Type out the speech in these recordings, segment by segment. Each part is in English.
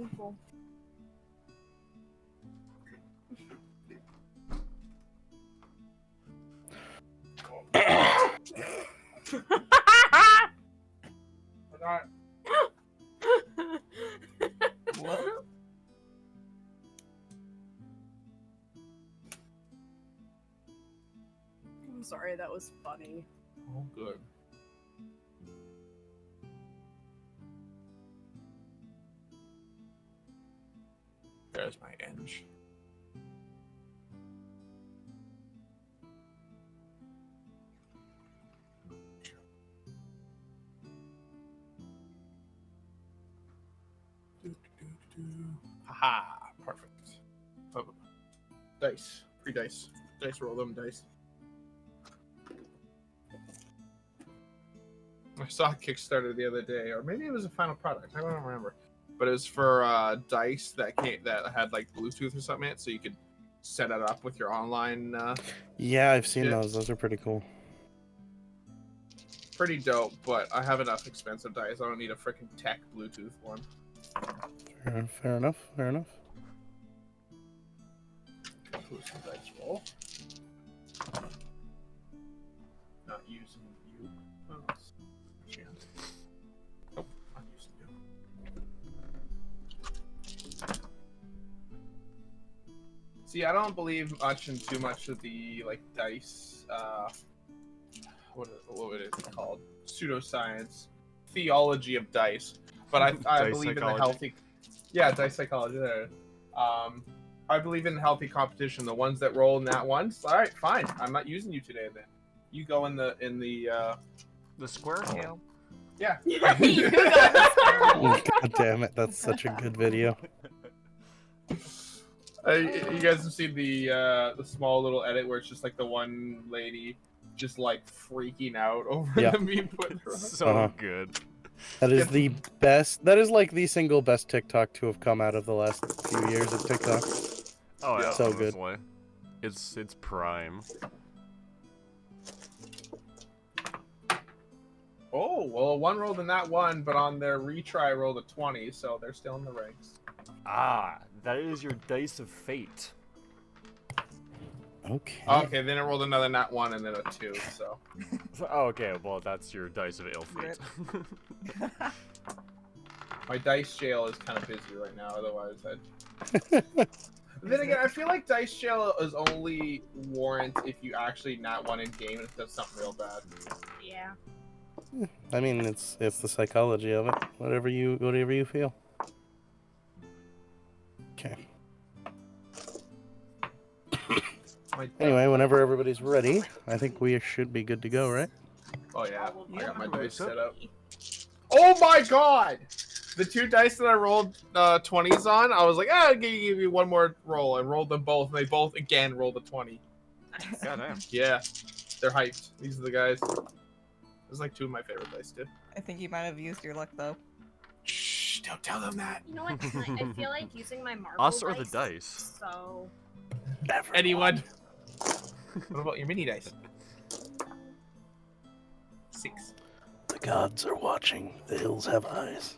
Painful. What? I'm sorry, that was funny. Oh, good. There's my enge. Haha, perfect. Oh. Dice. Free dice. Dice, roll them dice. I saw a Kickstarter the other day, or maybe it was a final product. I don't remember, but it was for dice that had like Bluetooth or something in it, so you could set it up with your online. Yeah, I've seen shit. those. Those are pretty cool. Pretty dope, but I have enough expensive dice. I don't need a freaking tech Bluetooth one. Fair enough. Fair enough. Inclusive dice roll. Not using you. Oh, shit. Nope, not using you. See, I don't believe much in too much of the like dice. What it is called? Pseudoscience, theology of dice. But I believe in the healthy. Yeah, dice psychology. There. I believe in healthy competition. The ones that roll in that once, all right, fine. I'm not using you today. Then you go in the square scale. Yeah. You got the square. God damn it! That's such a good video. You guys have seen the small little edit where it's just like the one lady just like freaking out over them being put through. So good. That is the best. That is like the single best TikTok to have come out of the last few years of TikTok. Oh yeah, so honestly. good. It's prime. Oh well, one rolled in that one, but on their retry rolled a 20, so they're still in the ranks. Ah, that is your dice of fate. Okay. Okay, then it rolled another nat 1 and then a 2, so. Oh, okay, well that's your dice of ill fate. My dice jail is kind of busy right now, otherwise I'd... Then again, I feel like dice jail is only warrant if you actually nat 1 in game and it does something real bad. Yeah. I mean, it's the psychology of it. Whatever you feel. Okay. Anyway, whenever everybody's ready, I think we should be good to go, right? Oh yeah, I got my dice so- set up. Oh my god! The two dice that I rolled 20s on, I was like, I'll give you one more roll. I rolled them both, and they both again rolled a 20. Goddamn. Yeah, they're hyped. These are the guys. It's like two of my favorite dice, too. I think you might have used your luck though. Shh, don't tell them that. You know what? I feel like using my marble Us or the dice? So. Anyone? What about your mini dice? 6. The gods are watching. The hills have eyes.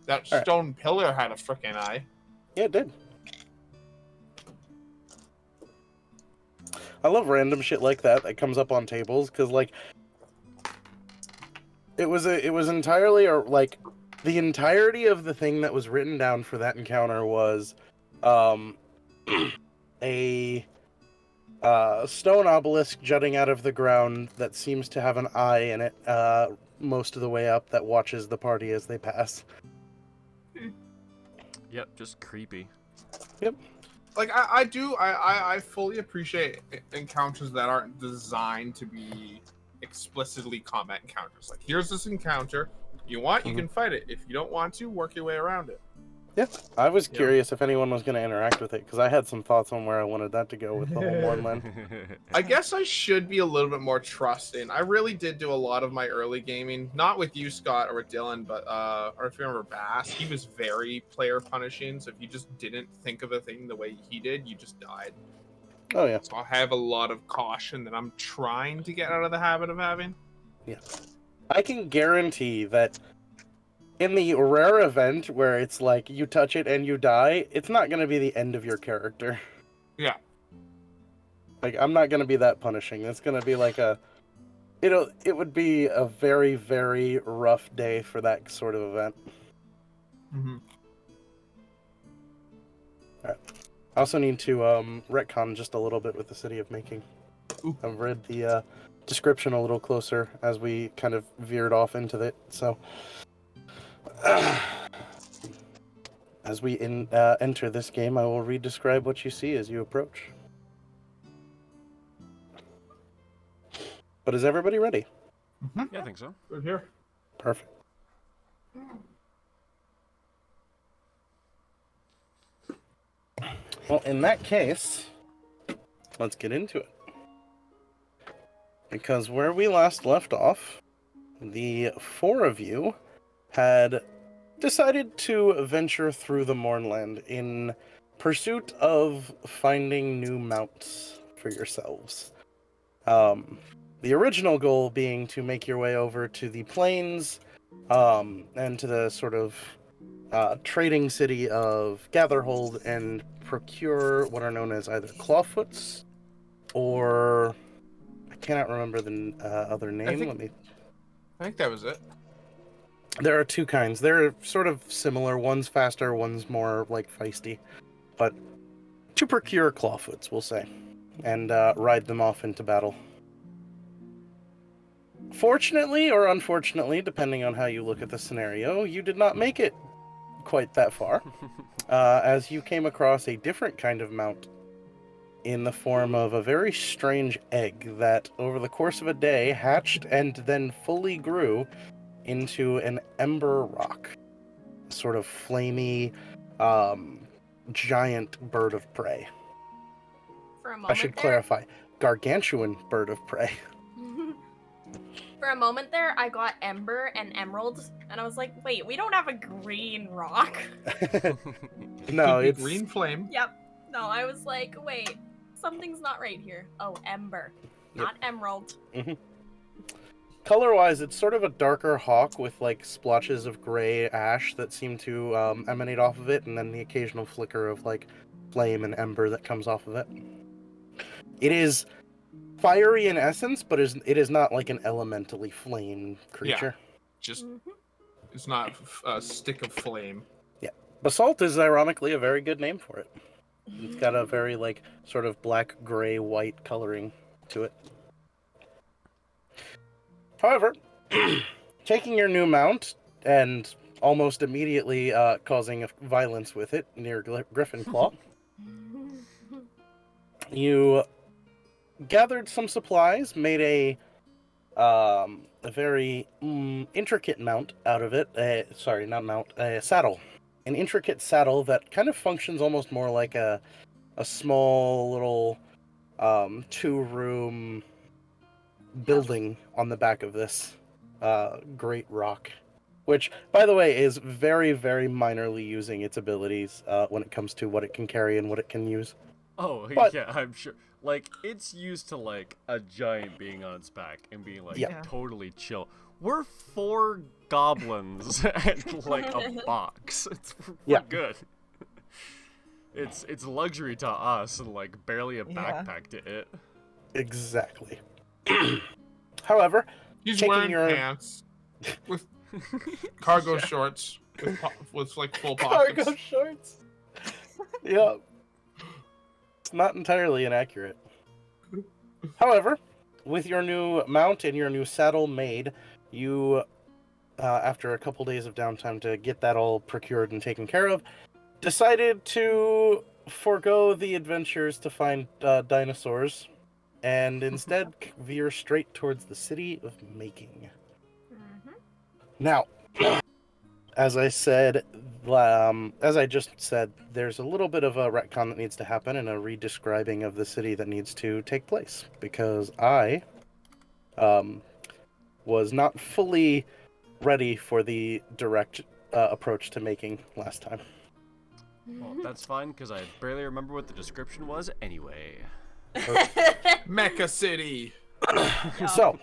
That stone pillar had a frickin' eye. Yeah, it did. I love random shit like that comes up on tables, because, like, it was entirely, or, like, the entirety of the thing that was written down for that encounter was, a stone obelisk jutting out of the ground that seems to have an eye in it, most of the way up, that watches the party as they pass. Yep, just creepy. Yep. Like, I fully appreciate encounters that aren't designed to be explicitly combat encounters. Like, here's this encounter. You want, you can fight it. If you don't want to, work your way around it. Yeah, I was curious if anyone was going to interact with it, because I had some thoughts on where I wanted that to go with the whole Mournland. I guess I should be a little bit more trusting. I really did do a lot of my early gaming, not with you, Scott, or with Dylan, but or if you remember Bass, he was very player punishing. So if you just didn't think of a thing the way he did, you just died. Oh yeah. So I have a lot of caution that I'm trying to get out of the habit of having. Yeah, I can guarantee that in the rare event where it's like you touch it and you die, it's not going to be the end of your character. Yeah. Like, I'm not going to be that punishing. It's going to be like it would be a very, very rough day for that sort of event. Mm-hmm. Alright. I also need to retcon just a little bit with the City of Making. Ooh. I've read the description a little closer as we kind of veered off into it, so... as we enter this game, I will re-describe what you see as you approach. But is everybody ready? Mm-hmm. Yeah, I think so. Good here. Perfect. Well, in that case, let's get into it. Because where we last left off, the four of you had decided to venture through the Mournland in pursuit of finding new mounts for yourselves. The original goal being to make your way over to the plains, and to the sort of trading city of Gatherhold and procure what are known as either clawfoots or I cannot remember the other name. I think that was it. There are two kinds. They're sort of similar. One's faster, one's more like feisty. But to procure clawfoots, we'll say, and ride them off into battle. Fortunately or unfortunately, depending on how you look at the scenario, you did not make it quite that far, as you came across a different kind of mount in the form of a very strange egg that, over the course of a day, hatched and then fully grew into an ember rock, sort of flamey, giant bird of prey. For a moment I should there, clarify, gargantuan bird of prey. For a moment there, I got Ember and Emerald, and I was like, wait, we don't have a green rock. No, Could be it's green flame. Yep. No, I was like, wait, something's not right here. Oh, Ember, not Emerald. color-wise, it's sort of a darker hawk with like splotches of gray ash that seem to emanate off of it, and then the occasional flicker of like flame and ember that comes off of it. It is fiery in essence, but it is not like an elementally flame creature. Just it's not a stick of flame. Yeah, basalt is ironically a very good name for it. It's got a very like sort of black, gray, white coloring to it. However, taking your new mount and almost immediately causing violence with it near Griffin Claw, you gathered some supplies, made a very intricate mount out of it. Sorry, not mount, a saddle. An intricate saddle that kind of functions almost more like a small little two-room building on the back of this great rock. Which, by the way, is very, very minorly using its abilities when it comes to what it can carry and what it can use. Oh, But- yeah, I'm sure. Like, it's used to, like, a giant being on its back and being, like, Yeah. totally chill. We're 4 goblins and, like, a box. We're Yeah. good. It's luxury to us and, like, barely a backpack to it. Exactly. However, He's Taking wearing your- pants with cargo shorts with like full pockets. cargo shorts. Yeah. It's not entirely inaccurate. However, with your new mount and your new saddle made, you, after a couple days of downtime to get that all procured and taken care of, decided to forego the adventures to find dinosaurs and instead veer straight towards the city of Making. Now, as I said, as I just said, there's a little bit of a retcon that needs to happen and a redescribing of the city that needs to take place, because I was not fully ready for the direct approach to Making last time. Well, that's fine, because I barely remember what the description was anyway. Mecha City. So,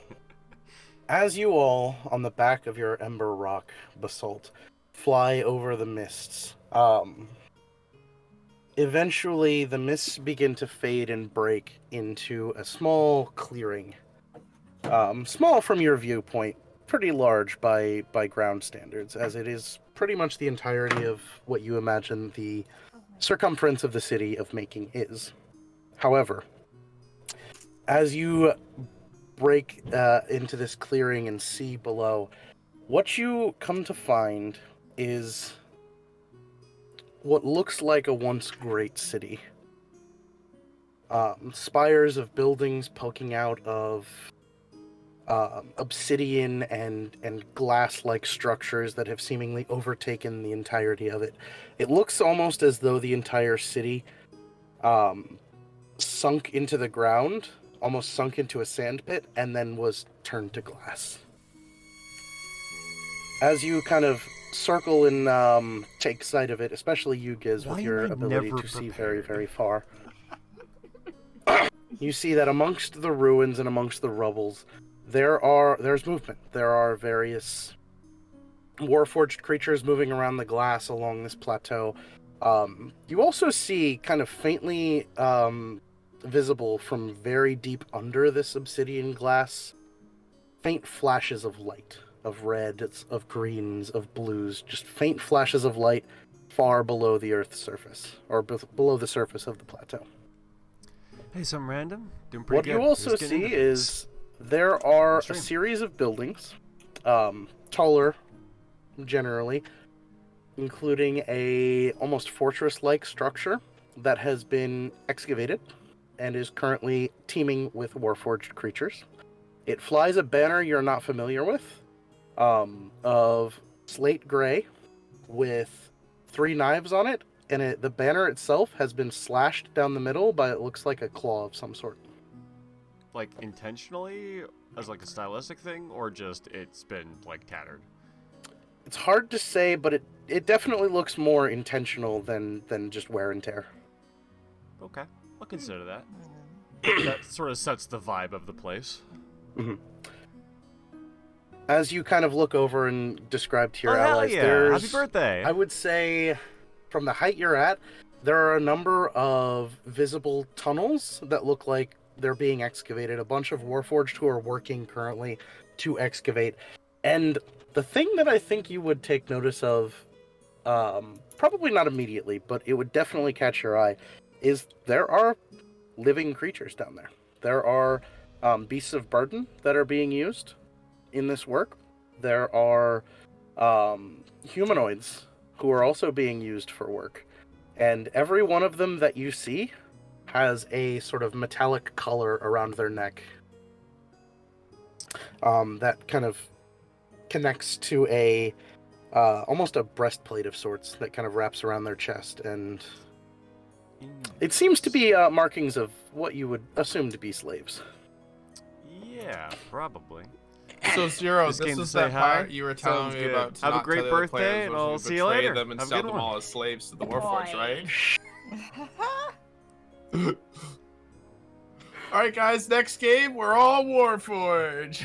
As you all, on the back of your Ember Rock basalt, fly over the mists, eventually the mists begin to fade and break into a small clearing. Small from your viewpoint, pretty large by ground standards, as it is pretty much the entirety of what you imagine the circumference of the city of Making is. However, as you break into this clearing and see below, what you come to find is what looks like a once great city. Spires of buildings poking out of obsidian and glass-like structures that have seemingly overtaken the entirety of it. It looks almost as though the entire city sunk into the ground, almost sunk into a sand pit, and then was turned to glass. As you kind of circle and take sight of it, especially you, Giz, with your ability to see very, very far, you see that amongst the ruins and amongst the rubbles, there's movement. There are various Warforged creatures moving around the glass along this plateau. You also see, kind of faintly visible from very deep under this obsidian glass, faint flashes of light, of reds, of greens, of blues, just faint flashes of light far below the Earth's surface, or below the surface of the plateau. Hey, some random. Doing pretty What good. you also see is there are a series of buildings, taller generally, including a almost fortress-like structure that has been excavated and is currently teeming with Warforged creatures. It flies a banner you're not familiar with, of slate gray with 3 knives on it, and the banner itself has been slashed down the middle by it looks like a claw of some sort. Like, intentionally, as like a stylistic thing, or just it's been, like, tattered? It's hard to say, but it definitely looks more intentional than just wear and tear. Okay, I'll consider that. That sort of sets the vibe of the place. Mm-hmm. As you kind of look over and describe to your allies, yeah. there's... Happy birthday! I would say, from the height you're at, there are a number of visible tunnels that look like they're being excavated. A bunch of Warforged who are working currently to excavate. And the thing that I think you would take notice of, probably not immediately, but it would definitely catch your eye, is there are living creatures down there. There are beasts of burden that are being used in this work. There are humanoids who are also being used for work. And every one of them that you see has a sort of metallic collar around their neck that kind of connects to a almost a breastplate of sorts that kind of wraps around their chest, and it seems to be markings of what you would assume to be slaves. Yeah, probably. So Zero, Just this came to is say that hi. part you were telling Sounds me good. about. To Have a not great tell the other birthday, players and was I'll we see you betray later. them and Have a sell good them one. all as slaves to the Warforged, right? All right, guys. Next game, we're all Warforged.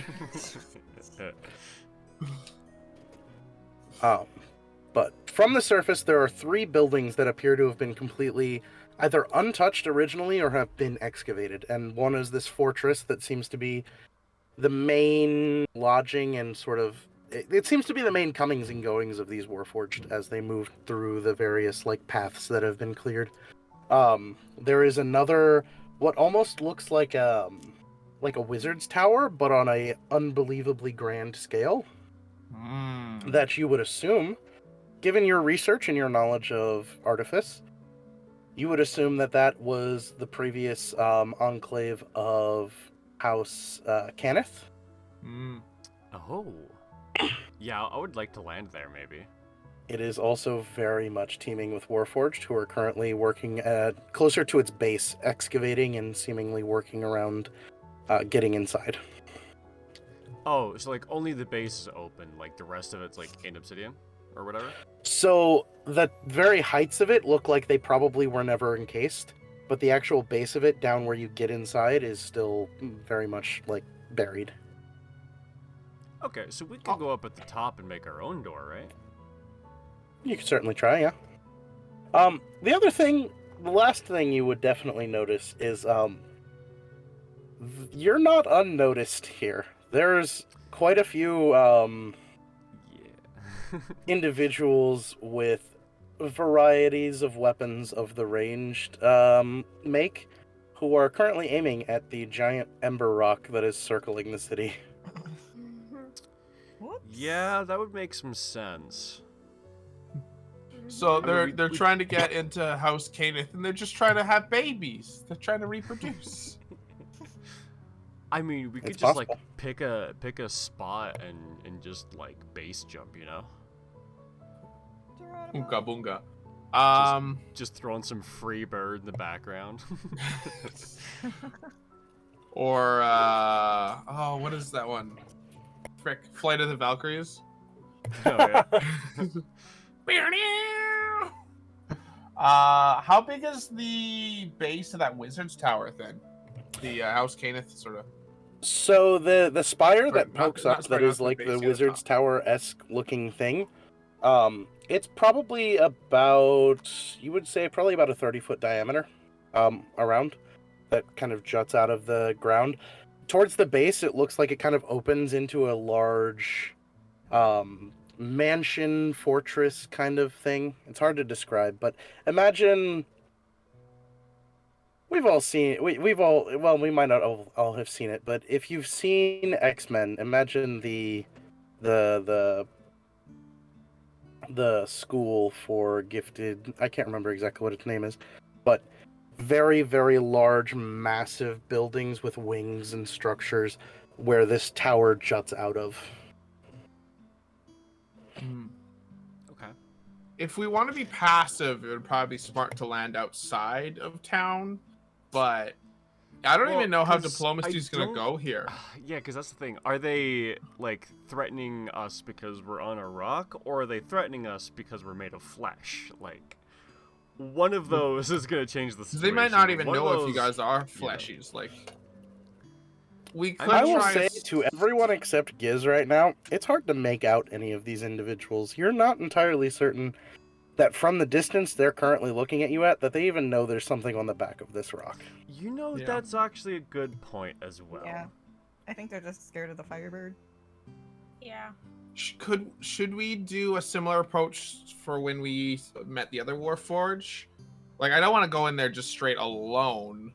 But from the surface, there are 3 buildings that appear to have been completely either untouched originally or have been excavated. And one is this fortress that seems to be the main lodging and sort of... It seems to be the main comings and goings of these Warforged as they move through the various paths that have been cleared. There is another, what almost looks like a wizard's tower, but on a unbelievably grand scale. That you would assume, given your research and your knowledge of artifice, you would assume that was the previous enclave of House Cannith. Oh. Yeah, I would like to land there, maybe. It is also very much teeming with Warforged, who are currently working closer to its base, excavating and seemingly working around getting inside. Oh, so only the base is open, the rest of it's in obsidian? Or whatever? So the very heights of it look like they probably were never encased, but the actual base of it, down where you get inside, is still very much buried. Okay, so we could go up at the top and make our own door, right? You could certainly try, yeah. The last thing you would definitely notice is, you're not unnoticed here. There's quite a few, Yeah. individuals with varieties of weapons of the ranged, make, who are currently aiming at the giant ember rock that is circling the city. Whoops. Yeah, that would make some sense. So I mean, they're trying to get into House Caneth, and they're just trying to have babies. They're trying to reproduce. I mean, we could It's just possible. like pick a spot and just like base jump, you know? Oonga boonga. Just throwing some free bird in the background. Or what is that one? Frick, Flight of the Valkyries. Oh, yeah. How big is the base of that wizard's tower thing? The House Caneth sort of. So the spire Sorry, that not- pokes not up, spire, that not is the like base, the yeah, the Wizard's top. Tower-esque looking thing, it's probably about, you would say, probably about a 30-foot diameter, around, that kind of juts out of the ground. Towards the base, it looks like it kind of opens into a large, mansion, fortress kind of thing. It's hard to describe, but imagine... We've all seen we've all, well, we might not all have seen it, but if you've seen X-Men, imagine the school for gifted, I can't remember exactly what its name is, but very, very large, massive buildings with wings and structures where this tower juts out of. Okay. If we want to be passive, it would probably be smart to land outside of town, but I don't Well, even know how 'cause diplomacy is I going to don't- go here. Yeah, because that's the thing. Are they like threatening us because we're on a rock, or are they threatening us because we're made of flesh? Like, one of those is gonna change the situation. They might not even One of know if you those- guys are know. fleshies. Like, we could I will try. say to everyone except Giz right now, it's hard to make out any of these individuals. You're not entirely certain that from the distance they're currently looking at you at, that they even know there's something on the back of this rock. You know, Yeah. that's actually a good point as well. Yeah. I think they're just scared of the Firebird. Yeah. Should we do a similar approach for when we met the other Warforged? Like, I don't want to go in there just straight alone.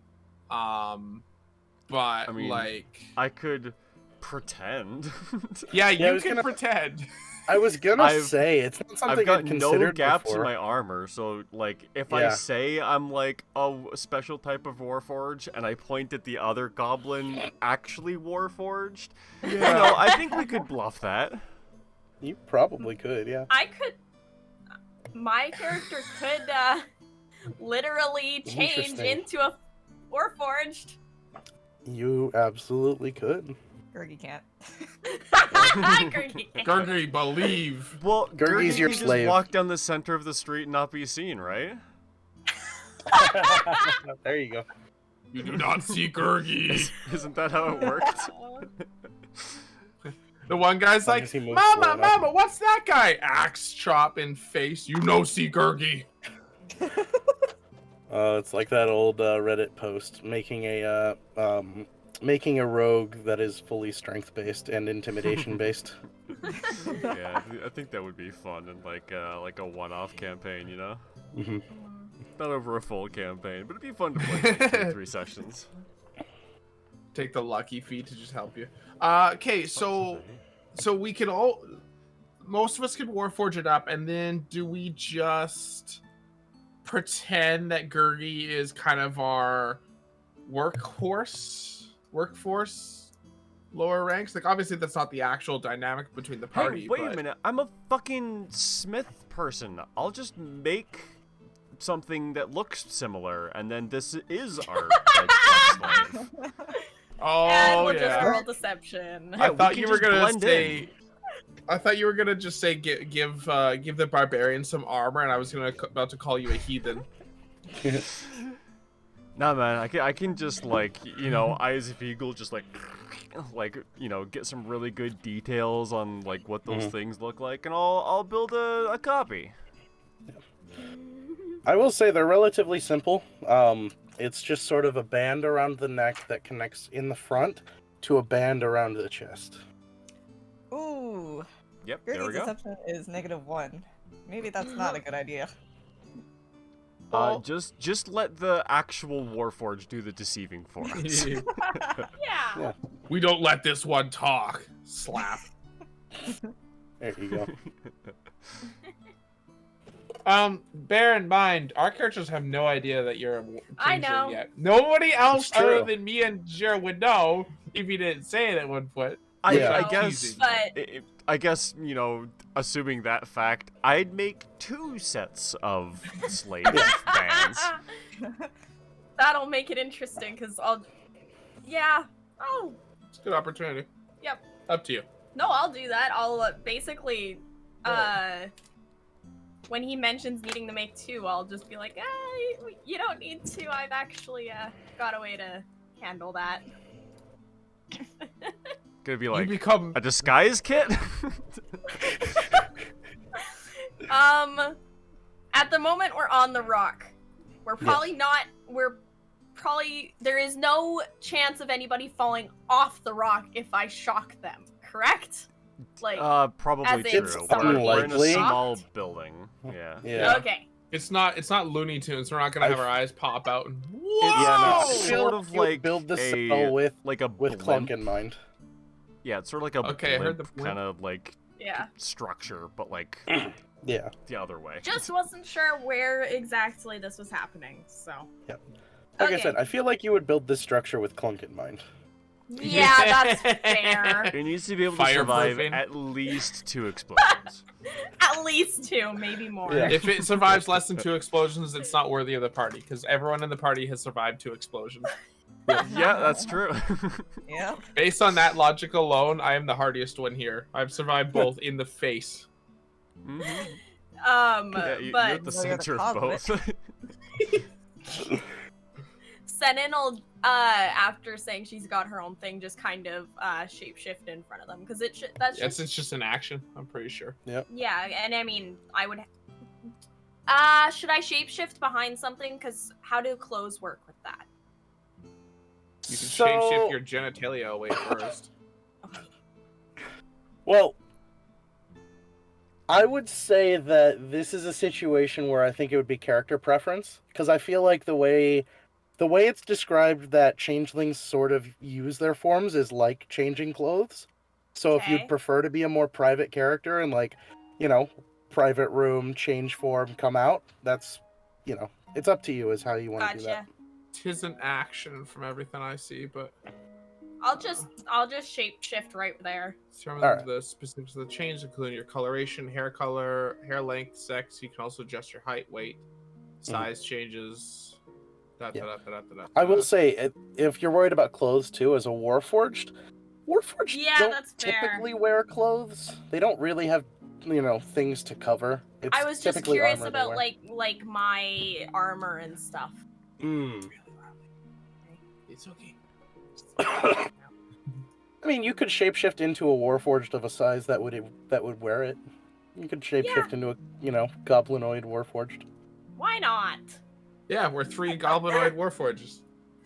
But I mean, like, I could pretend. yeah, Yeah, I you was can gonna- pretend. I was gonna I've- say, it's not something I've got I'd no considered gaps before. in my armor, so like if I Yeah. say I'm like a special type of Warforged and I point at the other goblin actually Warforged, you know, I think we could bluff that. You probably could, yeah. My character could literally change Interesting. into a Warforged. You absolutely could. Gergie can't. Gertie. Gurgly, believe. Well, Gurgi's Gertie your can just slave. walk down the center of the street and not be seen, right? There you go. You do not see Gurgi. Isn't that how it worked? The one guy's long like, as he moves Mama, slow enough." Mama, what's that guy? Axe chop in face. You know, see Gurgi. It's like that old Reddit post making a rogue that is fully strength based and intimidation based. Yeah, I think that would be fun and like a one-off campaign, you know? Hmm. Not over a full campaign, but it'd be fun to play like 2 or 3 sessions. Take the lucky feat to just help you. Okay, so we can all, most of us could Warforge it up, and then do we just pretend that Gurgi is kind of our workforce, lower ranks? Like, obviously that's not the actual dynamic between the party. Hey, wait but... a minute. I'm a fucking smith person. I'll just make something that looks similar, and then this is our like, slave. Oh, And we'll just yeah. roll deception. Yeah, I we thought can you were just gonna blend say. in. I thought you were gonna just say give the barbarian some armor, and I was about to call you a heathen. Nah, man, I can just like, you know, eyes of eagle, just like like get some really good details on like what those things look like, and I'll build a copy. I will say they're relatively simple. It's just sort of a band around the neck that connects in the front to a band around the chest. Ooh. Yep, there we Gertie's go. deception is -1. Maybe that's not a good idea. Just let the actual Warforged do the deceiving for us. Yeah. We don't let this one talk. Slap. There you go. Bear in mind, our characters have no idea that you're a I changeling know. yet. Nobody else It's true. other than me and Jer would know if you didn't say it at one point. I Yeah. guess, But I guess, assuming that fact, I'd make 2 sets of slave bands. that'll make it interesting because yeah. Oh, It's a good opportunity. Yep. Up to you. no, I'll do that. I'll basically, when he mentions needing to make 2, I'll just be like, you don't need 2. I've actually got a way to handle that. Gonna be You like become a disguise kit? At the moment we're on the rock. We're probably not. There is no chance of anybody falling off the rock if I shock them. Correct? Like. Probably as in true. somebody We're in a unlikely. small building. Yeah. Yeah. Okay. It's not Looney Tunes. We're not gonna have our eyes pop out and whoa! Yeah, no, I It's feel sort like of you would like build the a cell with blimp. Clunk in mind. Yeah, it's sort of like a Okay, I heard blimp the kind of like Yeah. structure, but like Yeah. the other way. Just wasn't sure where exactly this was happening, so. Yep. Like I Okay. said, I feel like you would build this structure with Clunk in mind. Yeah, that's fair. It needs to be able to survive Fireproofing. at least 2 explosions. At least 2, maybe more. Yeah. If it survives less than 2 explosions, it's not worthy of the party because everyone in the party has survived 2 explosions. Yeah, that's true. Yeah. Based on that logic alone, I am the hardiest one here. I've survived both in the face. Mhm. Yeah, you're But at the Well, you're the center of cause of both. Senin will, after saying she's got her own thing, just kind of shapeshift in front of them because that's Yes, just it's just an action. I'm pretty sure. yeah. And I mean, I would. Should I shapeshift behind something? Because how do clothes work with that? You can So- shapeshift your genitalia away first. Well, I would say that this is a situation where I think it would be character preference, because I feel like the way it's described that changelings sort of use their forms is like changing clothes. So if Okay. you'd prefer to be a more private character and like, private room, change form, come out, that's, it's up to you as how you want to do that. Gotcha. Tis an action from everything I see, but I'll just shapeshift right there. determine Alright. the specifics of the change, including your coloration, hair color, hair length, sex. You can also adjust your height, weight, size changes. I will say, if you're worried about clothes too, as a Warforged Yeah, don't that's fair. typically wear clothes. They don't really have, things to cover. It's I was just typically curious armor they about wear. like my armor and stuff. It's okay. I mean, you could shapeshift into a Warforged of a size that would wear it. You could shapeshift into a, goblinoid Warforged. Why not? Yeah, we're 3 goblinoid warforges.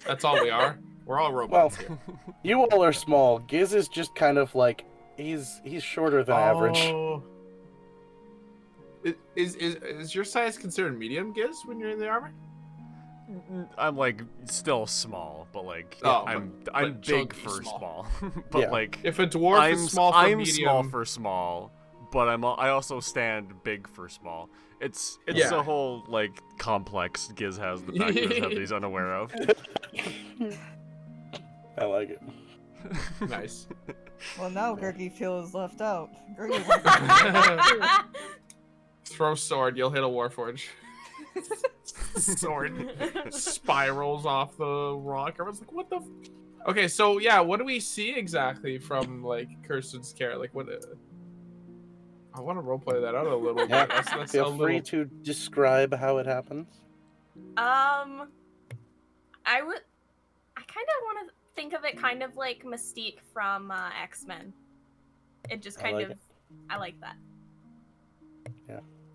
That's all we are. We're all Well, robots here. you all are small. Giz is just kind of like he's shorter than average. Oh. Is your size considered medium, Giz, when you're in the armor? I'm like still small, but like Oh, I'm but big chunky for small. small. But Yeah. like If a dwarf I'm is small for I'm medium, small for small, but I also stand big for small. It's Yeah. a whole like complex Giz has the back of his head that he's unaware of. I like it. nice. Well, now Gertie feels left out. Gertie Throw sword, you'll hit a warforge. Sword spirals off the rock. Everyone's like, "What the?" Okay, so yeah, what do we see exactly from like Kirsten's care? Like, what? I want to roleplay that out a little bit. Yeah, That's Feel a free little. to describe how it happens. I kind of want to. think of it kind of like Mystique from X-Men. It just kind like of, it. I like that.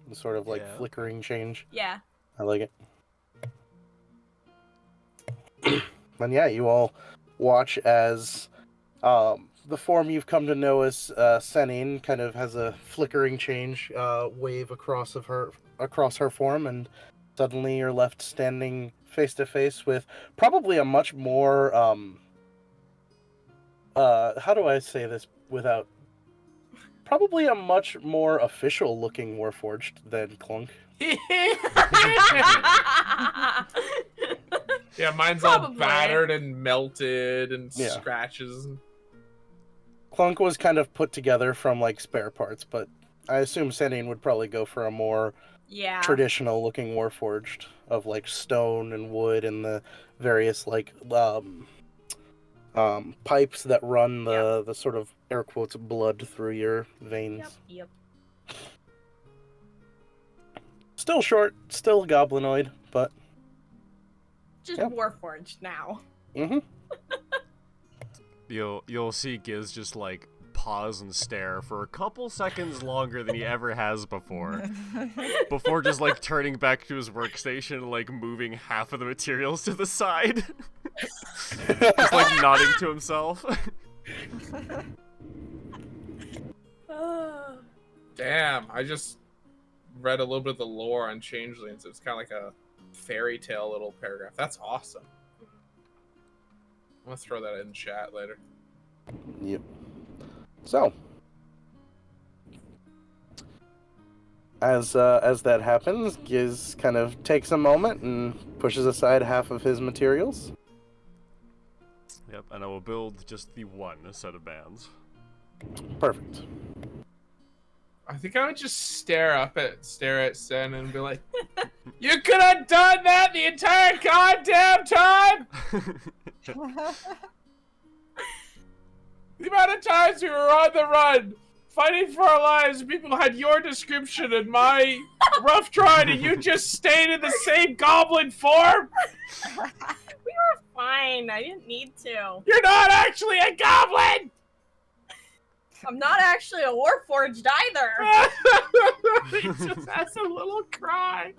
The sort of like Yeah. flickering change. Yeah. I like it. And yeah, you all watch as the form you've come to know as Senine kind of has a flickering change wave across her form, and suddenly you're left standing face to face with probably a much more how do I say this without probably a much more official looking Warforged than Clunk. Yeah, mine's all Probably. battered and melted and Yeah. scratches. Clunk was kind of put together from like spare parts, but I assume Senine would probably go for a more Yeah. traditional looking Warforged of like stone and wood and the various like pipes that run the sort of air quotes blood through your veins. Yep. Still short, still goblinoid, but Just Yep. Warforged now. You'll see Giz just like pause and stare for a couple seconds longer than he ever has before just like turning back to his workstation and like moving half of the materials to the side. Just like nodding to himself. Damn, I just read a little bit of the lore on changelings. It's kind of like a fairy tale little paragraph. That's awesome. I'm gonna throw that in chat later. Yep. So, as that happens, Giz kind of takes a moment and pushes aside half of his materials. Yep, and I will build just the one set of bands. Perfect. I think I would just stare at Sen and be like, "You could have done that the entire goddamn time." The amount of times we were on the run, fighting for our lives, people had your description and my rough trade, and you just stayed in the same goblin form? We were fine. I didn't need to. You're not actually a goblin! I'm not actually a Warforged either. He just has a little cry.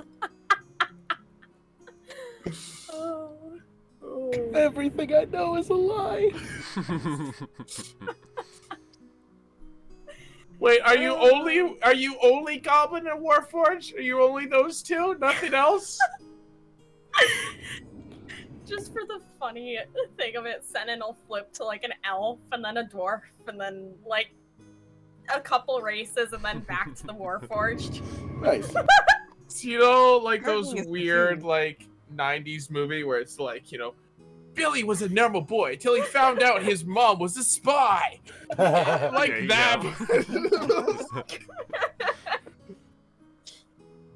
Everything I know is a lie. Wait, are you only goblin and Warforged? Are you only those two? Nothing else? Just for the funny thing of it, Senin will flip to like an elf and then a dwarf and then like a couple races and then back to the Warforged. Nice. So, you know, like those Everything is weird cute. like 90s movie where it's like, you know, Billy was a normal boy till he found out his mom was a spy. Like There you that.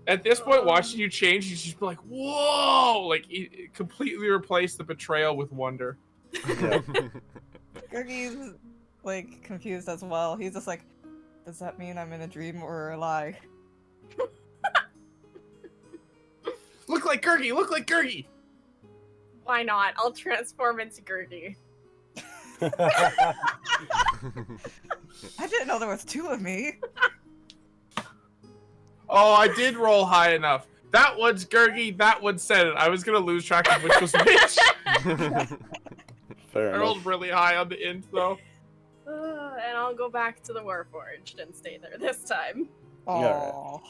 At this point, watching you change, you just be like, "Whoa!" Like it completely replaced the betrayal with wonder. Yeah. Gergie's like confused as well. He's just like, does that mean I'm in a dream or a lie? Look like Gergie! Look like Gergie! Why not? I'll transform into Gertie. I didn't know there was two of me. Oh, I did roll high enough. That one's Gergie, that one said it. I was gonna lose track of which was which. Fair I enough. rolled really high on the int though. And I'll go back to the Warforged and stay there this time. Oh,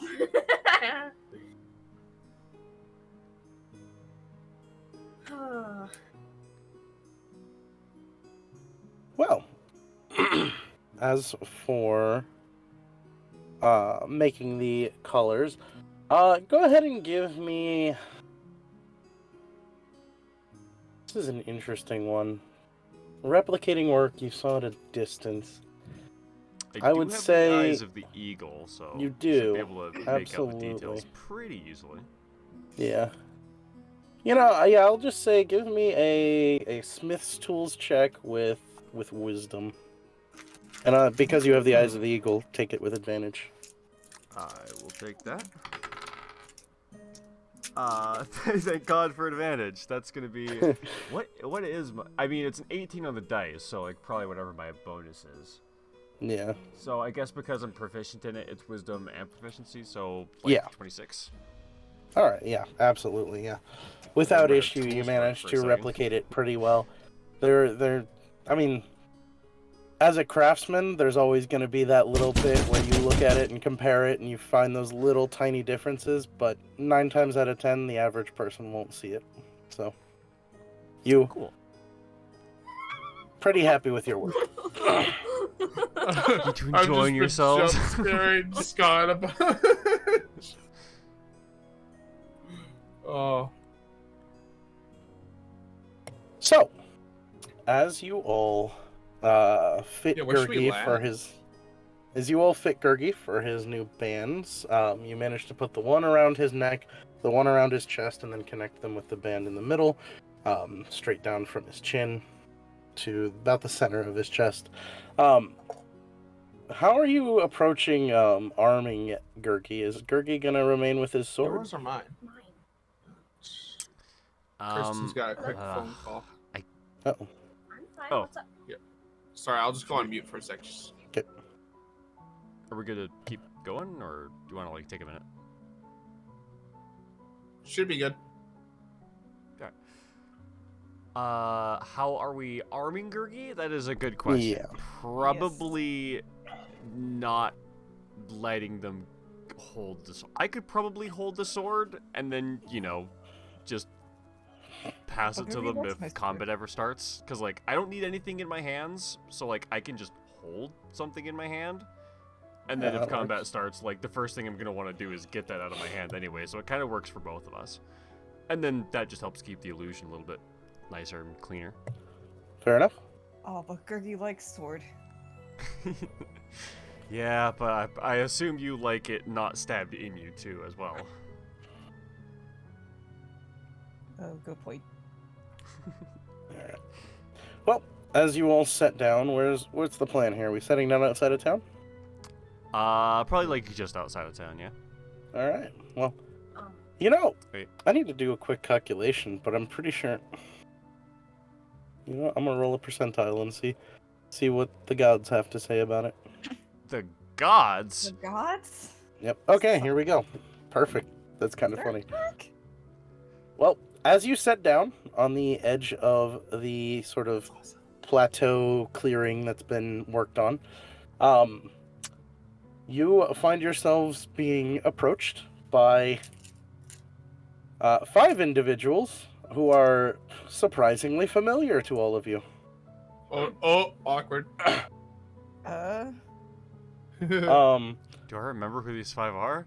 Well, as for making the colors, go ahead and give me. This is an interesting one. Replicating work you saw at a distance. I do would have say the eyes of the eagle, so you should do. be able to make out the details Absolutely. pretty easily. Yeah. You know, yeah, I'll just say give me a Smith's Tools check with wisdom. And because you have the eyes of the eagle, take it with advantage. I will take that. Thank God for advantage. That's gonna be what is my? I mean, it's an 18 on the dice, so like probably whatever my bonus is. Yeah. So I guess because I'm proficient in it, it's wisdom and proficiency. So like 26. All right. Yeah. Absolutely. Yeah. Without We're issue, you tools managed for a to second. replicate it pretty well. I mean, as a craftsman, there's always going to be that little bit where you look at it and compare it and you find those little tiny differences, but 9 times out of 10, the average person won't see it. So, you Cool. pretty happy with your work. You two I'm enjoying yourselves? Jump scaring Scott about. Oh. So, as you all fit Where should we Gurgi land? for his... As you all fit Gurgi for his new bands, you managed to put the one around his neck, the one around his chest, and then connect them with the band in the middle, straight down from his chin to about the center of his chest. How are you approaching arming Gurgi? Is Gurgi gonna remain with his sword? Yours or mine? Kristen's got a quick uh, phone call. Uh-oh. I'm fine. Oh. What's up? Sorry, I'll just go on mute for a sec. Are we gonna keep going, or do you want to like take a minute? Should be good. How are we arming Gurgi? That is a good question. Yeah. Probably not letting them hold the sword. I could probably hold the sword and then, just pass it to Okay, them that's my if combat ever starts. Because, like, I don't need anything in my hands, so, like, I can just hold something in my hand. And then Yeah, if that combat works. starts, like, the first thing I'm going to want to do is get that out of my hand anyway, so it kind of works for both of us. And then that just helps keep the illusion a little bit nicer and cleaner. Fair enough. Oh, but Gurgi likes sword. Yeah, but I assume you like it not stabbed in you too, as well. Oh, good point. Alright. Well, as you all set down, what's the plan here? Are we setting down outside of town? Probably like just outside of town, yeah. Alright. Well, Um, Wait. I need to do a quick calculation, but I'm pretty sure... You know what? I'm gonna roll a percentile and see what the gods have to say about it. The gods? The gods? Yep. Okay, here we go. Perfect. That's kind of funny. Well, as you set down on the edge of the sort of plateau clearing that's been worked on, you find yourselves being approached by 5 individuals who are surprisingly familiar to all of you. Oh, awkward. Do I remember who these 5 are?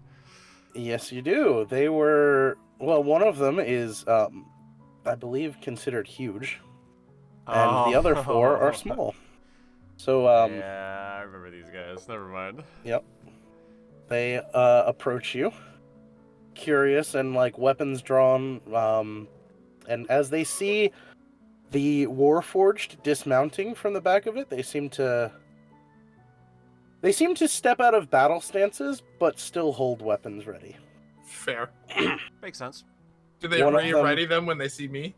Yes, you do. They were... Well, one of them is, I believe, considered huge. And the other 4 are small. So, yeah, I remember these guys. Never mind. Yep. They approach you, curious and like weapons drawn. And as they see the Warforged dismounting from the back of it, they seem to step out of battle stances, but still hold weapons ready. Fair. Makes sense. Do they One of them- re-ready them when they see me?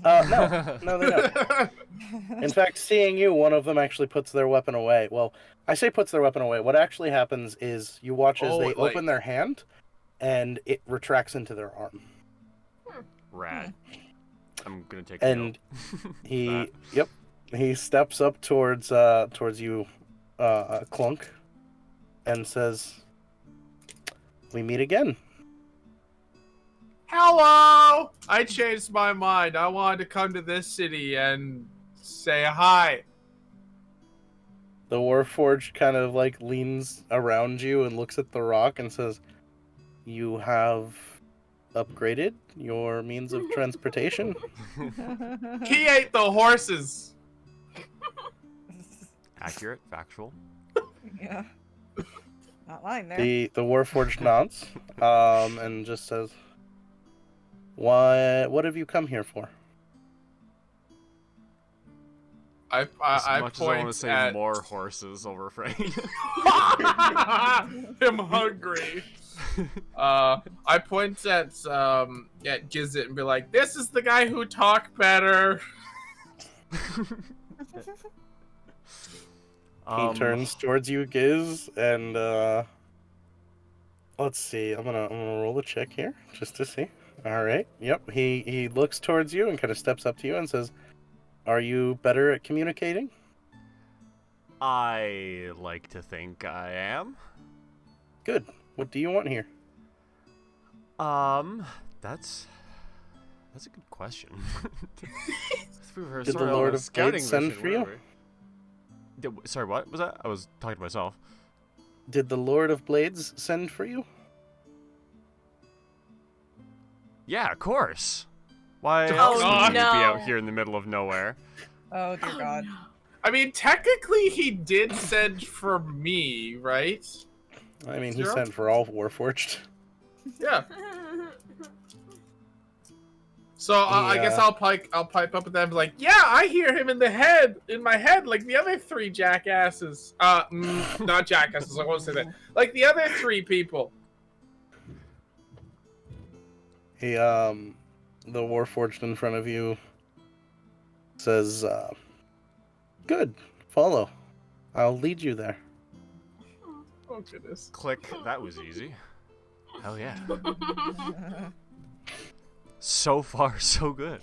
No, they don't. In fact, seeing you, one of them actually puts their weapon away. Well, I say puts their weapon away. What actually happens is you watch as they open their hand, and it retracts into their arm. Rad. I'm gonna take And note. he steps up towards you, Clunk, and says, "We meet again." Hello! I changed my mind. I wanted to come to this city and say hi. The Warforged kind of like leans around you and looks at the rock and says, "You have upgraded your means of transportation?" He ate the horses. Accurate, factual. Yeah. Not lying there. The Warforged nods, and just says, "What have you come here for?" I As much as I want to point say at more horses, I'll refrain. I'm hungry. I point at Gizzit and be like, "This is the guy who talked better." He turns towards you, Giz, and let's see. I'm gonna roll a check here just to see. All right. Yep. He looks towards you and kind of steps up to you and says, "Are you better at communicating?" I like to think I am. Good. What do you want here? That's a good question. Did the Lord of Blades send for you? Sorry, what was that? I was talking to myself. Did the Lord of Blades send for you? Yeah, of course. Why Oh, else would you be no. out here in the middle of nowhere? Oh dear God. I mean, technically, he did send for me, right? I mean, he Zero? sent for all Warforged. Yeah. So I guess I'll pipe up with them, like, yeah, I hear him in my head, like the other three jackasses. Not jackasses. I won't say that. Like the other three people. He, the Warforged in front of you says, "Good, follow. I'll lead you there." Oh goodness. Click. That was easy. Hell yeah. So far, so good.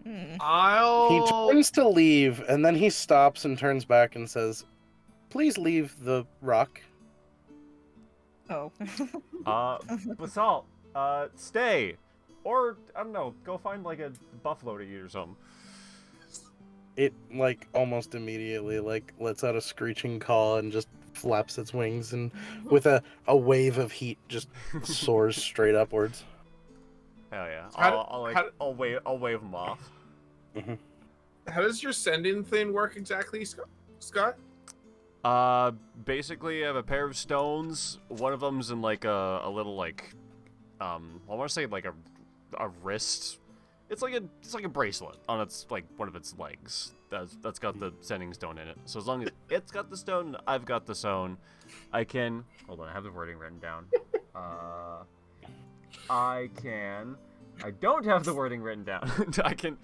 He I'll. turns to leave, and then he stops and turns back and says, "Please leave the rock." Oh. Basalt, stay. Or, I don't know, go find, like, a buffalo to eat or something. It, like, almost immediately, like, lets out a screeching call and just flaps its wings, and with a wave of heat just soars straight upwards. Hell yeah. How I'll wave them off. How does your sending thing work exactly, Scott? Basically, I have a pair of stones. One of them's in, like, a little, like, I want to say, like, a wrist. It's like a bracelet on its, like, one of its legs. That's got the sending stone in it. So as long as it's got the stone, I've got the stone, I can... Hold on, I have the wording written down. I don't have the wording written down. I can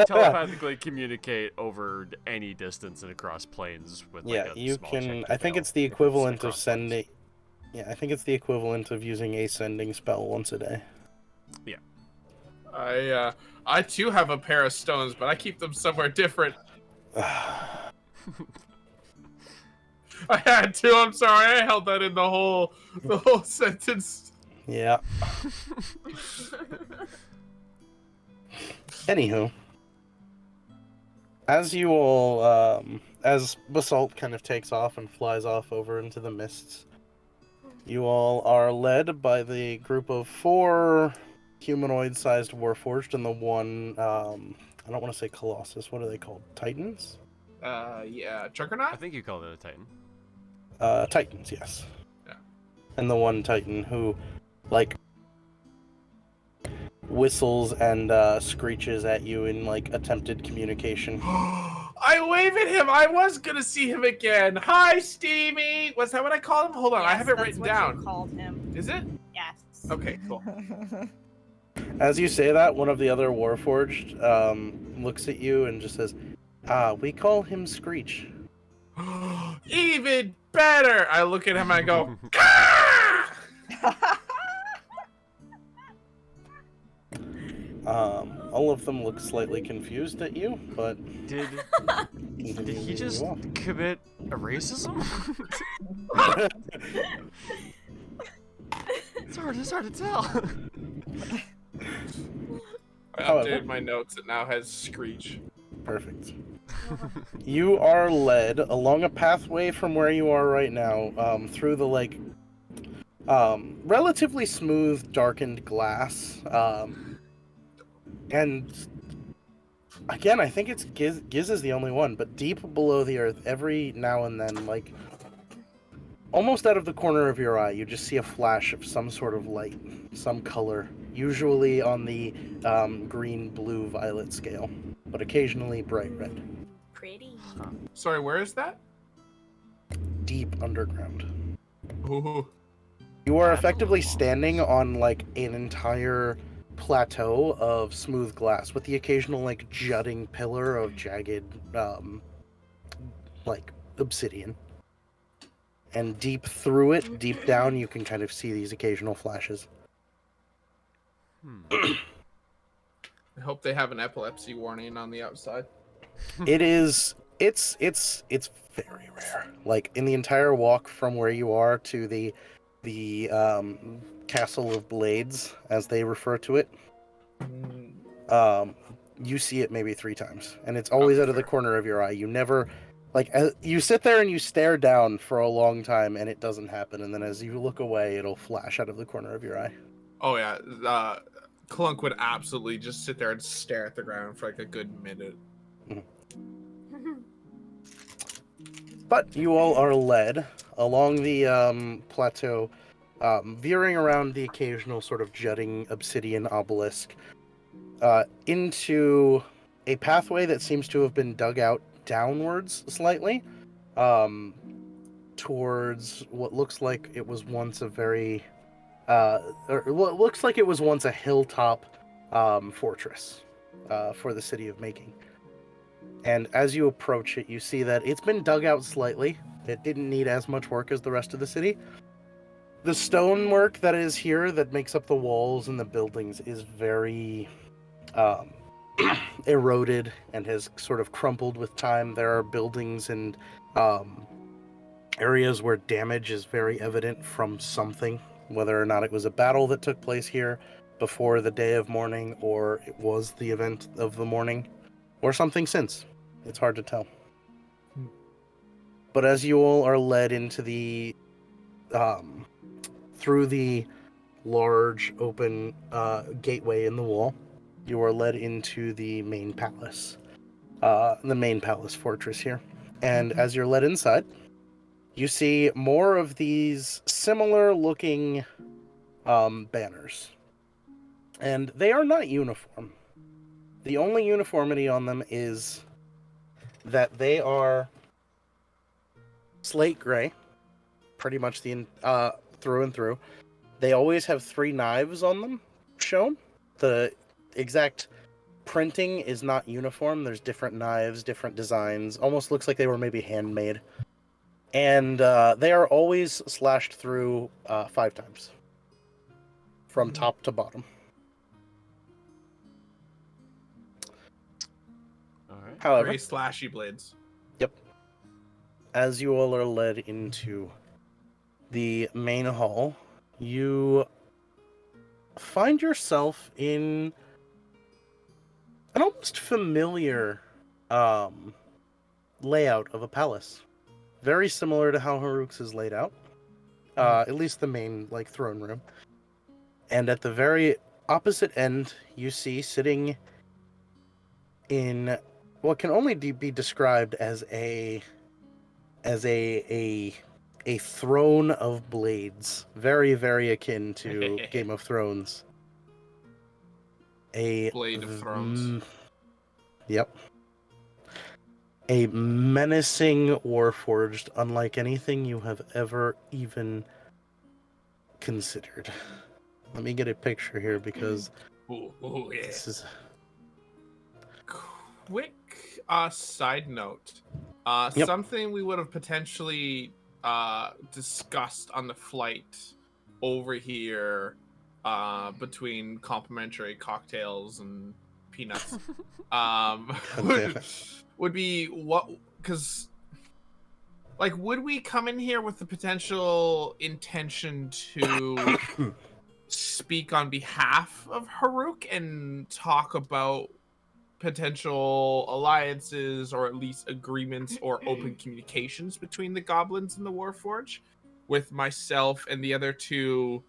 telepathically communicate over any distance and across planes with, like, a you small can. check to I think fail it's the if equivalent of across sending. planes. Yeah, I think it's the equivalent of using a sending spell once a day. Yeah. I too have a pair of stones, but I keep them somewhere different. I had to. I'm sorry. I held that in the whole sentence. Yeah. Anywho, as you all, as Basalt kind of takes off and flies off over into the mists, you all are led by the group of 4 humanoid-sized Warforged and the one, I don't want to say Colossus. What are they called? Titans? Yeah, I Juggernaut? think you called it a Titan. Titans, yes. Yeah. And the one Titan who, like, whistles and screeches at you in, like, attempted communication. I wave at him. I was gonna see him again. Hi, Steamy. Was that what I called him? Hold on, I Yes, have it that's written what down. You called him. Is it? Yes. Okay, cool. As you say that, one of the other Warforged looks at you and just says, we call him Screech. Even better. I look at him and I go, "Gah!" All of them look slightly confused at you, but Did he just commit a racism? It's hard to tell. I However- updated my notes. It now has Screech. Perfect. You are led along a pathway from where you are right now, through the, like, relatively smooth, darkened glass. And again, I think it's Giz is the only one, but deep below the earth, every now and then, like, almost out of the corner of your eye, you just see a flash of some sort of light, some color, usually on the green, blue, violet scale, but occasionally bright red. city. Huh. Sorry, where is that? Deep underground. Ooh. You are That's a effectively little standing ominous. on like an entire plateau of smooth glass with the occasional like jutting pillar of jagged like obsidian. And deep through it, deep down, you can kind of see these occasional flashes. I hope they have an epilepsy warning on the outside. It is it's very rare. Like in the entire walk from where you are to the Castle of Blades, as they refer to it, you see it maybe 3 times, and it's always Okay, out of the fair. corner of your eye. You never like you sit there and you stare down for a long time, and it doesn't happen, and then as you look away, it'll flash out of the corner of your eye. Oh yeah, Clunk would absolutely just sit there and stare at the ground for like a good minute. But you all are led along the plateau, veering around the occasional sort of jutting obsidian obelisk, into a pathway that seems to have been dug out downwards slightly, towards what looks like it was once a very, or what looks like it was once a hilltop fortress for the city of Making. And as you approach it, you see that it's been dug out slightly. It didn't need as much work as the rest of the city. The stonework that is here that makes up the walls and the buildings is very eroded and has sort of crumpled with time. There are buildings and areas where damage is very evident from something, whether or not it was a battle that took place here before the day of mourning, or it was the event of the morning, or something since. It's hard to tell. But as you all are led into the through the large open gateway in the wall, you are led into the main palace fortress here. And as you're led inside, you see more of these similar looking banners. And they are not uniform. The only uniformity on them is that they are slate gray, pretty much the through and through. They always have 3 knives on them shown. The exact printing is not uniform. There's different knives, different designs. Almost looks like they were maybe handmade. And they are always slashed through 5 times. From top to bottom. Alright. However, Very slashy blades. as you all are led into the main hall, you find yourself in an almost familiar layout of a palace. Very similar to how Haruk's is laid out. At least the main, like, throne room. And at the very opposite end, you see sitting in what can only be described as a throne of blades, very, very akin to Game of Thrones. A Blade of Thrones. Yep. A menacing Warforged, unlike anything you have ever even considered. Let me get a picture here because Ooh, yeah. this is... Quick side note. Yep. Something we would have potentially discussed on the flight over here between complimentary cocktails and peanuts would be what, because like, would we come in here with the potential intention to speak on behalf of Haruk and talk about potential alliances or at least agreements or open communications between the goblins and the Warforged, with myself and the other 2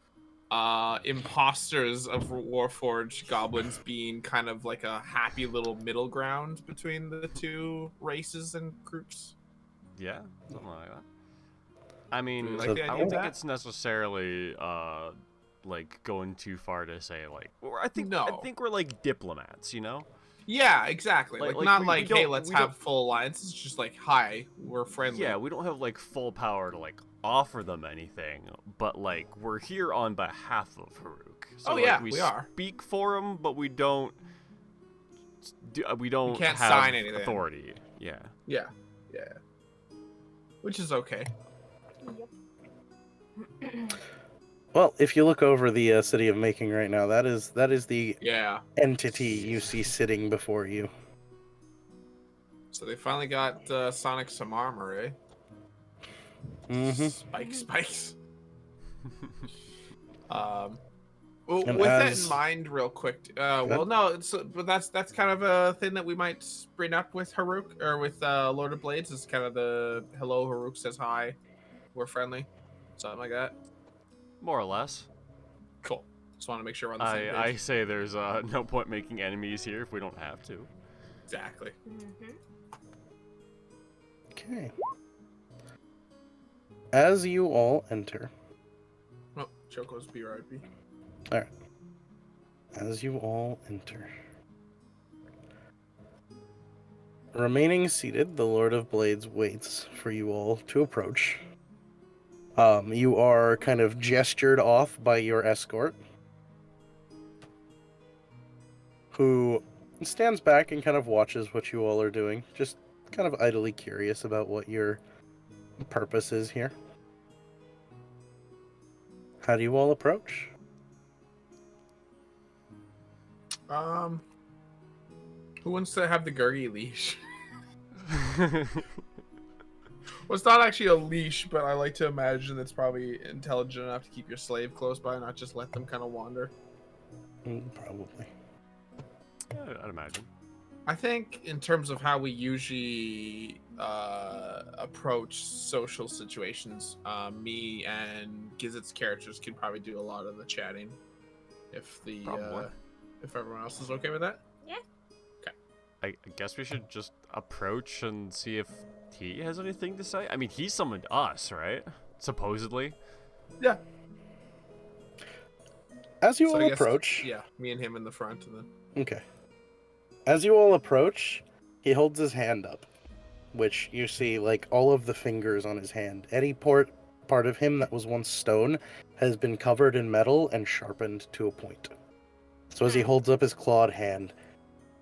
imposters of Warforged goblins being kind of like a happy little middle ground between the 2 races and groups? Yeah, something like that. I mean, Do you like the I idea don't of think that? it's necessarily like going too far to say like. I think No. we're like diplomats, you know. Yeah, exactly. Like- Like, like, not we like, don't- hey, let's we have don't- full alliance. It's just like, hi, we're friendly. Yeah, we don't have like full power to like offer them anything, but like we're here on behalf of Haruk. So Oh, like, yeah, we we are. speak for him, but we don't. We don't can't have sign anything. authority. Yeah. Yeah, yeah. Which is okay. Well, if you look over the city of Making right now, that is the Yeah. entity you see sitting before you. So they finally got Sonic some armor, eh? Mm-hmm. Spikes. Well, And with that as- in mind, real quick. ahead. Well, no, but that's kind of a thing that we might bring up with Haruk or with Lord of Blades. Is kind of the hello, Haruk says hi, we're friendly, something like that. More or less. Cool. Just want to make sure we're on the same I page. say there's no point making enemies here if we don't have to. Exactly. Okay. As you all enter, Oh, Choco's BRIP. as you all enter, remaining seated, the Lord of Blades waits for you all to approach. You are kind of gestured off by your escort, who stands back and kind of watches what you all are doing, just kind of idly curious about what your purpose is here. How do you all approach? Who wants to have the Gurgi leash? Well, it's not actually a leash, but I like to imagine it's probably intelligent enough to keep your slave close by, not just let them kind of wander. Probably. Yeah, I'd imagine. I think in terms of how we usually approach social situations, me and Gizzit's characters can probably do a lot of the chatting. If if everyone else is okay with that. I guess we should just approach and see if he has anything to say. I mean, he summoned us, right? Supposedly. Yeah. As you So I all guess- approach, Yeah, me and him in the front, and then. okay. As you all approach, he holds his hand up, which you see, like, all of the fingers on his hand. Any part of him that was once stone has been covered in metal and sharpened to a point. So as he holds up his clawed hand,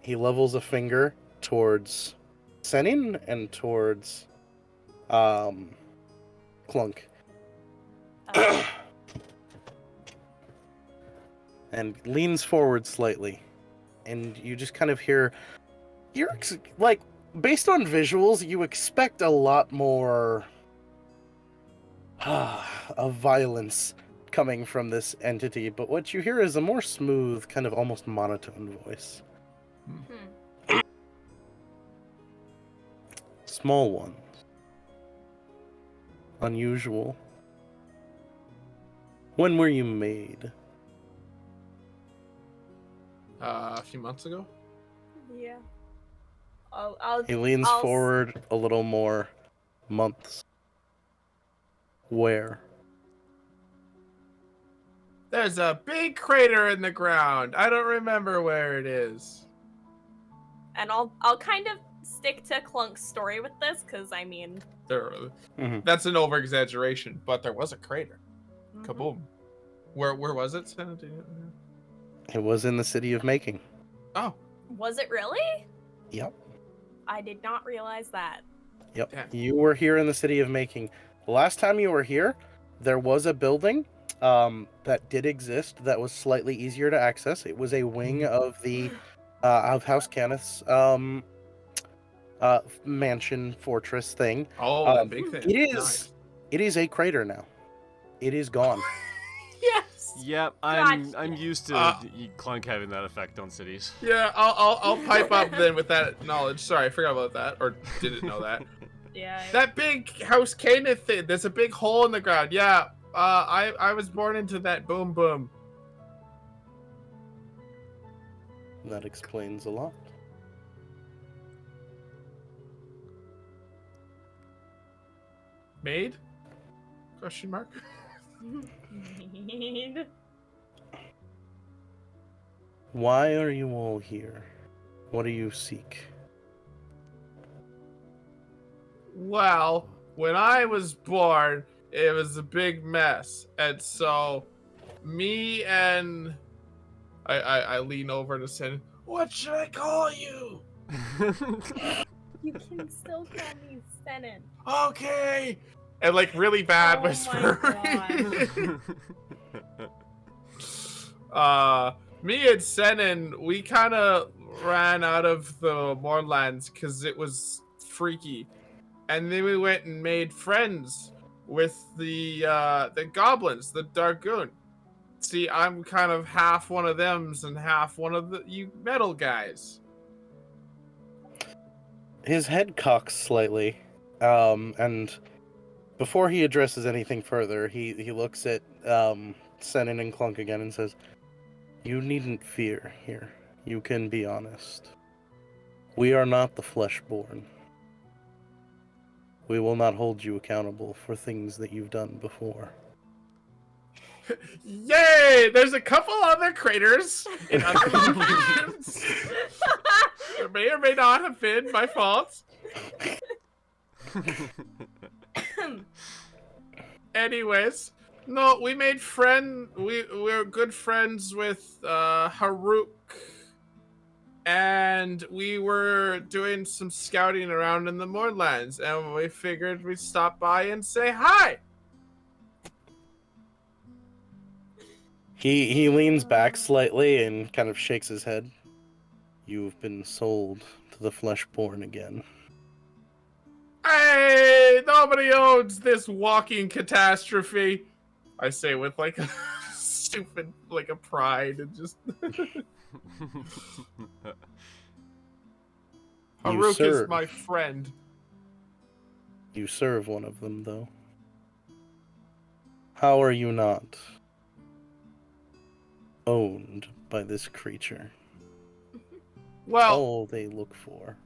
he levels a finger towards Senin and towards Clunk. And leans forward slightly. And you just kind of hear... like, based on visuals, you expect a lot more... of violence coming from this entity, but what you hear is a more smooth, kind of almost monotone voice. Small ones. Unusual. When were you made? A few months ago. Yeah. I'll He leans I'll s- forward a little more. Months. Where? There's a big crater in the ground. I don't remember where it is. and I'll kind of stick to Clunk's story with this, because I mean, There, Mhm. that's an over exaggeration, but there was a crater. mhm. Kaboom. Where was it? It was in the city of Making. Oh, Was it really? Yep. I did not realize that. Yep. Damn. You were here in the city of Making. The last time you were here, there was a building that did exist that was slightly easier to access. It was a wing of the of House Cannith's mansion fortress thing. oh, that big thing. It is Nice. it is a crater now. It is gone. Yes. Yep, I'm used to Clunk having that effect on cities. Yeah, I'll pipe up then with that knowledge. Sorry, I forgot about that, or didn't know that. Yeah. That big House Canith thing. There's a big hole in the ground. Yeah, I was born into that. Boom, boom. That explains a lot. Made? Question mark. Why are you all here? What do you seek? Well, when I was born, it was a big mess, and so me and I lean over to say, "What should I call you?" You can still call me Senin. Okay, and like really bad Oh whisper. my Me and Senin, we kind of ran out of the moorlands because it was freaky, and then we went and made friends with the goblins, the Dargoon. See, I'm kind of half one of them's and half one of you metal guys. His head cocks slightly, and before he addresses anything further, he looks at Senin and Clunk again and says, "You needn't fear here. You can be honest. We are not the Fleshborn. We will not hold you accountable for things that you've done before." Yay! There's a couple other craters in other locations. It may or may not have been my fault. Anyways, no, we made we're good friends with Haruk, and we were doing some scouting around in the moorlands, and we figured we'd stop by and say hi. He leans back slightly and kind of shakes his head. You've been sold to the Fleshborn again. Hey, nobody owns this walking catastrophe. I say with like a stupid, like a pride and just. Haruk is my friend. You serve one of them, though. How are you not owned by this creature? Well, All they look for.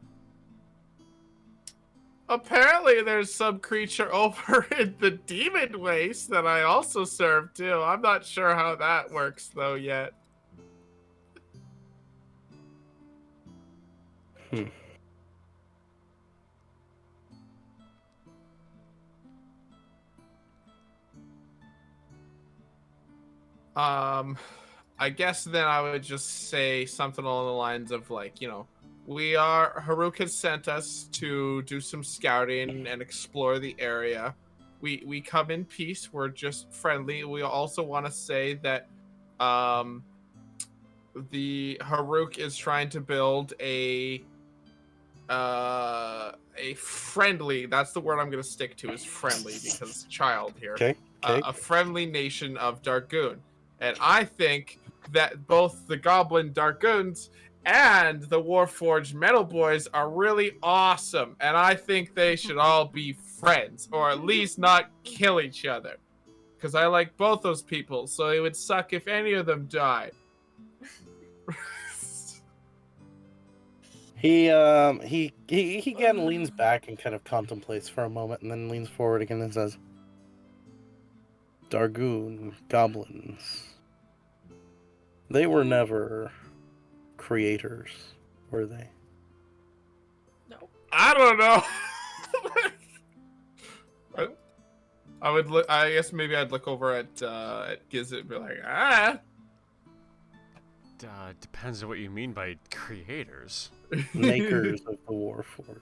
apparently there's some creature over in the demon waste that I also serve too. I'm not sure how that works though yet. I guess then I would just say something along the lines of like, you know, Haruk has sent us to do some scouting and explore the area. We come in peace. We're just friendly. We also want to say that the Haruk is trying to build a friendly, that's the word I'm going to stick to, is friendly because child here. Okay. A friendly nation of Dargoon. And I think that both the Goblin Dargoons and the Warforged Metal Boys are really awesome. And I think they should all be friends, or at least not kill each other. Because I like both those people, so it would suck if any of them died. He again leans back and kind of contemplates for a moment, and then leans forward again and says, "Dargoon goblins. They were never creators, were they?" No. I don't know. I would look. I guess maybe I'd look over at Gizit and be like, ah. Depends on what you mean by creators. Makers of the Warforged.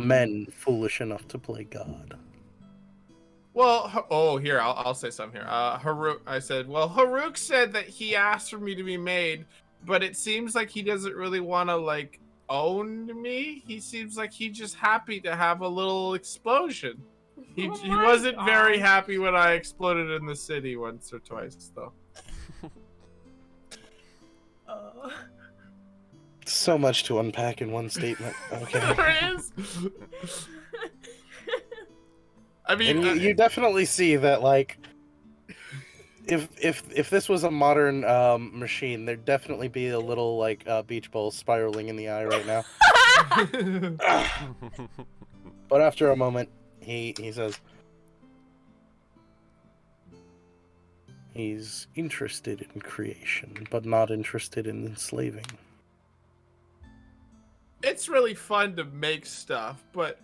Men foolish enough to play God. Well, here, I'll say something here. Haruk, I said, well, Haruk said that he asked for me to be made, but it seems like he doesn't really want to, like, own me. He seems like he's just happy to have a little explosion. He wasn't very happy when I exploded in the city once or twice, though. So much to unpack in one statement. Okay. There is. I mean, And you definitely see that, like, if this was a modern machine, there'd definitely be a little like beach ball spiraling in the eye right now. But after a moment, he says, He's interested in creation, but not interested in enslaving. It's really fun to make stuff, but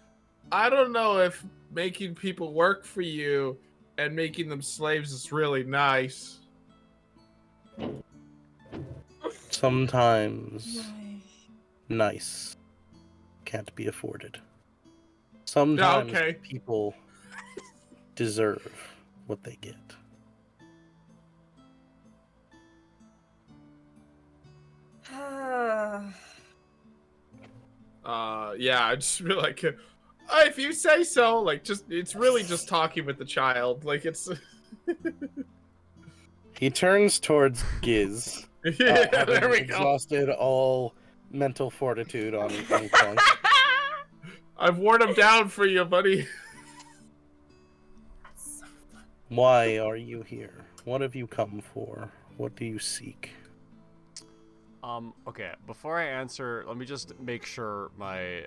I don't know if making people work for you and making them slaves is really nice. Sometimes nice can't be afforded. Sometimes okay. people deserve what they get. Yeah, I just feel like, if you say so, like, it's really just talking with the child. Like, it's. He turns towards Giz. Yeah, having there we go. exhausted all mental fortitude on Clunk. I've worn him down for you, buddy. Why are you here? What have you come for? What do you seek? Okay, before I answer, let me just make sure my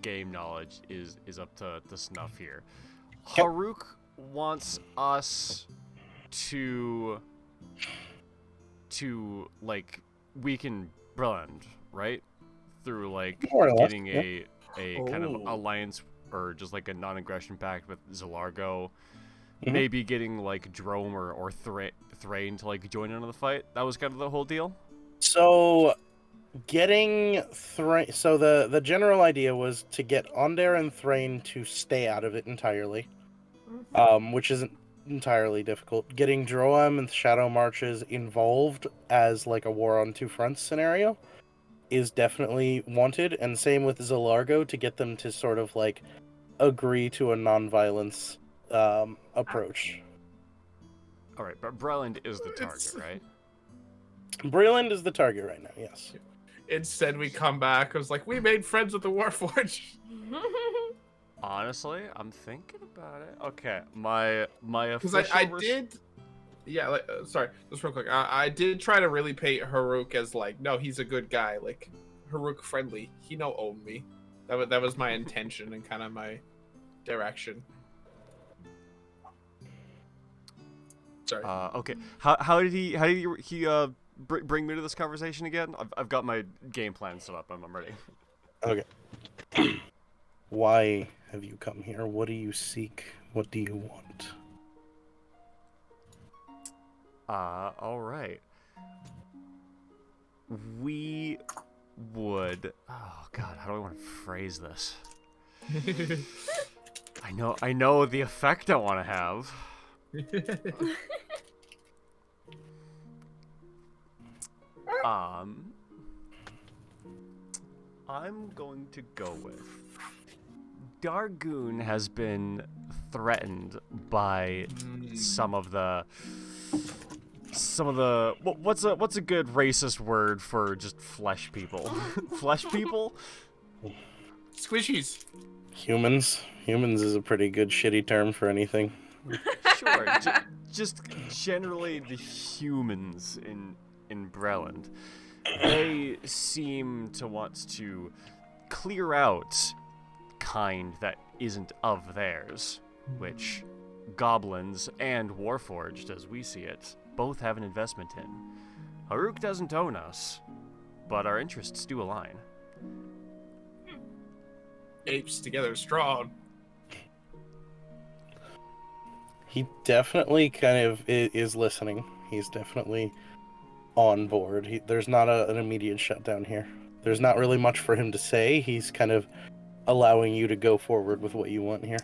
game knowledge is up to snuff here. Yep. Haruk wants us to like weaken Brilland, right? Through like More or less, getting yeah. a kind of Oh. alliance or just like a non-aggression pact with Zalargo. Mhm. Maybe getting like Drome or Thrain to like join in on the fight. That was kind of the whole deal. So, getting Thrain. So the general idea was to get Onder and Thrain to stay out of it entirely, which isn't entirely difficult. Getting Droam and Shadow Marches involved as like a war on two fronts scenario is definitely wanted, and same with Zalargo to get them to sort of like agree to a non-violence approach. All right, but Brilland is the target, It's- right? Breland is the target right now, yes. Instead, we come back. I was like, we made friends with the Warforged. Honestly, I'm thinking about it. Okay, my Because official I did. Yeah, like, sorry, just real quick. I did try to really paint Haruk as like, no, he's a good guy, like Haruk friendly. He no own me. That was my intention and kind of my direction. Sorry. Okay. How did he bring me to this conversation again? I've got my game plan set up. I'm ready. Okay. Why have you come here? What do you seek? What do you want? All right. We would. Oh God, how do I want to phrase this? I know the effect I want to have. I'm going to go with Dargoon has been threatened by some of the what's a good racist word for just flesh people? Flesh people? Squishies. Humans. Humans is a pretty good shitty term for anything. Sure. Just generally the humans in Breland. They seem to want to clear out kind that isn't of theirs, which goblins and Warforged, as we see it, both have an investment in. Haruk doesn't own us, but our interests do align. Apes together strong. He definitely kind of is listening. He's definitely on board. There's not an immediate shutdown here. There's not really much for him to say. He's kind of allowing you to go forward with what you want here.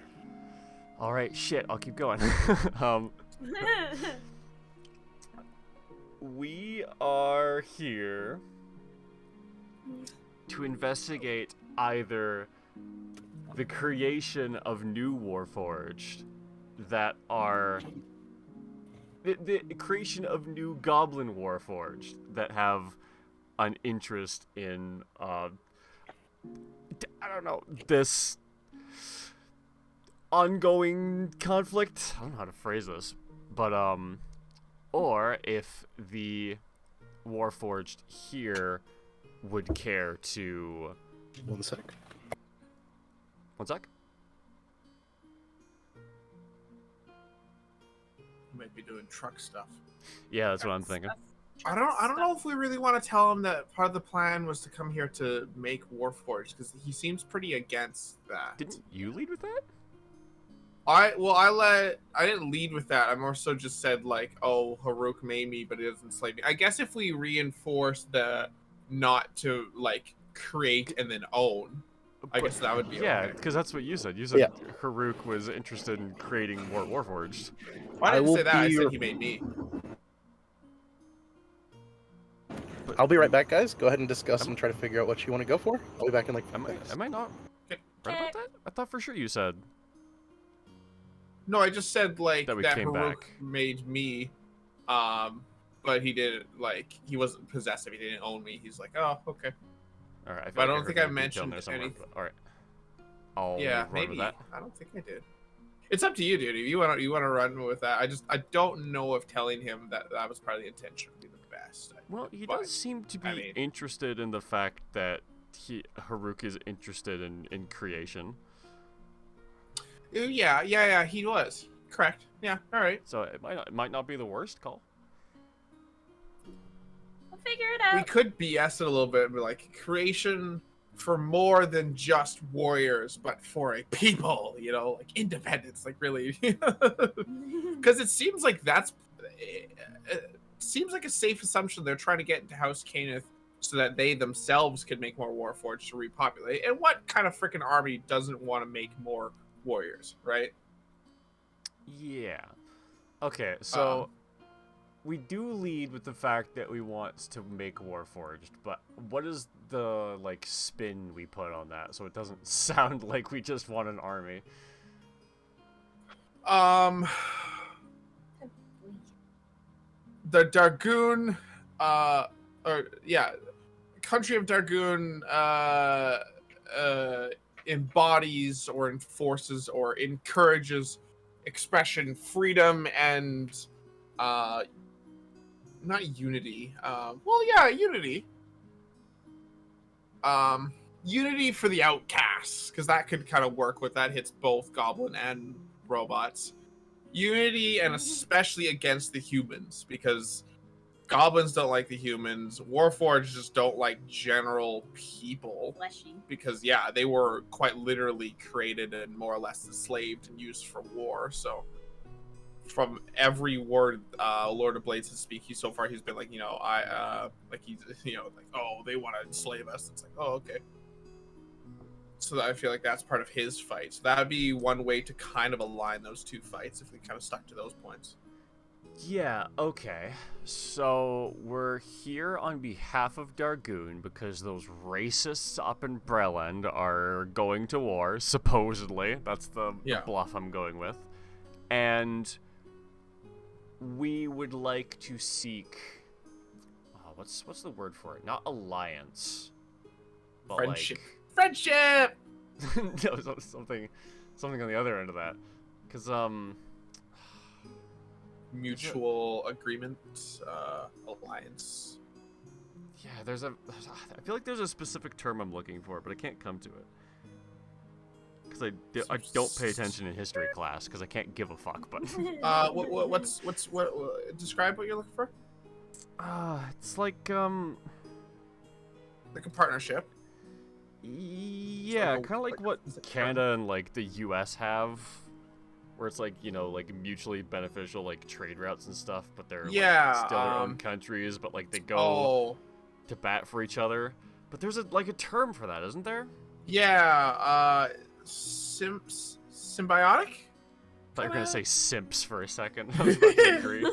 All right, shit, I'll keep going. We are here to investigate either the creation of new Warforged that are the creation of new Goblin Warforged that have an interest in I don't know, this ongoing conflict. I don't know how to phrase this, but or if the Warforged here would care to. One sec. might be doing truck stuff. Yeah, that's what I'm thinking. I don't know if we really want to tell him that part of the plan was to come here to make Warforged, because he seems pretty against that. Didn't you lead with that? I didn't lead with that. I more so just said like, oh, Haruk made me, but it doesn't slay me. I guess if we reinforce the not to like create and then own, I guess that would be yeah, okay. because that's what you said. You said Yeah. Haruk was interested in creating more Warforged. Well, I I didn't will say that. I be said your- he made me. I'll be right back, guys. Go ahead and discuss and try to figure out what you want to go for. I'll be back in like 5 Am minutes. I not Okay. right about that? I thought for sure you said. No, I just said like That that, we came Haruk back. made me, but he didn't like he wasn't possessive. He didn't own me. He's like, oh, okay. All right, I feel But I like don't think heard I that detail in mentioned there somewhere, anything. but all right. I'll Yeah, run maybe. with that. I don't think I did. It's up to you, dude. If you wanna run with that. I don't know if telling him that was part of the intention would be the best. Well, he But, does seem to be I mean- interested in the fact that Haruk is interested in creation. Yeah, he was. Correct. Yeah, all right. So it might not be the worst call. We'll figure it out. We could BS it a little bit, but like creation for more than just warriors, but for a people, like independence, like really. Because it seems like it seems like a safe assumption they're trying to get into House Cannith so that they themselves can make more Warforged to repopulate. And what kind of freaking army doesn't want to make more warriors, right? Yeah. Okay, so we do lead with the fact that we want to make Warforged, but what is the spin we put on that so it doesn't sound like we just want an army? The Dargoon, country of Dargoon, embodies or enforces or encourages expression, freedom, and not unity. Unity. Unity for the outcasts, because that could kind of work with that. Hits both goblin and robots. Unity, and especially against the humans, because goblins don't like the humans. Warforged just don't like general people. Fleshy. Because they were quite literally created and more or less enslaved and used for war. So from every word Lord of Blades has speaking so far, he's been like, oh, they want to enslave us. It's like, oh, okay. So I feel like that's part of his fight. So that'd be one way to kind of align those two fights if we kind of stuck to those points. Yeah, okay. So we're here on behalf of Dargoon because those racists up in Breland are going to war, supposedly. That's the bluff I'm going with. And we would like to seek... what's the word for it? Not alliance. But Friendship. Friendship! No, something on the other end of that. Because, mutual agreement, alliance. Yeah, I feel like there's a specific term I'm looking for, but I can't come to it. Because I don't pay attention in history class, because I can't give a fuck, but... What describe what you're looking for? It's like, Like a partnership. Yeah, kind of like what Canada and, the US have. Where it's mutually beneficial trade routes and stuff, but they're still their own countries, but they go to bat for each other. But there's a term for that, isn't there? Yeah, symbiotic? I thought you were gonna say simps for a second. I was about to agree.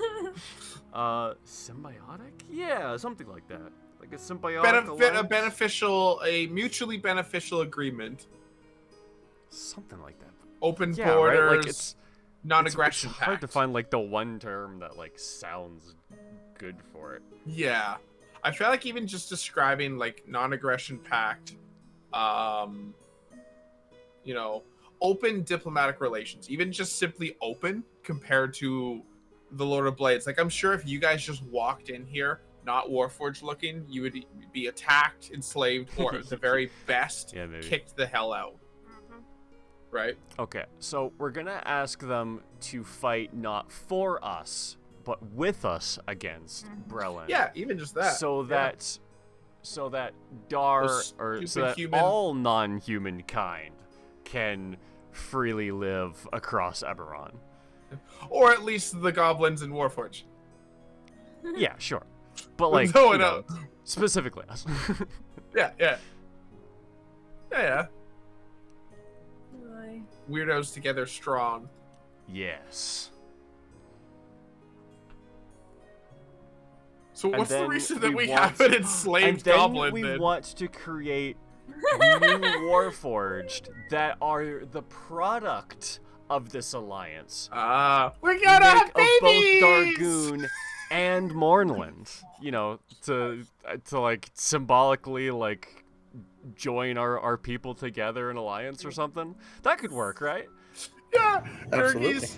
Symbiotic? Yeah, something like that. Like a symbiotic a mutually beneficial agreement. Something like that. Open Yeah, borders. right? It's non-aggression It's hard to pact. find the one term that sounds good for it. Yeah, I feel like even just describing non-aggression pact, open diplomatic relations, even just simply open compared to the Lord of Blades. I'm sure if you guys just walked in here, not Warforged looking, you would be attacked, enslaved, or at the very best, Yeah, maybe. kicked the hell out. Right. Okay, so we're gonna ask them to fight not for us, but with us against Brelin. Yeah, even just that. So that Those stupid human- all non-human kind can freely live across Eberron. Or at least the goblins in Warforged. Yeah, sure. But like, No you one know, else. specifically us. Yeah. Aye. Weirdos together strong. Yes. So And what's the then reason that we want- have an And enslaved then goblin we then? want to create new Warforged that are the product of this alliance. We're gonna have Make of both babies! Dargoon and Mornland. You know, to like symbolically like join our people together in alliance or something. That could work, right? Yeah, Absolutely.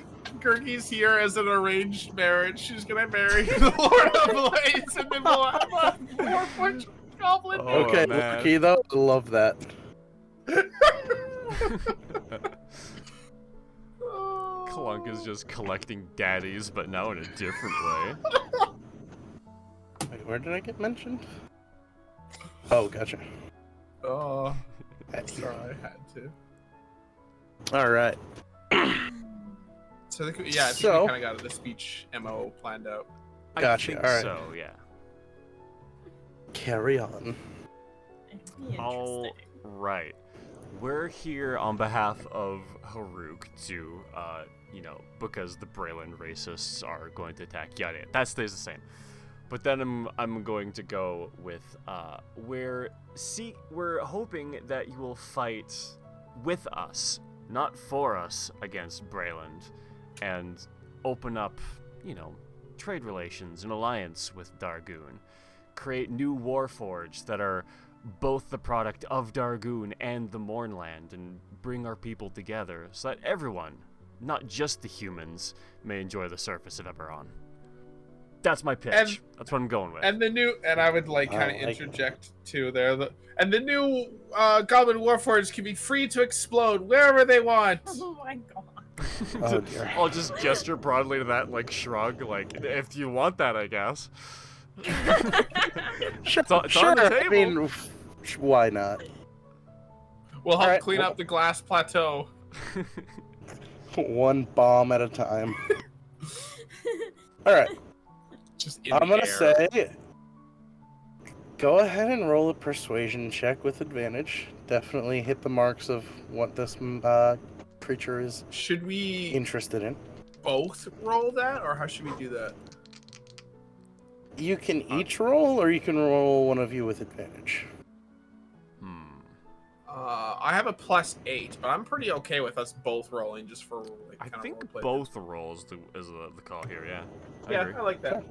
Gurgi's here as an arranged marriage. She's gonna marry the Lord of Lights and then we'll have a Warforged goblin. Oh, Okay, man. lucky though. I love that. Clunk is just collecting daddies, but now in a different way. Wait, where did I get mentioned? Oh, gotcha. Oh, sorry, I had to. All right. So, I think we kind of got the speech MO planned out. Gotcha, I think alright. so, yeah. Carry on. It'd be All interesting. right. We're here on behalf of Haruk to, because the Braylon racists are going to attack. Yada, that stays the same. But then I'm going to go with we're hoping that you will fight with us, not for us, against Brayland, and open up, trade relations and alliance with Dargoon. Create new Warforged that are both the product of Dargoon and the Mornland, and bring our people together so that everyone, not just the humans, may enjoy the surface of Eberron. That's my pitch. That's what I'm going with. And I would kind of like interject too there. And the new Goblin Warforged can be free to explode wherever they want. Oh my god. Oh dear. I'll just gesture broadly to that, shrug, if you want that, I guess. Sure, It's on the table. I mean, why not? We'll help Alright, clean well- up the glass plateau. One bomb at a time. All right. Just in I'm the gonna air. say, go ahead and roll a persuasion check with advantage. Definitely hit the marks of what this creature is Should we interested in. both roll that, or how should we do that? You can each roll, or you can roll one of you with advantage. I have a +8, but I'm pretty okay with us both rolling just for I kind think of roleplay. both rolls is the call here, yeah. I Yeah, agree. I like that.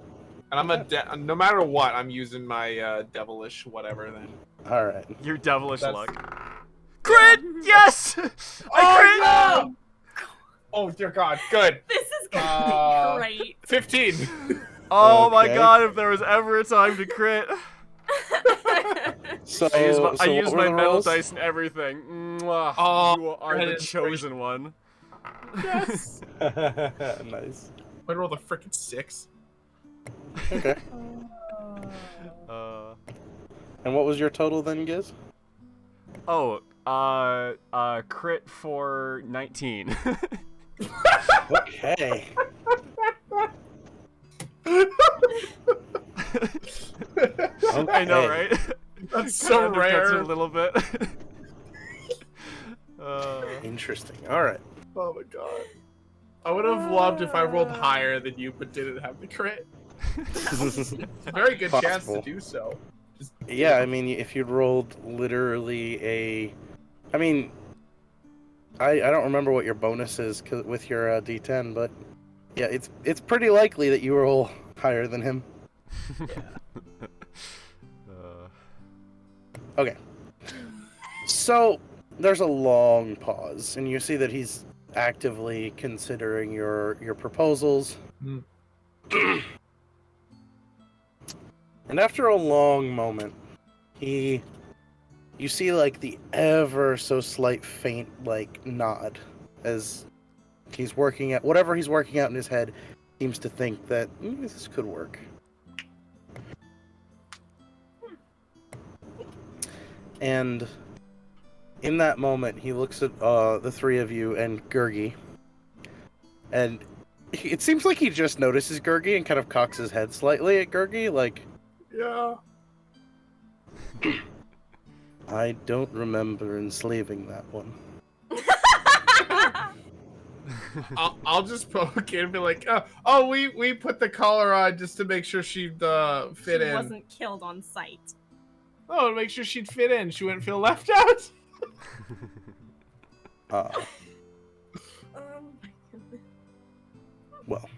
And I'm no matter what, I'm using my devilish whatever then. All right. Your devilish That's- luck. Crit! Yes! I crit! no! Oh dear God, good. This is gonna be great. 15. Oh my Okay. god, if there was ever a time to crit. So, I use my, so I what use were my the metal rolls? dice and everything. Mwah. Oh, You are red the inspiration. chosen one. Yes. Nice. I rolled a frickin' 6. Okay. And what was your total then, Giz? Crit for 19. Okay. I know, right? That's so Kinda undercuts it rare. a little bit. Interesting. All right. Oh my God. I would have loved if I rolled higher than you, but didn't have the crit. It's a very good chance to Possible. do so. Just, Yeah, I mean, if you'd rolled literally I mean, I don't remember what your bonus is with your D10, but yeah, it's pretty likely that you roll higher than him. Okay. So there's a long pause, and you see that he's actively considering your proposals. Mm. And after a long moment, he You see, like, the ever so slight faint, like, nod as he's working at whatever he's working out in his head. Seems to think that this could work. And in that moment, he looks at the three of you and Gurgi, and it seems like he just notices Gurgi and kind of cocks his head slightly at Gurgi, like, Yeah. I don't remember enslaving that one. I'll just poke in and be like, oh, we put the collar on just to make sure she'd fit She in. wasn't killed on sight. Oh, to make sure she'd fit in. She wouldn't feel left out. Oh my goodness. Well,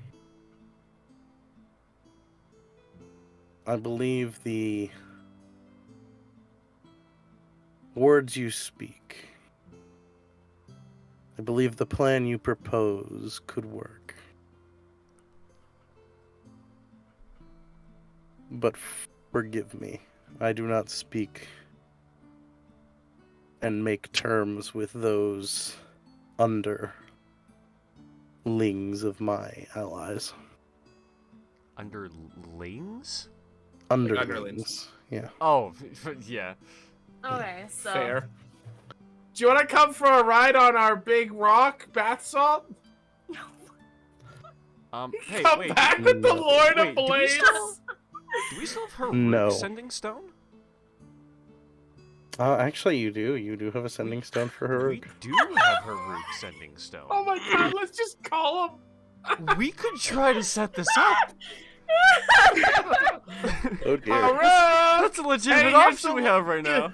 I believe the words you speak, I believe the plan you propose could work. But forgive me, I do not speak and make terms with those underlings of my allies. Underlings? Underlings, yeah. Oh, yeah. Okay, so Fair. Do you want to come for a ride on our big rock bath salt? Hey, Come wait. back with the No. Lord Wait, of do we Blades. Do we still have Harook No. sending stone? Actually, you do. You do have a sending stone for We Harook. do have Harook sending stone. Oh my god, let's just call him. We could try to set this up. Oh dear. Harook! That's a legitimate Hey, option we have right now.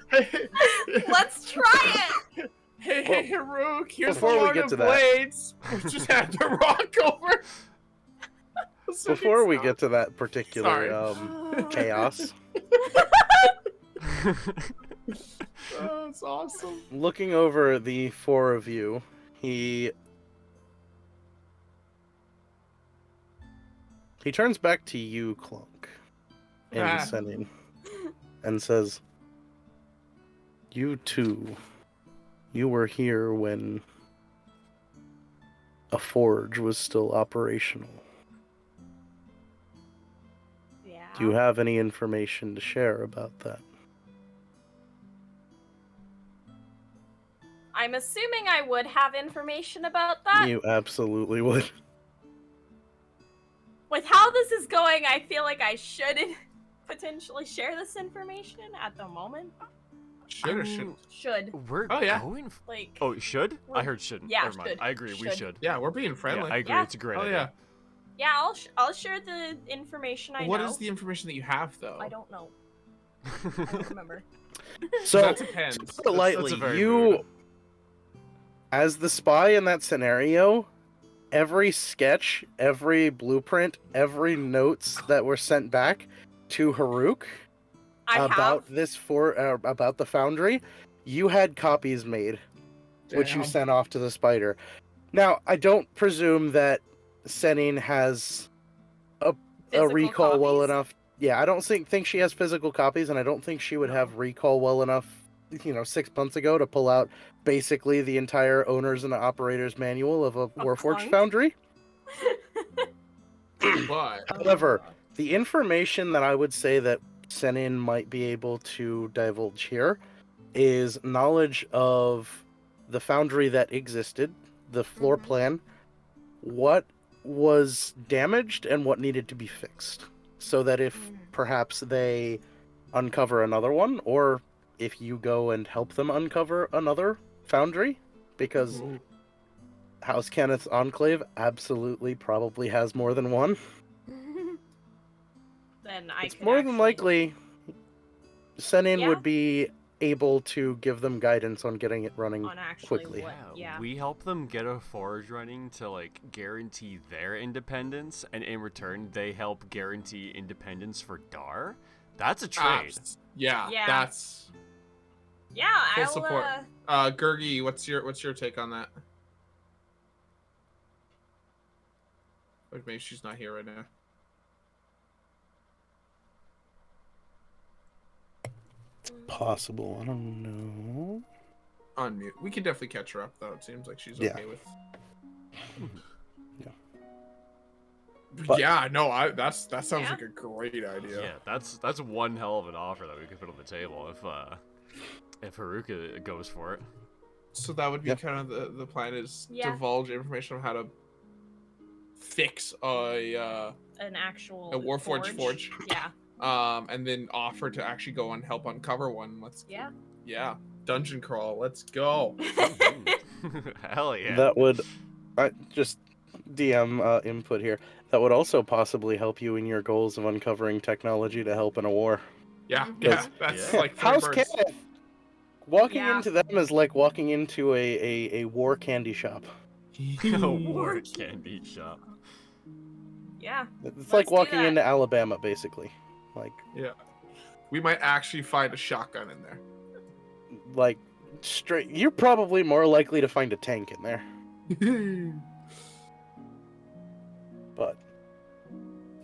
let's try it. Hey, Harook, here's the before we Lord get of to that- Blades. We just had the rock over. Before we get to that particular Sorry. chaos, Oh, it's awesome. looking over the four of you, he turns back to you, Clunk, and Ah. Senin, and says, "You two, you were here when a forge was still operational. Yeah. Do you have any information to share about that?" I'm assuming I would have information about that. You absolutely would. With how this is going, I feel like I shouldn't potentially share this information at the moment. Should or should? Should. We're Oh, yeah. going. Like. Oh, should? I We're- heard shouldn't. yeah, Never mind. should. I agree. We Should. should. Yeah, we're being friendly. Yeah, I agree. Yeah. It's a great Oh idea. yeah. Yeah, I'll share the information I What know. is the information that you have, though? I don't know. I don't remember. So, that depends. to put it lightly, That's a very you, rude. as the spy in that scenario, every sketch, every blueprint, every notes that were sent back to Harook I about have. about the foundry, you had copies made, which you Damn. sent off to the spider. Now, I don't presume that Senin has a Physical recall well copies? enough. Yeah, I don't think she has physical copies, and I don't think she would No. have recall well enough, 6 months ago to pull out basically the entire owners and operators manual of a Warforged clunk? foundry. But However, the information that I would say that Senin might be able to divulge here is knowledge of the foundry that existed, the floor Mhm. plan, what was damaged, and what needed to be fixed. So that if perhaps they uncover another one, or if you go and help them uncover another foundry, because House Kenneth's Enclave absolutely probably has more than one. Then I It's could more than actually- likely Senin Yeah. would be able to give them guidance on getting it running on actually quickly. what. Yeah. We help them get a forge running to like guarantee their independence, and in return, they help guarantee independence for Dar. That's a trade. yeah, Yeah. that's Yeah, full I'll support. Gurgi, what's your take on that? Like maybe she's not here right now. Possible. I don't know. Unmute. We can definitely catch her up though. It seems like she's Yeah. okay with. Yeah. But yeah, no, that sounds Yeah. like a great idea. Yeah, that's one hell of an offer that we could put on the table if Haruka goes for it. So that would be Yeah. kind of the plan is Yeah. divulge information on how to fix An actual a Warforged forge. Yeah. And then offer to actually go and help uncover one. Yeah. Dungeon crawl. Let's go. Hell yeah. That would, just DM input here. That would also possibly help you in your goals of uncovering technology to help in a war. Yeah, Because- that's Yeah. like three How's birds. Kenneth? Walking Yeah. into them is like walking into a war candy shop. A war candy shop. Yeah. It's Let's like do walking that. into Alabama, basically. Yeah. We might actually find a shotgun in Like straight. You're probably more likely to find a tank in there. there. But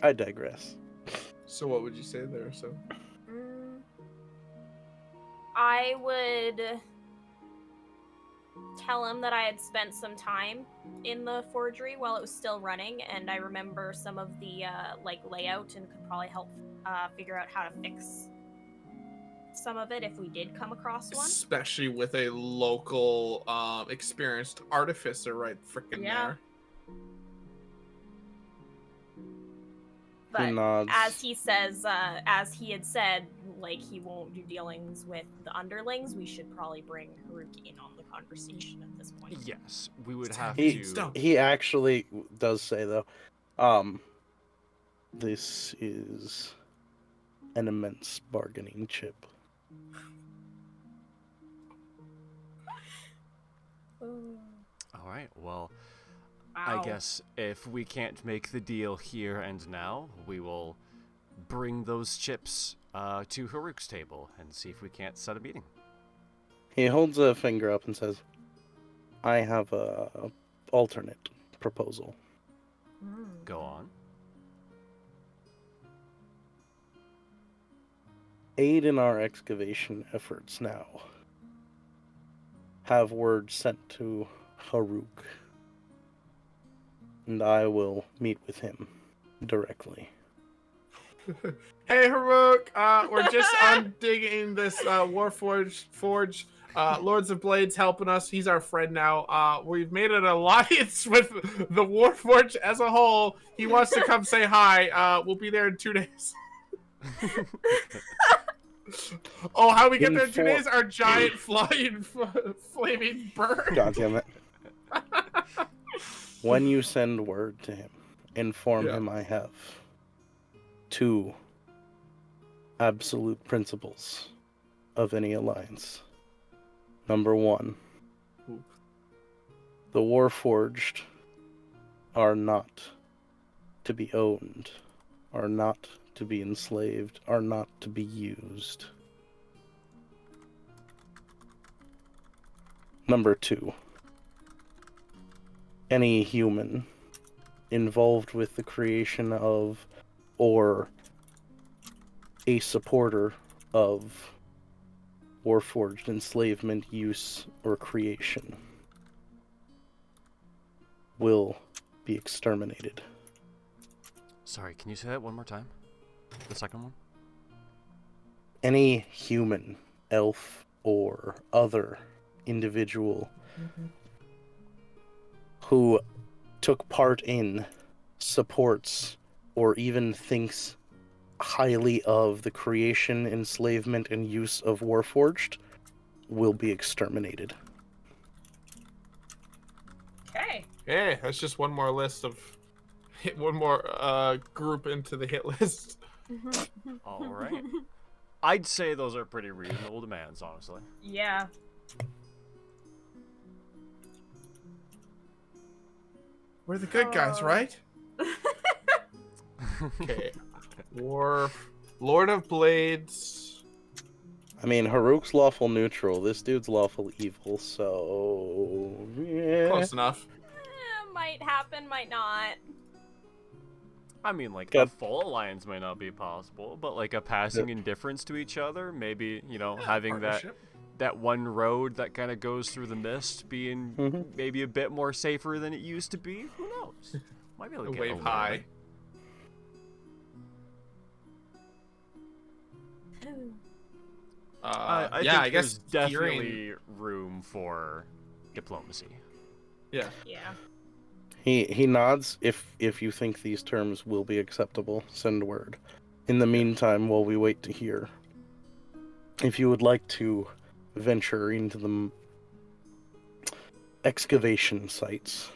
I digress. So what would you say there? So I would tell him that I had spent some time in the forgery while it was still running, and I remember some of the layout and could probably help figure out how to fix some of it if we did come across one. especially with a local experienced artificer right freaking Yeah. there. But He nods. as he says, as he had said, like he won't do dealings with the underlings, we should probably bring Haruki in on the conversation at this point. Yes, we would have He- to. Stop. He actually does say though, this is an immense bargaining chip. All right. Well, Wow. I guess if we can't make the deal here and now, we will bring those chips to Haruk's table and see if we can't set a meeting. He holds a finger up and says, I have a alternate proposal. Go on. Aid in our excavation efforts now. Have word sent to Haruk. And I will meet with him directly. Hey Haruk, we're just undigging this Warforged forge. Lords of Blades helping us. He's our friend now. We've made an alliance with the Warforged as a whole. He wants to come say hi. We'll be there in 2 days. Oh, how we get there in 2 days? Our giant flying, flaming bird. God damn it. When you send word to him, inform him I have 2 absolute principles of any alliance. Number 1, the Warforged are not to be owned, are not to be enslaved, are not to be used. Number 2, any human involved with the creation of or a supporter of Warforged enslavement, use, or creation will be exterminated. Sorry, can you say that one more time? The second one? Any human, elf, or other individual who took part in, supports, or even thinks highly of the creation, enslavement, and use of Warforged will be exterminated. Okay. Hey, that's just one more list of one more group into the hit list. All right. I'd say those are pretty reasonable demands, honestly. Yeah. We're the good guys, right? Okay. Lord of Blades. I mean, Haruk's lawful neutral, this dude's lawful evil, so... yeah. Close enough. Might happen, might not. I mean, like, Good. a full alliance might not be possible, but, like, a passing indifference to each other, maybe, you know, having that one road that kind of goes through the mist being maybe a bit more safer than it used to be. Who knows? Might be able to get Wave a high. I think I there's guess definitely room for diplomacy. Yeah. Yeah. He nods. If you think these terms will be acceptable, send word. In the meantime, while we wait to hear, if you would like to venture into the excavation sites,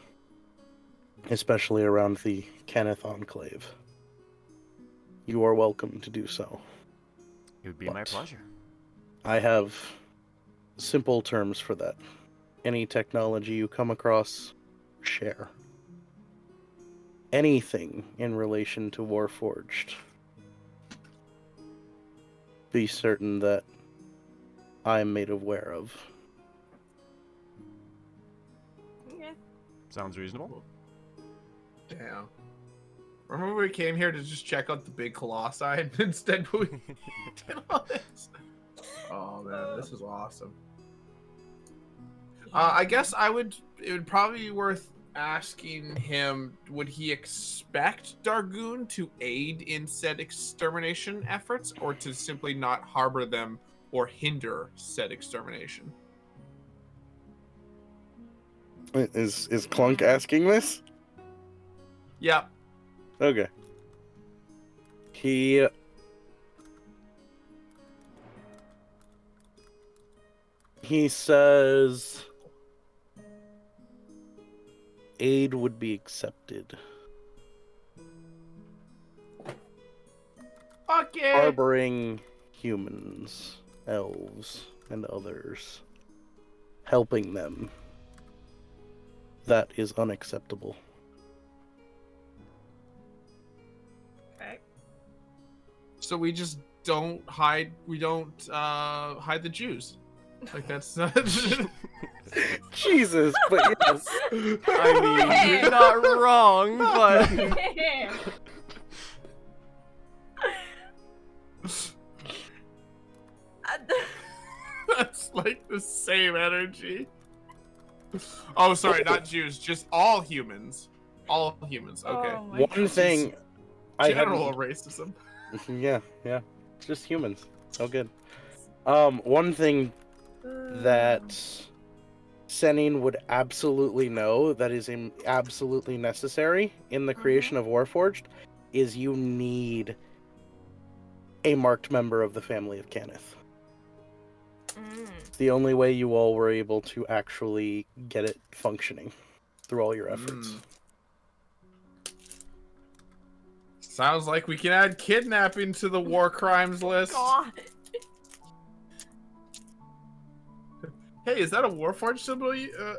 especially around the Kenneth Enclave, you are welcome to do so. It would be my pleasure. I have simple terms for that. Any technology you come across, share. Anything in relation to Warforged, be certain that I am made aware of. Okay. Sounds reasonable. Damn. Remember we came here to just check out the big colossi, and instead we did all this? Oh man, this is awesome. I guess it would probably be worth asking him, would he expect Dargoon to aid in said extermination efforts, or to simply not harbor them or hinder said extermination? Is Clunk asking this? Yeah. Okay. He says aid would be accepted. Fuck yeah. Harboring humans, elves, and others, helping them, that is unacceptable. Okay. So we just don't hide. We don't hide the Jews. Like that's not. Jesus, but yes. I mean, you're not wrong, but That's like the same energy. Oh, sorry, not Jews, just all humans. All humans. Okay. Oh my One thing I General hadn't... racism. Yeah, it's just humans. So good. One thing that Senin would absolutely know that is absolutely necessary in the creation of Warforged is you need a marked member of the family of Kenneth. It's the only way you all were able to actually get it functioning through all your efforts. Sounds like we can add kidnapping to the war crimes list. God. Hey, is that a Warforged symbol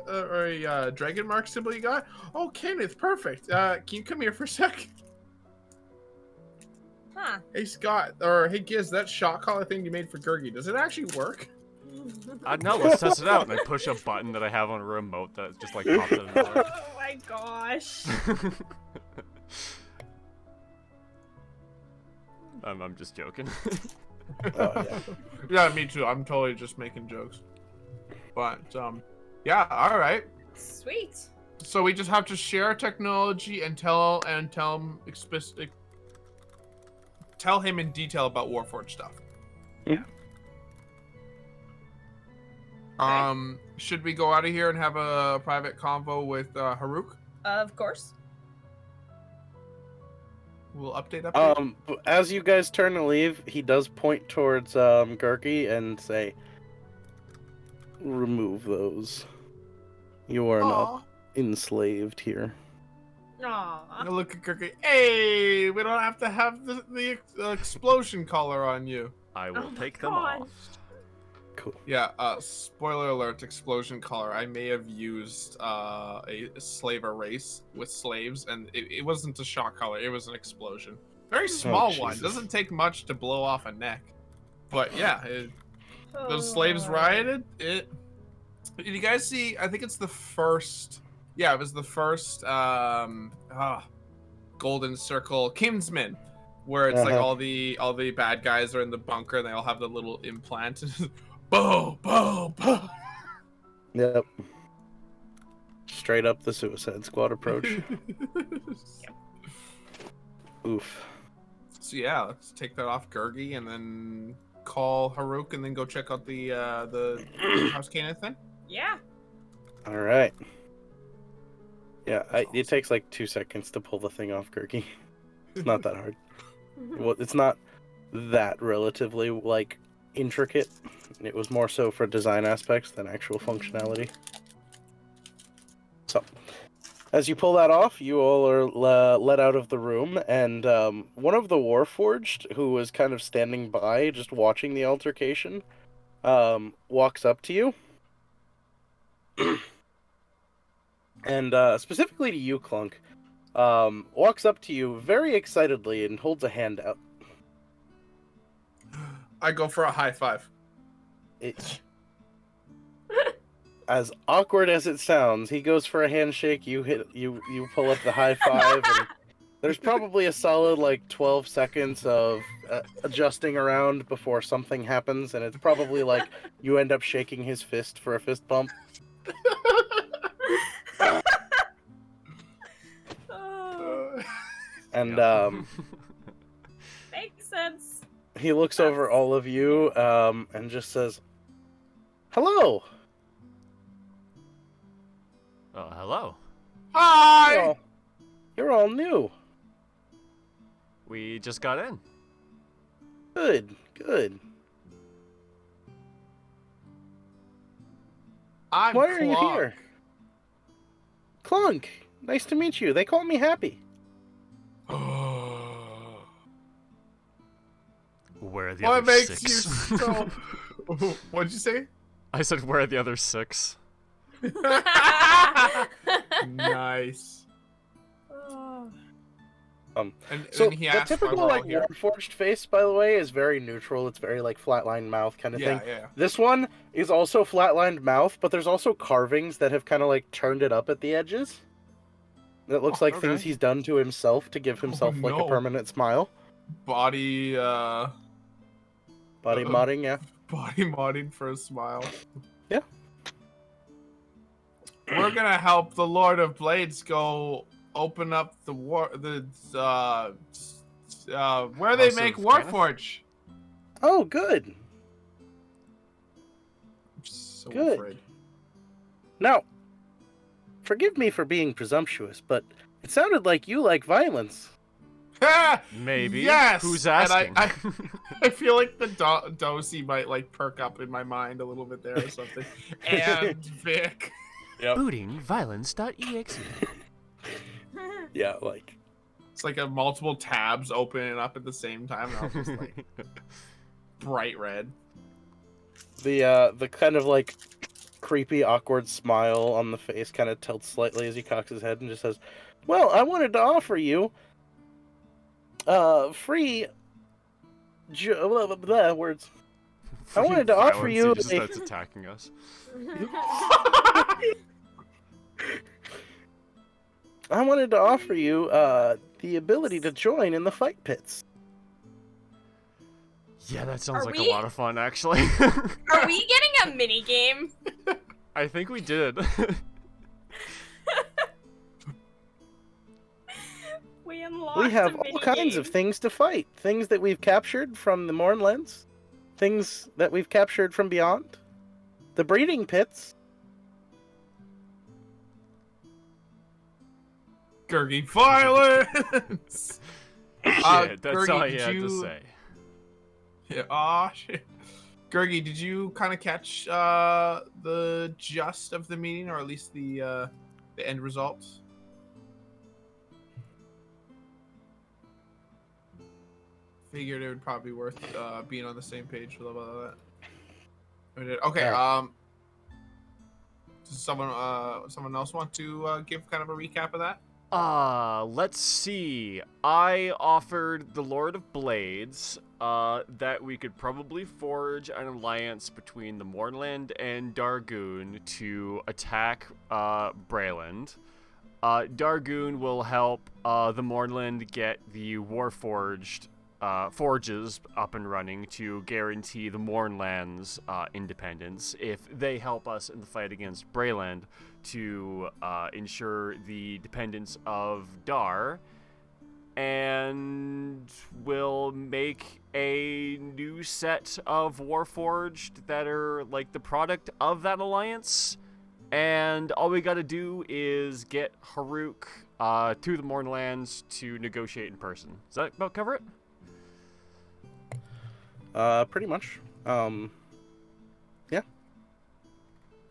or a dragon mark symbol you got? Oh, Kenneth, perfect. Can you come here for a sec? Huh. Hey, Scott, or hey, Giz, that shot collar thing you made for Gurgi, does it actually work? no, let's test it out. And I push a button that I have on a remote that just like pops out of nowhere. Oh my gosh. I'm just joking. Oh, yeah. Yeah, me too. I'm totally just making jokes. But yeah, all right. Sweet. So we just have to share technology and tell him tell him in detail about Warforged stuff. Yeah. Should we go out of here and have a private convo with Haruk? Of course. We'll update. As you guys turn to leave, he does point towards Gurgi and say, "Remove those. You are not enslaved here." Aww. Look at Gurgi. Hey, we don't have to have the explosion collar on you. I will Oh my take them God. off. Cool. Yeah, spoiler alert, explosion collar. I may have used a slave erase with slaves, and it wasn't a shock collar, it was an explosion. Very small one, Jesus. doesn't take much to blow off a neck. But yeah, those slaves rioted. Did you guys see, I think it's the first, yeah, it was the first golden circle kinsman, where it's like all the bad guys are in the bunker and they all have the little implant. Boom, boom, boom. Yep. Straight up the Suicide Squad approach. Oof. So yeah, let's take that off Gurgi and then call Haruk and then go check out the House Cannon thing. Yeah. All right. Yeah, it takes like 2 seconds to pull the thing off Gurgi. It's not that hard. Well, it's not that relatively like intricate. It was more so for design aspects than actual functionality. So, as you pull that off, you all are let out of the room, and one of the Warforged, who was kind of standing by, just watching the altercation, walks up to you. And specifically to you, Clunk, walks up to you very excitedly and holds a hand out. I go for a high five. As awkward as it sounds, he goes for a handshake. You pull up the high five, and there's probably a solid like 12 seconds of adjusting around before something happens, and it's probably like you end up shaking his fist for a fist bump. And makes sense. he looks over all of you and just says, "Hello." Oh, hello. Hi. You're all new. We just got in. Good. I'm Why are you Clonk. here? Clunk, nice to meet you. They call me Happy. Where are the What other makes six? you so? What'd you say? I said, where are the other 6? Nice. So he the asked why typical we're all like here. Warforged face, by the way, is very neutral. It's very like flatlined mouth kind of thing. Yeah. This one is also flatlined mouth, but there's also carvings that have kind of like turned it up at the edges. That looks like things okay. he's done to himself to give himself like a no. permanent smile. Body Modding, yeah. body modding for a smile. Yeah. We're gonna help the Lord of Blades go open up the where they House make of Warforged. Oh, good. I'm so Good. afraid. Now, forgive me for being presumptuous, but it sounded like you like violence. Maybe. Yes. Who's And asking? I feel like the Dosey might like perk up in my mind a little bit there or something. And Vic. Yep. Bootingviolence.exe. Yeah, like It's like a multiple tabs opening up at the same time. And I was just like bright red. the kind of like creepy, awkward smile on the face kind of tilts slightly as he cocks his head and just says, "Well, I wanted to offer you free blah, blah, blah, words. I wanted to offer Violence, you he just a- starts attacking us. I wanted to offer you the ability to join in the fight pits." Yeah, that sounds Are like we- a lot of fun, actually. Are we getting a mini game? I think we did. We unlocked. We have a all mini kinds game. of things to fight. Things that we've captured from the Mornlands. Things that we've captured from beyond. The breeding pits. Gurgi violence. Shit, that's Gurgi, all did he had to you- say. Yeah, aw, shit. Gurgi, did you kind of catch the gist of the meeting, or at least the end results? Figured it would probably be worth being on the same page with all that. I did. Okay. Yeah. Does someone else want to give kind of a recap of that? Let's see. I offered the Lord of Blades that we could probably forge an alliance between the Mornland and Dargoon to attack Brayland. Dargoon will help the Mournland get the Warforged forges up and running to guarantee the Mournland's independence. If they help us in the fight against Brayland to ensure the dependence of Dar, and we'll make a new set of Warforged that are like the product of that alliance. And all we gotta do is get Haruk to the Mournlands to negotiate in person. Does that about cover it? Pretty much. Yeah. All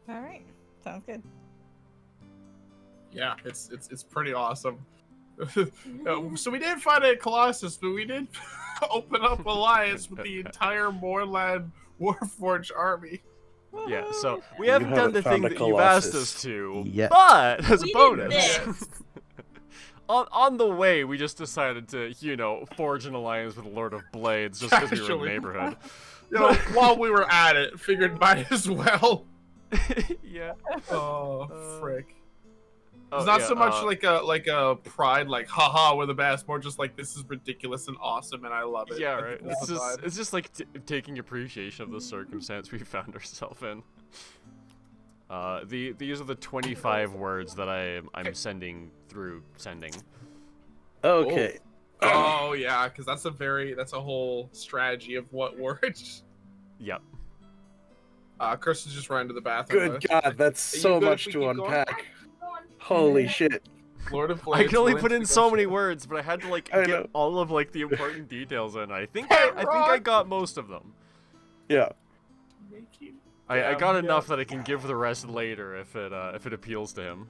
right, sounds good. Yeah, it's pretty awesome. So we didn't find a Colossus, but we did open up alliance with the entire Moorland Warforged army. Yeah, so we haven't done the thing found a that you've asked Colossus us to, yet. but as a We did bonus, this. on the way, we just decided to, forge an alliance with Lord of Blades just because we were in the Actually. neighborhood. While we were at it, figured might as well. Yeah. Oh, frick. It's Oh, not yeah, so much like a pride, like haha, we're the best. More just like this is ridiculous and awesome, and I love it. Yeah, I right. think that's the vibe. It's just like taking appreciation of the circumstance we found ourselves in. These are the 25 words that I'm sending through sending. Okay. Oh yeah, because that's a whole strategy of what words. Yep. Kirsten just ran to the bathroom. Good God, that's Are you so good if much we to keep going? unpack. Holy shit. Lord of I Blades. can only wins put in the so many question. words, but I had to I get know. all of the important details in. I think I got most of them. Yeah. I got enough that I can give the rest later if it appeals to him.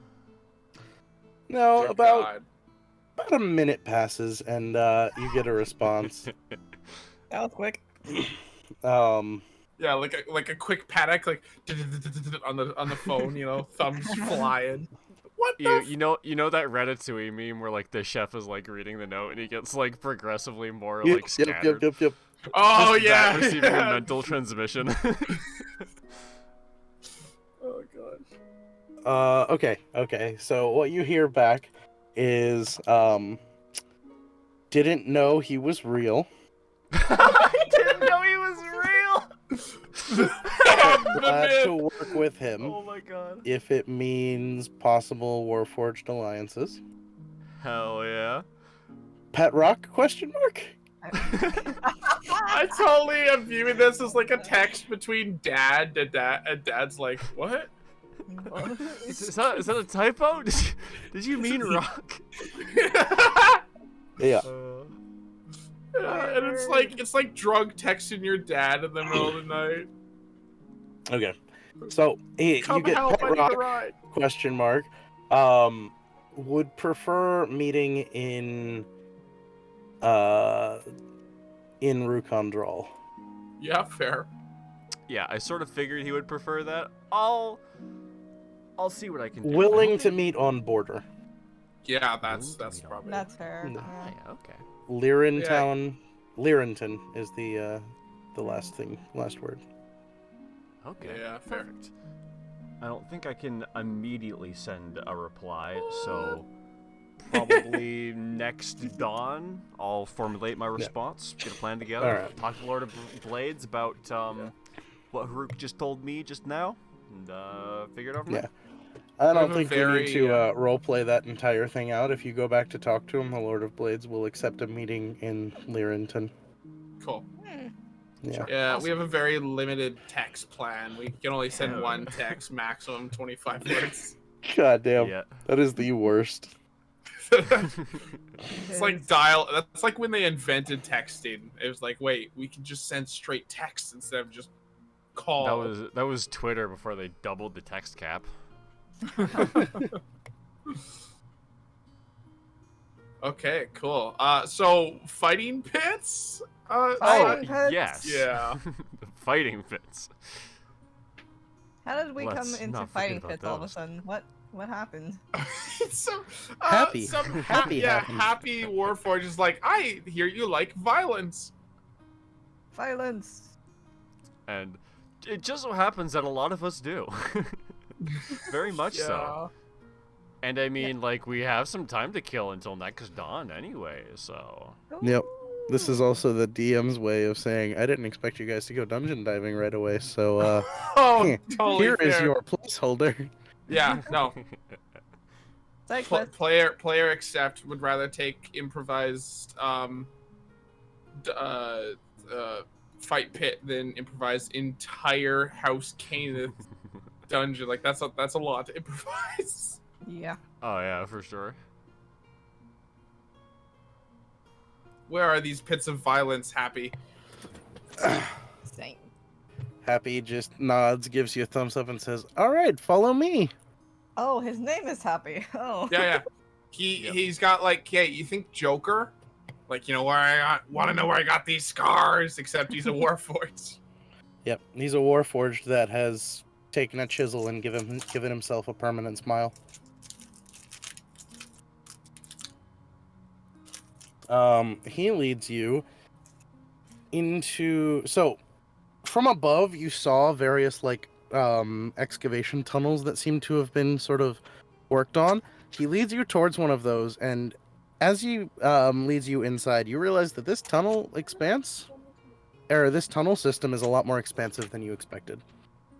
No, Dear about God. a minute passes and you get a response. That was quick. Yeah, like a quick panic, like on the phone, thumbs flying. What the? You know that Ratatouille meme where like the chef is like reading the note and he gets like progressively more like scattered. Yep. Oh Just yeah, that receiving yeah. a mental transmission. Oh gosh. Okay. So what you hear back is didn't know he was real. I didn't know he was real. Glad to work with him Oh my god. if it means possible Warforged alliances. Hell yeah. Pet rock? Question mark? I totally am viewing this as like a text between dad and dad's like, what? Is that a typo? Did you mean rock? Yeah. Yeah, and it's like drunk texting your dad in the middle of the night. Okay. So you Come get help, I pet need a rock? ride. Question mark. Would prefer meeting in Rukondral. Yeah, fair. Yeah, I sort of figured he would prefer that. I'll see what I can do. Willing to meet on border. Yeah, that's probably. That's fair. No. Yeah. Yeah, okay. Lyrintown. Lyrinton is the last word. Okay. Yeah, fair. Perfect. I don't think I can immediately send a reply, so probably next dawn I'll formulate my response, get a plan together, Alright. talk to Lord of Blades about what Haruk just told me just now, and figure it out from Yeah. there. I have don't a think we very, need to roleplay that entire thing out. If you go back to talk to him, the Lord of Blades will accept a meeting in Lyrinton. Cool. Yeah. Yeah, we have a very limited text plan. We can only send one text, maximum 25 words. God damn. Yeah. That is the worst. It's like dial. That's like when they invented texting. It was like, wait, we can just send straight text instead of just call. That was Twitter before they doubled the text cap. Okay, cool. So fighting pits. Fighting pits? Yes. Yeah. The fighting fits. How did we come Let's into not forget fighting about pits all of a those. sudden? What happened? So Happy. happy Warforged is like, I hear you like violence. Violence. And it just so happens that a lot of us do. Very much so. And I mean, like, we have some time to kill until next dawn anyway, so... Yep. This is also the DM's way of saying, I didn't expect you guys to go dungeon diving right away, so, Oh, totally here is fair. your placeholder. Yeah, no. Psych quest. Player accept would rather take improvised fight pit than improvised entire House Canaan dungeon. Like that's a lot to improvise. Yeah. Oh yeah, for sure. Where are these pits of violence, Happy? Same. Happy just nods, gives you a thumbs up, and says, "Alright, follow me." Oh, his name is Happy. Oh. Yeah. He's got like, yeah, you think Joker? Like, you know, want to know where I got these scars, except he's a Warforged. Yep, he's a Warforged that has taken a chisel and given himself a permanent smile. He leads you into... So, from above, you saw various, like, excavation tunnels that seem to have been sort of worked on. He leads you towards one of those, and as he leads you inside, you realize that this tunnel this tunnel system is a lot more expansive than you expected.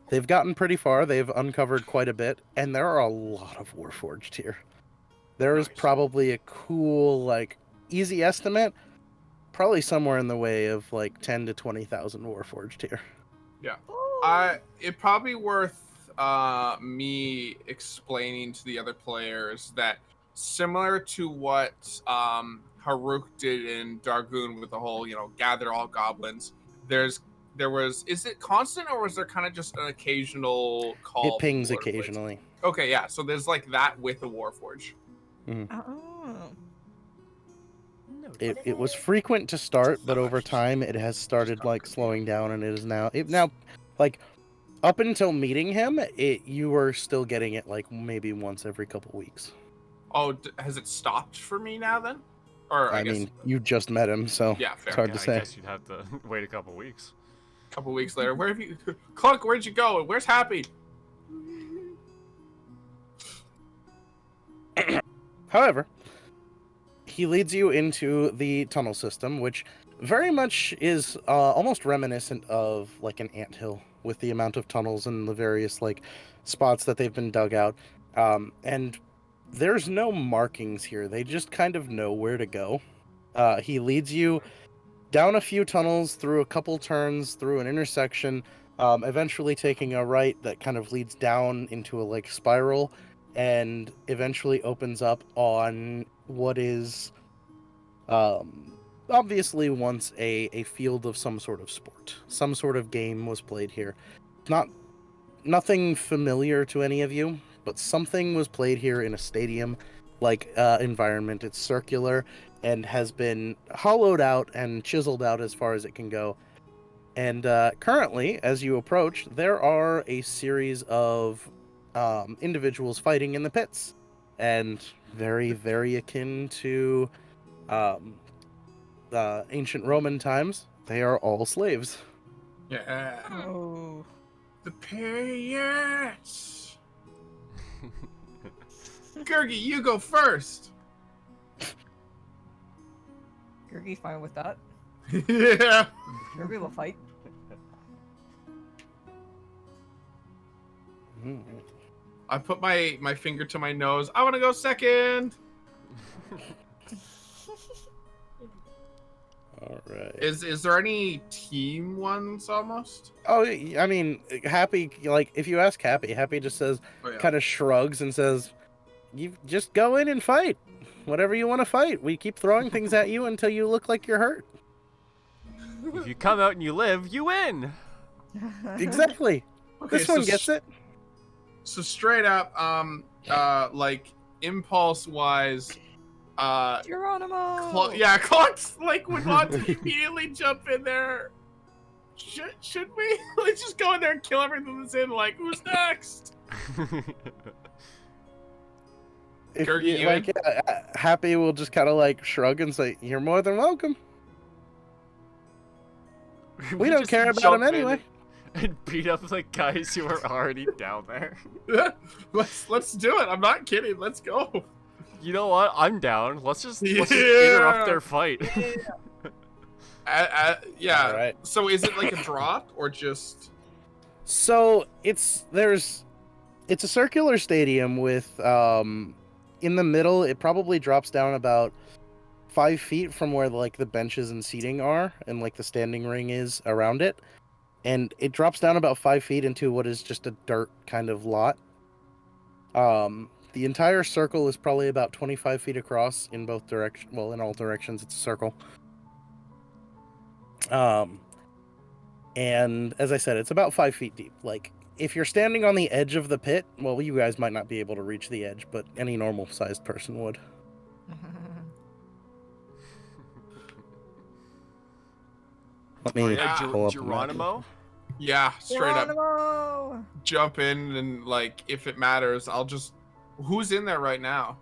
They've gotten pretty far, they've uncovered quite a bit, and there are a lot of Warforged here. There is probably a cool, like, easy estimate, probably somewhere in the way of, like, 10 to 20,000 Warforged here. Yeah. It probably worth me explaining to the other players that similar to what Haruk did in Dargoon with the whole, you know, gather all goblins, there was, is it constant or was there kind of just an occasional call? It pings occasionally. Okay, yeah, so there's like that with a Warforge. Oh. It was frequent to start, but over time it has started like slowing down, and it is now like up until meeting him, you were still getting it like maybe once every couple weeks. Oh, has it stopped for me now then? Or I guess... mean, you just met him, so yeah, fair. it's hard to I say. guess you'd have to wait a couple weeks. A couple weeks later, where have you, Clunk? Where'd you go? Where's Happy? However, he leads you into the tunnel system, which very much is almost reminiscent of like an anthill with the amount of tunnels and the various like spots that they've been dug out. And there's no markings here. They just kind of know where to go. He leads you down a few tunnels, through a couple turns, through an intersection, eventually taking a right that kind of leads down into a like spiral, and eventually opens up on what is obviously once a field of some sort of sport. Some sort of game was played here. Nothing familiar to any of you, but something was played here in a stadium like environment. It's circular and has been hollowed out and chiseled out as far as it can go. And currently, as you approach, there are a series of individuals fighting in the pits, and very, very akin to ancient Roman times. They are all slaves. Yeah. Oh. The Periods. Gurgi, you go first. Gurgi's fine with that. Yeah. Gurgi will fight. I put my finger to my nose. I want to go second. All right. Is there any team ones almost? Oh, I mean, Happy, like, if you ask Happy, Happy just says, Oh, yeah. kind of shrugs and says, you just go in and fight. Whatever you want to fight. We keep throwing things at you until you look like you're hurt. If you come out and you live, you win! Exactly. Okay, This one gets it. So straight up, like impulse wise, Geronimo! Clock's like would want to immediately jump in there. Should we? Let's just go in there and kill everything that's in. Like, who's next? If Gurgi, you like, Happy will just kind of like shrug and say, "You're more than welcome." We don't just care about jump him in. anyway. and beat up the guys who are already down there. let's do it. I'm not kidding. Let's go. You know what? I'm down. Let's just Yeah. interrupt their fight. Yeah. All right. So is it like a drop or just? So it's a circular stadium with in the middle. It probably drops down about 5 feet from where like the benches and seating are, and like the standing ring is around it, and it drops down about 5 feet into what is just a dirt kind of lot. The entire circle is probably about 25 feet across in both directions. Well, in all directions, it's a circle. And as I said, it's about 5 feet deep. Like, if you're standing on the edge of the pit, well, you guys might not be able to reach the edge, but any normal-sized person would. Let me pull up the map. Geronimo? Yeah, straight up Geronimo! jump in and like if it matters, I'll just. Who's in there right now?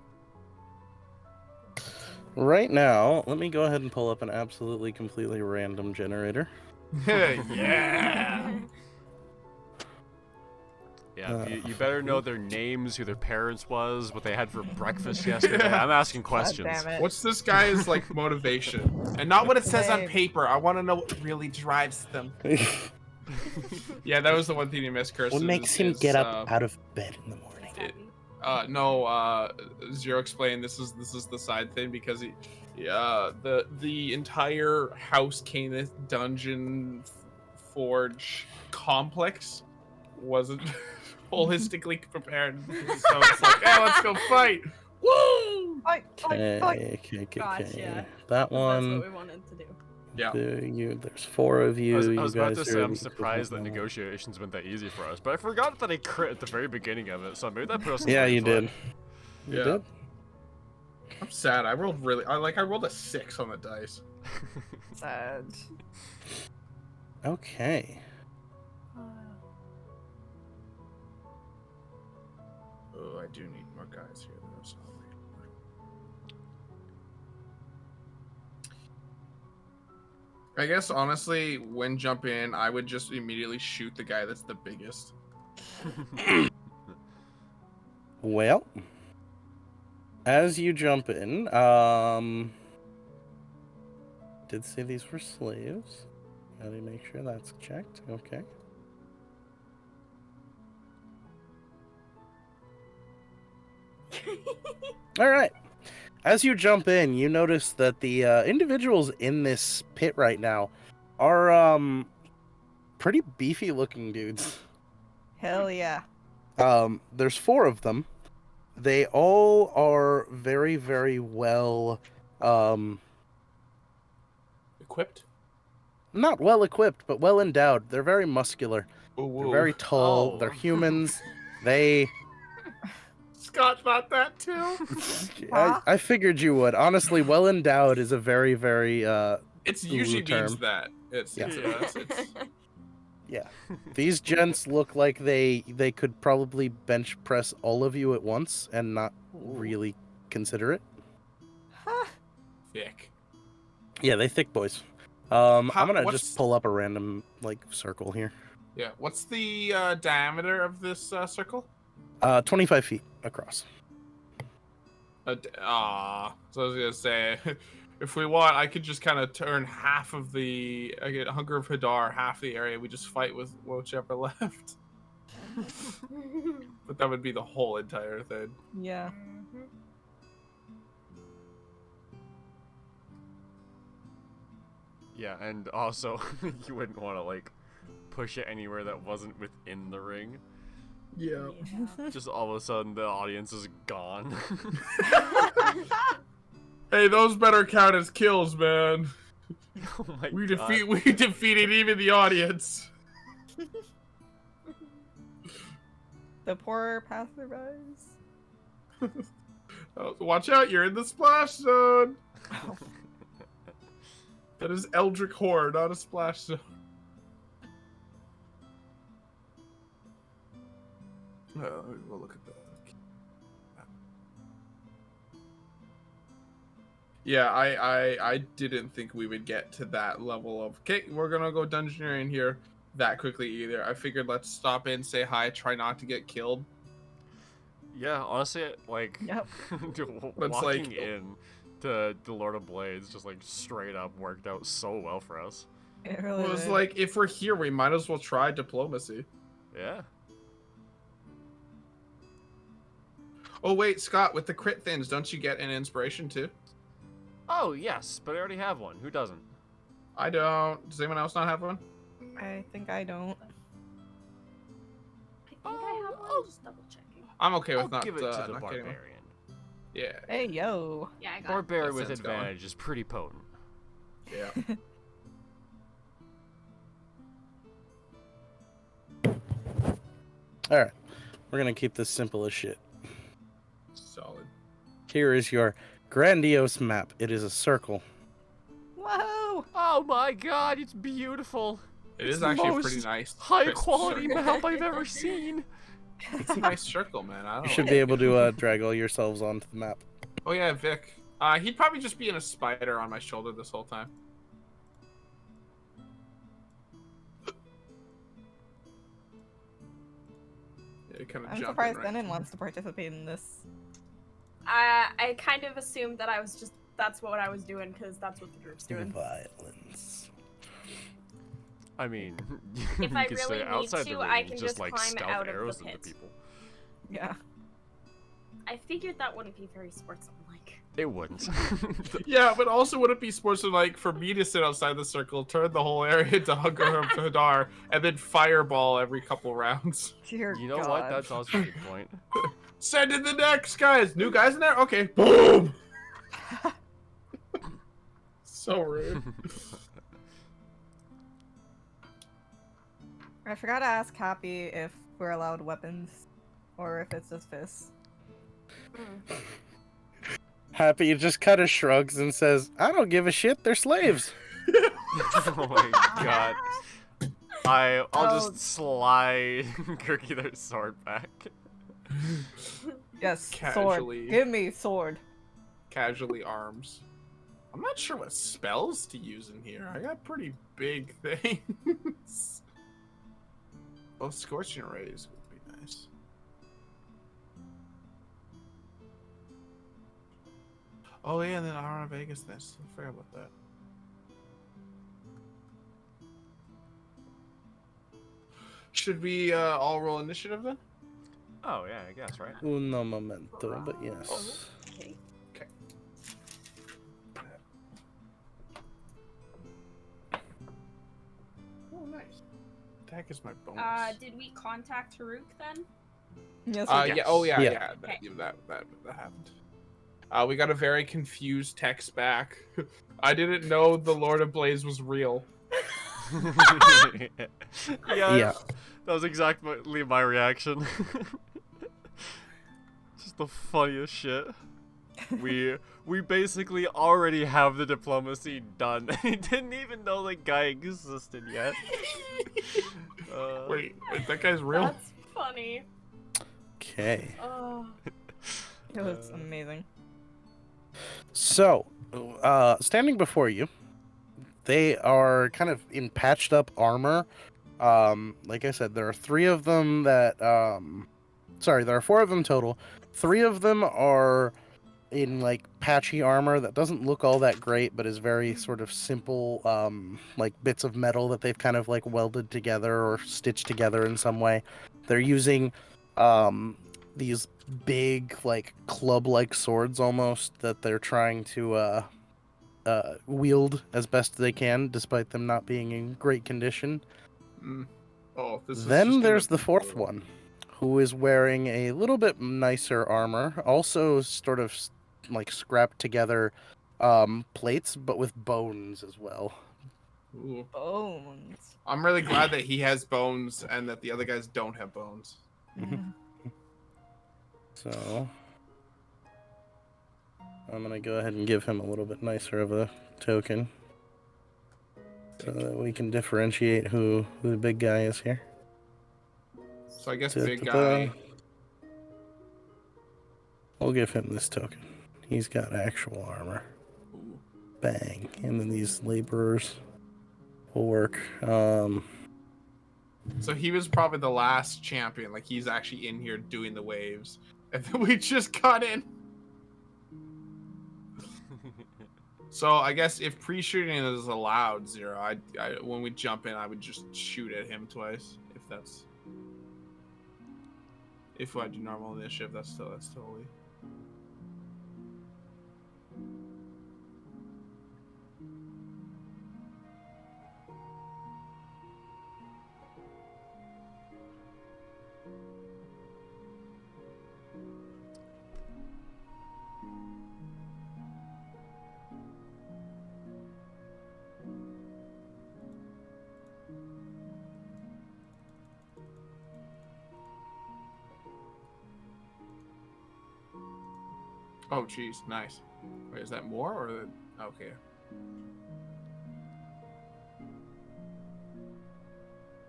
Right now, let me go ahead and pull up an absolutely, completely random generator. Yeah. Yeah, you better know their names, who their parents was, what they had for breakfast yesterday. I'm asking questions. God damn it. What's this guy's like motivation? And not what it says on Same. paper. I want to know what really drives them. Yeah, that was the one thing you missed, Kirsten. What makes him get up out of bed in the morning? Zero explained this is the side thing because the entire House Canis dungeon forge complex wasn't holistically prepared. So it's like, hey, let's go fight. Woo! Fight, fight, fight. Okay. Gotcha. That That's one. what we wanted to do. Yeah. There's 4 of you. I was you about guys to say are I'm the surprised that equivalent. negotiations went that easy for us, but I forgot that I crit at the very beginning of it, so maybe that put us on Yeah, the right you foot. did. You Yeah. did. I'm sad. I rolled a 6 on the dice. Sad. Okay. Oh, I do need more guys here though. So I'll wait. I guess honestly, when jump in, I would just immediately shoot the guy that's the biggest. Well, as you jump in, did say these were slaves. Gotta make sure that's checked. Okay. All right. As you jump in, you notice that the individuals in this pit right now are pretty beefy looking dudes. Hell yeah. There's 4 of them. They all are very, very well, Equipped? not well equipped, but well endowed. They're very muscular. Ooh, They're very tall. Oh. They're humans. They. Scott thought that too. I figured you would. Honestly, well endowed is a very, very It's usually term. means that. It's Yeah. These gents look like they could probably bench press all of you at once and not really consider it. Huh. thick. Yeah, they thick boys. I'm gonna what's- just pull up a random like circle here. Yeah. What's the diameter of this circle? 25 feet across. So I was gonna say, if we want, I could just kind of turn half of the Hunger of Hadar, half the area. We just fight with whichever left. But that would be the whole entire thing. Yeah. Yeah, and also you wouldn't want to like push it anywhere that wasn't within the ring. Yeah. Just all of a sudden the audience is gone. Hey, those better count as kills, man. Oh my We God. defeated even the audience. The poor passerbys. Oh, watch out, you're in the splash zone. That is Eldritch Horror, not a splash zone. We'll look at that. Yeah, I didn't think we would get to that level of, okay, we're gonna go dungeoneering here. that quickly either. I figured let's stop in, say hi, try not to get killed. Yeah, honestly, like, Yep. That's walking like- in to the Lord of Blades just, like, straight up worked out so well for us. It really It was did. like, if we're here, we might as well try diplomacy. Yeah. Oh wait, Scott, with the crit thins, don't you get an inspiration too? Oh, yes, but I already have one. Who doesn't? I don't. Does anyone else not have one? I think I don't. I think I have one. Oh. Just double checking. I'm okay with I'll not give it to the not getting one. Barbarian. Yeah, Hey, yo. Yeah, I got it. Barbarian That with sounds going. advantage is pretty potent. yeah. All right, we're gonna keep this simple as shit. Solid. Here is your grandiose map. It is a circle. Whoa! Oh my god, it's beautiful. It It's is the actually a most pretty nice, High crisp quality circle. map I've ever seen. It's a nice circle, man. I don't You know. should be able to drag all yourselves onto the map. Oh yeah, Vic. He'd probably just be in a spider on my shoulder this whole time. Yeah, kind of I'm jumping surprised right. Denon wants to participate in this. I kind of assumed that I was just that's what I was doing because that's what the group's doing. Violence. I mean, If you I could really stay need outside to, the room I and can just just like climb stealth out of the arrows into pit. people. Yeah. I figured that wouldn't be very sportsmanlike. It wouldn't. Yeah, but also would it be sportsmanlike for me to sit outside the circle, turn the whole area to Hunger of Hadar, and then fireball every couple rounds? Dear You know God. what? That's also a good point. Send in the next guys. New guys in there. Okay. Boom. So rude. I forgot to ask Happy if we're allowed weapons, or if it's just fists. Happy just kind of shrugs and says, "I don't give a shit. They're slaves." Oh my god. I'll Oh. just slide Kirky their sword back. Yes, Casually. sword. Give me sword. Casually arms. I'm not sure what spells to use in here. I got pretty big things. Well, scorching rays would be nice. Oh yeah, and then Iron Vegas this. I forgot about that. Should we all roll initiative then? Oh yeah, I guess, right? Uno momento, but yes. Okay. Oh, nice. The heck is my bonus? Did we contact Haruk then? Yes, Yeah. Oh yeah. Yeah. Yeah. Okay. That happened. We got a very confused text back. I didn't know the Lord of Blaze was real. Yeah. That was exactly my reaction. Just the funniest shit. We basically already have the diplomacy done. He didn't even know the guy existed yet. Wait, that guy's real? That's funny. Okay. Oh. It was amazing. So, standing before you, they are kind of in patched up armor. Like I said, there are three of them that, sorry, there are four of them total. Three of them are in like patchy armor that doesn't look all that great, but is very sort of simple, like bits of metal that they've kind of like welded together or stitched together in some way. They're using, these big, like club-like swords almost that they're trying to, wield as best they can, despite them not being in great condition. Mm. Oh, this is Then just there's gonna the be fourth brutal. one, who is wearing a little bit nicer armor, also sort of like scrapped together plates, but with bones as well. Ooh. Bones. I'm really glad that he has bones and that the other guys don't have bones. Mhm. So I'm gonna go ahead and give him a little bit nicer of a token, so that we can differentiate who the big guy is here. So I guess Da, big da, guy. da. We'll give him this token. He's got actual armor. Ooh. Bang. And then these laborers will work. So he was probably the last champion. Like he's actually in here doing the waves, and then we just got in. So I guess if pre-shooting is allowed, Zero, I when we jump in, I would just shoot at him twice. If I do normal initiative, that's totally. Oh, jeez, nice. Wait, is that more or okay?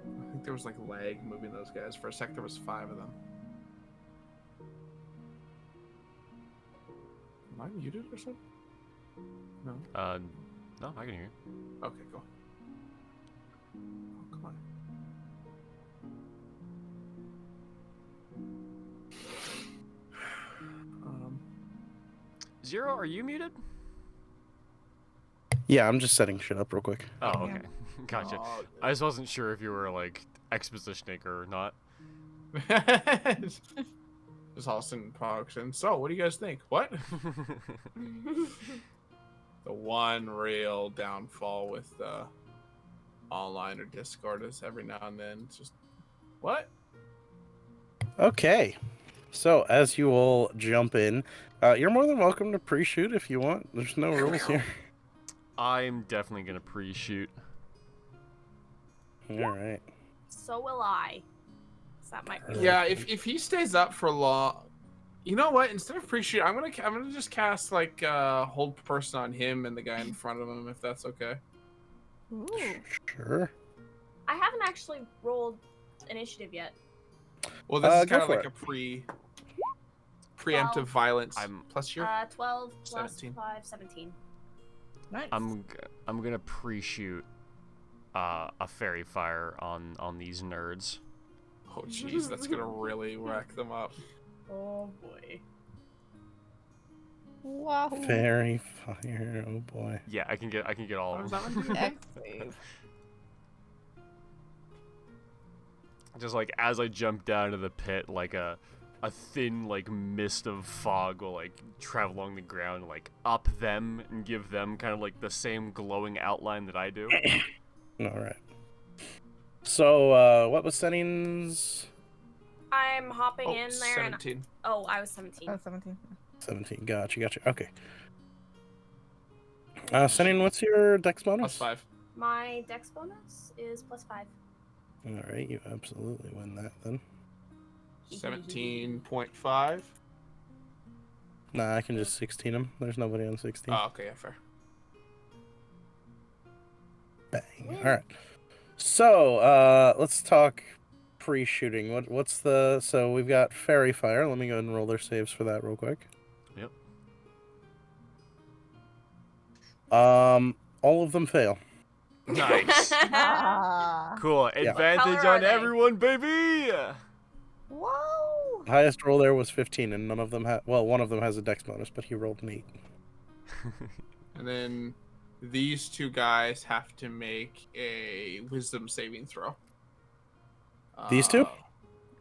I think there was like lag moving those guys. For a sec, there was 5 of them. Am I muted or something? No. No, I can hear you. Okay, go. Oh, come on. Zero, are you muted? Yeah, I'm just setting shit up real quick. Oh, Yeah. okay. Gotcha. Oh, I just wasn't sure if you were, like, expositioning or not. Just Austin production. So, what do you guys think? What? The one real downfall with online or Discord is every now and then it's just what? Okay. So, as you all jump in, you're more than welcome to pre-shoot if you want. There's no rules here. I'm definitely gonna pre-shoot. Alright. So will I. So that might be. Yeah, if he stays up for long, you know what? Instead of pre-shoot, I'm gonna just cast like hold person on him and the guy in front of him if that's okay. Ooh. Sure. I haven't actually rolled initiative yet. Well, this is Go kind of for like it. a preemptive 12. violence. I'm- Plus your 12 plus 17. 5, 17. Nice. I'm gonna pre-shoot a fairy fire on these nerds. oh jeez, that's gonna really wreck them up. Oh boy. Wow. Fairy fire, oh boy. Yeah, I can get all What of does them. that one do? X save. Just like as I jump down into the pit, like a thin like mist of fog will like travel along the ground, like up them and give them kind of like the same glowing outline that I do. Alright. So, what was settings? I'm hopping Oh, in there and 17. oh, I was 17. 17. 17. Gotcha. Okay. Setting, what's your dex bonus? Plus 5. My dex bonus is plus 5. Alright, you absolutely win that then. 17.5. Nah, I can just 16 him. There's nobody on 16. Oh, okay, yeah, fair. Bang. Alright. So, let's talk pre-shooting. What's the... So, we've got Fairy Fire. Let me go ahead and roll their saves for that real quick. Yep. All of them fail. Nice. Ah. Cool. Advantage color are on they? everyone, baby. Whoa. Highest roll there was 15, and none of them well, one of them has a dex bonus, but he rolled an 8. And then these two guys have to make a wisdom saving throw. These two?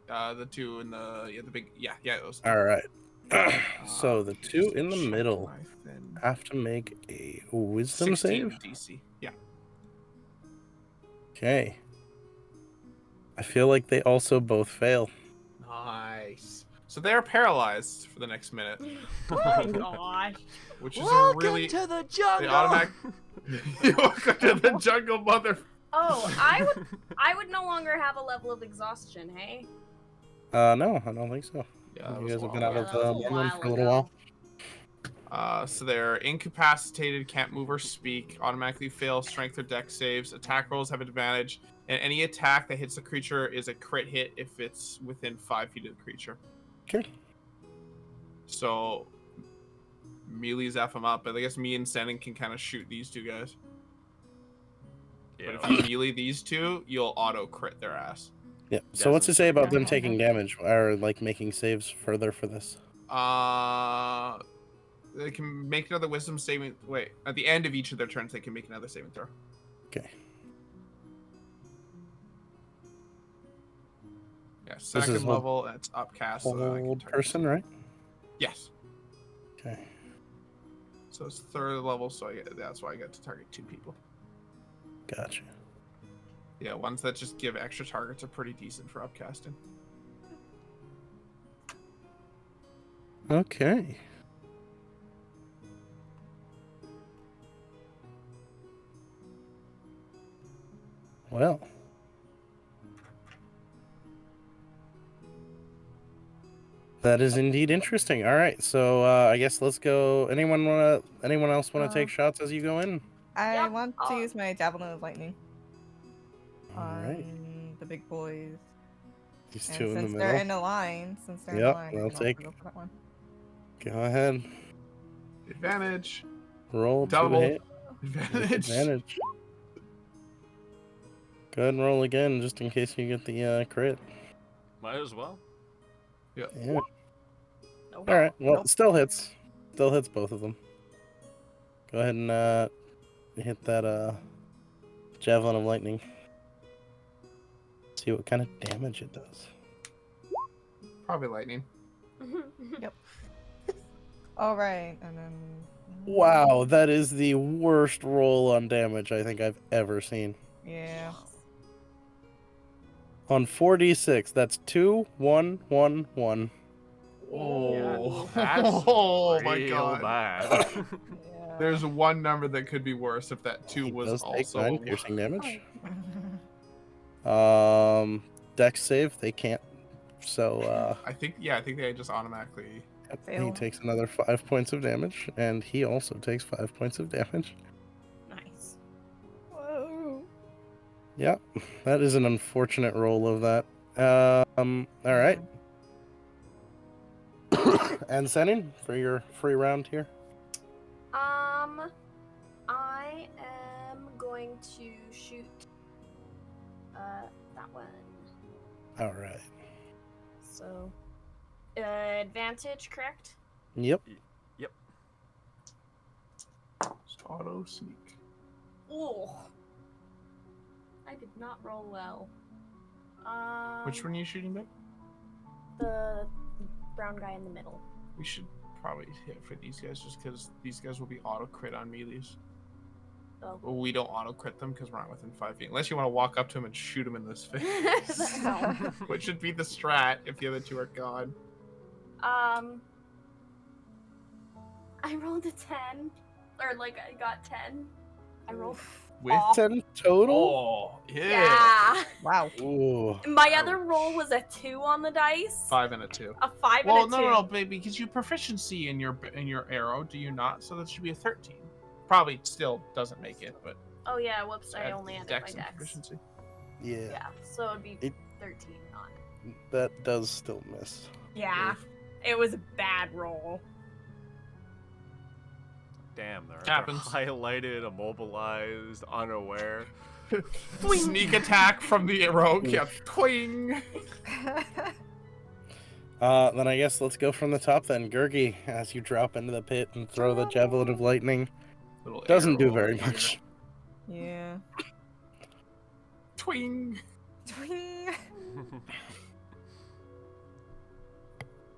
The two in the big those two. Alright. So, the two in the Check middle my thing. have to make a wisdom 16 save. DC. Yeah. Okay. I feel like they also both fail. Nice. So they're paralyzed for the next minute, Oh my gosh. which is Welcome a really to the the jungle. automatic. Welcome to the jungle, mother. Oh, I would no longer have a level of exhaustion, hey? No, I don't think so. Yeah, that You was guys a have been while out ago. of that was a Mormon while for a little ago. while. So they're incapacitated, can't move or speak, automatically fail strength or dex saves. Attack rolls have advantage, and any attack that hits the creature is a crit hit if it's within 5 feet of the creature. Okay. So melee zap them up, but I guess me and Senin can kind of shoot these two guys. But Yeah. if you melee these two, you'll auto crit their ass. Yeah. So what's Doesn't it say about say. them taking damage or like making saves further for this? They can make another wisdom saving. Wait, at the end of each of their turns, they can make another saving throw. Okay. Yeah, is second whole- level, and it's upcast. So that I can Old target person, right? Yes. Okay. So it's third level, so that's why I get to target 2 people. Gotcha. Yeah, ones that just give extra targets are pretty decent for upcasting. Okay. Well. That is indeed interesting. All right, so I guess let's go. Anyone else wanna take shots as you go in? I Yep, want to use my Javelin of Lightning All right. on the big boys. These And two in the since they're middle. in a line, I Yep, can they'll also take. go for that one. Go ahead. Advantage. Roll Double. to hit. Advantage. Advantage. Go ahead and roll again, just in case you get the crit. Might as well. Yeah. Nope. All right. Well, Nope. still hits. Still hits both of them. Go ahead and hit that javelin of lightning. See what kind of damage it does. Probably lightning. All right, and then. Wow, that is the worst roll on damage I think I've ever seen. Yeah. On 4d6, that's 2, 1, 1, 1. Oh, That's oh my real god. bad. Yeah. There's one number that could be worse if that 2 He was does take also 9 piercing damage. Oh. Dex save, they can't. So, I think they just automatically. he Fail. takes another 5 points of damage, and he also takes 5 points of damage. Nice. Whoa. Yeah, that is an unfortunate roll of that. All right. And Senin, for your free round here. I am going to shoot that one. All right. So, advantage, correct? Yep. Yep. Just auto sneak. Oh, I did not roll well. Which one are you shooting, babe? The brown guy in the middle. We should probably hit for these guys just because these guys will be auto crit on melees. Oh. But we don't auto crit them because we're not within 5 feet. Unless you want to walk up to him and shoot him in the face. No. Which should be the strat if the other 2 are gone. I rolled a 10, or like I got 10. I rolled With off. 10 total? Oh, yeah. Wow. Ooh. My other roll was a 2 on the dice. 5 and a 2. A 5 Well, and a 2. no, baby, because you have proficiency in your arrow, do you not? So that should be a 13. Probably still doesn't make it, but Oh yeah, whoops! I add only ended dex my and dex. proficiency. Yeah, Yeah, so it'd be It- 13 on. that does still miss. Yeah, it was a bad roll. Damn, they're Happens. highlighted, immobilized, unaware. Sneak attack from the arrow. Yeah, twing. Then I guess let's go from the top then. Gurgi, as you drop into the pit and throw the javelin of lightning. Little Doesn't do arrow very over much. Yeah. Twing. Twing.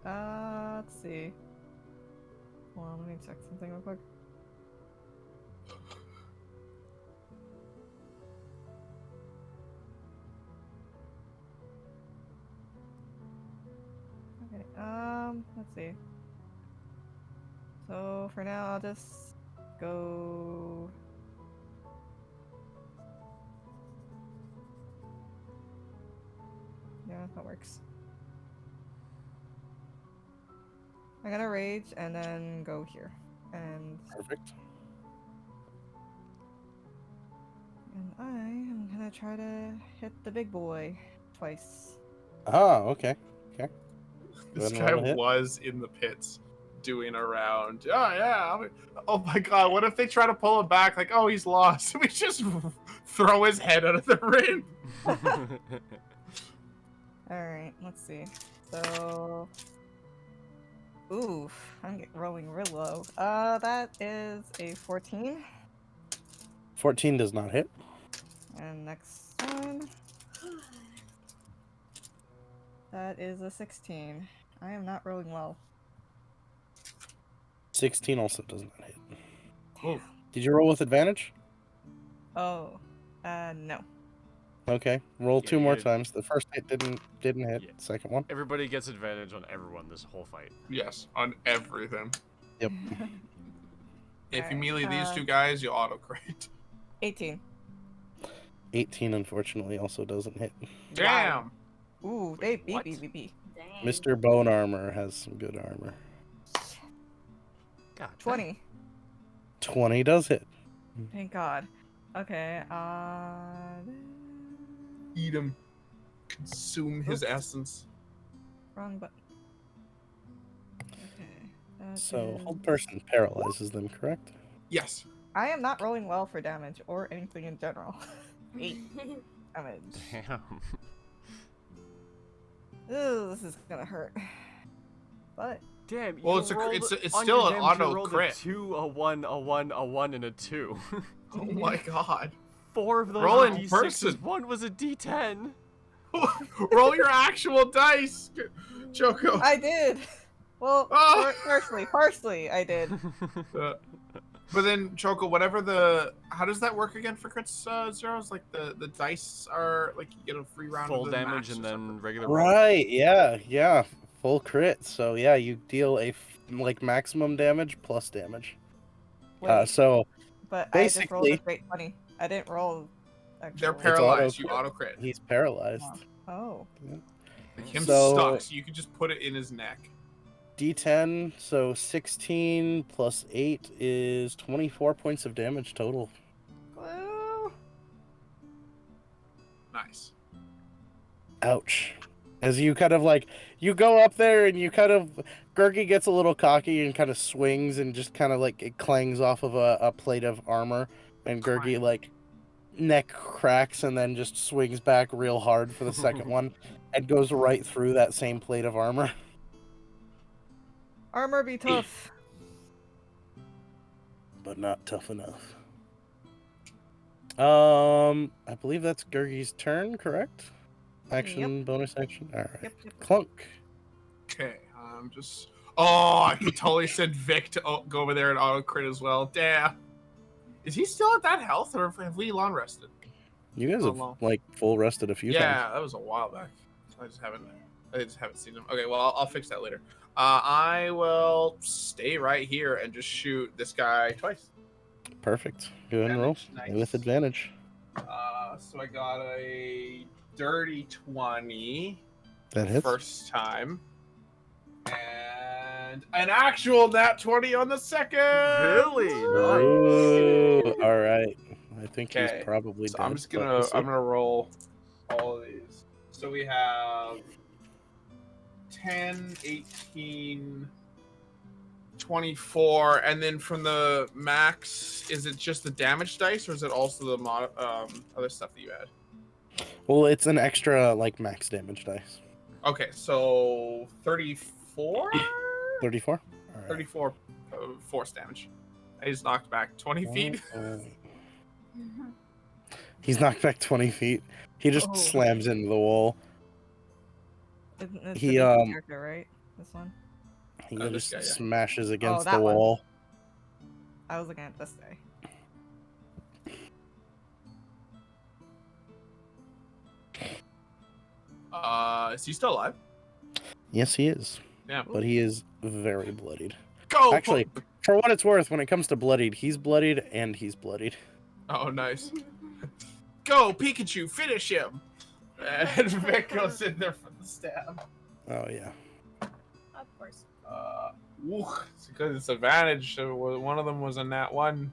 Let's see. Hold on, let me check something real quick. Okay, let's see. So for now, I'll just go. Yeah, that works. I'm gonna rage and then go here. And Perfect. I am gonna try to hit the big boy twice. Ah, okay. This Go ahead and guy roll a hit. was in the pits. doing around. Oh yeah. Oh my god, what if they try to pull him back? Like, oh, he's lost. We just throw his head out of the ring. Alright, let's see. So... Oof, I'm rolling real low. That is a 14. 14 does not hit. And next one... That is a 16. I am not rolling well. 16 also does not hit. Oh. Did you roll with advantage? Oh, no. Okay, roll Yeah, 2 more you- times. The first hit didn't hit. Yeah. Second one. Everybody gets advantage on everyone this whole fight. Yes, on everything. Yep. If you Alright, melee these two guys, you auto crit. 18. 18 unfortunately also doesn't hit. Damn. Ooh, Wait, they what? beat. Dang. Mr. Bone Armor has some good armor. God. 20. 20 does hit. Thank God. Okay, Eat him. Consume his Oops. essence. wrong button. Okay. that So is- hold person paralyzes them, correct? Yes. I am not rolling well for damage or anything in general. 8 damage. Damn. Ooh, this is gonna hurt. But Damn. Well, you it's a- rolled- it's on still your an damage, you auto rolled crit. A 2, a 1, a 1, a 1, and a 2. Oh my god. 4 of those Roll were in D6s. person. 1 was a D10. Roll your actual dice, Choco. I did. Well, Ah! partially, I did. But then, Choco, whatever the... How does that work again for crits, Zeros? Like, the dice are... Like, you get a free round Full of the damage max and or then something? regular roll. Right, yeah. Full crit. So yeah, you deal a like maximum damage plus damage. Wait, So but I just rolled a basically- straight 20. I didn't roll. They're Actual... paralyzed. You auto-crit. auto-crit. he's paralyzed. Oh. Like, him So- stuck, so you could just put it in his neck. D10, so 16 plus 8 is 24 points of damage total. Well, Nice. Ouch. As you kind of like, you go up there and you kind of, Gurgi gets a little cocky and kind of swings and just kind of like it clangs off of a plate of armor. And Gurgi like neck cracks and then just swings back real hard for the second one and goes right through that same plate of armor. armor be tough. But not tough enough. I believe that's Gurgi's turn, correct? Action, bonus action. All right. Yep. Clunk. Okay, I'm just... Oh, I could totally send Vic to go over there and auto-crit as well. Damn. Is he still at that health, or have we long rested? You guys How have long? like full rested a few times. Yeah, that was a while back. I just haven't seen him. Okay, well, I'll fix that later. I will stay right here and just shoot this guy twice. Perfect. Go ahead and roll Nice. with advantage. So I got a dirty 20 That hits. first time. And an actual nat 20 on the second. Really? Nice. Ooh, all right. I think Okay, he's probably So dead. I'm just but gonna we'll see. I'm gonna roll all of these. So we have 10, 18, 24, and then from the max, is it just the damage dice, or is it also the other stuff that you add? Well, it's an extra like max damage dice. Okay, so 34? 34. All right. 34 force damage. I just knocked back 20 feet. He's knocked back 20 feet. He just Oh. slams into the wall. It's He, a different character, right? This one. He Oh, this just guy, yeah. smashes against the that one. wall. I was looking at this guy. Is he still alive? Yes, he is. Yeah. But he is very bloodied. Go! Actually, for what it's worth, when it comes to bloodied, he's bloodied and he's bloodied. Oh, nice. Go, Pikachu, finish him! And Vic goes in there for the stab. Oh, yeah. Of course. It's because it's advantage. So one of them was a nat 1.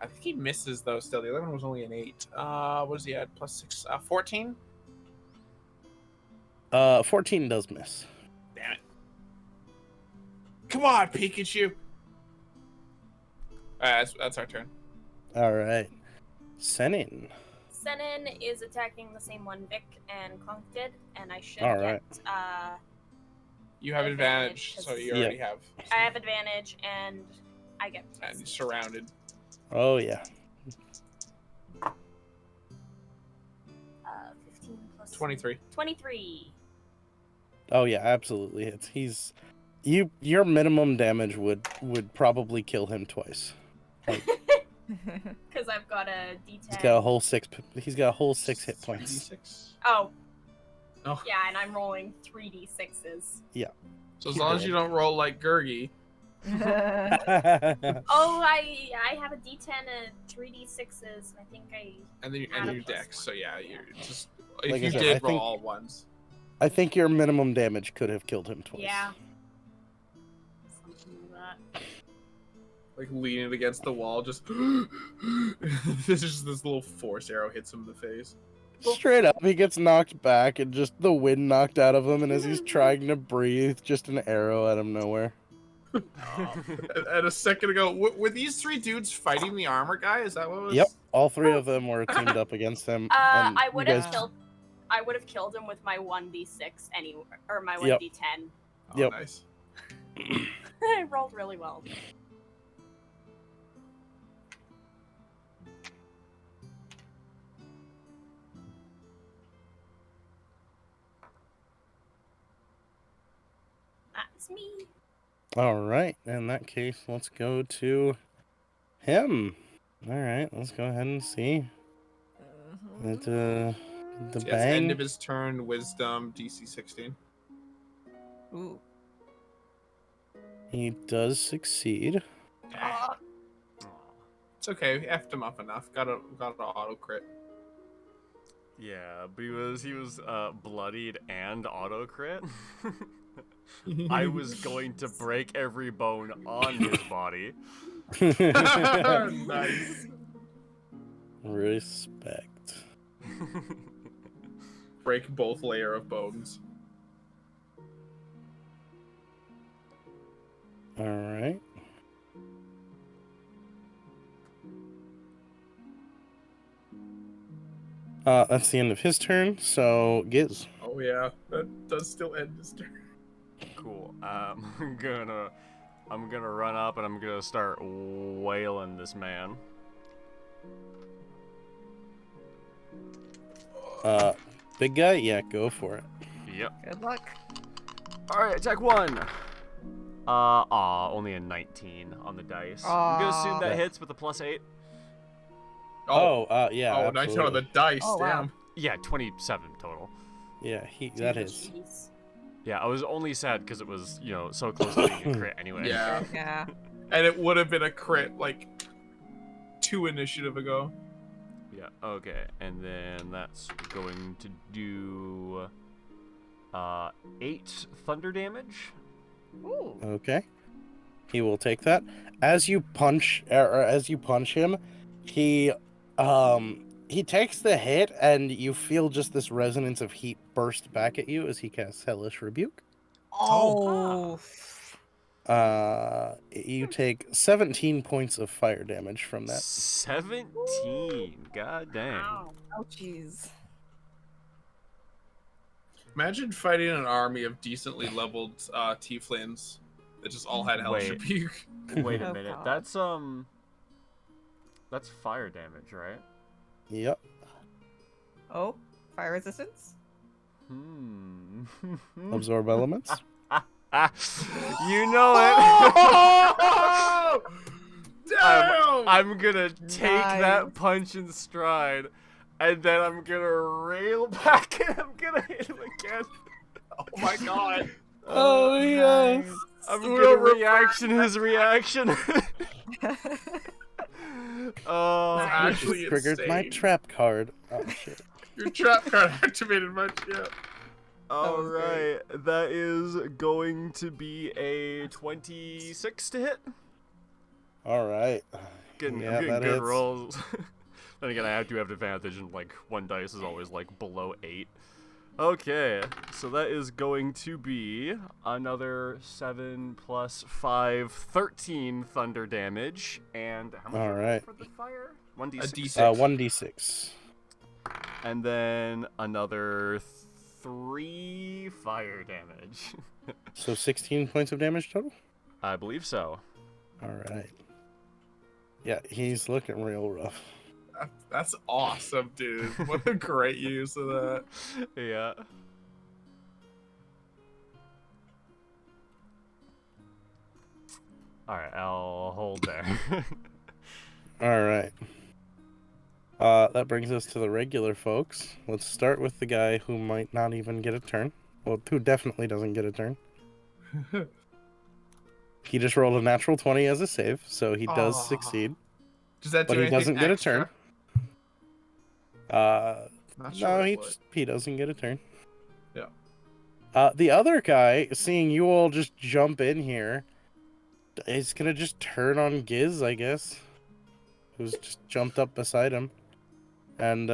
I think he misses, though, still. The other one was only an 8. What does he add? Plus 6. 14? 14 does miss. Damn it. Come on, Pikachu. That's our turn. All right. Senin. Senin is attacking the same one Vic and Clunk did, and I should All get right. You have advantage, Advantage, so you 'cause- already have. I have advantage and I get And you're surrounded. Oh yeah. 15 plus 23. 23. Oh yeah, absolutely. Your minimum damage would probably kill him twice. Like, Because I've got a D10. he's got a whole 6 hit points. 3d6. Oh. Oh. Yeah, and I'm rolling 3d6s. So as long as you don't roll like Gurgi. Oh, I have a D10 and 3d6s. I think And then Add a your plus dex. one. So yeah, you're just. If Like I you said, did I roll think- all ones. I think your minimum damage could have killed him twice. Yeah. Something like that. Like leaning against the wall, just. This is this little force arrow hits him in the face. Straight up, he gets knocked back and just the wind knocked out of him, and as he's trying to breathe, just an arrow out of nowhere. And a second ago, were these 3 dudes fighting the armor guy? Is that what was? Yep, all 3 of them were teamed up against him. and I you would guys- have killed. I would have killed him with my 1d6 anyway, or my Yep. 1d10. Oh, Yep. nice. I rolled really well. That's me. All right, in that case, let's go to him. All right, let's go ahead and see. That, the Yes, bang. end of his turn, wisdom, DC 16. Ooh. He does succeed. Ah, It's okay, we effed him up enough. Got an auto crit. Yeah, but he was bloodied and auto crit. I was going to break every bone on his body. Nice. Respect. Break both layer of bones. All right. That's the end of his turn. So Giz. Oh yeah, that does still end his turn. Cool. I'm gonna run up and I'm gonna start wailing this man. Big guy. Yeah, go for it. Yep. Good luck. All right, attack 1. Only a 19 on the dice. I'm gonna assume that Yeah. hits with a +8. Yeah. Oh, 19 on the absolutely. dice, Oh, wow. damn. Yeah, 27 total. Yeah, that is. jeez. Yeah, I was only sad because it was, so close to being a crit anyway. Yeah. Yeah. And it would have been a crit, like, 2 initiative ago. Yeah, okay. And then that's going to do 8 thunder damage. Ooh. Okay. He will take that. As you punch him, he takes the hit, and you feel just this resonance of heat burst back at you as he casts Hellish Rebuke. Oh. You take 17 points of fire damage from that. 17. God dang. Wow. Oh, jeez. Imagine fighting an army of decently leveled tieflings that just all had Hellish Wait. Rebuke. Wait a Oh, minute. God. That's fire damage, right? Yep. Oh, fire resistance? Absorb elements. You know it. Oh! Damn! I'm gonna take that Nice. punch in stride, and then I'm gonna rail back and I'm gonna hit him again. Oh my god. Oh, yes. I'm Pseudo gonna reaction his reaction. Oh, Actually, Triggered my insane. trap card. Oh, shit. Your trap card activated much, yeah. all was right. That is going to be a 26 to hit. All right. Getting, Yeah, I'm getting that good hits. rolls. Then again, I do have advantage, and like one dice is always like below 8. Okay, so that is going to be another 7 plus 5, 13 thunder damage. And how much Alright. for the fire? 1d6. A D6. 1d6. And then another 3 fire damage. So 16 points of damage total? I believe so. Alright. Yeah, he's looking real rough. That's awesome, dude. What a great use of that. Yeah. Alright, I'll hold there. Alright. That brings us to the regular folks. Let's start with the guy who might not even get a turn. Well, who definitely doesn't get a turn. He just rolled a natural 20 as a save, so he does Aw. succeed. Does that But do he anything doesn't get a extra? turn. Not sure No, it he would. he doesn't get a turn. Yeah. The other guy, seeing you all just jump in here, is gonna just turn on Giz, I guess. Who's just jumped up beside him. And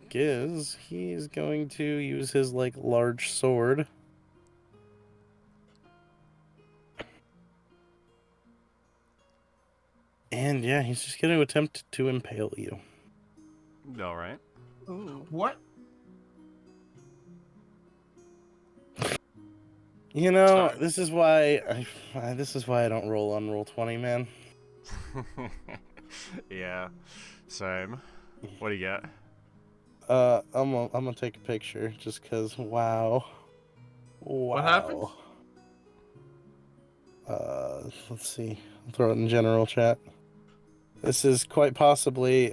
Giz, he's going to use his like large sword. And yeah, he's just gonna attempt to impale you. Alright. Ooh. What? You know, Sorry. this is why I don't roll on roll 20, man. Yeah. Same. What do you get? I'm gonna take a picture just cause wow. What happened? Let's see. I'll throw it in general chat. This is quite possibly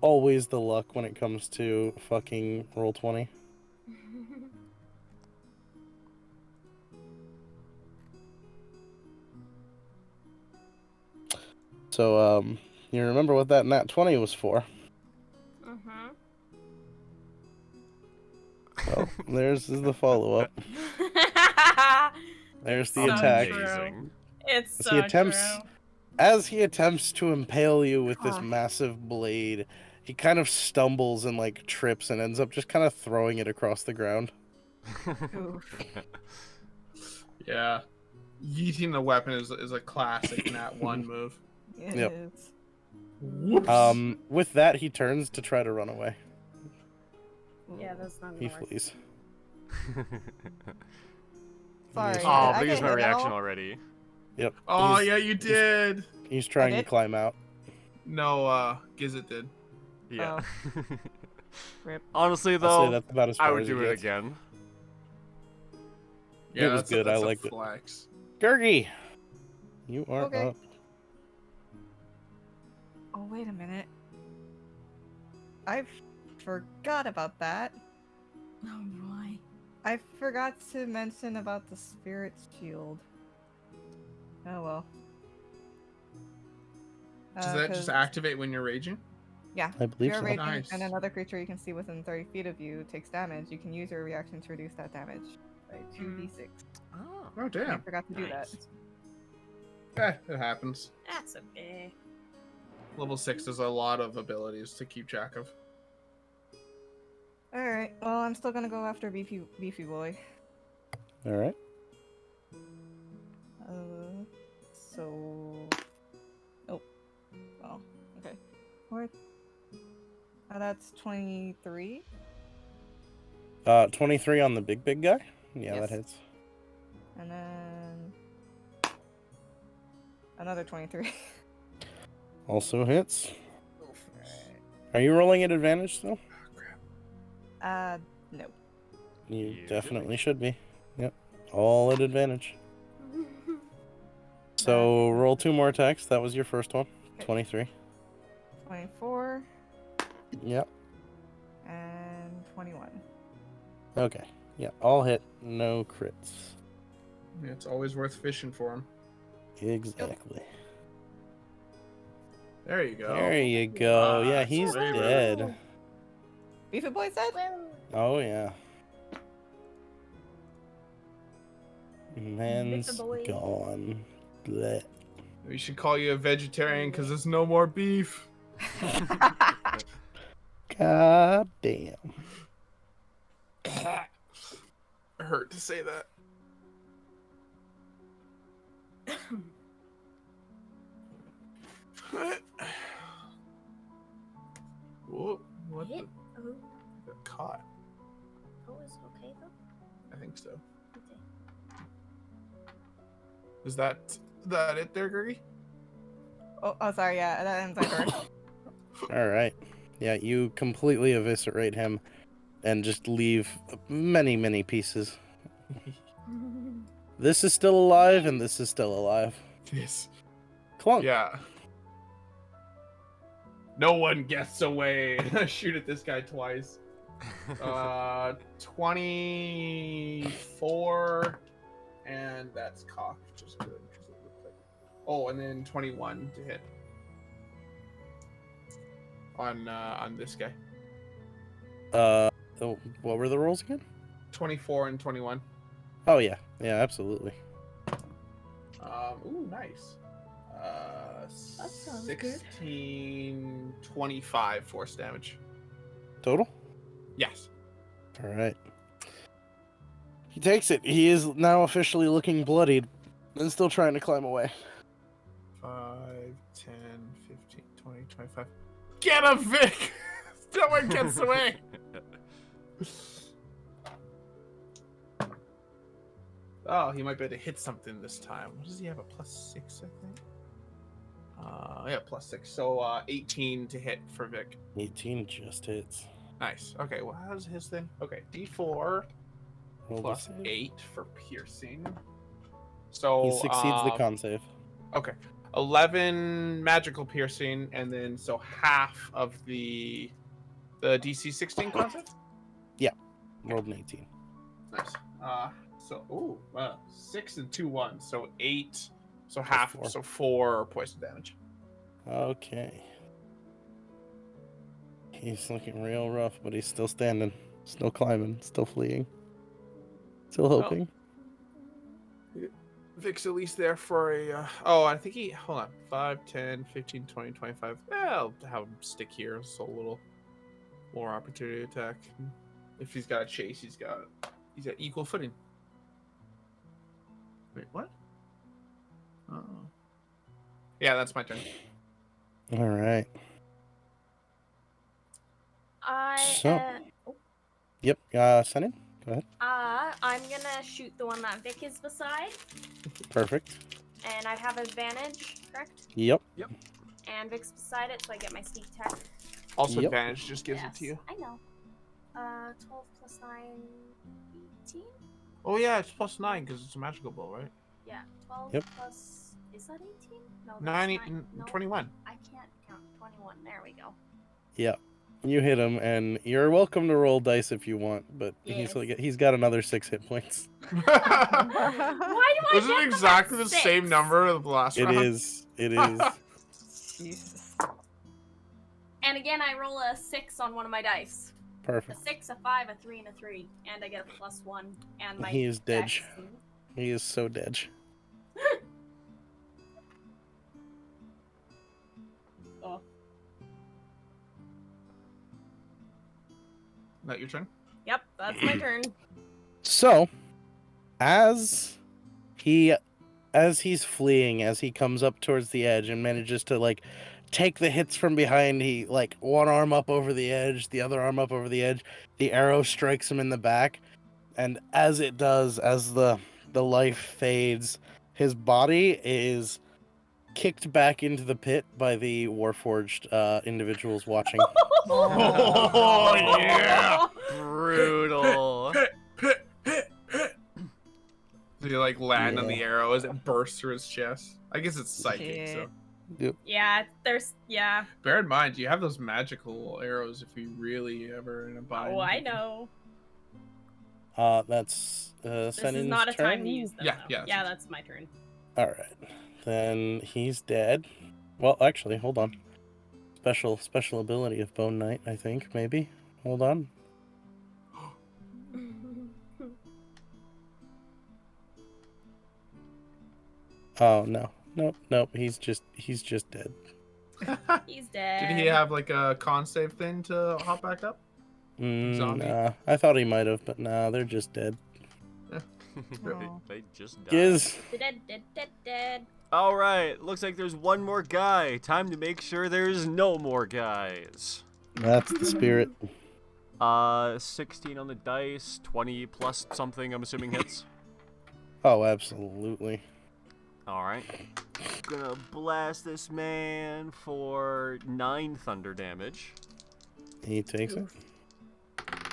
always the luck when it comes to fucking roll 20. So you remember what that nat 20 was for? Mm-hmm. Well, there's the follow-up. There's the So attack. true. Amazing. It's As so he attempts, true. as he attempts to impale you with this Ah. massive blade, he kind of stumbles and like trips and ends up just kind of throwing it across the ground. Oof. Yeah. Yeeting the weapon is a classic Nat 1 move. It Yep. is. Whoops. With that, he turns to try to run away. Yeah, that's not He gonna work. flees. Sorry. Yes. did Oh, I but get used my hit at reaction all? already. Yep. Oh, he's, yeah, you did. He's trying to did? climb out. No, Gizzet did. Yeah. Rip. Honestly, I'll say though, that's about as I far would as do he it gets. again. Yeah, It was good, I That's liked a it. flex. Gurgi, you are Okay. up. Oh, wait a minute. I forgot about that. Oh boy. I forgot to mention about the spirit shield. Oh well. Does that just 'cause- activate when you're raging? Yeah. I believe If you're so. raging Nice. and another creature you can see within 30 feet of you takes damage, you can use your reaction to reduce that damage by 2d6. Oh. Oh, I damn. forgot to do that. Eh, it happens. That's okay. Level 6 has a lot of abilities to keep track of. Alright, well, I'm still gonna go after Beefy Boy. All right. So. Oh. Well, okay. What? That's 23. 23 on the big guy. Yeah, Yes. that hits. And then. Another 23. Also hits. Are you rolling at advantage still? No. You You definitely should be. Yep. All at advantage. So roll 2 more attacks. That was your first one. Okay. 23. 24 Yep. and 21. Okay. Yeah. All hit. No crits. Yeah, it's always worth fishing for him. Exactly. There you go. There you go. Ah, Yeah, he's sweet. dead. Beefy Boy said? Oh yeah. Man's Mr. Boy. gone. Blech. We should call you a vegetarian because there's no more beef. God damn. hurt to say that. Whoa, what the? Hit? Oh, Got caught. oh, is it okay though? I think so. Okay. Is that it there, Gergie? Oh, sorry, yeah, that ends my turn. All right. Yeah, you completely eviscerate him and just leave many, many pieces. This is still alive, and this is still alive. Yes. Clunk. Yeah. No one gets away. Shoot at this guy twice. 24, and that's cocked, which is good. 'Cause it looked like... Oh, and then 21 to hit on this guy. Oh, what were the rolls again? 24 and 21. Oh yeah, yeah, absolutely. Ooh, nice. sounds good. 16, 25 force damage. Total. Yes. All right. He takes it. He is now officially looking bloodied and still trying to climb away. 5, 10, 15, 20, 25. Get him, Vic! No one gets away! Oh, he might be able to hit something this time. What does he have? A +6, I think? Yeah, +6. So, 18 to hit for Vic. 18 just hits. Nice. Okay, well, how's his thing? Okay, D4 Roll the plus save. 8 for piercing. So, He succeeds the con save. Okay. 11 magical piercing, and then so half of the DC 16 con save? Rolled an 18. Nice. So 6 and 2 1, so 8. So half, 4. so 4 poison damage. Okay. He's looking real rough, but he's still standing, still climbing, still fleeing, still hoping. Vic's at least there for a. I think he. Hold on. 5, 10, 15, 20, 25. I'll have him stick here, so a little more opportunity attack. If he's got a chase, he's got equal footing. Wait, what? Oh. Yeah, that's my turn. All right. Yep. Senin, go ahead. I'm gonna shoot the one that Vic is beside, Perfect. and I have advantage, correct? Yep. And Vic's beside it, so I get my sneak attack. Also, Yep. advantage just gives it to you. I know. 12 plus 9, 18? Oh yeah, it's +9 because it's a magical bow, right? Yeah, 12 Yep. plus. Is that 18? No, that's 9, No, 21. I can't count 21. There we go. Yep. You hit him, and you're welcome to roll dice if you want, but Yes. he's got another 6 hit points. Why do I Was get it them exactly at the 6? same number of the last It round? is. It is. Jesus. And again, I roll a 6 on one of my dice. A Perfect. 6, a 5, a 3, and a 3. And I get a +1. And my He is dead. dex. He is so dead. Oh. That your turn? Yep, that's my turn. So, as he's fleeing, as he comes up towards the edge and manages to take the hits from behind, he one arm up over the edge, the other arm up over the edge. The arrow strikes him in the back, and as it does, as the life fades, his body is kicked back into the pit by the Warforged individuals watching. Oh, yeah! Brutal. Did he land on Yeah. the arrow as it bursts through his chest? I guess it's psychic, so. Yeah, yeah. Bear in mind, you have those magical arrows if you really ever in a bind. Oh, I know. That's This is Senin's not a time turn? to use them. Yeah, though. yeah, Yeah, that's my turn. All right, then he's dead. Well, actually, hold on. Special ability of Bone Knight, I think maybe. Hold on. Oh no, nope. He's just dead. He's dead. Did he have a con save thing to hop back up? Zombie. Nah, I thought he might have, but nah, they're just dead. Oh. They just died. Giz. Dead. All right, looks like there's one more guy. Time to make sure there's no more guys. That's the spirit. 16 on the dice, 20 plus something, I'm assuming hits. Oh, absolutely. All right. Gonna blast this man for 9 thunder damage. He takes it.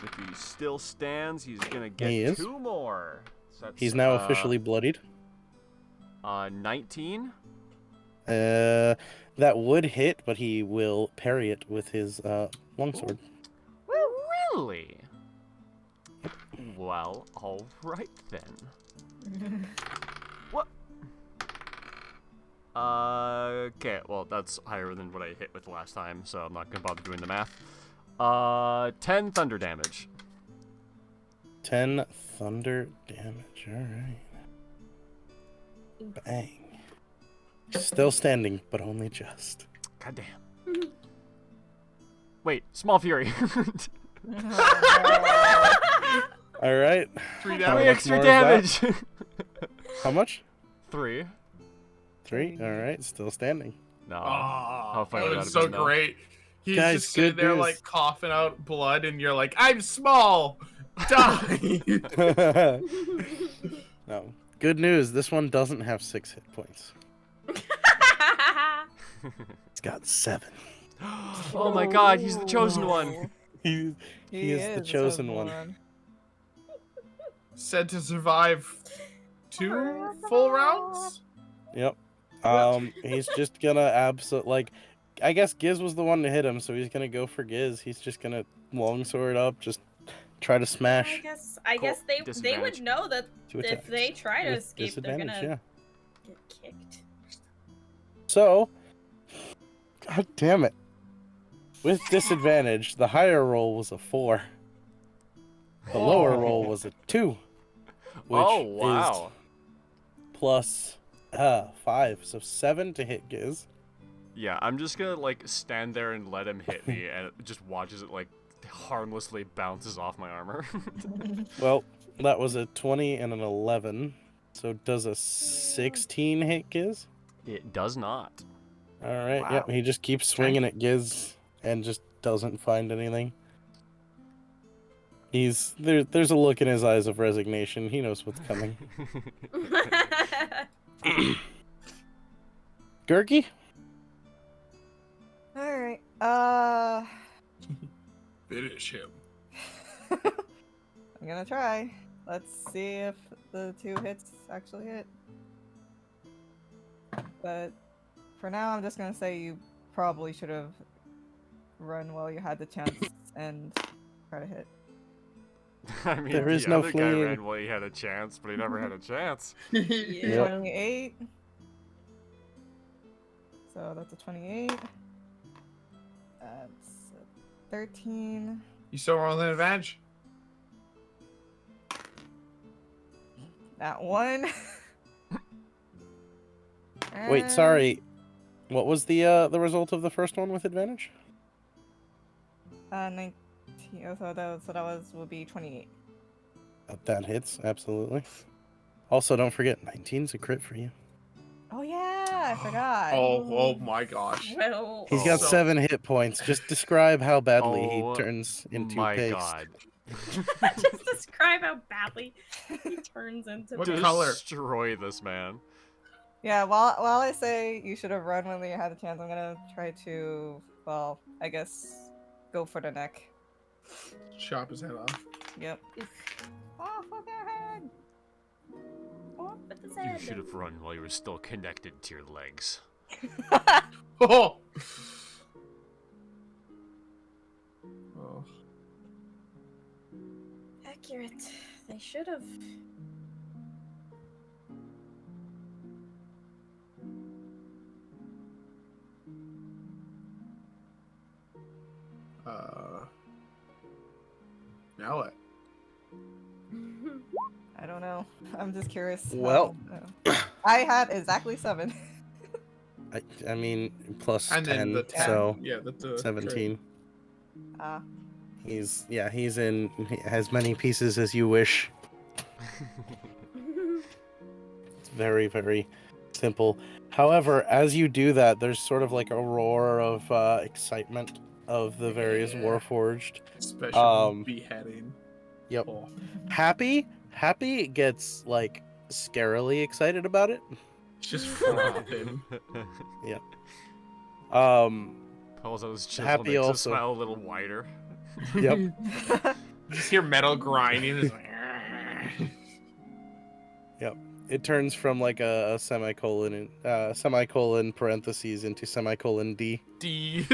If he still stands, he's gonna He get is. 2 more. So that's, He's now officially bloodied. 19. That would hit, but he will parry it with his longsword. Really? Well, all right then. What? Okay, well, that's higher than what I hit with last time, so I'm not gonna bother doing the math. 10 thunder damage. 10 thunder damage. Alright. Bang. Still standing, but only just. God damn. Wait, small fury. Alright. 3 How 3 damage. much extra more is damage. How much? 3. 3. Alright, still standing. No. Oh, funny that would was have so been, though. great. He's Guys, just sitting good there news. like coughing out blood, and you're like, "I'm small, die." No. Good news, this one doesn't have 6 hit points. It's got 7. Oh my god, he's the chosen one. He is the chosen one. Said to survive 2 full rounds. Yep. He's just gonna like, I guess Giz was the one to hit him, so he's gonna go for Giz. He's just gonna longsword up, just try to smash. I Cool. guess they would Disadvantage. know that 2 if attacks. they try to With escape, they're disadvantage, gonna yeah. get kicked. So, god damn it. With disadvantage, the higher roll was a 4. The lower roll was a 2. Which Oh, wow. is plus 5, so 7 to hit Giz. Yeah, I'm just gonna, like, stand there and let him hit me, and it just watches it, like, harmlessly bounces off my armor. Well, that was a 20 and an 11. So does a 16 hit Giz? It does not. Alright, Wow. yep, he just keeps swinging at Giz and just doesn't find anything. There's a look in his eyes of resignation. He knows what's coming. Gurky? Alright, Finish him. I'm gonna try. Let's see if the 2 hits actually hit. But for now, I'm just gonna say you probably should have run while you had the chance and try to hit. I mean, There is the no other guy fleeing. ran while he had a chance, but he never had a chance. Yep. 28. So that's a 28. That's a 13. You still roll an advantage? That one. Wait, And- sorry. What was the result of the first one with advantage? 19. Oh, so that would be 28. That hits, absolutely. Also, don't forget, 19's a crit for you. Oh yeah, I forgot. Oh my gosh. Well, He's got So- 7 hit points. Just describe how badly Oh he turns into My paste. god. just describe how badly he turns into. What paste. color? Destroy this man. Yeah, while I say you should have run when you had the chance, I'm gonna try to, well, I guess, go for the neck. Chop his head off. Yep. Oh, fuck your head! Oh, but the You sad should have run while you were still connected to your legs. Oh. Oh. accurate. They should have. Now what? I don't know. I'm just curious. Well. I had exactly 7. I mean, plus And 10, then the 10. so Yeah, the 17. Ah. He's in as many pieces as you wish. very, very simple. However, as you do that, there's sort of like a roar of excitement of the various Yeah. Warforged. Special beheading. Yep. Oh. Happy gets like scarily excited about it. Just frothing. Happy Pulls out his chisel, Happy makes also. it smile a little wider. Yep. Just hear metal grinding. It's like, Yep. It turns from like a semicolon parentheses into semicolon D. D.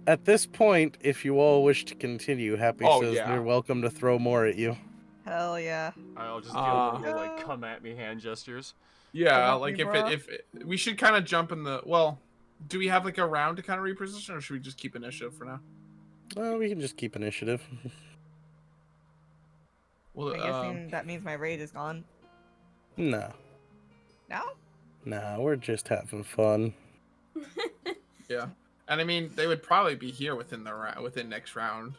At this point, if you all wish to continue, Happy Oh, says yeah. they're welcome to throw more at you. Hell yeah. I'll just give a little like come at me hand gestures. Yeah, Come at like me, if we should kind of jump in the do we have like a round to kind of reposition, or should we just keep initiative for now? Well, we can just keep initiative. Well, I'm guessing that means my raid is gone. No. No? Nah, we're just having fun. yeah, and I mean they would probably be here within next round.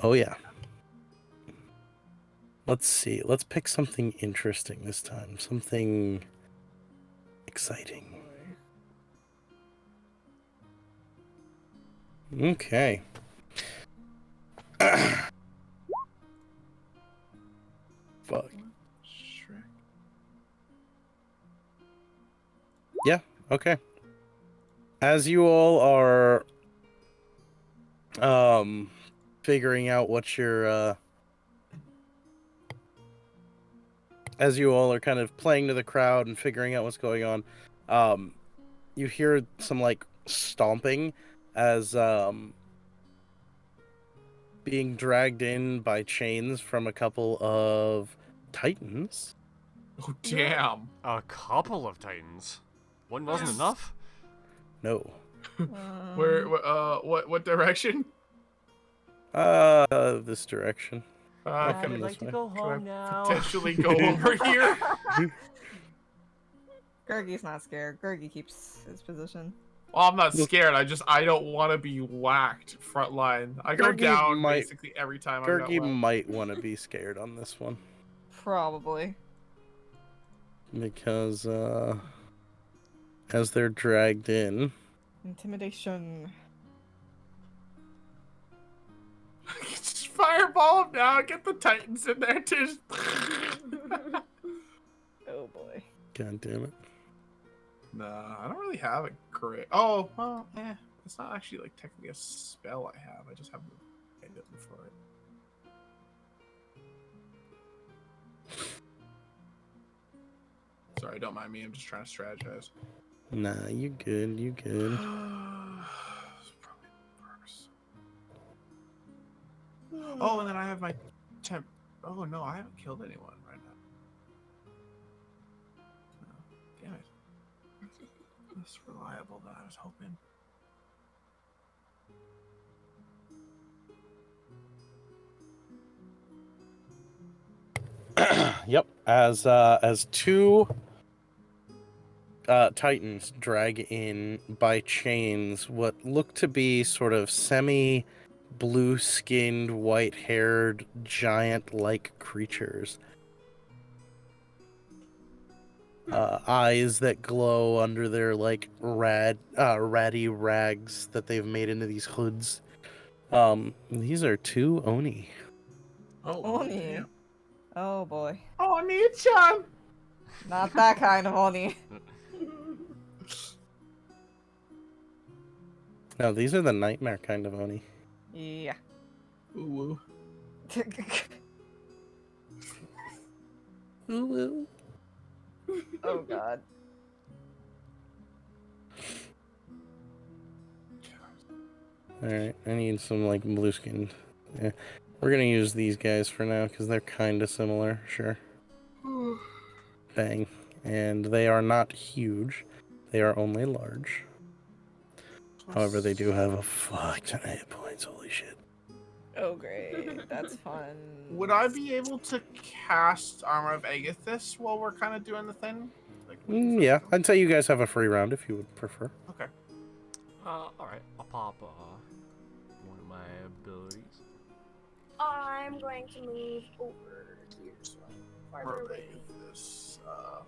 Oh yeah. Let's see. Let's pick something interesting this time. Something exciting. Okay. Fuck. Shrek. Yeah, okay. As you all are figuring out what your as you all are kind of playing to the crowd and figuring out what's going on, you hear some like stomping as being dragged in by chains from a couple of titans. Oh damn! A couple of titans. One wasn't enough? No. Where? What direction? This direction. Can I'd this like to way. go Can I home now. potentially go over here? Gurgi's not scared. Gurgi keeps his position. Well, I'm not scared. I don't want to be whacked front line. I go Gurgi down might- basically every time I Gurgi got whacked. might want to be scared on this one. Probably. Because, as they're dragged in... Intimidation. Just fireball them now. Get the titans in there too. Oh boy. God damn it. Nah, I don't really have a great. Oh, well, it's not actually like technically a spell I have. I just have the item for it. Sorry, don't mind me. I'm just trying to strategize. Nah, you good, you good. It's probably worse. Oh, and then I have my temp. Oh no, I haven't killed anyone right now. No, damn it. Less reliable than I was hoping. Yep, as two titans drag in by chains what look to be sort of semi blue-skinned, white-haired, giant-like creatures. Eyes that glow under their like ratty rags that they've made into these hoods. These are two Oni. Oh, Oni. damn. Oh boy. Oh, Oni-chan! Not that kind of Oni. No, these are the nightmare kind of Oni. Yeah. Ooh. Ooh. Oh god. Alright, I need some like blue skinned. Yeah. We're gonna use these guys for now because they're kinda similar, sure. Bang. And they are not huge. They are only large. However, they do have a fuck ton of hit points, holy shit. Oh great. That's fun. Would I be able to cast Armor of Agathis while we're kind of doing the thing? Like, Yeah, I'd say you guys have a free round if you would prefer. Okay. Alright, I'll pop one of my I'm going to move over here so I'm farther away. This,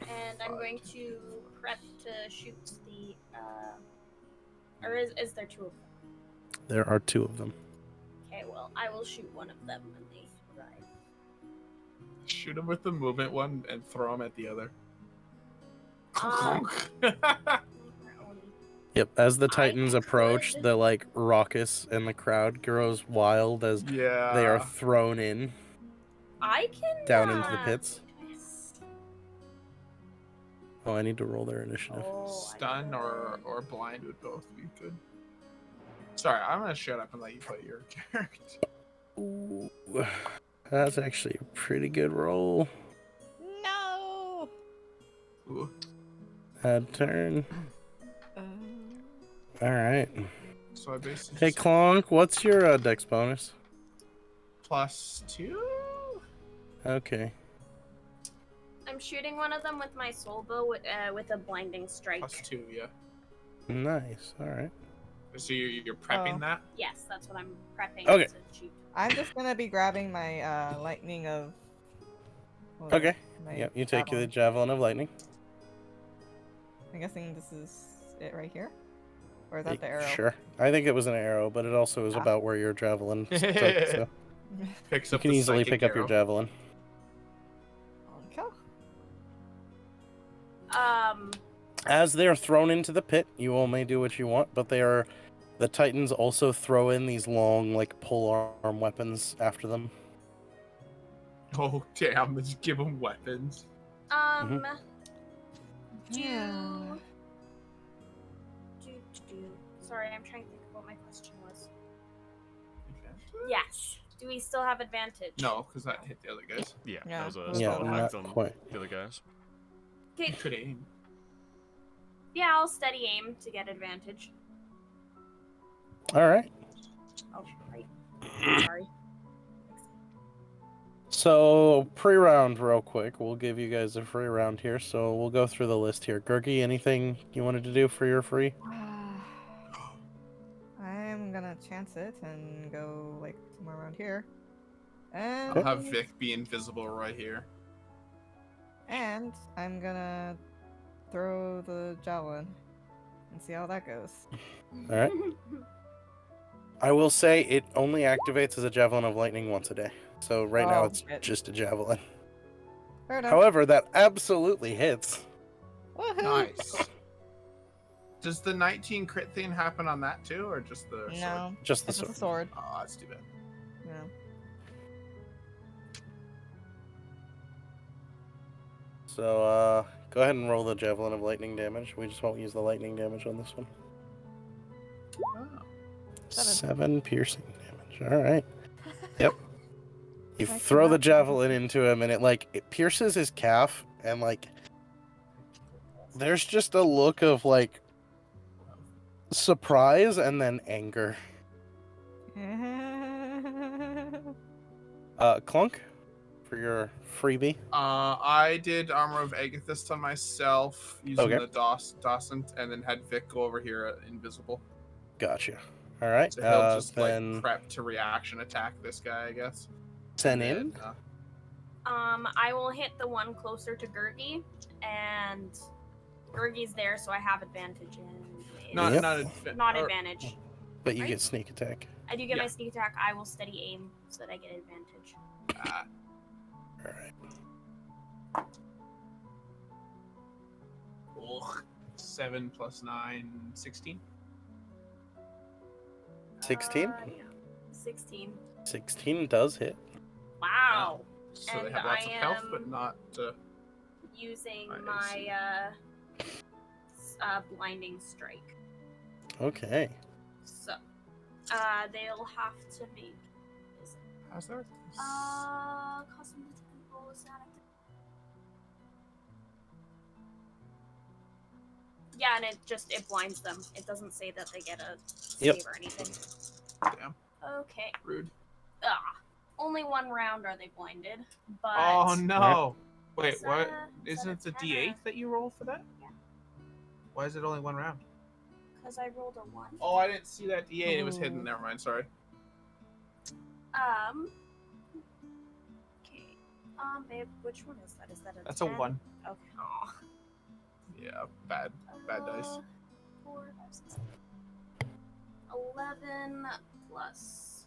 And I'm going to prep to shoot the, or is there two of them? There are 2 of them. Okay, well, I will shoot one of them when they arrive. shoot him with the movement one and throw him at the other. Yep, as the I Titans approach, could- the like raucous and the crowd grows wild as yeah. they are thrown in I can, down into the pits. yes. Oh, I need to roll their initiative. Oh, Stun or blind would both be good. Sorry, I'm gonna shut up and let you play your character. Ooh, that's actually a pretty good roll. No. Ooh. Bad turn. Uh, All right. So I basically Hey, just Clonk, what's your dex bonus? +2. Okay. I'm shooting one of them with my soul bow with a blinding strike. +2, yeah. Nice. All right. So you're prepping Oh. that? Yes, that's what I'm prepping Okay. to shoot. I'm just gonna be grabbing my lightning of. what was Okay. it? My Yep. You take the javelin. javelin of lightning. I'm guessing this is it right here, or is that the arrow? Sure. I think it was an arrow, but it also is Ah. about where your javelin took. So Picks you up can the easily psychic pick up your arrow. javelin. Okay. As they're thrown into the pit, you all may do what you want, but the Titans also throw in these long, like, pole arm weapons after them. Oh damn! Let's give them weapons. Yeah. Sorry, I'm trying to think of what my question was. Yes. Do we still have advantage? No, because that hit the other guys. Yeah, Yeah, that was a that's Yeah, spell what effect not on quite. the other guys. Okay. You could aim. Yeah, I'll steady aim to get advantage. All right. Oh, right. Sorry. So, pre-round real quick. We'll give you guys a free round here, so we'll go through the list here. Gurgi, anything you wanted to do for your free? I'm gonna chance it and go like somewhere around here. I'll And have Vic be invisible right here. and I'm gonna throw the javelin and see how that goes. All right. I will say it only activates as a javelin of lightning once a day. So right now Oh, it's shit. just a javelin. Fair enough. However, that absolutely hits. Woohoo! Nice. Does the 19 crit thing happen on that too, or just the sword? No, Just the it's just a sword. sword. Oh, that's too bad. Yeah. So go ahead and roll the javelin of lightning damage. We just won't use the lightning damage on this one. Oh. 7 piercing damage. All right. Yep. You That throw the cannot be javelin into him, and it pierces his calf, and there's just a look of surprise and then anger. Clunk, for your freebie. I did Armor of Agathis on myself using Okay. the Dawson, and then had Vic go over here invisible. Gotcha. All right. So he'll just then like prep to reaction attack this guy, I guess. send And in. then, I will hit the one closer to Gurgi, and Gurgi's there, so I have advantage in. not Yep. not advantage. But you Right? get sneak attack. I do get Yeah. my sneak attack. I will steady aim so that I get advantage. All right. Ugh. 7 + 9, 16. 16. Yeah. 16. 16 does hit. Wow. So they And have lots I of health, am- but not. Using I see. my blinding strike. Okay. So, they'll have to make. How's that? Custom to control is not active. Yeah, and it blinds them. It doesn't say that they get a save Yep. or anything. Damn. Okay. Rude. Only one round are they blinded, but. Oh no! Wait, Is what? that Isn't it the a 10 D8 or- that you roll for that? Yeah. Why is it only one round? Because I rolled a 1. Oh, I didn't see that D8. It was Ooh. hidden. Never mind. Sorry. Babe, which one is that? Is that a That's 10? a 1. Okay. Aw. Yeah, bad dice. 4, 5, 6, 11 plus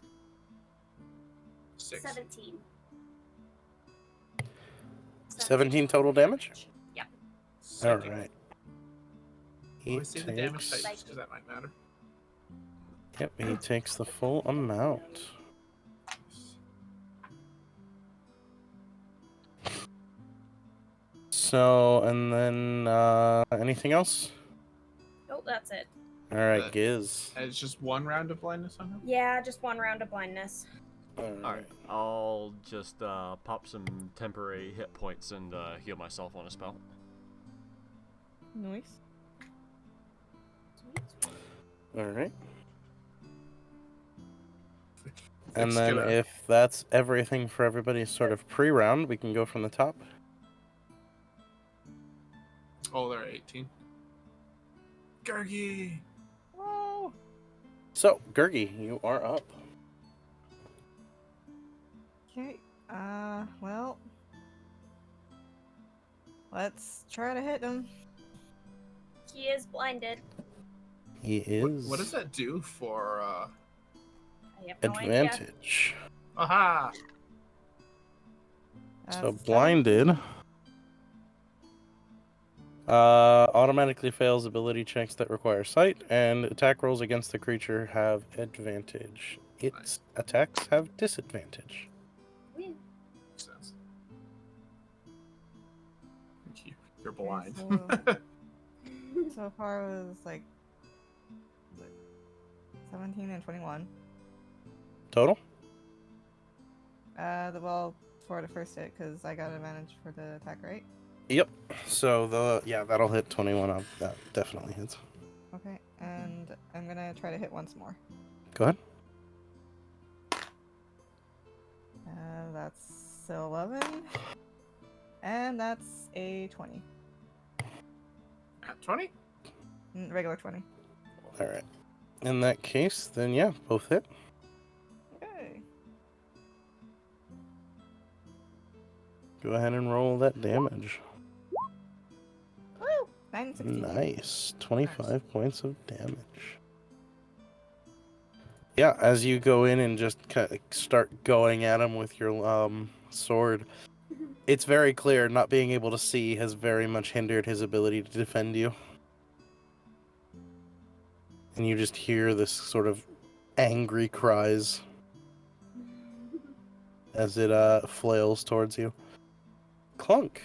6. 17. 17 total damage? Yep. Alright. He Always say the damage takes... types, because that might matter. Yep, he takes the full amount. So, and then, anything else? Nope, that's it. Alright, Giz. And it's just 1 round of blindness on him? Yeah, just 1 round of blindness. Alright. I'll just pop some temporary hit points and heal myself on a spell. Nice. Alright. Thanks, And then Killer. if that's everything for everybody's sort of pre-round, we can go from the top. Oh, they're 18. Gurgi! Oh. So, Gurgi, you are up. Okay. Well. Let's try to hit him. He is blinded. He is... What does that do for, I have no idea. advantage. Aha! So That's blinded automatically fails ability checks that require sight, and attack rolls against the creature have advantage. Its Nice. attacks have disadvantage. Woo. Makes sense. You're blind. So far it was like 17 and 21. Total? Well, for the first hit, because I got advantage for the attack, right? Yep. So that'll hit 21 up. That definitely hits. Okay, and I'm gonna try to hit once more. Go ahead. That's 11. And that's a 20. At 20? Regular 20. All right. In that case, then yeah, both hit. Okay. Go ahead and roll that damage. Woo! 9 and 16. Nice. 25 points of damage. Yeah, as you go in and just start going at him with your sword, it's very clear not being able to see has very much hindered his ability to defend you. And you just hear this sort of angry cries as it flails towards you. Clunk.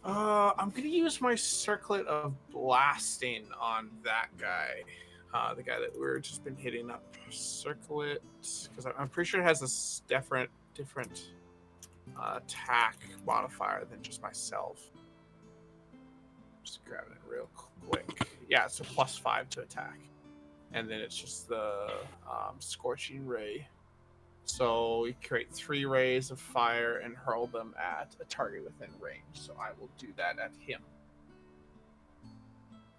I'm gonna use my circlet of blasting on that guy. The guy that we've just been hitting up. Circlet, because I'm pretty sure it has this different attack modifier than just myself. Just grabbing it real quick. Yeah, it's a +5 to attack. And then it's just the scorching ray. So you create 3 rays of fire and hurl them at a target within range. So I will do that at him.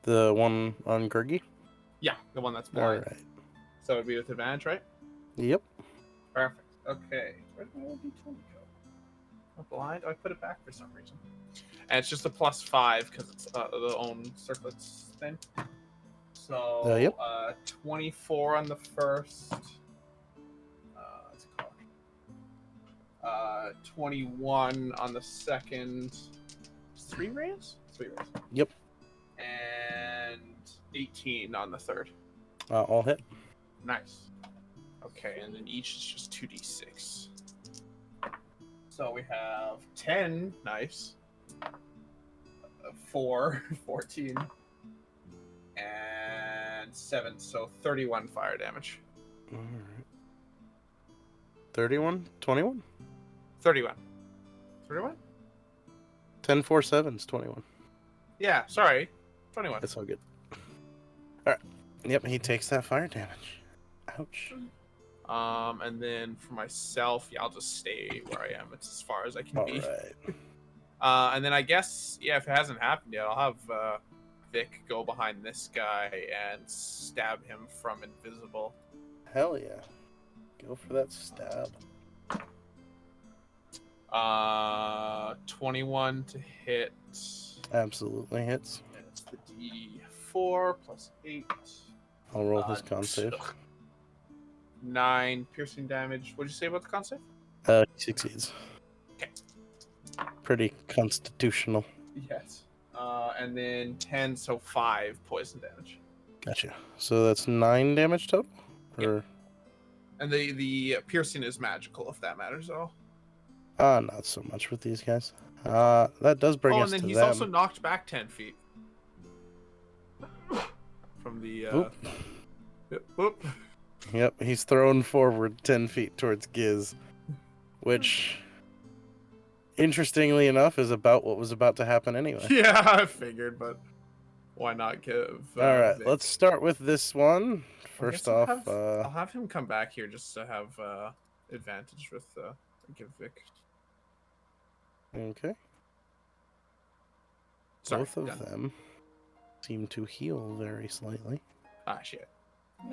The one on Gurgi? Yeah, the one that's blind. Alright. So it'd be with advantage, right? Yep. Perfect. Okay. Where did my old D20 go? Oh, blind? Oh, I put it back for some reason. And it's just a +5 because it's the own circlets thing. So, Yep. 24 on the first. What's it called? 21 on the second. 3 rays? 3 rays. Yep. And 18 on the third. All hit. Nice. Okay, and then each is just 2d6. So we have 10, nice. 4, 14. And 7, so 31 fire damage. Alright. 31? 21? 31. 31? 10, 4, 7's 21. Yeah, sorry. 21. That's all good. Alright. Yep, he takes that fire damage. Ouch. And then for myself, yeah, I'll just stay where I am. It's as far as I can be. Alright. And then I guess, yeah, if it hasn't happened yet, I'll have Vic go behind this guy and stab him from invisible. Hell yeah. Go for that stab. 21 to hit. Absolutely hits. That's the D4 plus 8. I'll roll his con save. 9 piercing damage. What'd you say about the con save? He succeeds. Okay. Pretty constitutional. Yes. And then 10, so 5 poison damage. Gotcha. So that's 9 damage total? Or... And the piercing is magical, if that matters at all. Not so much with these guys. That does bring us and then to he's them. also knocked back 10 feet. From the, Oop. Whoop. Yep, he's thrown forward 10 feet towards Giz, which, interestingly enough, is about what was about to happen anyway. Yeah, I figured, but why not give... Alright, Vic? let's start with this one. I First guess I'll off, I'll have him come back here just to have advantage with give Vic. okay. Sorry, Both of done. them seem to heal very slightly. Ah, shit.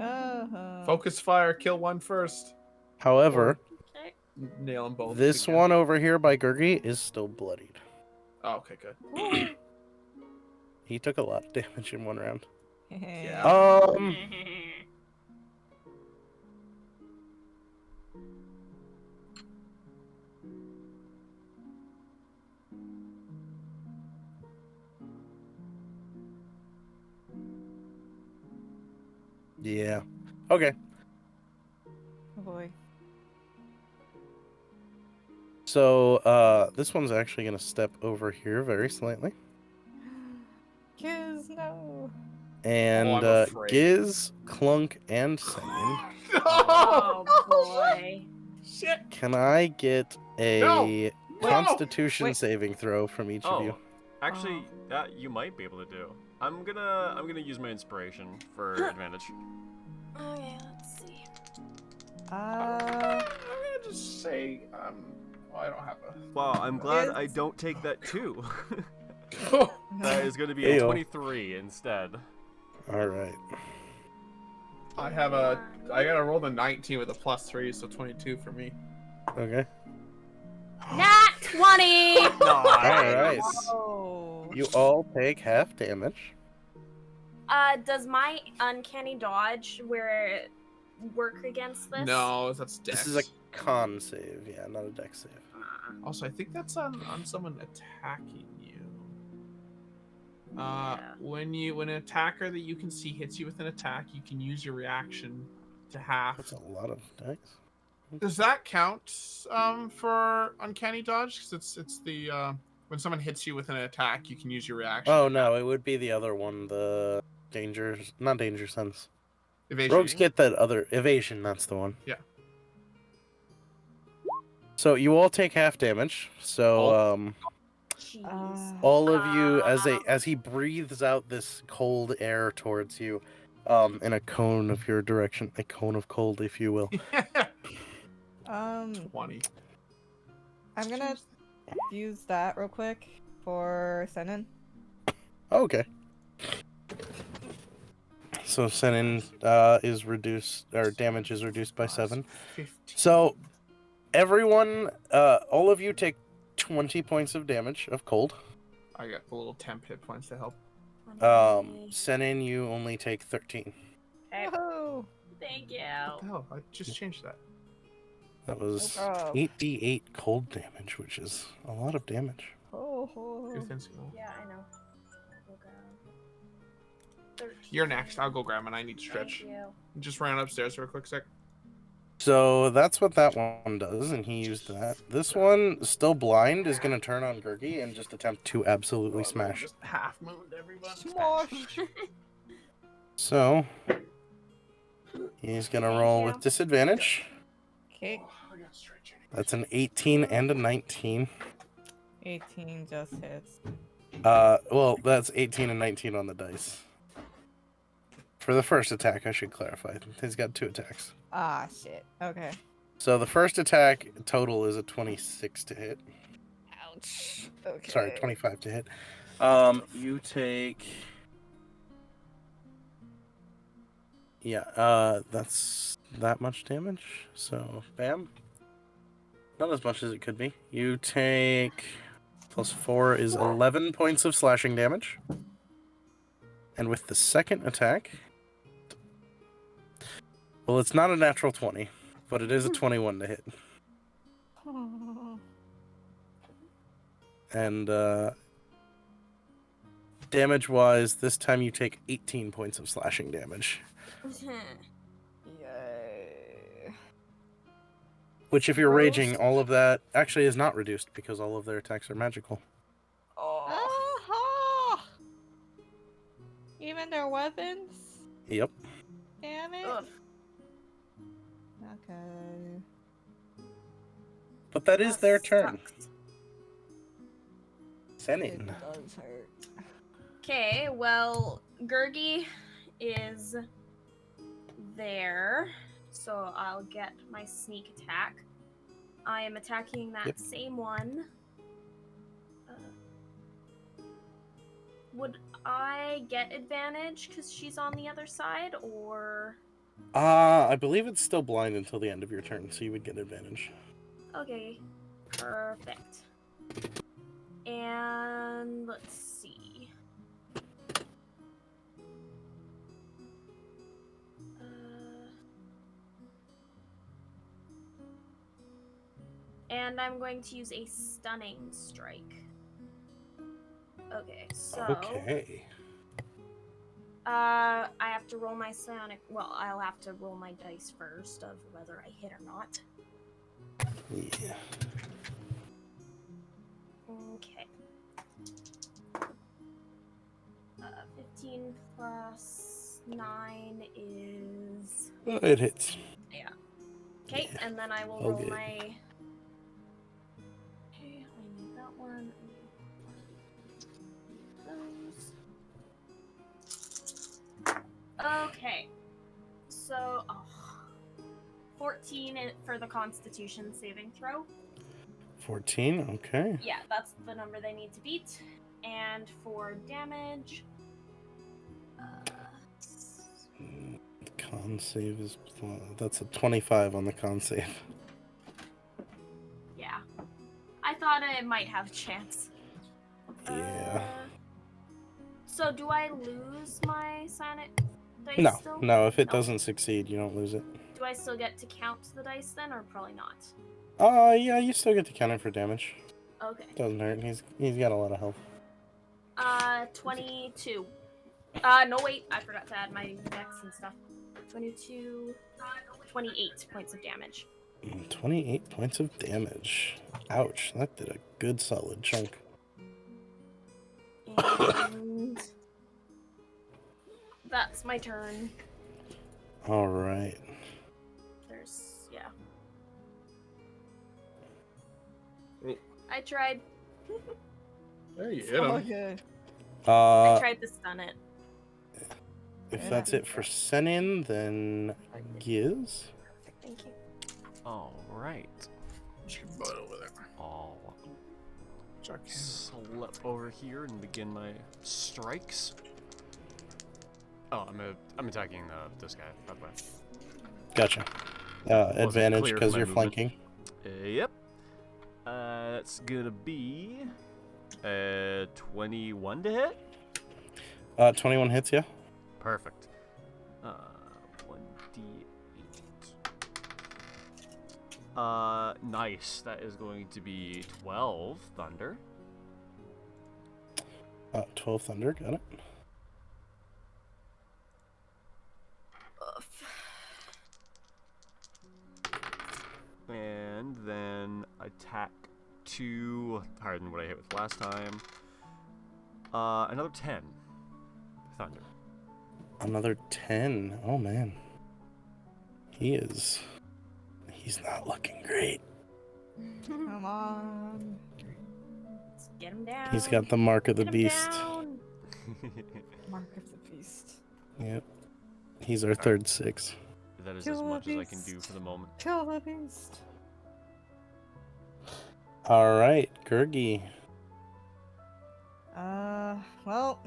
Uh-huh. Focus fire, kill one first. However, Okay. Nail them both. this again. one over here by Gurgi is still bloodied. Oh, okay, good. He took a lot of damage in one round. Yeah. Yeah. Okay. Oh boy. So, this one's actually going to step over here very slightly. Kids, no. And I'm afraid. Giz, Clunk, and Senin, Oh boy. Shit. can I get a No! Constitution Wait. saving throw from each of you? Oh, actually, that you might be able to do. I'm gonna use my inspiration for advantage. Okay, let's see. I'm gonna just say, I don't have a. Wow, I'm glad I don't take that too. That is gonna be a Ayo. 23 instead. All right. I gotta roll the 19 with a +3, so 22 for me. Okay. Nat 20! All right. Oh. You all take half damage. Does my uncanny dodge work against this? No, that's dex. This is a con save, yeah, not a dex save. Also, I think that's on someone attacking you. Yeah. When an attacker that you can see hits you with an attack, you can use your reaction to half. That's a lot of dice. Does that count for uncanny dodge? Because it's the when someone hits you with an attack, you can use your reaction. Oh no, it would be the other one, the not danger sense. Evasion. Rogues get that other evasion, that's the one. Yeah. So you all take half damage. So Jeez. all of you as he breathes out this cold air towards you, in a cone of your direction, a cone of cold, if you will. 20. I'm gonna use that real quick for Senin. Okay. So Senin is reduced, or damage is reduced by 7. 15. So everyone, all of you take 20 points of damage of cold. I got a little temp hit points to help. Senin, you only take 13. Okay, Woohoo! thank you. What the hell? I just changed that. That was No problem. 8d8 cold damage, which is a lot of damage. Oh, oh. You're thin-skinned. Yeah, I know. We'll go. 13. You're next. I'll go grab mine. I need to stretch. Thank you. Just ran upstairs for a quick sec. So that's what that one does, and he used that. This one, still blind, is going to turn on Gurgi and just attempt to absolutely smash. Just half mooned everyone. Smosh. So he's going to roll with disadvantage. Okay, I got stretching. That's an 18 and a 19. 18 just hits. Well, that's 18 and 19 on the dice. For the first attack, I should clarify. He's got 2 attacks. Ah, shit. Okay. So the first attack total is a 26 to hit. Ouch. Okay. Sorry, 25 to hit. You take... Yeah, that's that much damage. So, bam. Not as much as it could be. You take plus 4 is 11 points of slashing damage. And with the second attack, well, it's not a natural 20, but it is a 21 to hit. And damage-wise, this time you take 18 points of slashing damage. Yay. Which, if you're Gross. raging, all of that actually is not reduced because all of their attacks are magical. Oh. Aha! Even their weapons? Yep. Damn it. Ugh. Okay. But that is their turn. Sucks. It Senin. does hurt. Okay, well, Gurgi is there, so I'll get my sneak attack. I am attacking that Yep. same one. Would I get advantage because she's on the other side, or... I believe it's still blind until the end of your turn, so you would get advantage. Okay, perfect. And let's see. And I'm going to use a stunning strike. Okay, so Okay. I have to roll my sonic. Well, I'll have to roll my dice first of whether I hit or not. Yeah. Okay. 15 plus 9 is... It hits. Yeah. Okay, Yeah. and then I will Oh, roll good. my... Okay, I need that one. Those. Okay. So, 14 for the Constitution saving throw. 14, okay. Yeah, that's the number they need to beat. And for damage... Con save is... That's a 25 on the con save. yeah. I thought it might have a chance. Yeah. So do I lose my Sonic dice No, still? no, if it No. doesn't succeed, you don't lose it. Do I still get to count the dice then, or probably not? Yeah, you still get to count it for damage. Okay. Doesn't hurt. He's got a lot of health. 22. No wait, I forgot to add my dex and stuff. 22, 28 points of damage. 28 points of damage. Ouch, that did a good solid chunk. And that's my turn. All right. There's, yeah. Oh. I tried. There you hit him. Okay. I tried to stun it. If that's it for Senin, then Giz. Thank you. Alright. Just butt over there. I'll Chuck. slip over here and begin my strikes. Oh, I'm attacking this guy, by the way. Gotcha. Advantage clear because for my you're movement. flanking. Yep. That's gonna be 21 to hit. 21 hits, yeah. Perfect. 1d8. Nice. That is going to be 12 thunder. 12 thunder, got it. And then attack 2 higher than what I hit with last time. Another 10 thunder. Another 10. Oh man. He's not looking great. Come on. Let's get him down. He's got the mark of the Get him beast. down. Mark of the beast. Yep. He's our third 6. That is Kill as the much as I can do beast. for the moment. Kill the beast. Alright, Gurgi. Well,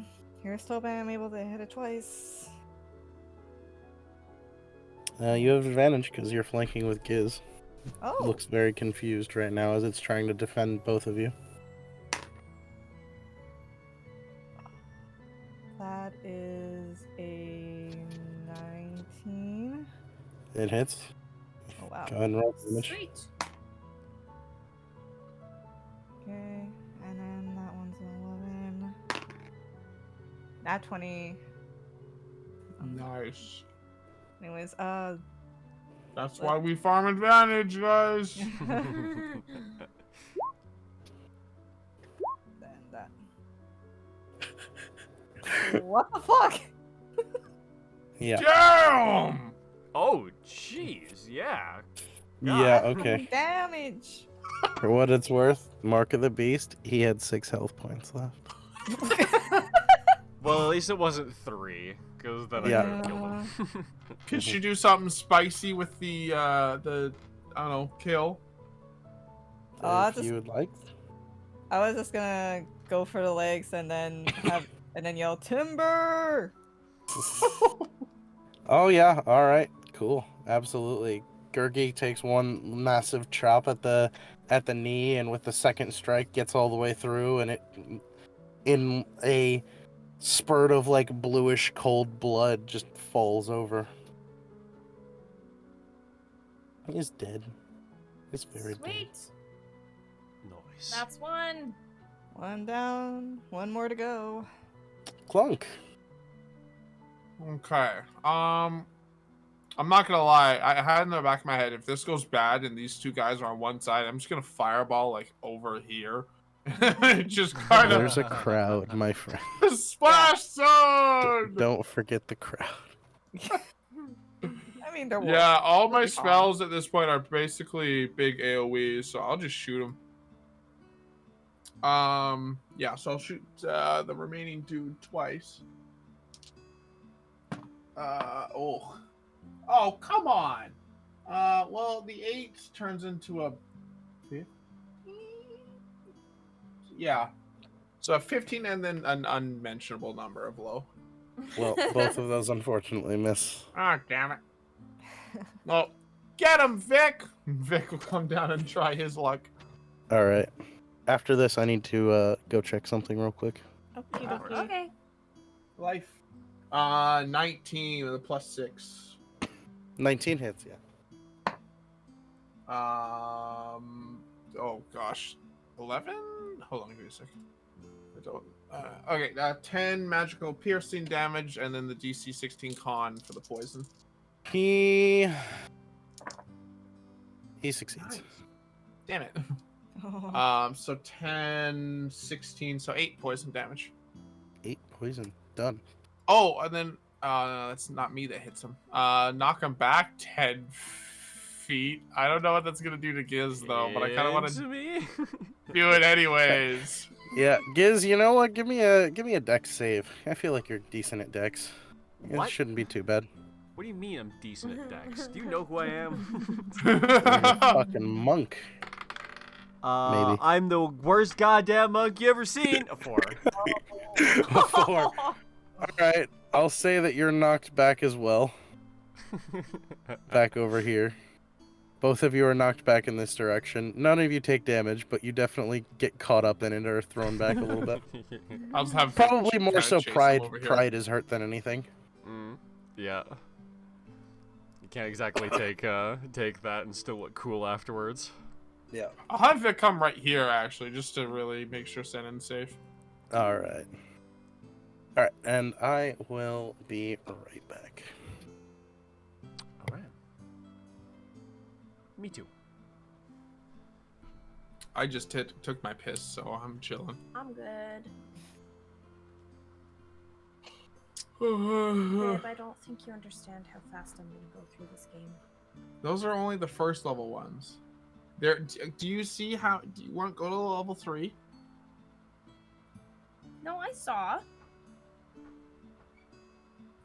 here's hoping I'm able to hit it twice. You have advantage because you're flanking with Giz. Oh, looks very confused right now as it's trying to defend both of you. that is a 19. It hits. Oh wow. Go ahead and roll damage. Sweet. Okay, and then that one's an 11. Not 20. Nice. Anyways, That's why we farm advantage, guys. then that. What the fuck? Yeah. Damn! Oh, jeez, yeah. Yeah, okay. Damage. For what it's worth, Mark of the Beast, he had 6 health points left. Well, at least it wasn't 3, because then Yeah. I could have killed him. Could she do something spicy with the I don't know, kill? Oh, If you would like. I was just gonna go for the legs and then yell timber. Oh yeah, all right, cool, absolutely. Gurgi takes one massive chop at the knee, and with the second strike gets all the way through, and it, in a spurt of like bluish cold blood, just falls over. He's dead. He's very dead. Sweet. Nice. That's one. One down, one more to go. Clunk. Okay. I'm not gonna lie. I had in the back of my head, if this goes bad and these two guys are on one side, I'm just gonna fireball like over here. Just kind of There's a crowd, my friend. splash zone. Don't forget the crowd. I mean, they're Yeah, all my Pretty fine. spells at this point are basically big AoEs, so I'll just shoot them. Yeah, so I'll shoot the remaining dude twice. Oh, come on. Well, the 8 turns into a 15. Yeah. So a 15 and then an unmentionable number of low. Well, both of those unfortunately miss. Ah, damn it. Well, get him, Vic! Vic will come down and try his luck. All right. After this, I need to go check something real quick. Okie dokie. Okay. Life. 19 with a +6. 19 hits, yeah. Oh gosh. 11? Hold on, give me a second. I don't. Okay, 10 magical piercing damage, and then the DC 16 con for the poison. He succeeds. Nice. Damn it. Oh. So 10, 16, so 8 poison damage. 8 poison. Done. Oh, and then that's not me that hits him. Knock him back 10 feet. I don't know what that's gonna do to Giz though, but I kind of want to me. do it anyways. Yeah, Giz, you know what? Give me a dex save. I feel like you're decent at dex. What? It shouldn't be too bad. What do you mean I'm decent at dex? Do you know who I am? You're a fucking monk. Maybe. I'm the worst goddamn monk you ever seen. A 4. A 4. All right, I'll say that you're knocked back as well. Back over here. Both of you are knocked back in this direction. None of you take damage, but you definitely get caught up in it or thrown back a little bit. I'll just have Probably more so chase him pride. over here. Pride is hurt than anything. Yeah. You can't exactly take that and still look cool afterwards. Yeah. I'll have Vic come right here actually, just to really make sure Senon's safe. All right. All right, and I will be right back. All right. Me too. I just took my piss, so I'm chilling. I'm good. Babe, I don't think you understand how fast I'm gonna go through this game. Those are only the first level ones. There. Do you see how? Do you want to go to level 3? No, I saw.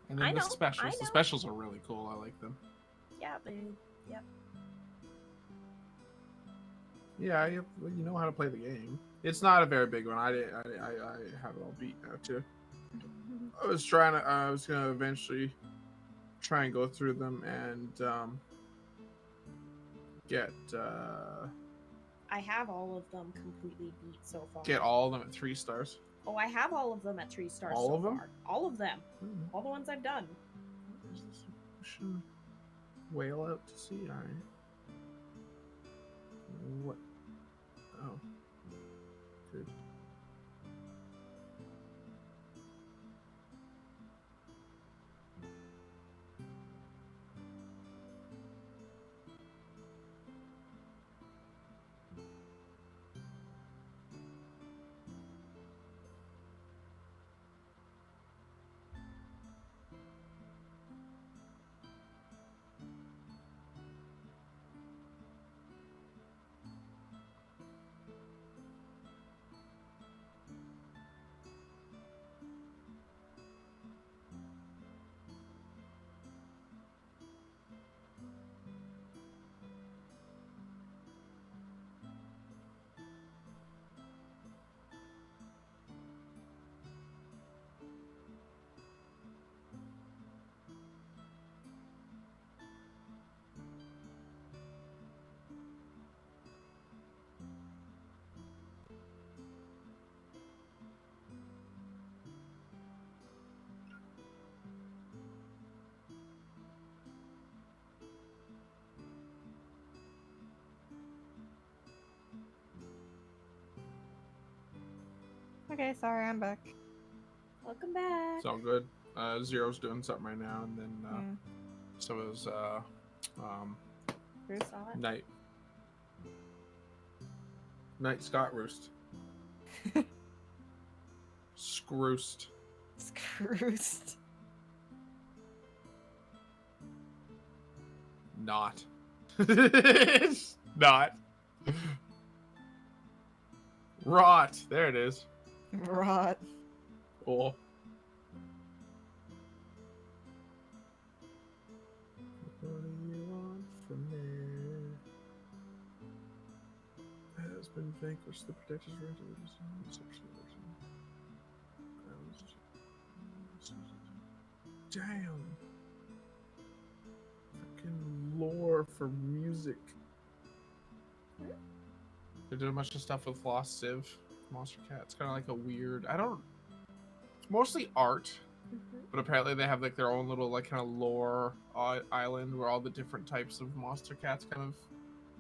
And then I the know, specials. I The know. specials are really cool. I like them. Yeah, but yep. Yeah, you know how to play the game. It's not a very big one. I have it all beat now too. I was gonna eventually try and go through them and Get I have all of them completely beat so far. get all of them at 3 stars. Oh, I have all of them at 3 stars All so of them? far. All of them. Hmm. All the ones I've done. Is this ocean whale out to sea? Alright. What? Oh. Good. Okay, sorry, I'm back. Welcome back. It's all good. Zero's doing something right now, and then Yeah. so is Bruce? Saw it. Night Scott Roost. Scroost. Scroosed. Not. Not. Rot. There it is. Rot. Oh. What do you want from me? Has been vanquished. The protectors right to Damn. Fucking lore for music. They're doing a bunch of stuff with Lost Civ, Monster Cat. It's kind of like a weird. It's mostly art, but apparently they have like their own little like kind of lore island where all the different types of monster cats kind of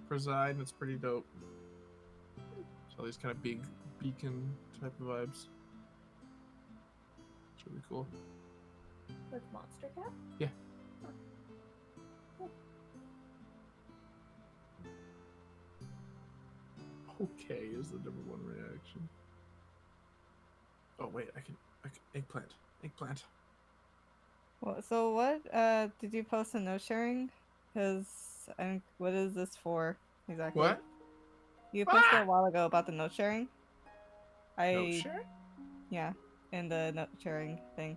preside. And it's pretty dope. So these kind of big beacon type of vibes. It's really cool. With Monster Cat? Yeah. Huh. Cool. Okay is the number one reaction. Oh wait, I can eggplant. Well, so what? Did you post a note sharing? Because what is this for exactly? What? You posted a while ago about the note sharing. No share? Yeah, in the note sharing thing.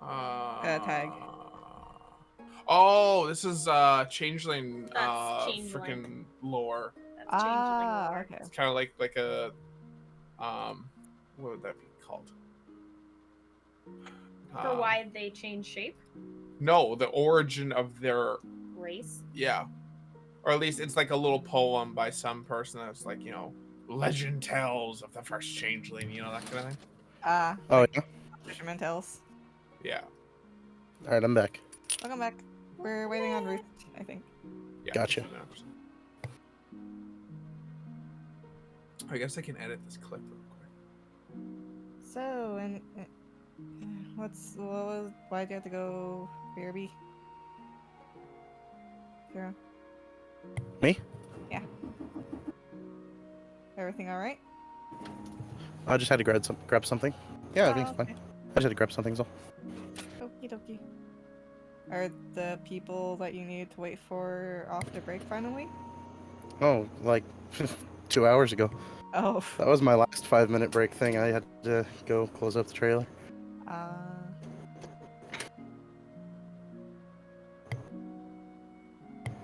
Tag. Tag. Oh, this is changeling That's changeling. freaking lore. That's changeling Ah, lore. okay. It's kind of like a what would that be called? For why they change shape? No, the origin of their Race? yeah. Or at least it's like a little poem by some person that's like, legend tells of the first changeling, that kind of thing. Oh, yeah? Fisherman Tales. Yeah. Alright, I'm back. Welcome back. We're waiting on Ruth, I think. Yeah. Gotcha. 100%. I guess I can edit this clip real quick. So, and why'd you have to go BRB? Zero. Me? Yeah. Everything all right? I just had to grab something. Yeah, everything's fine. Okay. I just had to grab something, so. Okie dokie. Are the people that you needed to wait for off the break finally? Oh, like 2 hours ago. Oh. That was my last 5-minute break thing. I had to go close up the trailer.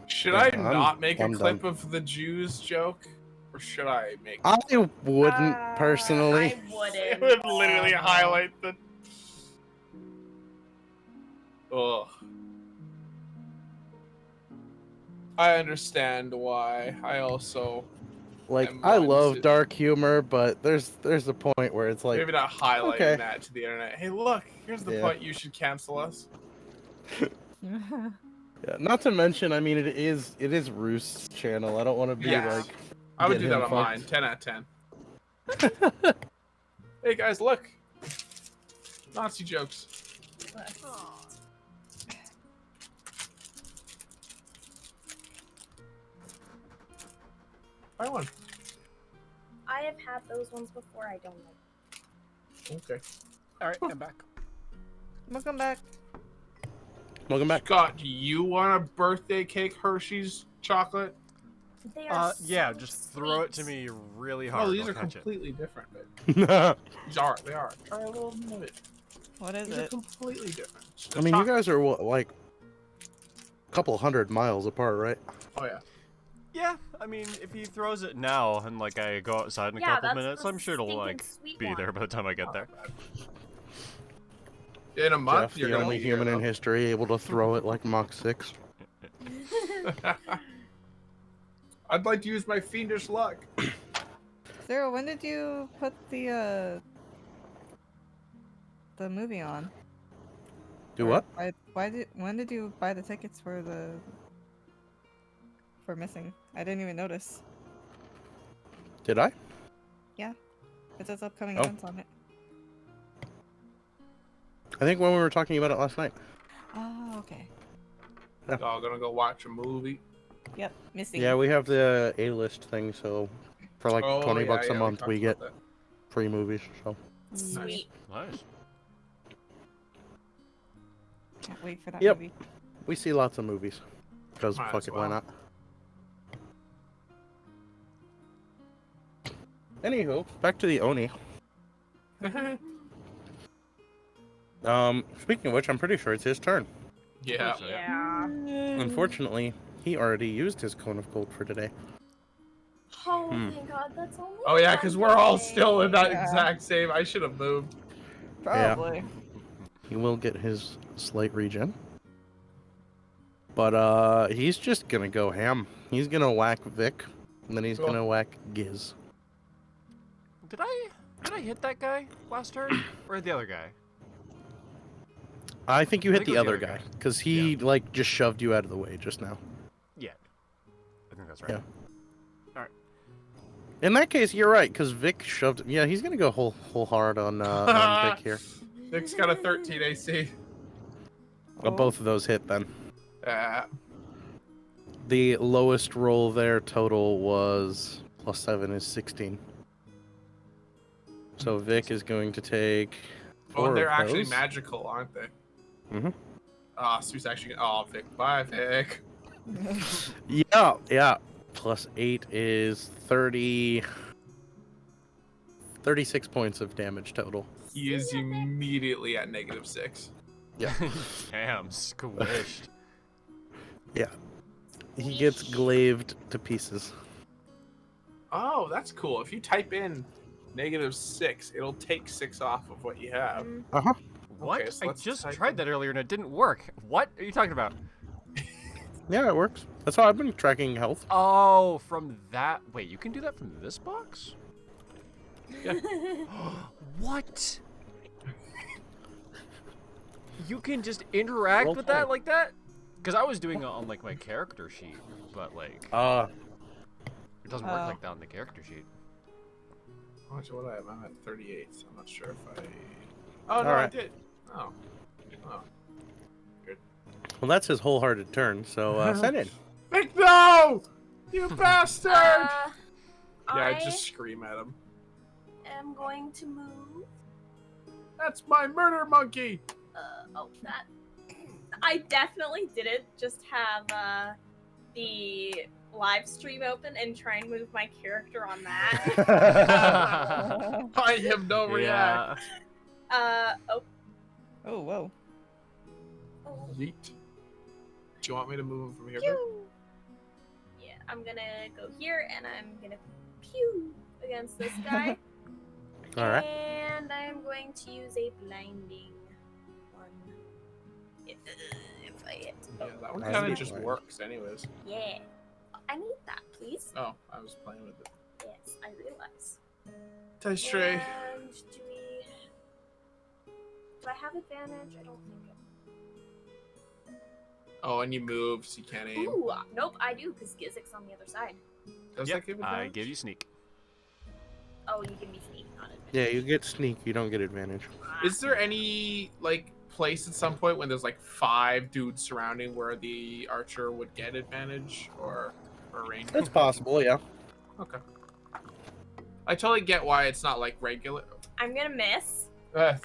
Should Yeah, I not make a I'm clip done. of the Jews joke? Or should I make I wouldn't personally. I wouldn't. It would literally highlight the ugh. I understand why. I also Like, am I going to love sit- dark humor, but there's a point where it's like, maybe not highlighting okay. that to the internet. Hey, look, here's the Yeah. point. You should cancel us. Yeah, not to mention, I mean, it is Roost's channel. I don't want to be Yes. like, I would get do that him on fucked. mine. 10 out of 10. Hey guys, look. Nazi jokes. I won. I have had those ones before. I don't know. Okay. All right, I'm back. Welcome back. Welcome back. Scott, do you want a birthday cake Hershey's chocolate? They are Yeah, so just throw it to sweet. me really hard. Oh, these I'll are catch it. completely different. But I these are. They are. Try a little bit of it. What is These are it? completely different. It's mean, you chocolate. guys are what, like a couple hundred miles apart, right? Oh yeah. Yeah, I mean, if he throws it now and like I go outside in a Yeah, couple that's minutes, the I'm sure it'll stinking like sweet be one. there by the time I get there. In a month, Jeff, you're the gonna only be human here, in history able to throw it like Mach 6. though. I'd like to use my fiendish luck. Zero, when did you put the movie on? Do Or what? when did you buy the tickets for Missing? I didn't even notice. Did I? It says upcoming Oh. events on it. I think when we were talking about it last night. Oh, okay. Y'all gonna go watch a movie? Yep, Missing. Yeah, we have the A-list thing, so for like Oh, 20 yeah, bucks a yeah, month, talked we get about free movies. So Sweet. Nice. Can't wait for that Yep. movie. we see lots of movies. Because Might fuck as it, why well. not? Anywho, back to the Oni. that. Speaking of which, I'm pretty sure it's his turn. Yeah. Yeah. Unfortunately, he already used his Cone of Gold for today. Oh, Hmm. thank God, that's only. Oh yeah, because we're all one still in day. that Yeah. exact same. I should have moved. Probably. He will get his slight regen. But he's just gonna go ham. He's gonna whack Vic, and then he's Cool. gonna whack Giz. Did I hit that guy last turn or the other guy? I think you I hit think the it was other guy, because he like just shoved you out of the way just now. Yeah, I think that's right. Yeah. All right. In that case, you're right, because Vic shoved. Yeah, he's gonna go whole hard on Vic here. Vic's got a 13 AC. Both of those hit then. Uh, The lowest roll there total was +7 is 16. So Vic is going to take. oh, Four they're of actually those. magical, aren't they? Mhm. Ah, Sue's actually. Oh, Vic. Bye, Vic. Yeah. +8 is 36 points of damage total. He is immediately at -6. Yeah. Damn, squished. He gets glaved to pieces. Oh, that's cool. If you type in -6, it'll take 6 off of what you have. What? Okay, so I let's just type tried in- that earlier and it didn't work. What are you talking about? Yeah, it works. That's how I've been tracking health. Oh, from that. Wait, you can do that from this box? Yeah. What? You can just interact Roll with that twenty. like that? Because I was doing it on like my character sheet, but like it doesn't work Oh. like that on the character sheet. How much would I have? I'm at 38, so I'm not sure if I. Oh, no, I Alright. did. Oh. Oh. Well, that's his wholehearted turn, so send in. Vic, no! You bastard! Yeah, I just scream at him. am going to move. That's my murder monkey! That. I definitely didn't just have the live stream open and try and move my character on that. I have no react. Oh. Oh, whoa. Yeet. Do you want me to move him from here? Vic? Pew! Yeah, I'm gonna go here and I'm gonna pew against this guy. All right. And I'm going to use a blinding one. If I hit. Yeah, that one That's kind of neat. just works, anyways. Yeah. I need that, please. Oh, I was playing with it. Yes, I realize. Dice tray. And do I have advantage? I don't think I... Oh, and you move, so you can't aim. Ooh, nope, I do, because Gizik's on the other side. Does Yep, that give I advantage? give you sneak. Oh, you give me sneak, not advantage. Yeah, you get sneak. You don't get advantage. Is there any, like, place at some point when there's, like, 5 dudes surrounding where the archer would get advantage? Or range? It's possible, yeah. Okay. I totally get why it's not, like, regular. I'm gonna miss.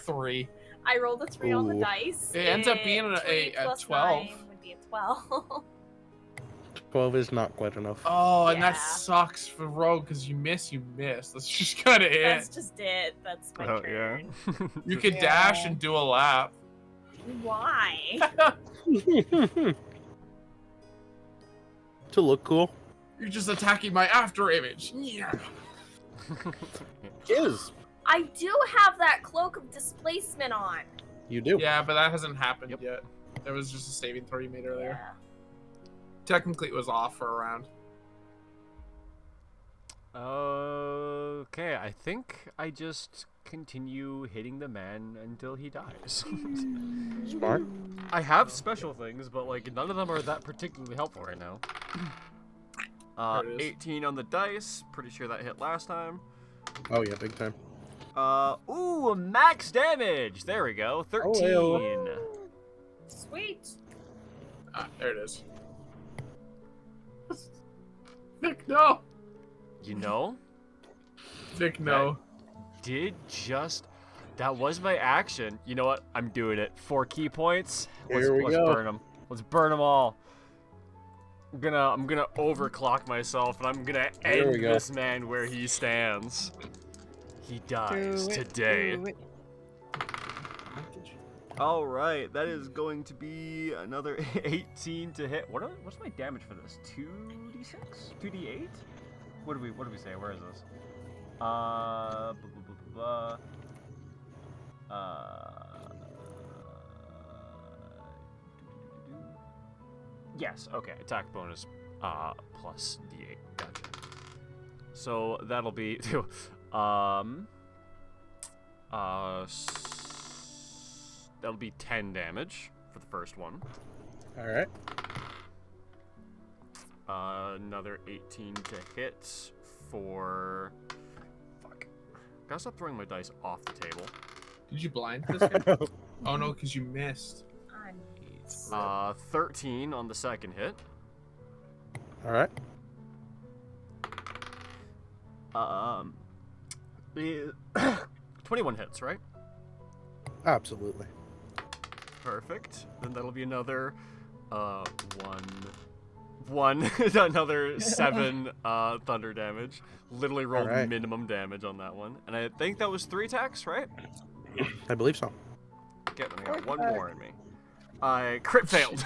3. I rolled a 3 on the Ooh. dice. It ends up being a 3 plus 12. 9 would be a 12. 12 is not quite enough. Oh, and that Yeah. sucks for rogue, because you miss. That's just kind of That's it. just it. That's my Oh, turn. yeah. You could Yeah. dash and do a lap. Why? To look cool. You're just attacking my after image. Yeah. Is. I do have that cloak of displacement on. You do. Yeah, but that hasn't happened Yep. yet. There was just a saving throw you made earlier. Yeah. Technically, it was off for a round. Okay, I think I just continue hitting the man until he dies. Smart. I have special things, but like none of them are that particularly helpful right now. There it is. 18 on the dice. Pretty sure that hit last time. Oh, yeah, big time. Ooh, max damage. There we go. 13. Sweet. Ah, there it is. Vic, no. You know, Vic, no. that was my action. You know what? I'm doing it. 4 key points. Here we let's go. burn them. Let's burn them all. I'm gonna overclock myself, and I'm gonna Here we end go. this man where he stands. He dies Do it, today. do it. All right, that is going to be another 18 to hit. What's my damage for this? 2d6? 2d8? What do we say? Where is this? Blah, blah, blah, blah. Yes, okay. Attack bonus plus d8. Gotcha. So that'll be that'll be 10 damage for the first one. All right. Another 18 to hit for... Fuck. Gotta stop throwing my dice off the table. Did you blind this guy? Oh no, because you missed. 13 on the second hit. All right. The 21 hits, right? Absolutely. Perfect. Then that'll be another one another 7 thunder damage. Literally rolled Alright. minimum damage on that one. And I think that was 3 attacks, right? I believe so. Get I got one more in me. I crit failed.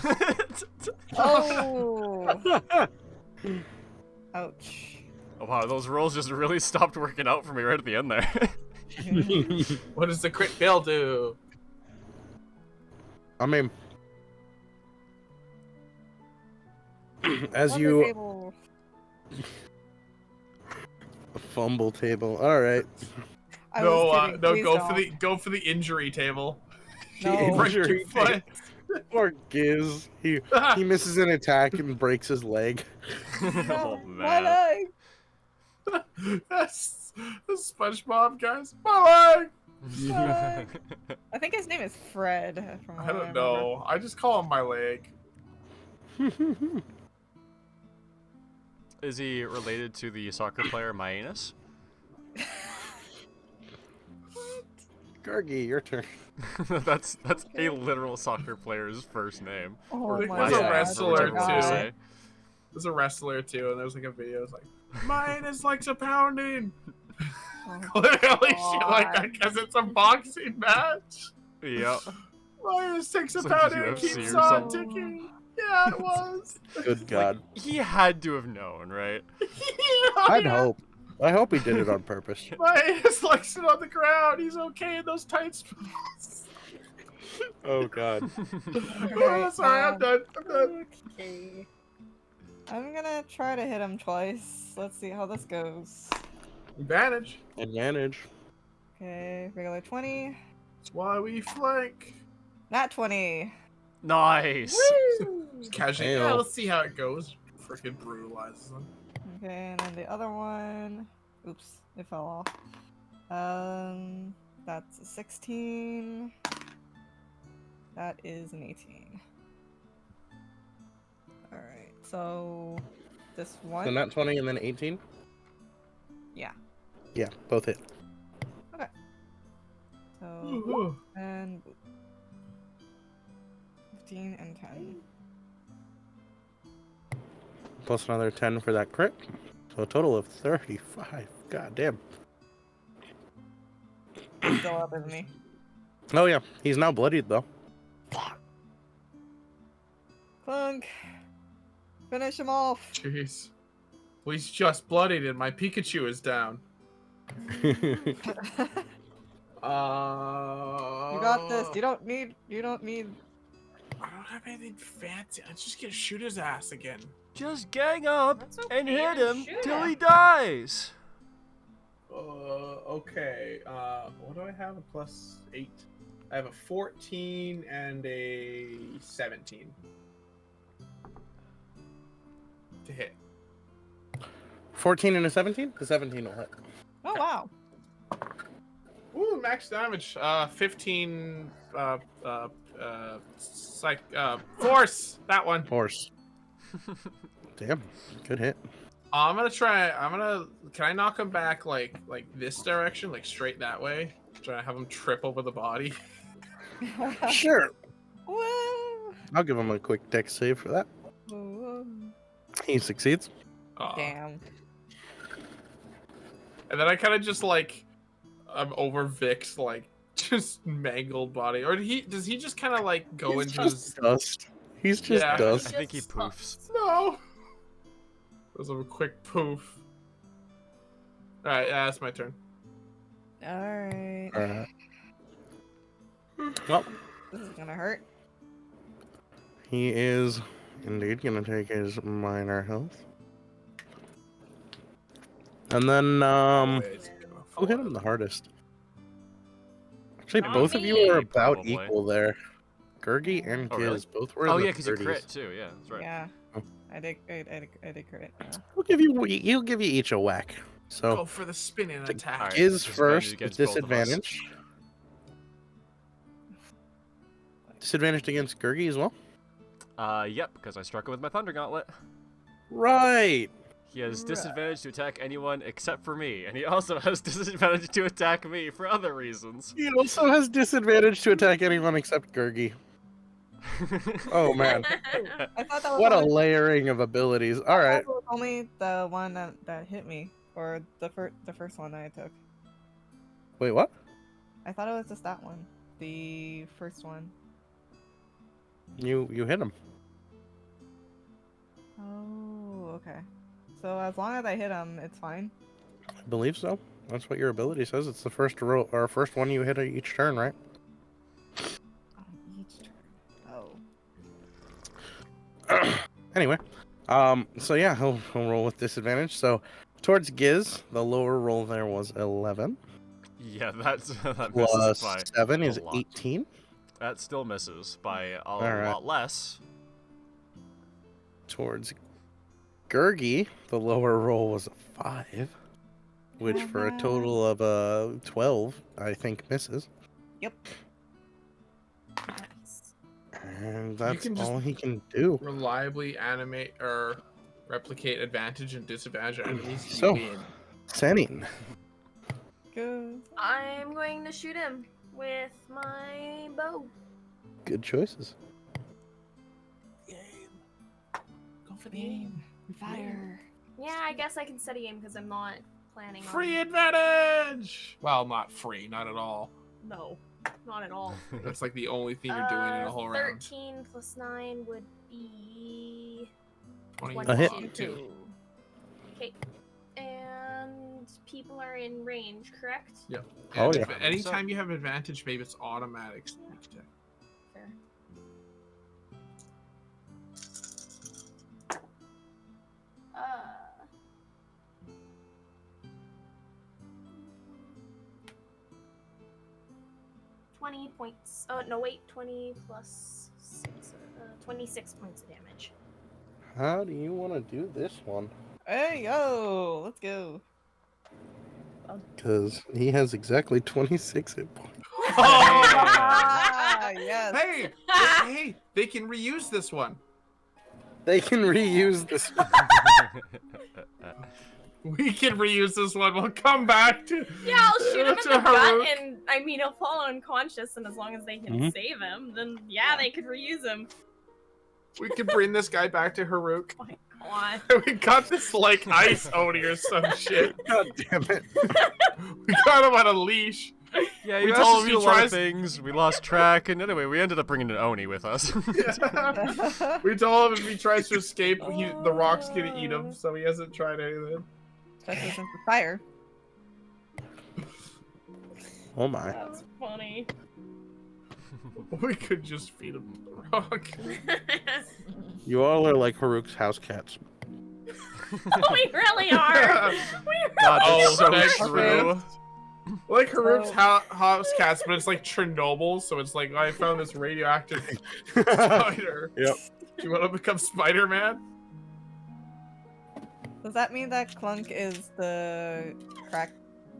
Oh! Ouch. Oh wow, those rolls just really stopped working out for me right at the end there. What does the crit fail do? I mean, as Wonder you table. fumble table. All right. I No, was kidding, no, please go for the injury table. don't. No. Break your Injury foot. Poor Giz. He misses an attack and breaks his leg. Oh My man. leg! That's SpongeBob, guys. My leg. I think his name is Fred. From I what don't remember. know. I just call him my leg. Is he related to the soccer player Maenus? Gargi, your turn. that's a literal soccer player's first name. Oh Or my there's a god. wrestler, whichever one you too. say. There's a wrestler too, and there's like a video. It's like, mine is like a pounding. Oh, Literally shit like that God. because it's a boxing match. Yep. Mine is takes a It's like pounding and UFC keeps or on something. ticking. Yeah, it was. Good God. He had to have known, right? I'd hope. I hope he did it on purpose. Mine is like sitting on the ground. He's okay in those tight spots. Oh god. Alright, Sorry, I'm done. I'm done. Okay. I'm gonna try to hit him twice. Let's see how this goes. Advantage. Advantage. Okay, regular 20. That's why we flank. Nat 20. Nice. Just casually. Damn. Yeah, let's see how it goes. Freaking brutalizes them. Okay, and then the other one. Oops, it fell off. That's a 16. That is an 18. Alright, so this one. So not 20 and then 18? Yeah. Yeah, both hit. So, and 15 and 10. Plus another 10 for that crit. So a total of 35. God damn. He's still up, isn't he? Oh yeah, he's now bloodied though. Clunk! Finish him off! Jeez. Well, he's just bloodied and my Pikachu is down. You got this. You don't need. I don't have anything fancy. I'm just gonna shoot his ass again. Just gang up That's okay, and hit just him shoot till him. he dies. Okay. What do I have? A +8. I have a 14 and a 17 to hit. 14 and a 17? The 17 will hit. Oh wow! Ooh, max damage. 15. Force. That one. Horse. Damn, good hit. I'm gonna try. Can I knock him back like this direction, like straight that way? Try to have him trip over the body. Sure. Woo! I'll give him a quick dex save for that. Woo. He succeeds. Aw. Damn. And then I kind of just like, I'm over Vic's like just mangled body, or does he just kind of like go He's into just his? dust. He's just Yeah. I dust. think he poofs. No. That was a quick poof. All right, yeah, that's my turn. Alright. Alright. Well, This is gonna hurt. he is indeed gonna take his minor health. And then, Always gonna who hit fall. him the hardest? Actually, Not both of you me. are about Probably. equal there. Gurgi and Oh, really? Giz both were Oh in yeah, the because you 30s. crit too. Yeah, that's right. Yeah. Oh. I did crit. Yeah. He'll give you each a whack. So Go for the spinning To- attack. Alright. Giz disadvantage first with against both of us. disadvantage. Disadvantaged against Gurgi as well? Yep, because I struck him with my Thunder Gauntlet. Right! He has Right. disadvantage to attack anyone except for me, and he also has disadvantage to attack me for other reasons. He also has disadvantage to attack anyone except Gurgi. Oh man, I thought that was what a only, layering of abilities. I thought Alright. it was only the one that hit me, or the first one that I took. Wait, what? I thought it was just that one, the first one. You hit him. Oh, okay. So as long as I hit him, it's fine. I believe so. That's what your ability says. It's the first roll or first one you hit each turn, right? On each turn. Oh. Anyway, so yeah, he'll roll with disadvantage. So towards Giz, the lower roll there was 11. Yeah, that Plus misses by 7 a is lot. 18. That still misses by a Alright. lot less. Towards Gurgi, the lower roll was a 5, which for a total of 12, I think misses. Yep. And that's can just- all he can do. Reliably animate or replicate advantage and disadvantage on enemies. You So- win. Senin. Good. I'm going to shoot him with my bow. Good choices. Go for Aim. Fire. Yeah, I guess I can steady aim because I'm not planning Free on. advantage. Well, not free, not at all. No, not at all. That's like the only thing you're doing in a whole round. 13 plus 9 would be A hit. 22. Okay. And people are in range, correct? Yeah. Oh, And yeah. if anytime you have advantage, maybe it's automatic sneak attack. 20 points. Oh, no, wait. 20 plus 6. 26 points of damage. How do you want to do this one? Hey, yo, let's go. Because he has exactly 26 hit points. Ah, yes. Hey, they can reuse this one. They can reuse this one. We can reuse this one. We'll come back to. Yeah, I'll shoot him in to the gut, Haruk. and I mean, he'll fall unconscious, and as long as they can save him, then yeah, they could reuse him. We can bring this guy back to Haruk. Oh my god. We got this like ice Oni or some shit. God damn it. We got him on a leash. Yeah, We you told told him us he to do a lot of tries- things. We lost track, and anyway, we ended up bringing an Oni with us. We told him if he tries to escape, the rock's gonna eat him, so he hasn't tried anything. Especially since the fire. Oh my. That's funny. We could just feed him the rock. You all are like Haruk's house cats. We really are. God, Oh, that's so thanks, true. Like Haruk's house cats, but it's like Chernobyl, so it's like I found this radioactive spider. Yep. Do you want to become Spider-Man? Does that mean that Clunk is the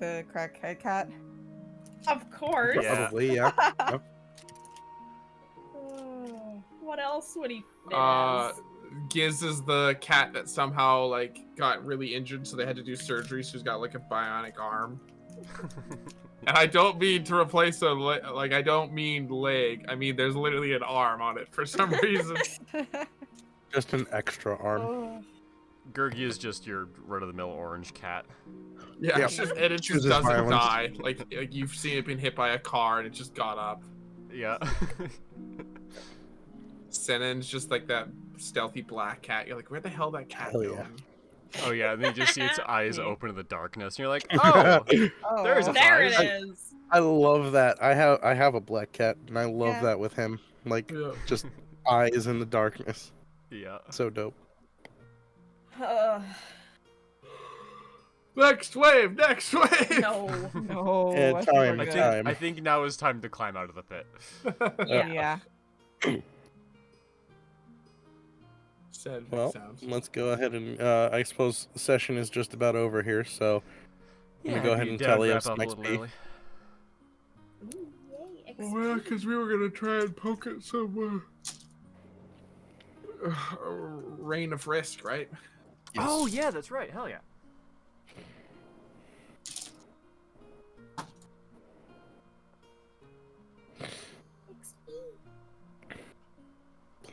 crackhead cat? Of course. Yeah. Probably, yeah. Oh, what else would he fit Uh, as? Giz is the cat that somehow like got really injured, so they had to do surgery. So he's got like a bionic arm. And I don't mean to replace a I don't mean leg. I mean there's literally an arm on it for some reason. Just an extra arm. Oh. Gurgi is just your run-of-the-mill orange cat. Yeah, Yeah. it's just, and it just Chooses doesn't violence. die. Like you've seen it been hit by a car and it just got up. Yeah. Senen's just like that stealthy black cat. You're like, where the hell that cat Hell go? yeah. Oh yeah, and then you just see its eyes Yeah. open in the darkness, and you're like, oh, Oh. There's a There it size. is. I love that. I have a black cat, and I love Yeah. that with him. Like, Yeah. just eyes in the darkness. yeah. So dope. Next wave, next wave. No. No. Yeah, I think time, we're I good. time. think now is time to climb out of the pit. Yeah. Said Well, sounds. let's go ahead and I suppose the session is just about over here, so I'm gonna go ahead we and did tell you wrap some up a little XP. early. Ooh, yay, Oh, yeah, because we were gonna try and poke at some reign of risk, right? Oh yeah, that's right. Hell yeah.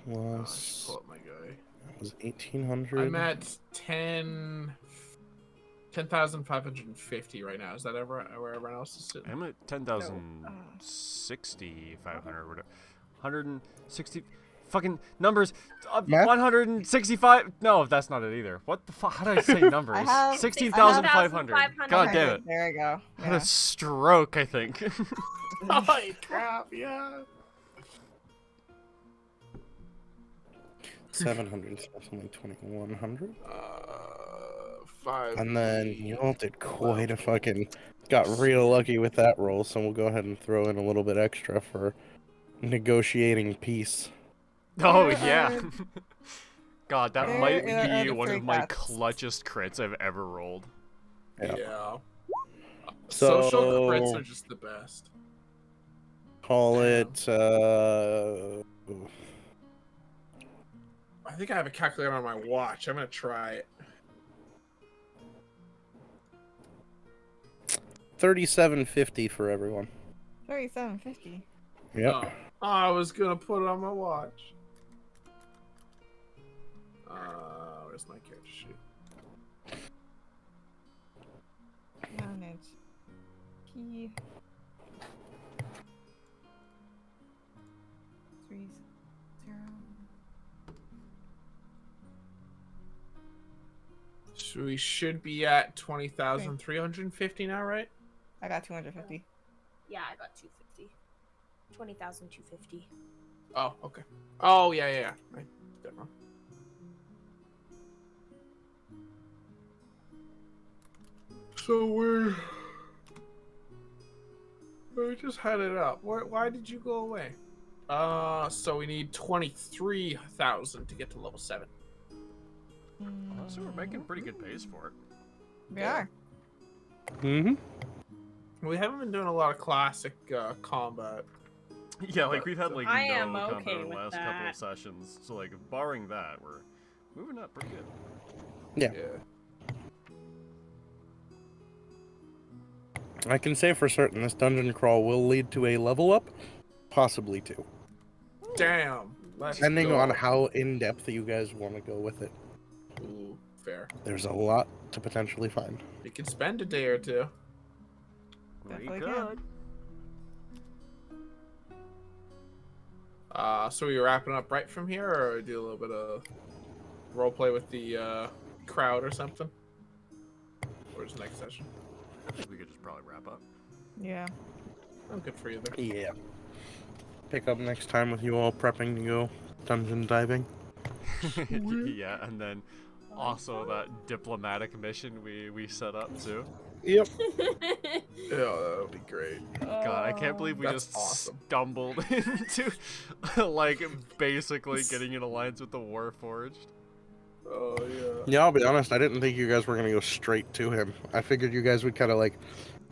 Pull Plus up my guy. that was 1800. I'm at 10,550 right now. Is that where everyone else is sitting? I'm at 10,060, 500, whatever. 160 fucking numbers. Math? 165. No, that's not it either. What the fuck? How did I say numbers? I have 16,500. 16,500. God Okay, damn it. There we go. I had Yeah. a stroke, I think. Holy crap! Yeah. 700, so that's only 2100. 5. And then you all did quite a fucking. Got real lucky with that roll, so we'll go ahead and throw in a little bit extra for negotiating peace. Oh, yeah. God, that There might are be the one three of my cats. clutchest crits I've ever rolled. Yeah. So- Social crits are just the best. Call Yeah. it. I think I have a calculator on my watch. I'm gonna try it. 3750 for everyone. 3750. Yep. Oh, I was gonna put it on my watch. Where's my character sheet? Manage. P. 30. So we should be at 20,350 now, right? I got 250. Yeah, I got 250. 20,250. Oh, okay. Oh, yeah. I did that wrong. So we're We just had it up. Why did you go away? So we need 23,000 to get to level 7. So we're making pretty good pace for it. We are. Mm-hmm. We haven't been doing a lot of classic combat. Yeah, like we've had like I no am combat okay in the with last couple that. of sessions. So like barring that, we're moving up pretty good. Yeah. I can say for certain this dungeon crawl will lead to a level up, possibly 2. Damn. Let's Depending go. on how in-depth you guys want to go with it. Ooh, fair. There's a lot to potentially find. You can spend a day or two. Definitely We can. could. So we wrapping up right from here, or do a little bit of roleplay with the crowd or something? Or is next session? I think we could just probably wrap up. Yeah. I'm good for either. Yeah. Pick up next time with you all prepping to go dungeon diving. Yeah, and then also that diplomatic mission we set up too. Yep. Yeah, that'll be great. God, I can't believe we That's just awesome. stumbled into like basically getting in alliance with the Warforged. Oh yeah. Yeah, I'll be honest, I didn't think you guys were going to go straight to him. I figured you guys would kind of like,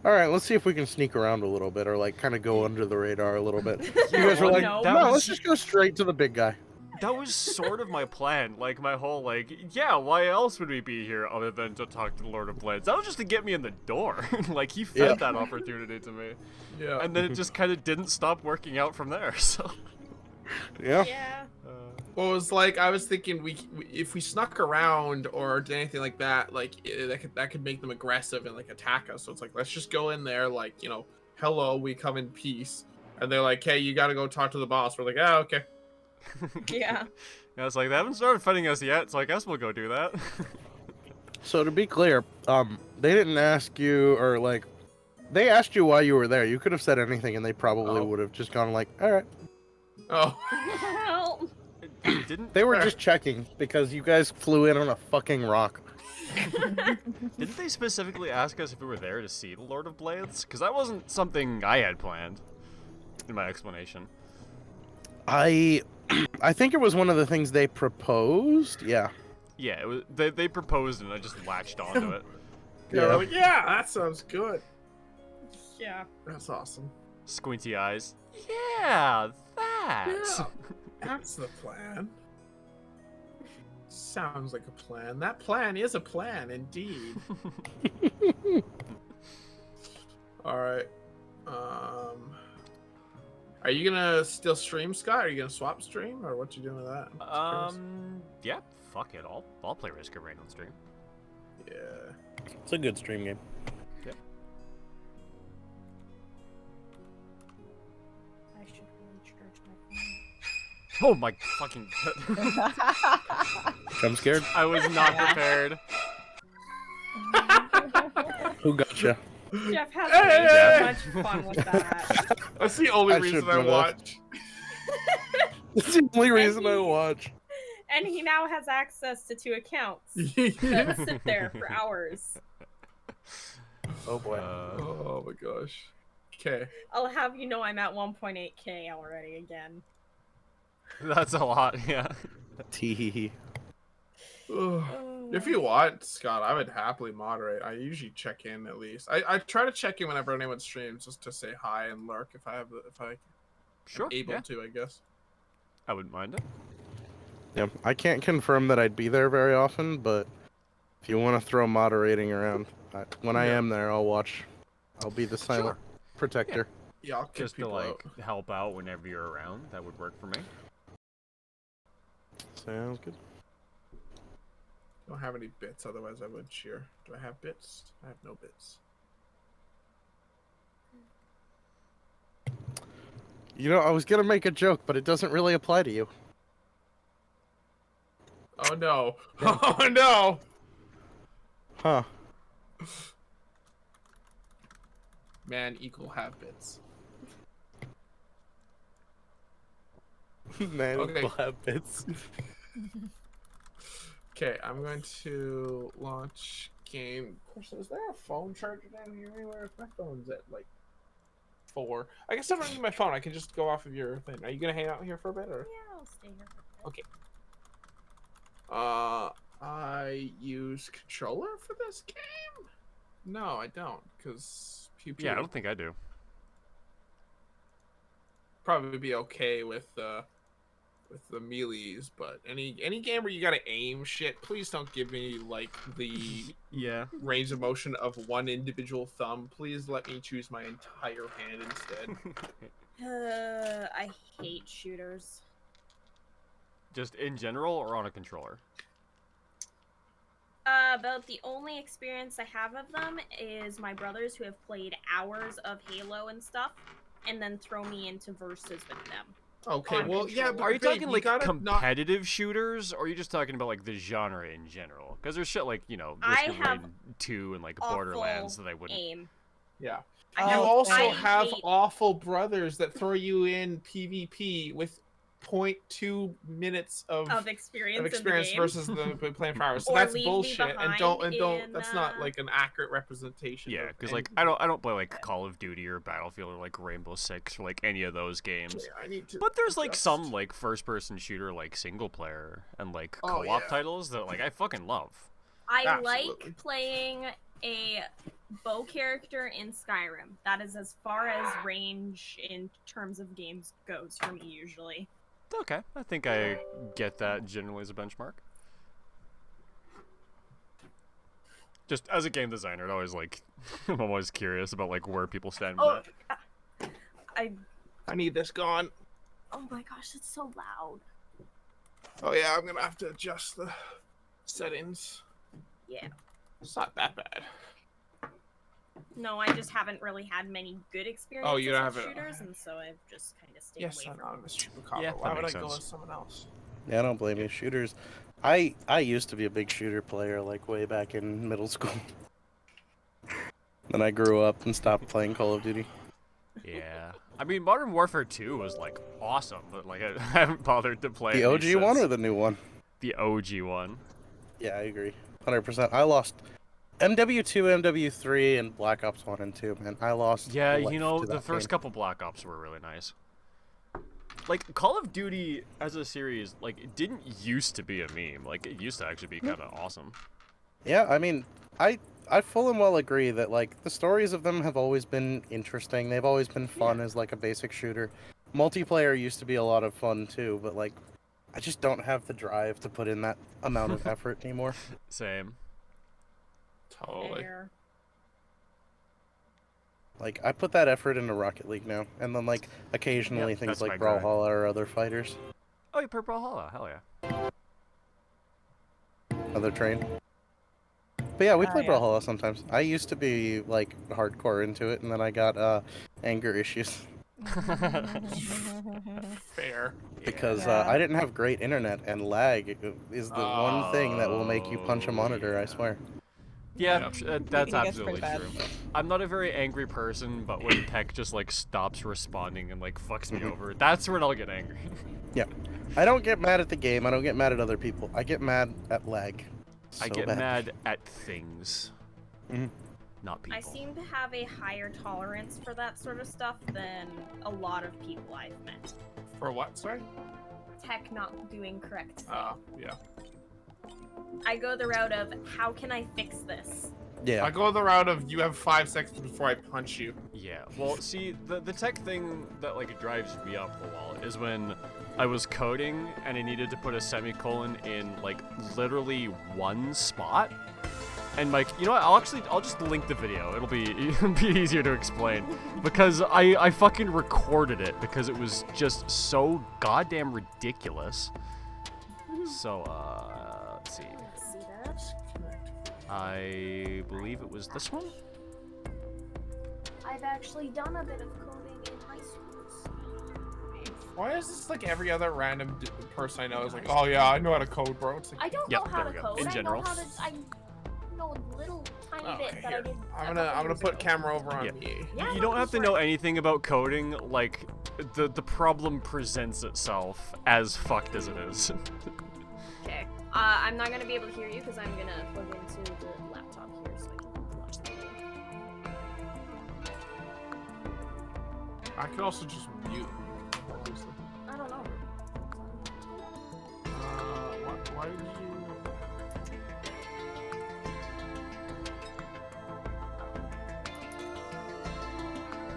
all right, let's see if we can sneak around a little bit or like kind of go under the radar a little bit. You guys were like, No. no, let's just go straight to the big guy. That was sort of my plan, like my whole like, yeah, why else would we be here other than to talk to the Lord of Blades? That was just to get me in the door. Like he fed Yeah. that opportunity to me, Yeah. and then it just kind of didn't stop working out from there. So. Yeah. Yeah. Well, it was like I was thinking if we snuck around or did anything like that, like that could make them aggressive and like attack us. So it's like let's just go in there, like hello, we come in peace, and they're like, hey, you got to go talk to the boss. We're like, ah, okay. Yeah. Yeah, it's like they haven't started fighting us yet, so I guess we'll go do that. So to be clear, they didn't ask you or like, they asked you why you were there. You could have said anything and they probably would have just gone like, all right. Oh. Well, Didn't They were just checking because you guys flew in on a fucking rock. Didn't they specifically ask us if we were there to see the Lord of Blades? Because that wasn't something I had planned in my explanation. I think it was one of the things they proposed. Yeah. Yeah, it was. They proposed and I just latched onto it. Yeah. Like, yeah, that sounds good. yeah. That's awesome. Squinty eyes. Yeah, that. Yeah, that's the plan. Sounds like a plan. That plan is a plan, indeed. All right. Are you gonna still stream, Scott? Are you gonna swap stream, or what you doing with that? Yeah. Fuck it. I'll play Risk of Rain on stream. Yeah. It's a good stream game. I should really charge my Oh my fucking. Jump scared? I was not prepared. Who gotcha? phone. Jeff has Hey! so much fun with that. That's the only I reason should I know that. watch. That's the only reason I watch. And he now has access to 2 accounts. He'll sit there for hours. Oh boy. Oh my gosh. Okay. I'll have you know I'm at 1.8k already again. That's a lot. Yeah. Tee. If you want, Scott, I would happily moderate. I usually check in at least. I try to check in whenever anyone streams just to say hi and lurk if I Sure. am able Yeah. to, I guess. I wouldn't mind it. Yeah, I can't confirm that I'd be there very often, but if you want to throw moderating around, when I Yeah. am there, I'll watch. I'll be the silent protector. Yeah, I'll kick Just to people like out. help out whenever you're around. That would work for me. Sounds good. Don't have any bits, otherwise I would cheer. Do I have bits? I have no bits. You know, I was gonna make a joke, but it doesn't really apply to you. Oh no! Oh no! Huh. Man equal have bits. Man, Okay. we'll have bits. Okay, I'm going to launch game. Of course, is there a phone charger down here anywhere? My phone's at like 4. I guess I'm not using my phone. I can just go off of your thing. Are you gonna hang out here for a bit, or? Yeah, I'll stay here for a bit. Okay. I use controller for this game? No, I don't, because Yeah, I don't think I do. probably be okay with the melees, but any game where you gotta aim shit, please don't give me like the Yeah. range of motion of one individual thumb. Please let me choose my entire hand instead. I hate shooters. Just in general or on a controller? About the only experience I have of them is my brothers who have played hours of Halo and stuff, and then throw me into verses with them. Okay, On well, yeah, controller. but Are you babe, talking like gotta not- competitive shooters, or are you just talking about like the genre in general? Because there's shit like, you know, I Risk of have Rain 2 and like awful Borderlands that I wouldn't. Aim. Yeah. I You have- also I have hate- awful brothers that throw you in PvP with 0.2 minutes of experience, of experience in the game. versus the playing for hours. So Or that's leave me bullshit. And don't behind that's in, not like an accurate representation. Yeah, of because any- like I don't play like Call of Duty or Battlefield or like Rainbow Six or like any of those games. Yeah, I need to But there's like adjust. some like first-person shooter like single player and like Oh, co-op yeah. titles that like I fucking love. I Absolutely. like playing a bow character in Skyrim. That is as far as range in terms of games goes for me usually. Okay, I think I get that generally as a benchmark. Just as a game designer, it always like I'm always curious about like where people stand with Oh, that. I need this gone. oh my gosh, it's so loud. Oh yeah, I'm gonna have to adjust the settings. Yeah. It's not that bad. No, I just haven't really had many good experiences Oh, you with haven't- shooters, and so I've just kind of stayed Yes, away I'm from not them. a stupid cop. Yeah, Why that would I makes go sense. with someone else? Yeah, I don't blame you. Shooters. I used to be a big shooter player, like way back in middle school. Then I grew up and stopped playing Call of Duty. Yeah, I mean Modern Warfare 2 was like awesome, but like I haven't bothered to play The any OG one or since. the new one? The OG one. Yeah, I agree. 100%. I lost MW2, MW3, and Black Ops 1 and 2, man. I lost. Yeah, life you know, to the that first game. couple Black Ops were really nice. Like, Call of Duty as a series, like, it didn't used to be a meme. Like, it used to actually be kind of awesome. Yeah, I mean, I full and well agree that, like, the stories of them have always been interesting. They've always been fun as, like, a basic shooter. Multiplayer used to be a lot of fun, too, but, like, I just don't have the drive to put in that amount of effort anymore. Same. Totally. Fair. Like, I put that effort into Rocket League now, and then, like, occasionally Yep, things that's my like grind. Brawlhalla or other fighters. Oh, you played Brawlhalla, hell yeah. Other train. But yeah, we Oh, play yeah. Brawlhalla sometimes. I used to be, like, hardcore into it, and then I got, anger issues. Fair. Because Yeah. I didn't have great internet, and lag is the one thing that will make you punch a monitor, I yeah. swear. Yeah, that's It gets absolutely pretty bad. true. I'm not a very angry person, but when tech just, like, stops responding and, like, fucks me over, that's when I'll get angry. I don't get mad at the game, I don't get mad at other people. I get mad at lag. I So get bad. mad at things. Mhm. Not people. I seem to have a higher tolerance for that sort of stuff than a lot of people I've met. For what, sorry? Tech not doing correct thing. Yeah. I go the route of, how can I fix this? Yeah. I go the route of you have 5 seconds before I punch you. Yeah, well, see, the tech thing that, like, drives me up the wall is when I was coding and I needed to put a semicolon in, like, literally one spot. And, like, you know what, I'll just link the video. It'll be easier to explain. Because I fucking recorded it because it was just so goddamn ridiculous. So, let's see. Let's see that. I believe it was this one? I've actually done a bit of coding in high school. Why is this like every other random person I know is like, oh yeah, I know how to code, bro? It's like, I don't Yep, know how there to we go. code. In general. I know a little tiny okay, bit that I here. did. I'm a gonna couple years put ago. camera over on Yeah. me. Yeah, You no, don't have to go know for it. anything about coding, like, the problem presents itself as fucked as it is. Okay. I'm not gonna be able to hear you because I'm gonna plug into the laptop here so I can watch the video. I could also just mute. Obviously. I don't know. Why did you?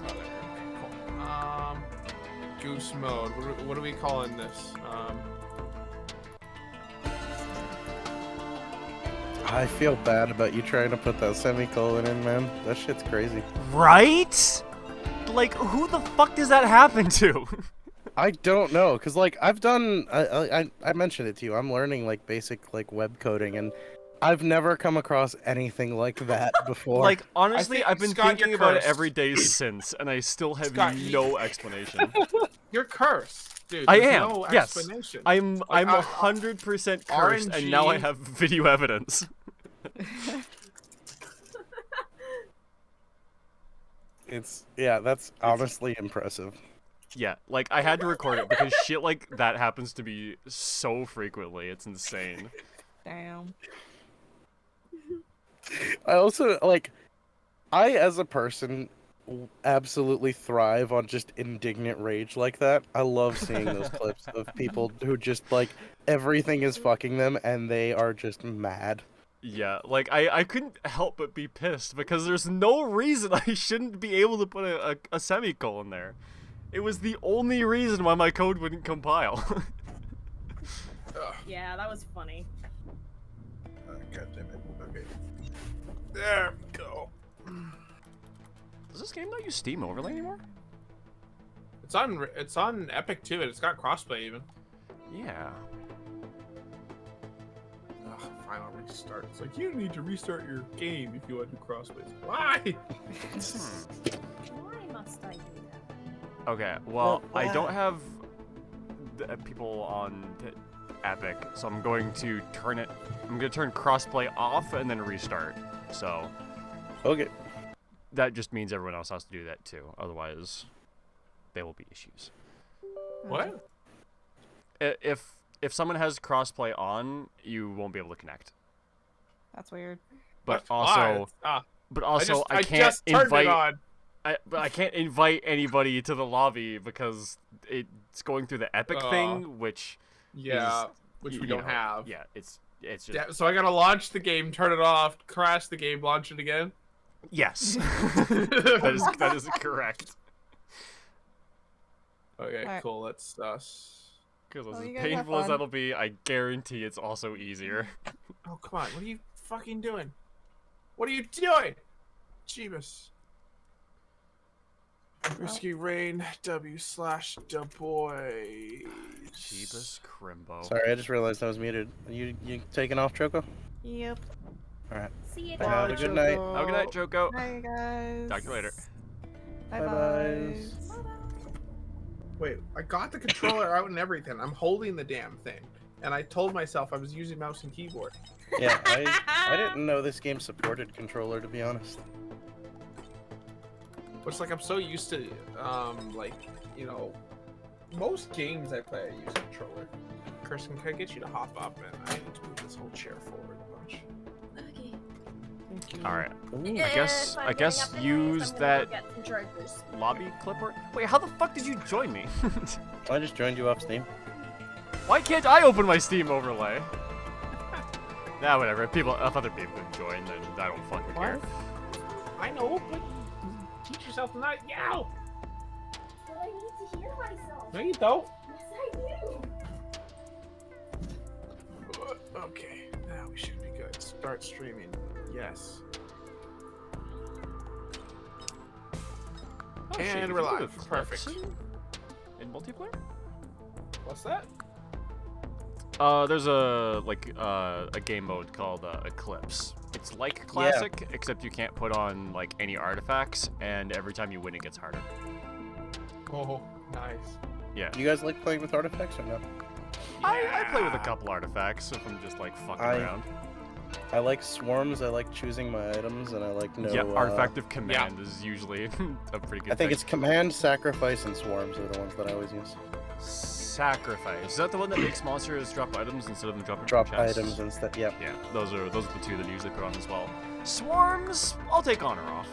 Oh, there we go. Okay, cool. Goose mode. What are we calling this? I feel bad about you trying to put that semicolon in, man. That shit's crazy. Right? Like, who the fuck does that happen to? I don't know, cause like I've done, I mentioned it to you. I'm learning like basic like web coding, and I've never come across anything like that before. Like, honestly, think, I've been Scott, thinking you're about it cursed. every day since, and I still have Scott, no explanation. You're cursed, dude. I There's am. No Yes, explanation. I'm Like, 100% cursed, and now I RNG. have video evidence. That's honestly impressive. Yeah, like, I had to record it because shit like that happens to me so frequently. It's insane. Damn. I also like, I as a person absolutely thrive on just indignant rage like that. I love seeing those clips of people who just like everything is fucking them and they are just mad. Yeah, like, I couldn't help but be pissed because there's no reason I shouldn't be able to put a semicolon there. It was the only reason why my code wouldn't compile. Yeah, that was funny. God damn it. Okay. There we go. Does this game not use Steam Overlay anymore? It's on Epic too, and it's got crossplay even. Yeah. Ugh, final restart. It's like you need to restart your game if you want to do crossplay. Why? Why must I do that? Okay, well, I don't have the people on Epic, so I'm going to turn crossplay off and then restart. So Okay. that just means everyone else has to do that too. Otherwise, there will be issues. What? If someone has crossplay on, you won't be able to connect. That's weird. But What? also, Why? I I can't just turned invite. it on. I can't invite anybody to the lobby because it's going through the Epic thing, which Yeah, is, which you we don't know, have. Yeah, it's just Yeah, so I gotta launch the game, turn it off, crash the game, launch it again. yes. that is correct. Okay, Alright. cool. That's us. Because Well, as you guys have painful as fun. that'll be, I guarantee it's also easier. Oh come on! What are you fucking doing? What are you doing? Jeebus. Risky Rain W/Du Bois. Jeebus Crimbo. Sorry, I just realized I was muted. You taking off, Choco? Yep. Alright. See you Have guys. a good night. Have a good night, Joko. Bye, guys. Talk to you later. Bye Bye-byes. bye. Wait, I got the controller out and everything. I'm holding the damn thing, and I told myself I was using mouse and keyboard. Yeah, I didn't know this game supported controller, to be honest. Which, like, I'm so used to, like, you know, most games I play, I use a controller. Kirsten, can I get you to hop up, man? I need to move this whole chair forward a bunch. Okay. Thank you. All right. Ooh. I guess If I'm I getting guess up anyways, use I'm gonna go that get some chargers. lobby clipper. Wait, how the fuck did you join me? I just joined you off Steam. Why can't I open my Steam overlay? Nah, whatever. If other people can join, then I don't fucking care. I know, but teach yourself to not yow! But I need to hear myself. No, you don't. Yes, I do. Okay, now we should be good. Start streaming. Yes. Oh, shit, And you we're can do live. clips Perfect. In multiplayer? What's that? There's a game mode called Eclipse. It's like Classic, except you can't put on like any artifacts, and every time you win, it gets harder. Oh, nice. Yeah. Do you guys like playing with artifacts or no? I play with a couple artifacts if I'm just like fucking around. I like swarms, I like choosing my items, and I like Yeah, artifact of command is usually a pretty good I think thing. it's command, sacrifice, and swarms are the ones that I always use. Sacrifice. Is that the one that makes monsters drop items instead of them dropping Drop from chests? items and stuff. Yep. Yeah, those are the two that usually put on as well. Swarms, I'll take on or off.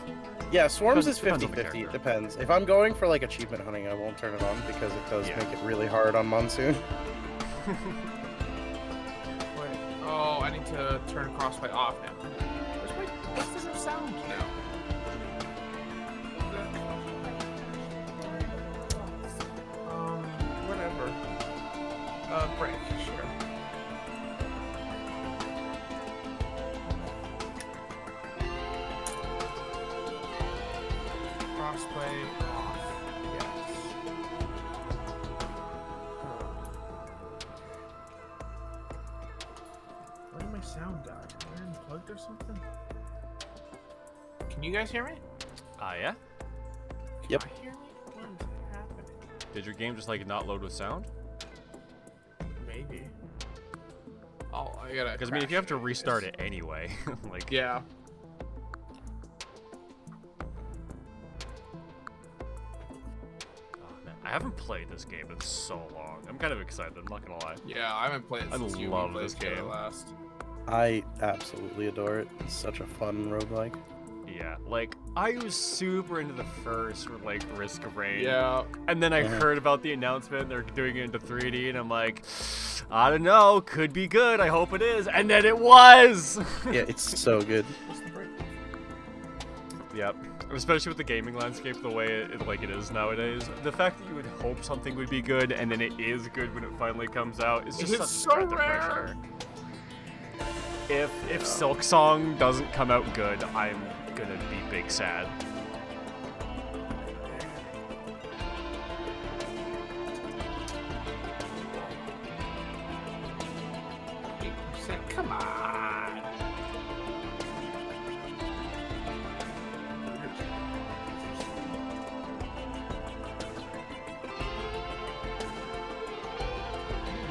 Yeah, Swarms is Depends on the 50-50. It character. depends. If I'm going for like achievement hunting, I won't turn it on because it does Yeah. make it really hard on Monsoon. Wait. Oh, I need to turn crossplay off now. What's the sound now? Whatever. Break, sure. Crossplay off. Yes. Where did my sound die? Am I unplugged or something? Can you guys hear me? Yeah? Yep. Can you hear me? What is happening? Did your game just like not load with sound? Maybe. Oh, I gotta. Because I mean, if you have to restart it anyway, like Yeah. oh, man, I haven't played this game in so long. I'm kind of excited. I'm not gonna lie. Yeah, I haven't played it I since you love played this together game. last. I absolutely adore it. It's such a fun roguelike. Yeah, like I was super into the first like Risk of Rain. Yeah. And then I heard about the announcement they're doing it into 3D, and I'm like, I don't know, could be good. I hope it is. And then it was. Yeah, it's so good. What's the break? Yep. Especially with the gaming landscape the way it is nowadays. The fact that you would hope something would be good and then it is good when it finally comes out is just It's such a so breath of fresh rare. air. If Silk Song doesn't come out good, I'm gonna be big sad. Come on.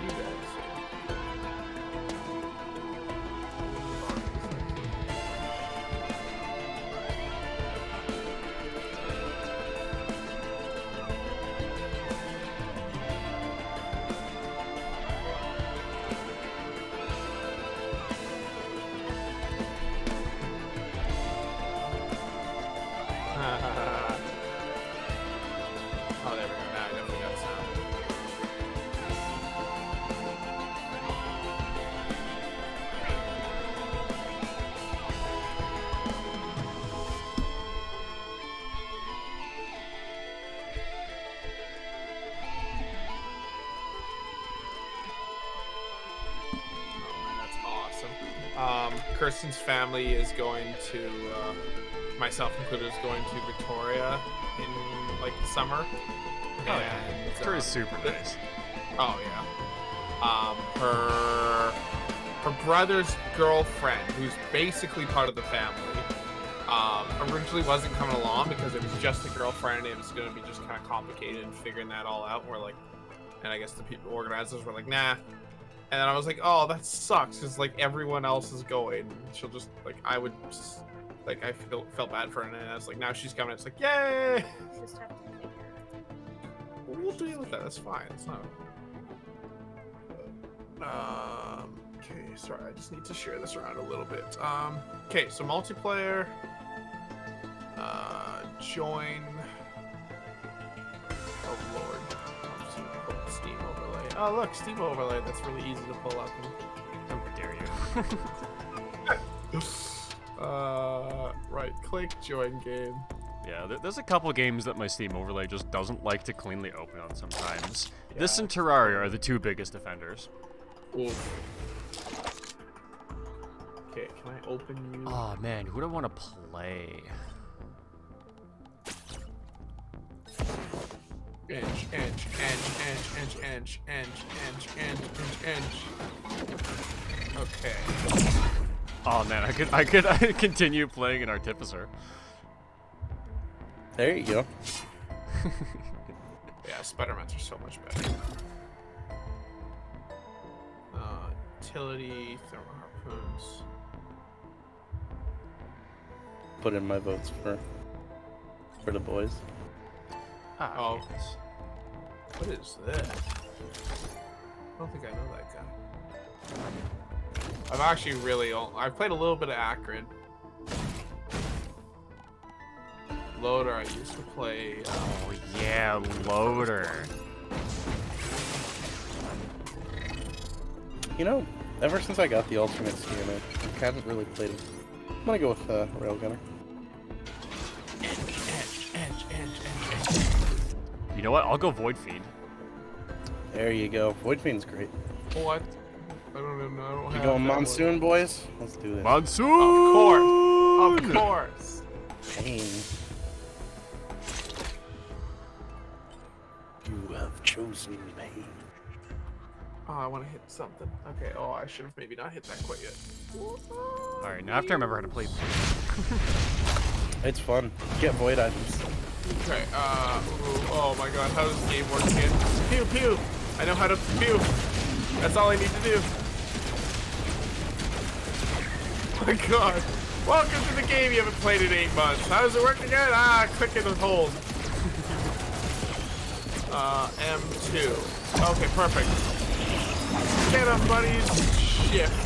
You guys. Oh, there we go. Now I definitely got sound. Oh man, that's awesome. Kirsten's family is going to, myself included, is going to Victoria in like the summer. Oh, yeah. And, Victoria is super nice. Oh yeah. Her brother's girlfriend, who's basically part of the family, originally wasn't coming along because it was just a girlfriend. It was going to be just kind of complicated figuring that all out. We're like, and I guess the people organizers were like, nah. And then I was like, oh, that sucks, because like everyone else is going. She'll just like I would just, like I felt bad for her, and I was like, now she's coming. It's like, yay! Just have to figure. We'll deal with that. That's fine. It's not. Okay, sorry. I just need to share this around a little bit. Okay, so multiplayer. Join. Oh lord. I'm just gonna pull Steam overlay. Oh look, Steam overlay. That's really easy to pull up. How dare you? Right click, join game. Yeah, there's a couple games that my Steam overlay just doesn't like to cleanly open on sometimes. This Yeah. and Terraria are the two biggest offenders. Oof. Okay, can I open you? Oh man, who do I want to play? Inch. Okay. Oh man, I could continue playing an Artificer. There you go. Yeah, Spider-Mans are so much better. Utility, thermal harpoons. Put in my votes for the boys. Oh. What is this? I don't think I know that guy. I've actually I've played a little bit of Acrid. Loader I used to play. Oh yeah, Loader. You know, ever since I got the alternate scheme, I haven't really played it. I'm gonna go with Railgunner. You know what? I'll go Void Fiend. There you go. Void Fiend's great. What? I don't even know. I don't You have going that Monsoon, one. boys? Let's do this. Monsoon! Of course. Pain. You have chosen pain. Oh, I want to hit something. Okay. Oh, I should have maybe not hit that quite yet. Alright, now I have to remember how to play. It's fun. Get void items. Okay. Oh my God. How does this game work again? Pew pew. I know how to pew. That's all I need to do. Oh my God. Welcome to the game you haven't played in 8 months. How does it work again? Ah, click and hold. M2. Okay, perfect. Get him, buddies. Shift.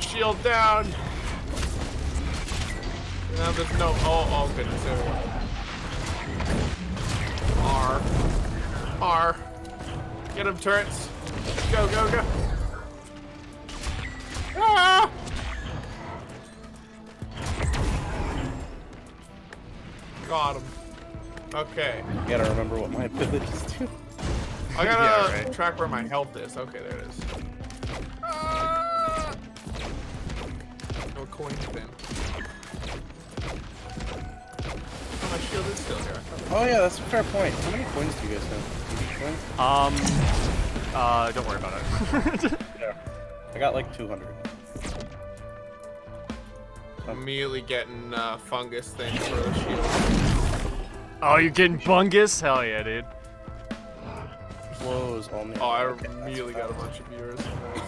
Shield down. Now there's no. Oh goodness. There we go. R. Get him, turrets. Go, go, go. Ah! Got him. Okay. You gotta remember what my abilities do. I gotta Yeah, right. track where my health is. Okay, there it is. No coin spin. Oh, my shield is still here. Oh yeah, that's a fair point. How many coins do you guys have? Do you coins? Don't worry about it. Yeah. I got like 200. Immediately getting fungus thing for the shield. Oh, you're getting bungus? Hell yeah, dude. Flows on me. Oh, I Okay, immediately that's got a bunch of viewers. Nice.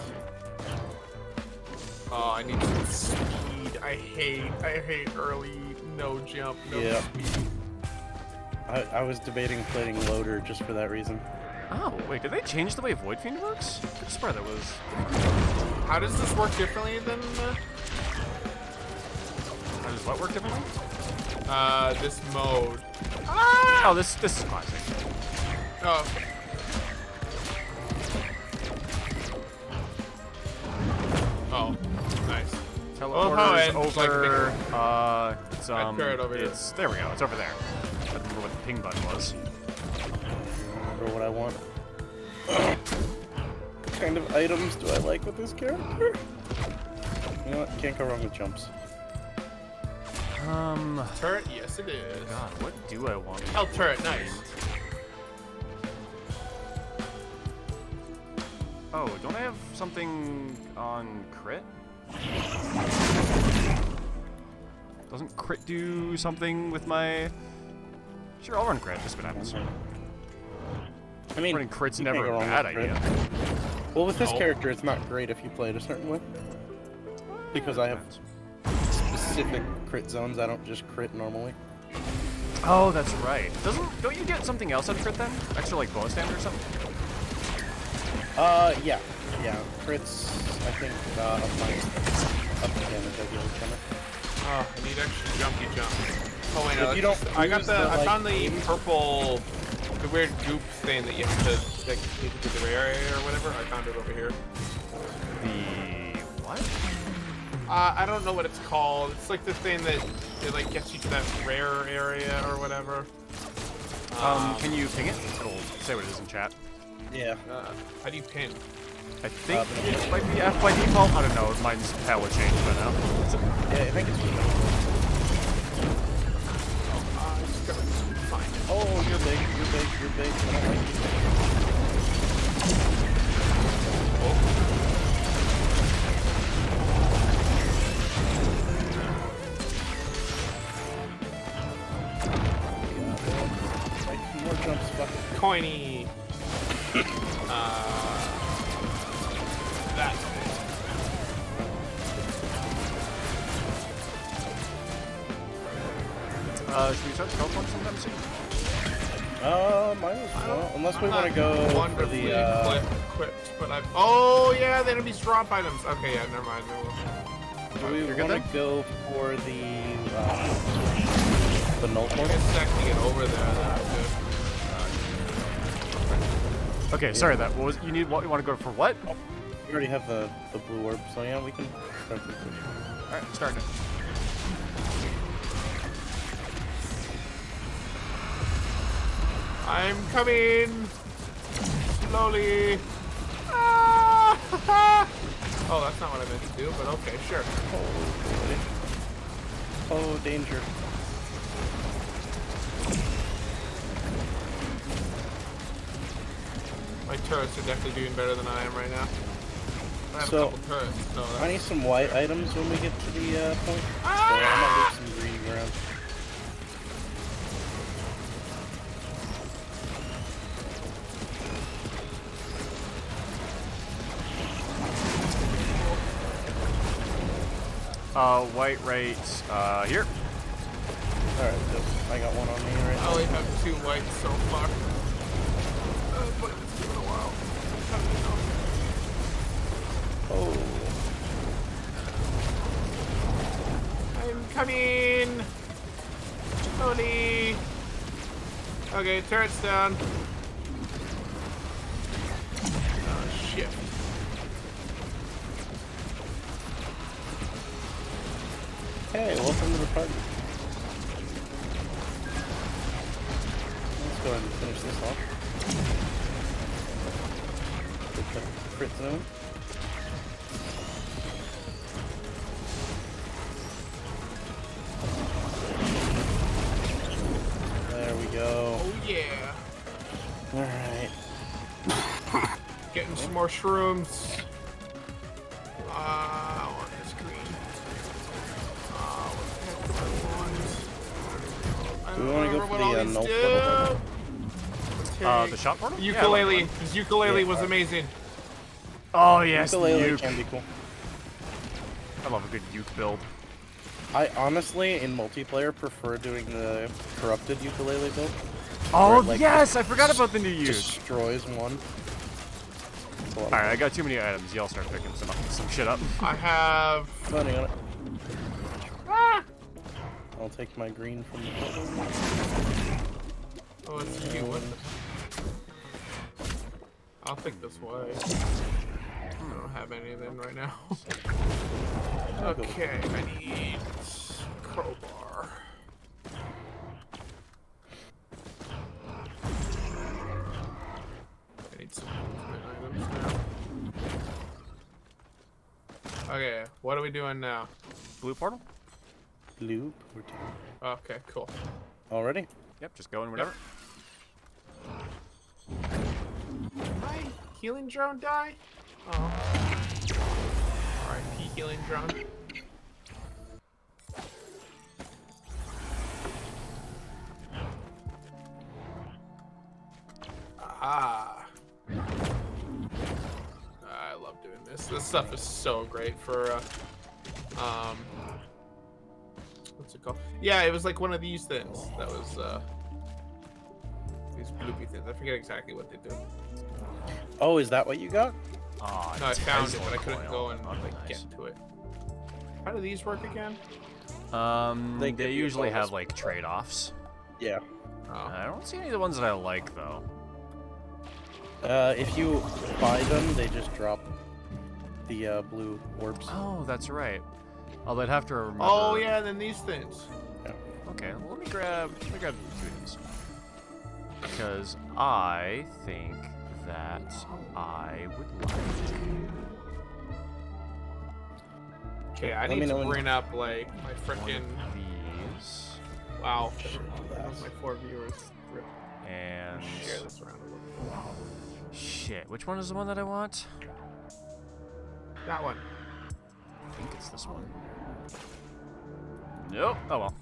Oh, I need some speed. I hate early no jump, no Yeah. speed. I was debating playing Loader just for that reason. Oh, wait, did they change the way Void Fiend works? I could swear that was. How does this work differently than How does what work differently? this mode? Oh, this is classic. Oh. Oh, nice. Teleporter's and just, like, over. It's Red turret over here. it's there we go. It's over there. I don't remember what the ping button was. Remember what I want. What kind of items do I like with this character? You know what? Can't go wrong with jumps. Turret? Yes, it is. God, what do I want? Oh, turret, nice. Oh, don't I have something on crit? Doesn't crit do something with my... Sure, I'll run crit. Just what happens. I mean, Running crit's you can't never go a wrong bad with crit. idea. Well, with this No. character, it's not great if you play it a certain way. Because I have specific crit zones. I don't just crit normally. Oh, that's right. Don't you get something else on crit then? Extra like bonus damage or something? Yeah. Crits, I think, up the damage I deal with it. Oh, I need extra jumpy jump. Oh wait, no, If you that's don't just- I got use the. the, I like, found the aim- purple, the weird goop thing that you have to like take it to the rare area or whatever. I found it over here. The what? I don't know what it's called. It's like the thing that it like gets you to that rare area or whatever. Can you ping it? It'll say what it is in chat. Yeah. How do you pin? I think it might be F by default. I don't know. Mine's power changed by now. Yeah, I think it's... I just gotta find it. Oh, you're big. I don't like you. More jumps, fuck it. Coiny. That. Should we start the teleport sometime soon? Might as well. Unless we want to go for wonderfully the, equipped, but I've. Oh yeah, the enemy's drop items. Okay, yeah, never mind. do we You're good want then? to go for the, The null Give me portal? a sec to get over there. Okay, sorry. That what was you need. What you want to go for? What? We already have the blue orb, so yeah, we can start this. All right, start it. I'm coming slowly. Ah! Oh, that's not what I meant to do, but okay, sure. Oh, danger. My turrets are definitely doing better than I am right now. I have So, a couple turrets. So I need some white items when we get to the point. So I'm gonna leave some green around. White right here. Alright, so I got one on me right I now. only have 2 whites so far. But it's been a while. Oh. I'm coming slowly. Okay, turret's down. Oh shit. Hey, welcome to the party. Let's go ahead and finish this off. Get the crit zone. There we go. Oh yeah. Alright. Getting some more shrooms. I want this green. What the heck do I want? I Do don't we want to go remember for what all the these null do. portal? The shot portal. Ukulele. His ukulele Yeah, was alright. amazing. Oh yes, the Ukulele uke. can be cool. I love a good uke build. I honestly, in multiplayer, prefer doing the corrupted ukulele build. Oh it, like, yes, I forgot about the new uke. Destroys one. It's a lot of All right, I got too many items. Y'all start picking some shit up. I have. money on it. Ah! I'll take my green from the portal. Oh, it's cute. What the- I'll think this way. I don't have any of them right now. Okay, I need crowbar. I need some movement items now. Okay, what are we doing now? Blue portal. Blue portal. Okay, cool. Already? Yep, just go in whatever. Did my healing drone die? Oh. R.I.P. healing drone. Ah. I love doing this. This stuff is so great for, what's it called? Yeah, it was like one of these things. That was, these bloopy things. I forget exactly what they do. Oh, is that what you got? Oh, No, I found it, Tesla but I couldn't coil. go and Oh, like nice. get to it. How do these work again? They They give you a usually bonus. have like trade-offs. Yeah. Oh. I don't see any of the ones that I like though. If you buy them, they just drop the blue orbs. Oh, that's right. Oh, they'd have to remember. Oh yeah, and then these things. Okay, well, let me grab 2 of these. Because I think that I would like. Okay, I Let need me to know when- bring up like my One frickin' of these. wow. My 4 viewers. And Share this around a little. shit, which one is the one that I want? That one. I think it's this one. Nope. Oh well.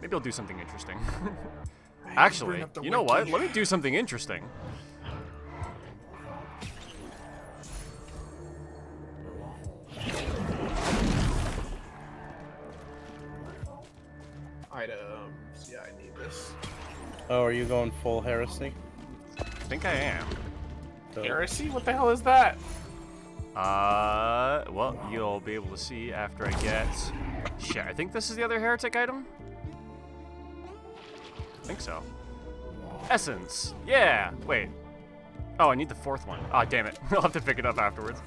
Maybe I'll do something interesting. Actually, Bring up the you know what? wiki. Let me do something interesting. Items. Yeah, I need this. Oh, are you going full heresy? I think I am. So, Heresy? What the hell is that? Well, you'll be able to see after I get... Shit, I think this is the other heretic item? I think so. Essence! Yeah! Wait. Oh, I need the fourth one. Ah, damn it. I'll have to pick it up afterwards.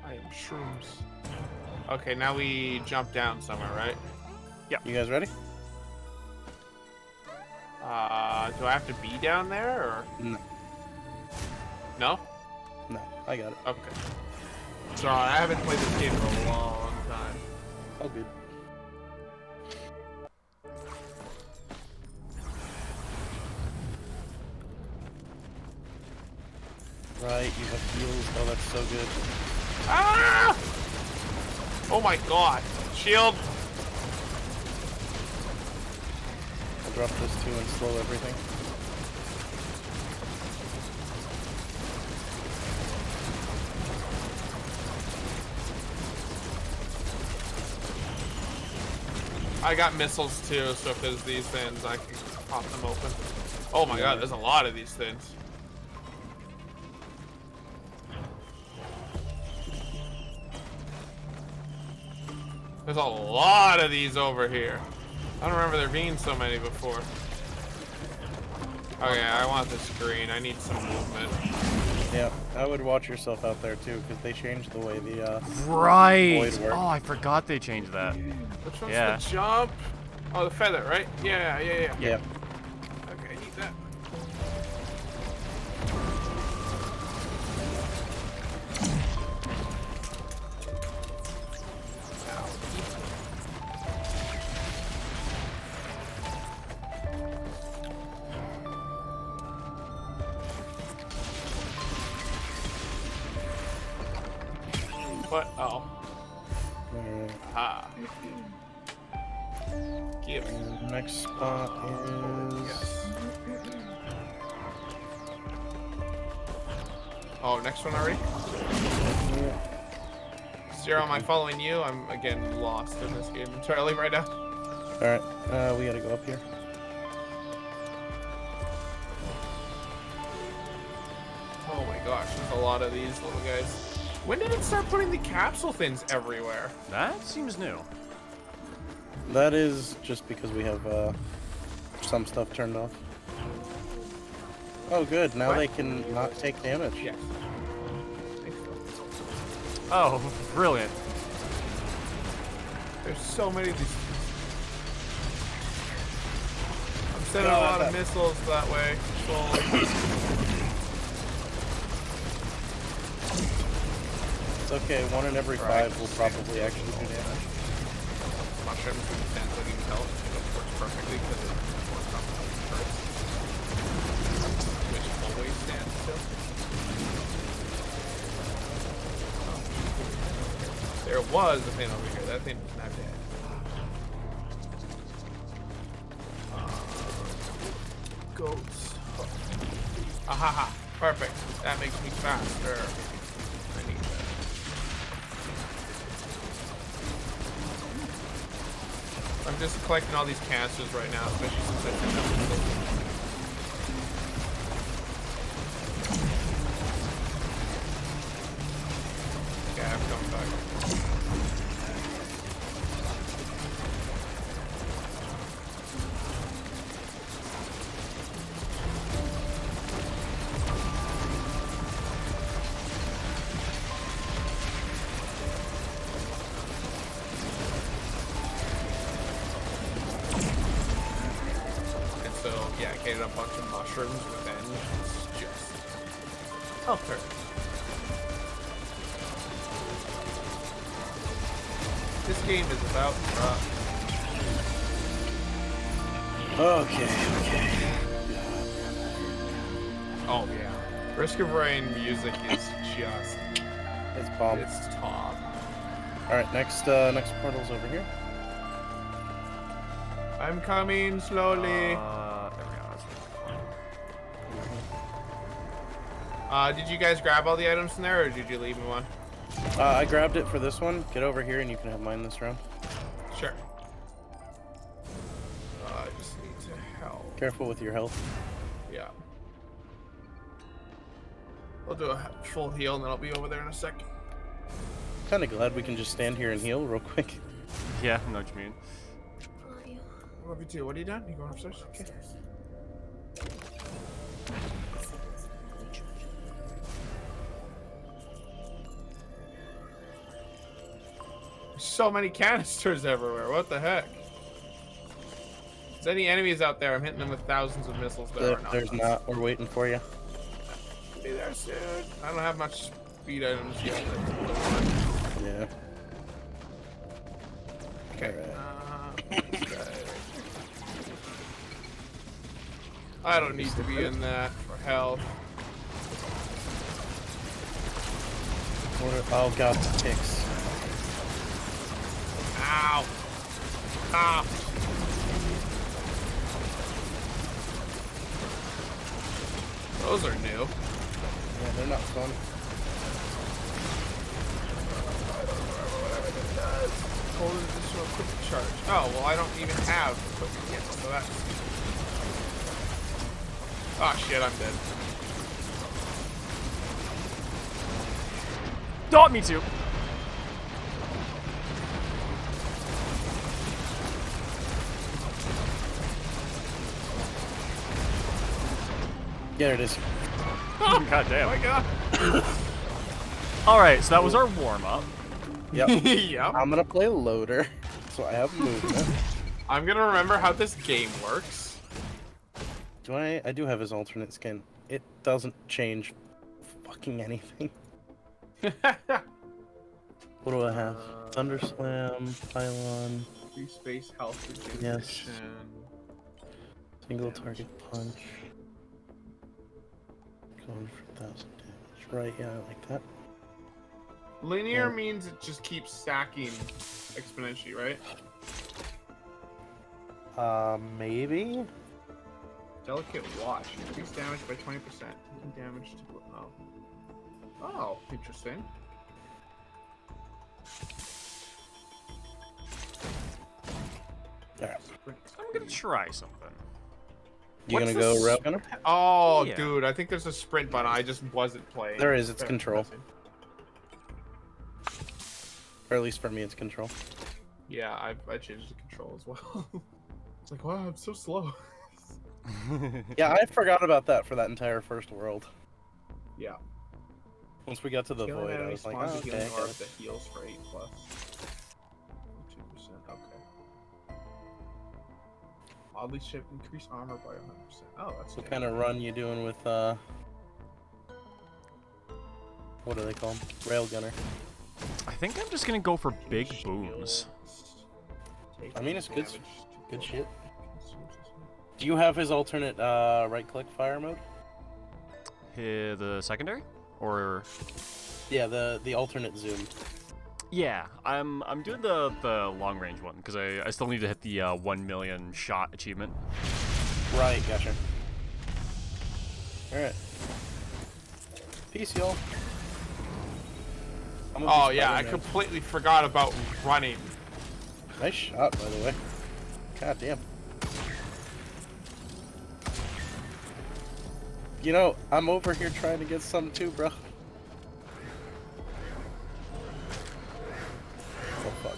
I am shrooms. Okay, now we jump down somewhere, right? You guys ready? Do I have to be down there, or? No. No? No, I got it. Okay. Sorry, I haven't played this game in a long time. All good. Right, you have heals. Oh, that's so good. Ah! Oh my god. Shield. I'll drop this too and slow everything. I got missiles too, so if there's these things, I can pop them open. Oh my god, there's a lot of these things. There's a lot of these over here. I don't remember there being so many before. Okay, I want this green. I need some movement. Yeah, I would watch yourself out there too, because they changed the way the Right! void works. Oh, I forgot they changed that. Which one's Yeah. the jump? Oh, the feather, right? Yeah. Yeah. Okay, I need that. What? Oh. Alright, Ah. Give it. and next spot is... Yes. Oh, next one already? Zero, am I following you? I'm again lost in this game entirely right now. Alright, we gotta go up here. Oh my gosh, there's a lot of these little guys. When did it start putting the capsule things everywhere? That seems new. That is just because we have some stuff turned off. Oh good, now What? they can not take damage. Yes. Oh, brilliant. There's so many of these. I'm sending No, a lot that's of missiles that way. Slowly. It's okay, 1 in every 5 will probably actually do damage. Mushrooms with defense, like you can tell, it works perfectly because it works on the first. Which always stands still. There was a thing over here. That thing is not dead. Goats. Oh. Ahaha. Perfect. That makes me faster. I need that. I'm just collecting all these cancers right now, especially since I think I'm yeah, I'm coming back. And so, yeah, I gained a bunch of mushrooms within. It's just... Oh, perfect. This game is about Okay. oh yeah. Risk of Rain music is just It's bomb. it's top. Alright, next portal's over here. I'm coming slowly. There we go. That's Did you guys grab all the items in there, or did you leave me one? I grabbed it for this one. Get over here and you can have mine this round. Sure. I just need to help. Careful with your health. Yeah. I'll do a full heal and then I'll be over there in a sec. Kind of glad we can just stand here and heal real quick. Yeah, I know what you mean. Love you. Love you too. What are you doing? You going upstairs? Okay. So many canisters everywhere. What the heck? Is there any enemies out there? I'm hitting them with thousands of missiles. There's not. We're waiting for you. Be there soon. I don't have much speed items yet. Yeah. Okay. I don't need to be in that for health. Oh god, ticks. Ow! Ah! Those are new. Yeah, they're not fun. Hold an additional quick charge. Oh, well, I don't even have equipment yet, so that's... Oh shit, I'm dead. Dot me too. There it is. God damn. Oh my god. Alright, so that was our warm-up. Yep. Yep. I'm gonna play loader, so I have movement. I'm gonna remember how this game works. Do I? I do have his alternate skin. It doesn't change fucking anything. What do I have? Thunder Slam, Pylon, Free space health Yes. regeneration. single target punch. Going for 1,000 damage. Right, yeah, I like that. Linear Yeah. means it just keeps stacking exponentially, right? Maybe? Delicate watch. Increase damage by 20%. Taking damage to... Oh. Oh, interesting. Alright. I'm gonna try something. You What's gonna go this? Railgunner? Oh, Yeah. dude, I think there's a sprint button. I just wasn't playing. There is, it's Fair control. enough. Or at least for me, it's control. Yeah, I changed the control as well. It's like, wow, I'm so slow. Yeah, I forgot about that for that entire first world. Yeah. Once we got to the Killing void, I enemy was like, spawns oh, a okay. healing I got orb it. that heals for 8+. 2%, okay. Oddly shaped, increase armor by 100%. Oh, that's What good. kind of run you doing with, what are they called? Railgunner. I think I'm just gonna go for big booms. I mean, it's good shit. Do you have his alternate, right-click fire mode? The secondary? Or... Yeah, the alternate zoom. Yeah, I'm doing the long range one because I still need to hit the 1 million shot achievement. Right, gotcha. Alright. Peace, y'all. Oh yeah, I completely forgot about running. Nice shot, by the way. God damn. You know, I'm over here trying to get some too, bro. Oh, fuck.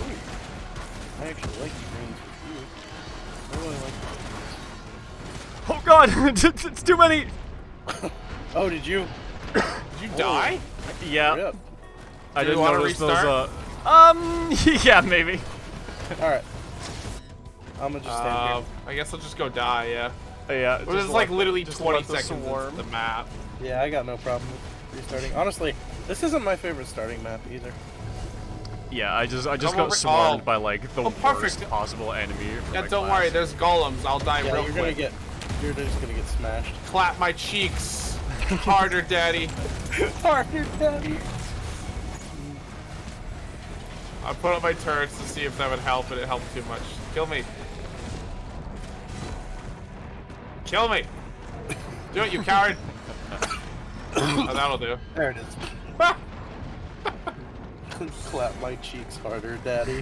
Ooh. I actually like the greens with you. I really like Oh god! It's too many! the Oh, did you? Did you die? Yeah, Rip. I Do you didn't wanna notice restart? those, yeah, maybe. Alright. I'm gonna just stand here. I guess I'll just go die, yeah. Yeah, Well, it's like literally just 20 let the seconds swarm. into the map. Yeah, I got no problem with restarting. Honestly, this isn't my favorite starting map either. Yeah, I just Come got over- swarmed oh. by like the Oh, perfect. worst possible enemy. for Yeah, my don't class. worry, there's golems. I'll die Yeah, real you're quick. you're just gonna get smashed. Clap my cheeks. Harder, daddy. Harder, daddy. I put up my turrets to see if that would help, but it helped too much. Kill me. Kill me. Do it, you coward. Oh, that'll do. There it is. Clap my cheeks harder, daddy.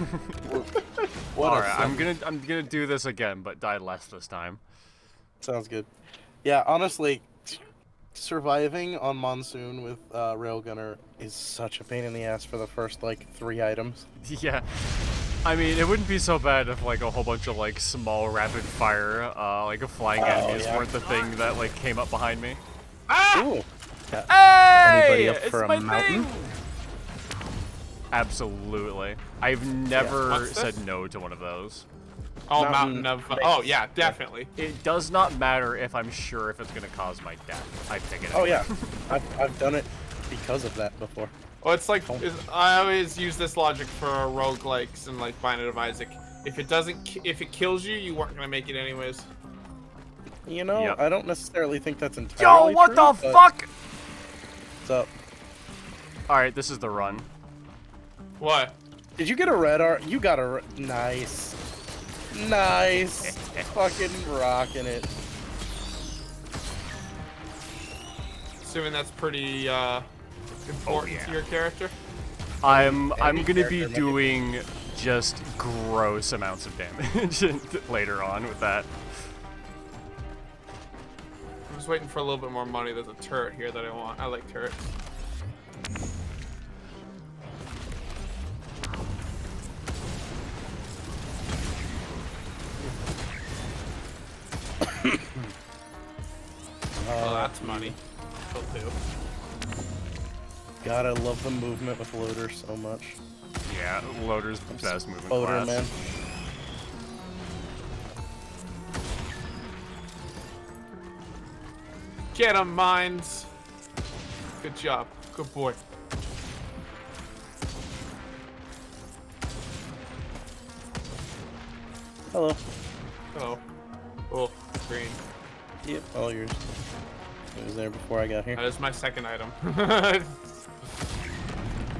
What All a right, son. I'm gonna do this again, but die less this time. Sounds good. Yeah, honestly, surviving on Monsoon with Railgunner is such a pain in the ass for the first, like, 3 items. Yeah. I mean, it wouldn't be so bad if, like, a whole bunch of, like, small rapid fire, like, flying enemies yeah. weren't the thing that, like, came up behind me. Ooh. Hey! Anybody up It's for a my mountain? thing! Absolutely. I've never What's this? said no to one of those. Oh, Mountain mountain of. Oh yeah, definitely. It does not matter if I'm sure if it's gonna cause my death. I pick it Oh, anyway. yeah. I've done it because of that before. Well, it's like I always use this logic for roguelikes and like Binding of Isaac. If it kills you, you weren't gonna make it anyways. You know, Yep. I don't necessarily think that's Yo, entirely what true, the but fuck? What's up? Alright, this is the run. What? Did you get a red art? You got a nice. Nice. Fucking rocking it. Assuming that's pretty important to your character. I'm gonna be character make it- doing just gross amounts of damage later on with that. I'm just waiting for a little bit more money. There's a turret here that I want. I like turrets. Oh, that's money. Will do. God, I love the movement with Loader so much. Yeah, Loader's the best movement Loader, class. man. Get 'em, mines. Good job. Good boy. Hello. Oh. Oh, green. Yep, all yours. It was there before I got here. That is my second item.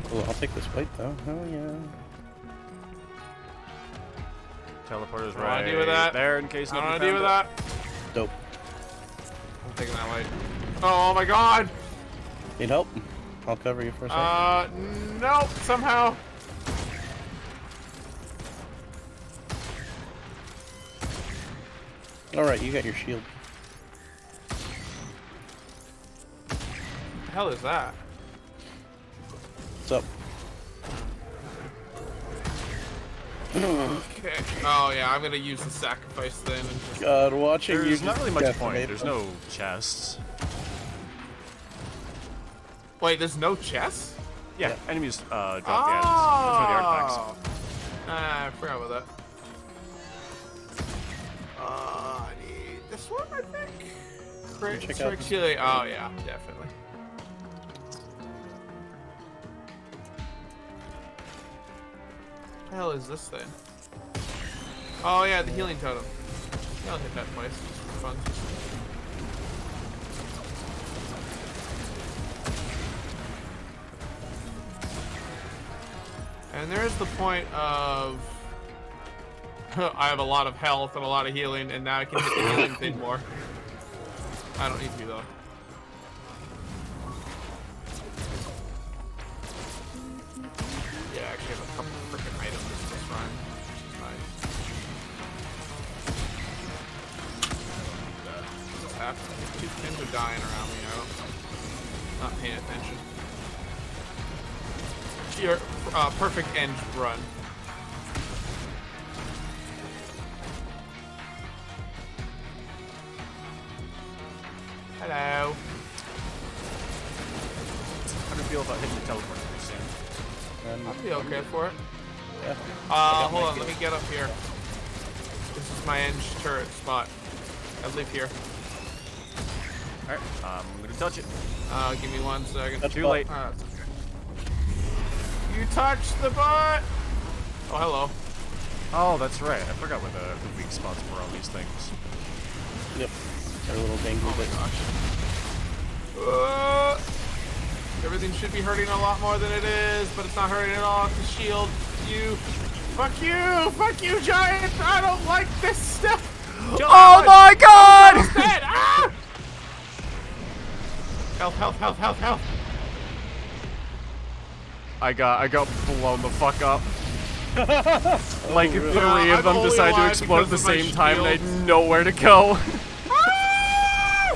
Cool, I'll take this white though. Hell yeah. Teleporter's What do I right do with that? there in case I don't nobody want to deal with found that. Dope. I'm taking that light. Oh my god! Need help? I'll cover you for a second. Nope, somehow. Alright, you got your shield. What the hell is that? What's up? Okay. Oh yeah, I'm gonna use the sacrifice then. And just... God, watching it. you There's not really much point. decimate There's them. no chests. Wait, there's no chest? Yeah, enemies drop the items. That's where the artifacts. I forgot about that. I need this one, I think. Great. Check out this- Oh yeah, definitely. What the hell is this thing? Oh yeah, the healing totem. I'll hit that twice. Just for fun. And there's the point of I have a lot of health and a lot of healing, and now I can hit the healing thing more. I don't need to though. Yeah, I actually have a couple of freaking items this run, which is nice. What's happening? Two pins are dying around me. Not paying attention. Your perfect end run. Hello. How do you feel about hitting the teleporter pretty soon? I'll be okay for it. Yeah. Hold on, let me get up here. This is my end turret spot. I live here. Alright, I'm gonna touch it. Give me 1 second. That's Too fine. late. That's okay. You touched the butt! Oh, hello. Oh, that's right. I forgot where the weak spots were on these things. Yep. They're little dangly Oh bits. my gosh. Everything should be hurting a lot more than it is, but it's not hurting at all. It's the shield. You. Fuck you! Fuck you, Giant! I don't like this stuff! Oh my god! Dead! Ah! Health, health, health, health, health. I got blown the fuck up. Like really? 3 Yeah, of them I'm only decided to alive explode at the because of my same time and I shield. had nowhere to go. Ah!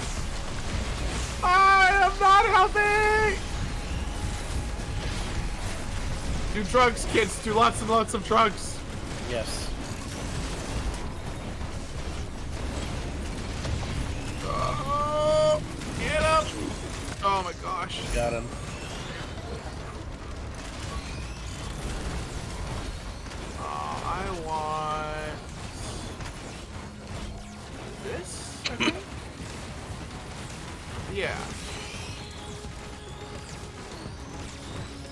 Help me! Do drugs, kids. Do lots and lots of drugs. Yes. Oh, get up! Oh my gosh. Got him. I want this, I think? Yeah.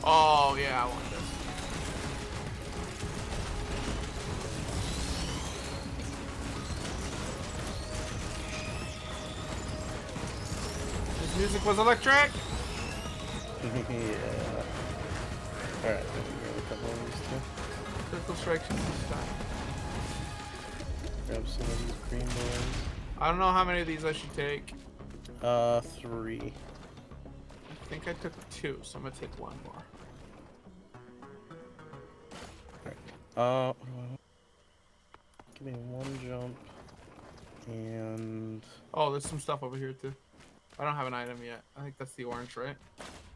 Oh, yeah, I want this. This music was electric! Yeah. Alright, grab a couple of these too. Critical strike should be fine. Grab some of these green boys. I don't know how many of these I should take. 3. I think I took 2, so I'm gonna take 1 more. Give me 1 jump. And... Oh, there's some stuff over here too. I don't have an item yet. I think that's the orange, right?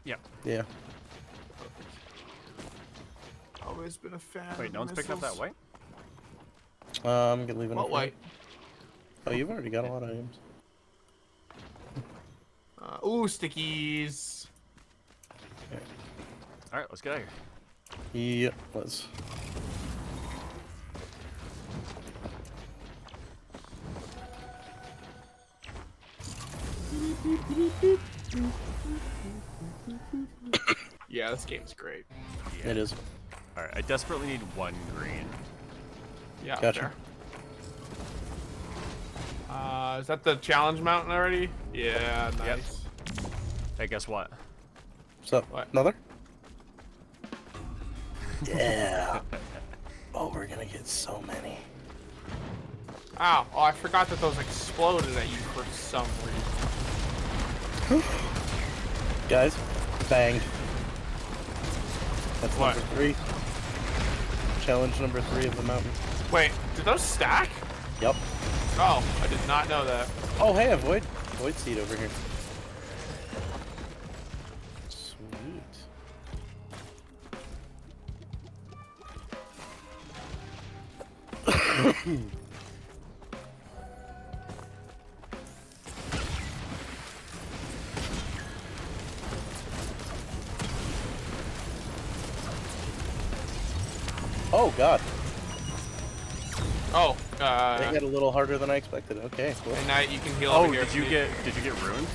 Yeah. Yeah. Always been a fan. Wait, of no one's picking up that missiles. white? I'm leaving it What for white? Oh, you've already got a lot of items. Ooh, stickies. Alright, let's get out of here. Yep, let's. Yeah, this game's great. Yeah. It is. Alright, I desperately need 1 green. Yeah, Gotcha. fair. Is that the challenge mountain already? Yeah, nice. Hey, guess what? So, What? another? Yeah. Oh, we're gonna get so many. Ow. Oh, I forgot that those exploded at you for some reason. Guys, bang. That's What? number 3. Challenge number 3 of the mountain. Wait, did those stack? Yep. Oh, I did not know that. Oh, hey, a void seed over here. Sweet. Oh God, Oh, they hit a little harder than I expected. Okay, cool. and now you can heal Oh, over here. did you get ruined?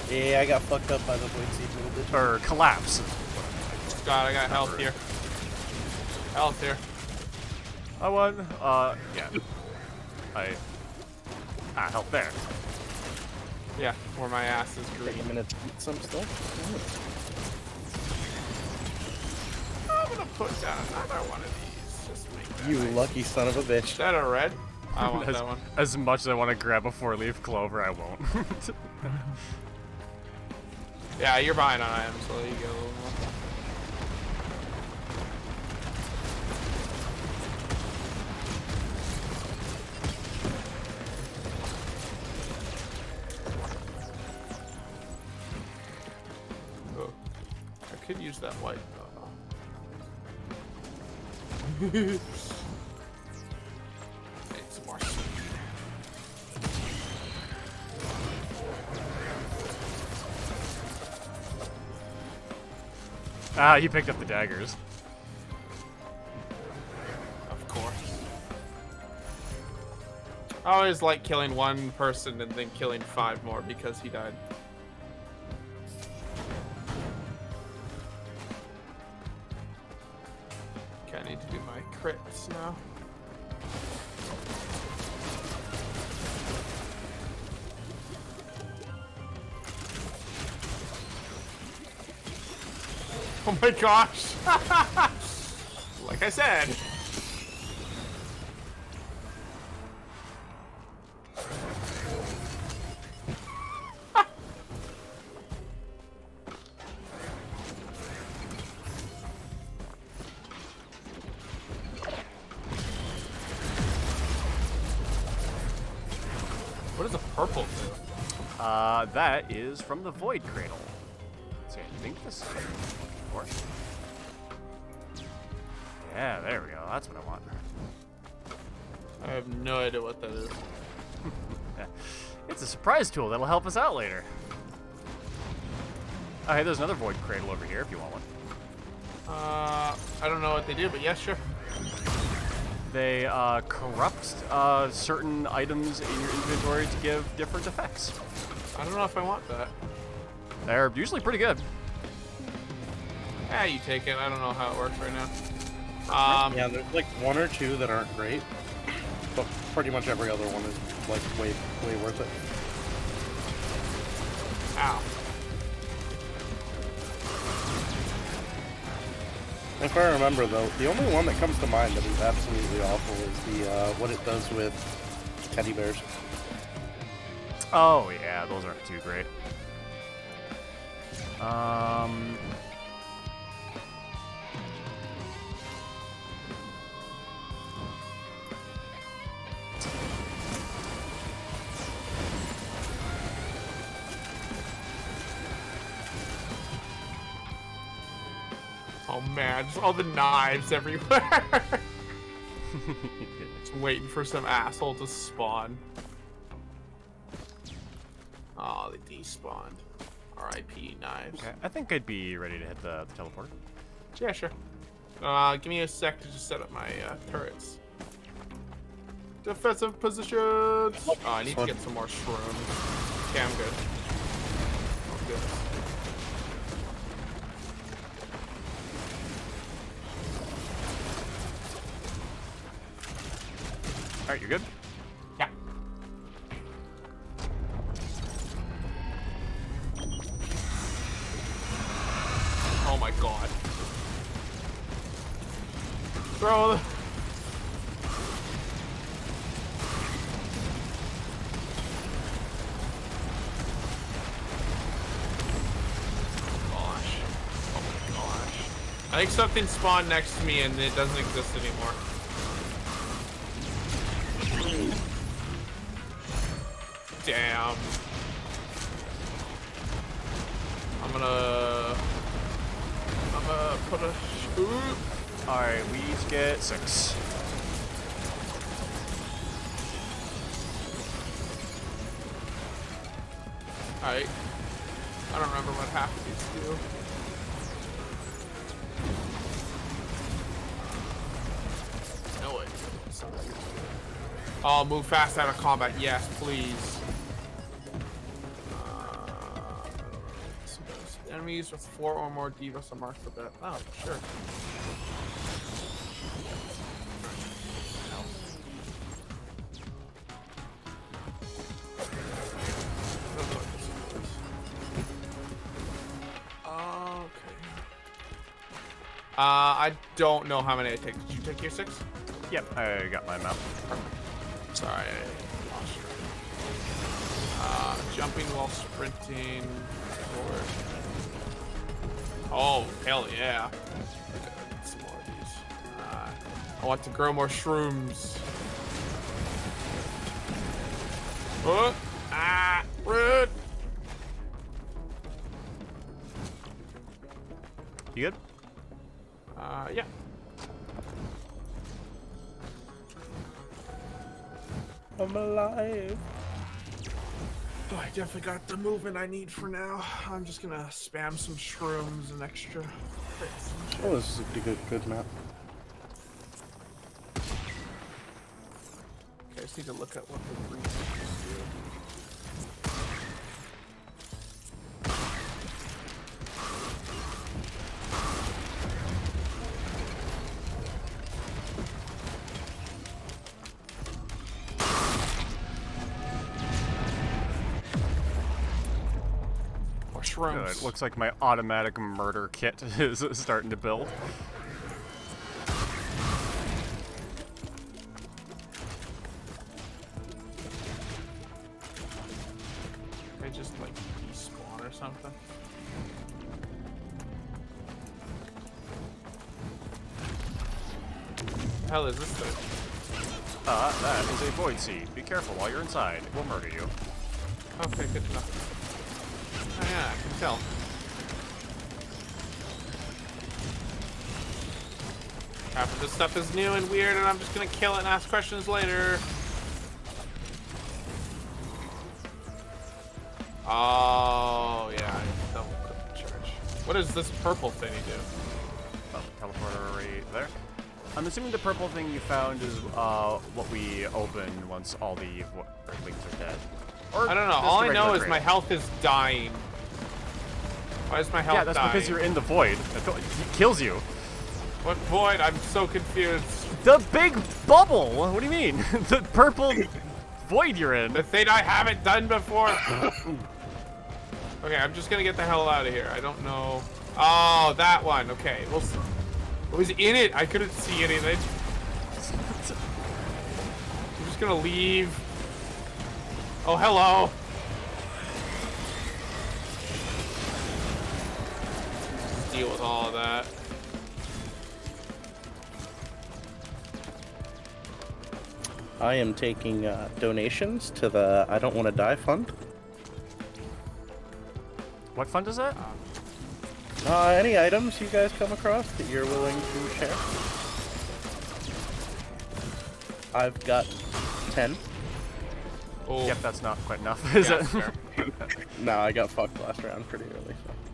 Yeah, I got fucked up by the void seed middle digit. Or collapse? God, I got health here. Health here. I won. Yeah. Help there. Yeah, where my ass is Take a green. minute to eat some stuff. I'm gonna put down another one of these. Just make that You nice. lucky son of a Is bitch. that a red? I want as, that one. as much as I want to grab a 4-leaf clover, I won't. Yeah, you're buying on items, so you get a little more. Oh, I could use that white. Need some more seed. You picked up the daggers. Of course. I always like killing one person and then killing 5 more because he died. Okay, I need to do my crits now. Oh my gosh! Like I said. What does a purple do? That is from the Void Cradle. See, I think this is or yeah, there we go. That's what I want. I have no idea what that is. Yeah. It's a surprise tool that'll help us out later. Oh, hey, there's another void cradle over here if you want one. I don't know what they do, but yeah, sure. They corrupt certain items in your inventory to give different effects. I don't know if I want that. They're usually pretty good. Yeah, you take it. I don't know how it works right now. Yeah, there's like one or two that aren't great, but pretty much every other one is like way worth it. Ow. If I remember though, the only one that comes to mind that is absolutely awful is the what it does with teddy bears. Oh yeah, those aren't too great. Oh man, just all the knives everywhere. Just waiting for some asshole to spawn. Oh, they despawned. R.I.P. knives. Okay, I think I'd be ready to hit the teleporter. Yeah, sure. Give me a sec to just set up my turrets. Defensive positions. Oh, I need to get some more shrooms. Okay, I'm good. I'm good. All right, you're good. Yeah. Oh my god. Throw the... Gosh. Oh my gosh. I think something spawned next to me and it doesn't exist anymore. Damn. I'm gonna put a... Ooh. Alright, we each get 6. Alright. I don't remember what half of these do. No way. Oh, move fast out of combat. Yes, please. Enemies with 4 or more divas are marked for that. Oh, sure. I don't know how many I take. Did you take your 6? Yep, I got my mount. Sorry, I lost you. Jumping while sprinting forward. Oh, hell yeah. Get some more of these. I want to grow more shrooms. Oh, rude. You good? Yeah. I'm alive. Oh, I definitely got the movement I need for now. I'm just gonna spam some shrooms and extra hits and shit. Oh, this is a pretty good map. Okay, I just need to look at what the green things do. Good. Looks like my automatic murder kit is starting to build. They just like despawn or something. The hell is this thing? That is a void seed. Be careful while you're inside. It will murder you. Okay, good to know. Oh yeah, I can tell. Half of this stuff is new and weird, and I'm just gonna kill it and ask questions later. Oh, yeah, I double click the charge. What does this purple thing do? Oh, teleporter right there. I'm assuming the purple thing you found is what we open once all the Earthlings are dead. Or I don't know. just All the I know regular is my crate. health is dying. Why is my health Yeah, that's dying? because you're in the void. It kills you. What void? I'm so confused. The big bubble! What do you mean? The purple void you're in. The thing I haven't done before. Okay, I'm just gonna get the hell out of here. I don't know. Oh, that one. Okay, well, it was in it. I couldn't see anything. I'm just gonna leave. Oh, hello. Just deal with all of that. I am taking donations to the I Don't Want to Die fund. What fund is that? Any items you guys come across that you're willing to share? I've got 10. Oh, Yep, that's not quite enough, is yeah, it? fair. No, I got fucked last round pretty early,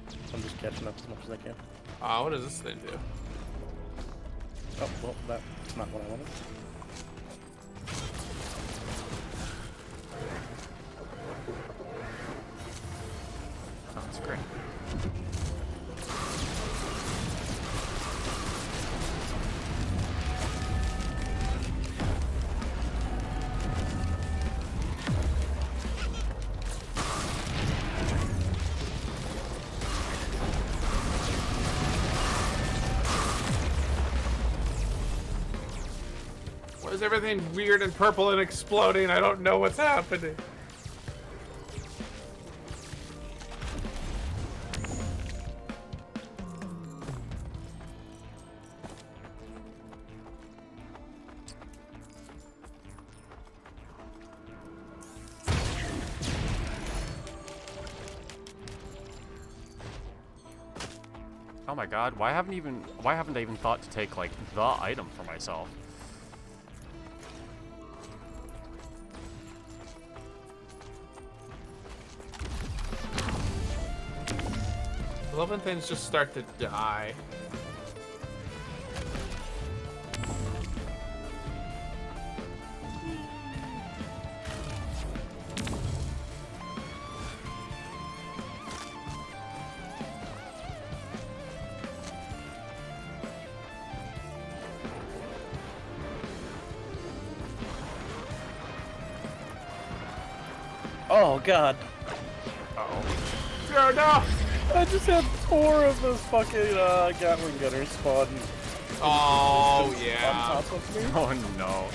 so I'm just catching up as much as I can. What does this thing do? Oh, well, that's not what I wanted. Oh, that's great. Why is everything weird and purple and exploding? I don't know what's happening. Oh my god, why haven't I even thought to take like the item for myself? I love when things just start to die. Oh god. Uh-oh. Oh no! I just had 4 of those fucking Gatling gunners spawn Oh on yeah. top of me. Oh no.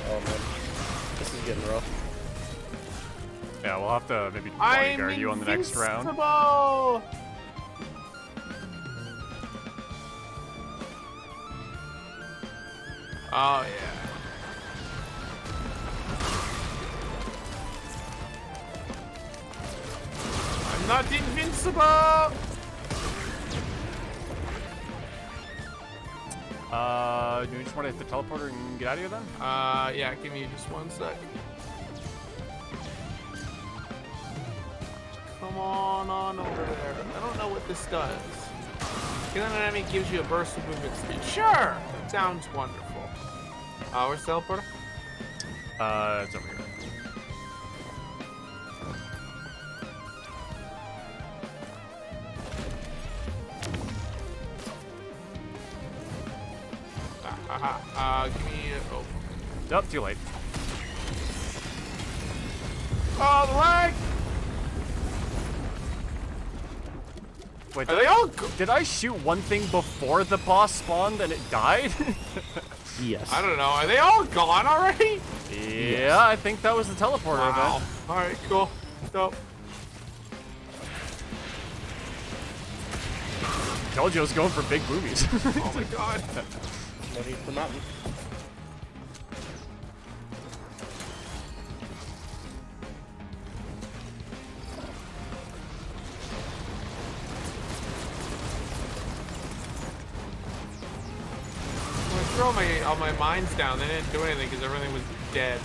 Oh man. This is getting rough. Yeah, we'll have to maybe I'm bodyguard you on the next round. invincible! Oh yeah. I'm not invincible! Do you just want to hit the teleporter and get out of here then? Yeah, give me just 1 sec. Come on over there. I don't know what this does. Killing an enemy gives you a burst of movement speed. Sure! Sounds wonderful. Where's the teleporter? It's over here. Give me a... Oh. Nope, too late. Oh, the lag! Wait, Are they all go- did I shoot one thing before the boss spawned and it died? Yes. I don't know. Are they all gone already? Yeah, I think that was the teleporter Wow. event. Alright, cool. Dope. Jojo's going for big boobies. Oh my god. No need for nothing. all my mines down. They didn't do anything because everything was dead.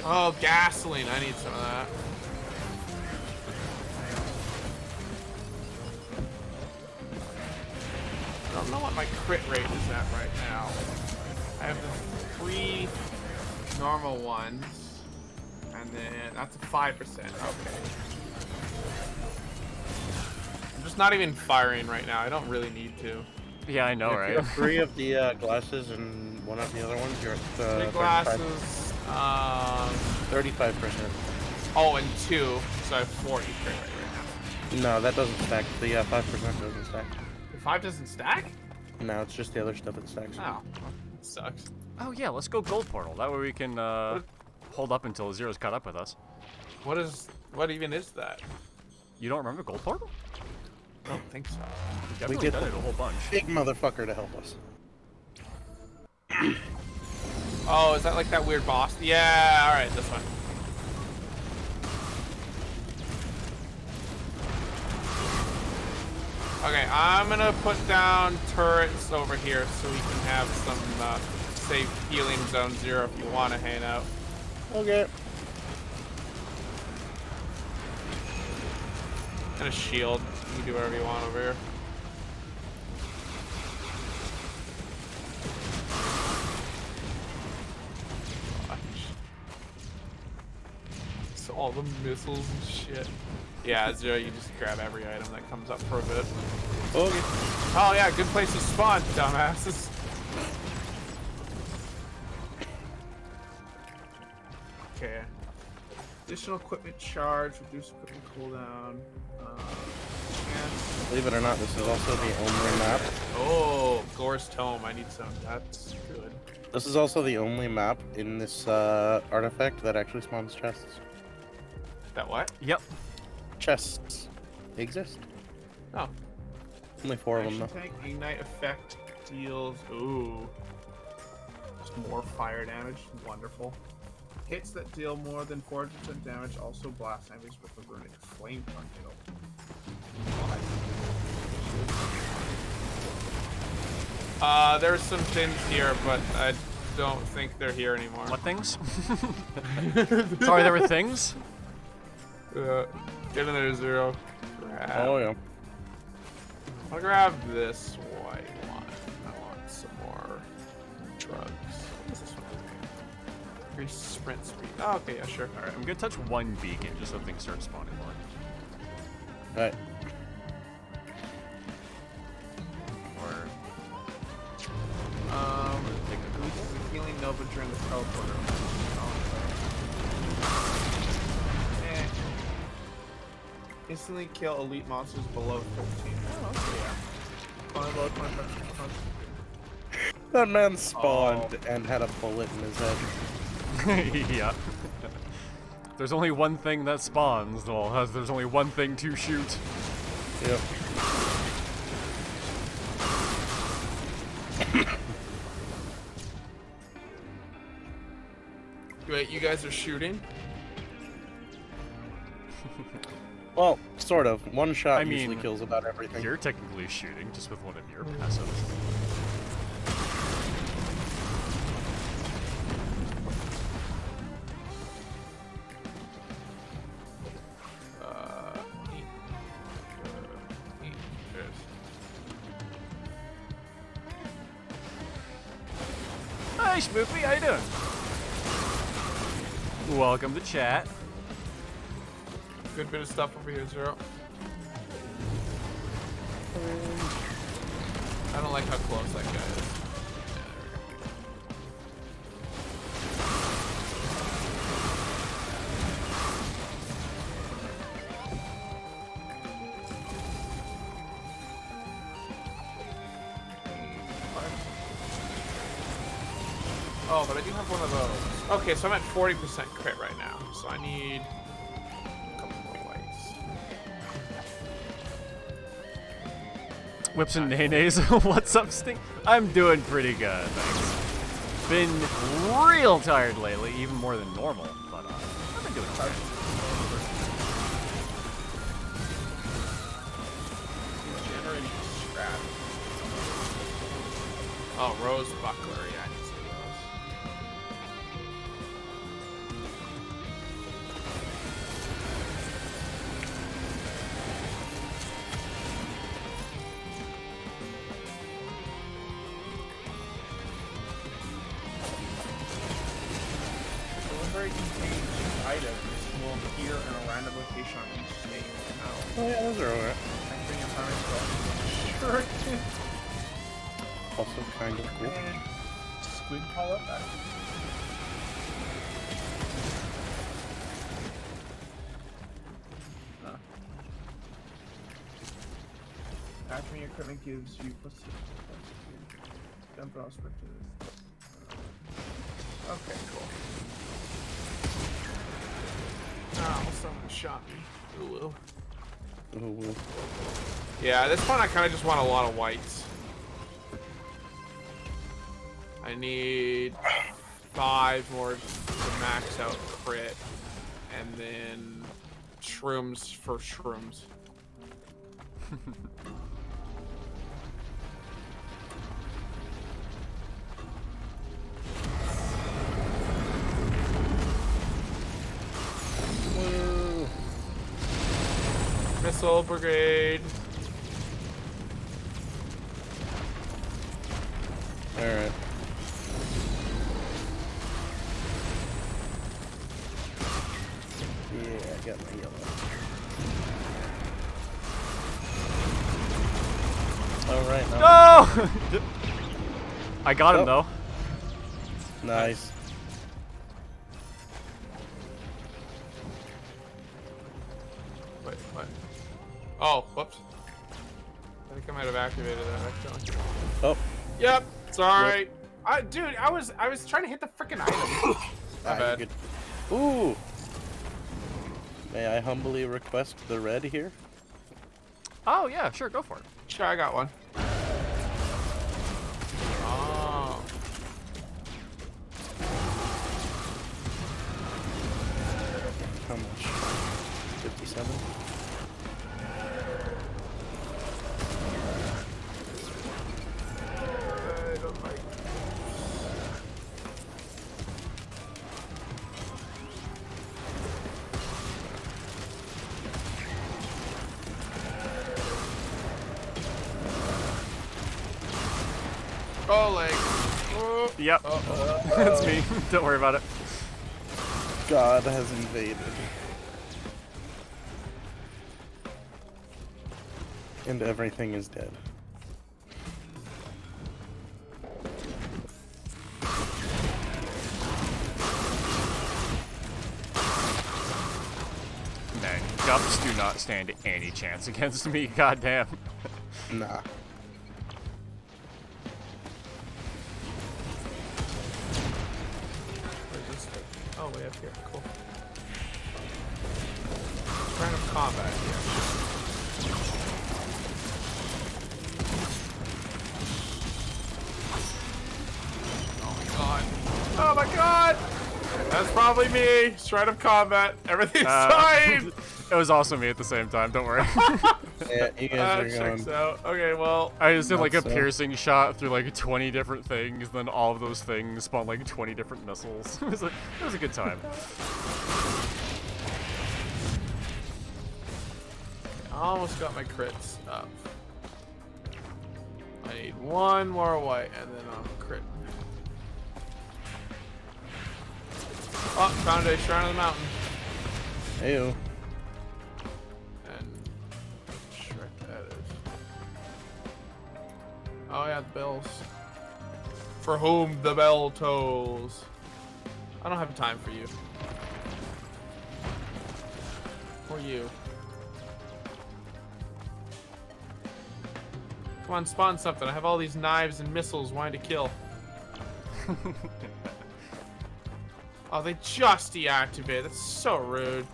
Oh, gasoline. I need some of that. I don't know what my crit rate is at right now. I have the 3 normal ones, and then that's a 5%. Okay. I'm just not even firing right now. I don't really need to. Yeah, I know, If right? you have 3 of the glasses and 1 of the other ones, you're at 3 glasses. 35%. Oh, and 2, so I have 40 crit rate right No, that doesn't stack. The 5% doesn't stack. now. The 5 doesn't stack? No, it's just the other stuff that stacks. Oh, that sucks. Oh yeah, let's go gold portal. That way we can hold up until Zero's caught up with us. What even is that? You don't remember gold portal? I don't think so. We've definitely get done it a whole bunch. Big motherfucker to help us. Oh, is that like that weird boss? Yeah, alright, this one. Okay, I'm gonna put down turrets over here so we can have some safe healing zone 0 if you want to hang out. Okay. And a shield. You can do whatever you want over here. So all the missiles and shit. Yeah, 0, you just grab every item that comes up for a bit. Okay. Oh yeah, good place to spawn, dumbasses. Okay. Additional equipment charge, reduce equipment cooldown. Chance. Believe it or not, this is also the only map. Oh, Gore's Tome. I need some. That's good. This is also the only map in this artifact that actually spawns chests. That what? Yep. Chests. They exist. Oh. Only 4 of them Action though. tank, ignite effect deals. Ooh. Just more fire damage. Wonderful. Hits that deal more than 4% damage also blast enemies with a runic flame tornado. There's some things here, but I don't think they're here anymore. What things? Sorry, there were things? Get in there, 0. Grab. Oh yeah. I'll grab this white one. I want some more drugs. What's this one? Increase sprint speed. Oh, okay, yeah, sure. Alright, I'm gonna touch 1 beacon just so things start spawning more. Alright. Or Take a boost of healing Nova during the teleporter. Eh. Instantly kill elite monsters below 15. Oh, okay, yeah. Below 25. That man spawned and had a bullet in his head. yeah. There's only one thing that spawns, well, there's only one thing to shoot. Yep. Wait, you guys are shooting? Well, sort of. One shot I mean, usually kills about everything. You're technically shooting, just with one of your passives. Hi, Schmoopy, how you doing? Welcome to chat. Good bit of stuff over here, 0. I don't like how close that guy is. Oh, but I do have one of those. Okay, so I'm at 40% crit right now, so I need a couple more whites. Whips and nays. What's up, Stink? I'm doing pretty good, thanks. Been real tired lately, even more than normal, but I've been doing alright. Oh, rose buckler. Yeah, I can see those. Delivery contains items will appear in a random location on each stage. Oh yeah, those are alright. Entering your primary spell. Sure. Also kind of cool. And squid call up that. Attaching equipment gives you plus 6. Jump off Okay, cool. Oh, someone shot me. Ooh. Ooh. Yeah, this one I kind of just want a lot of whites. I need 5 more to max out crit, and then shrooms for shrooms. Woo. Missile brigade. Alright. Yeah, I got my yellow. Alright, now. No! I got him Oh. though. Nice. Wait, what? Oh, whoops. I think I might have activated that accidentally. Oh. Yep, it's alright. Dude, I was trying to hit the freaking item. My bad. You could... Ooh. May I humbly request the red here? Oh yeah, sure, go for it. Sure, I got one. Oh. How much? 57? I don't like. Oh, leg. Oh. Yep. That's me. Don't worry about it. God has invaded. And everything is dead. Man, gups do not stand any chance against me, goddamn. Nah. Where's this thing? Oh, way up here. Cool. Kind of combat here. Oh my god. Oh my god! That's probably me. Straight up combat. Everything's fine. It was also me at the same time, don't worry. Yeah, you guys are Checks going. out. Okay, well. I just did like a Not so. piercing shot through like 20 different things, then all of those things spawned like 20 different missiles. It was a good time. I almost got my crits up. I need one more white and then I'll crit. Oh, found a shrine of the mountain. Heyo. And Shrek that is. Oh yeah, the bells. For whom the bell tolls. I don't have time for you. For you. Come on, spawn something. I have all these knives and missiles wanting to kill. Oh, they just deactivated. That's so rude.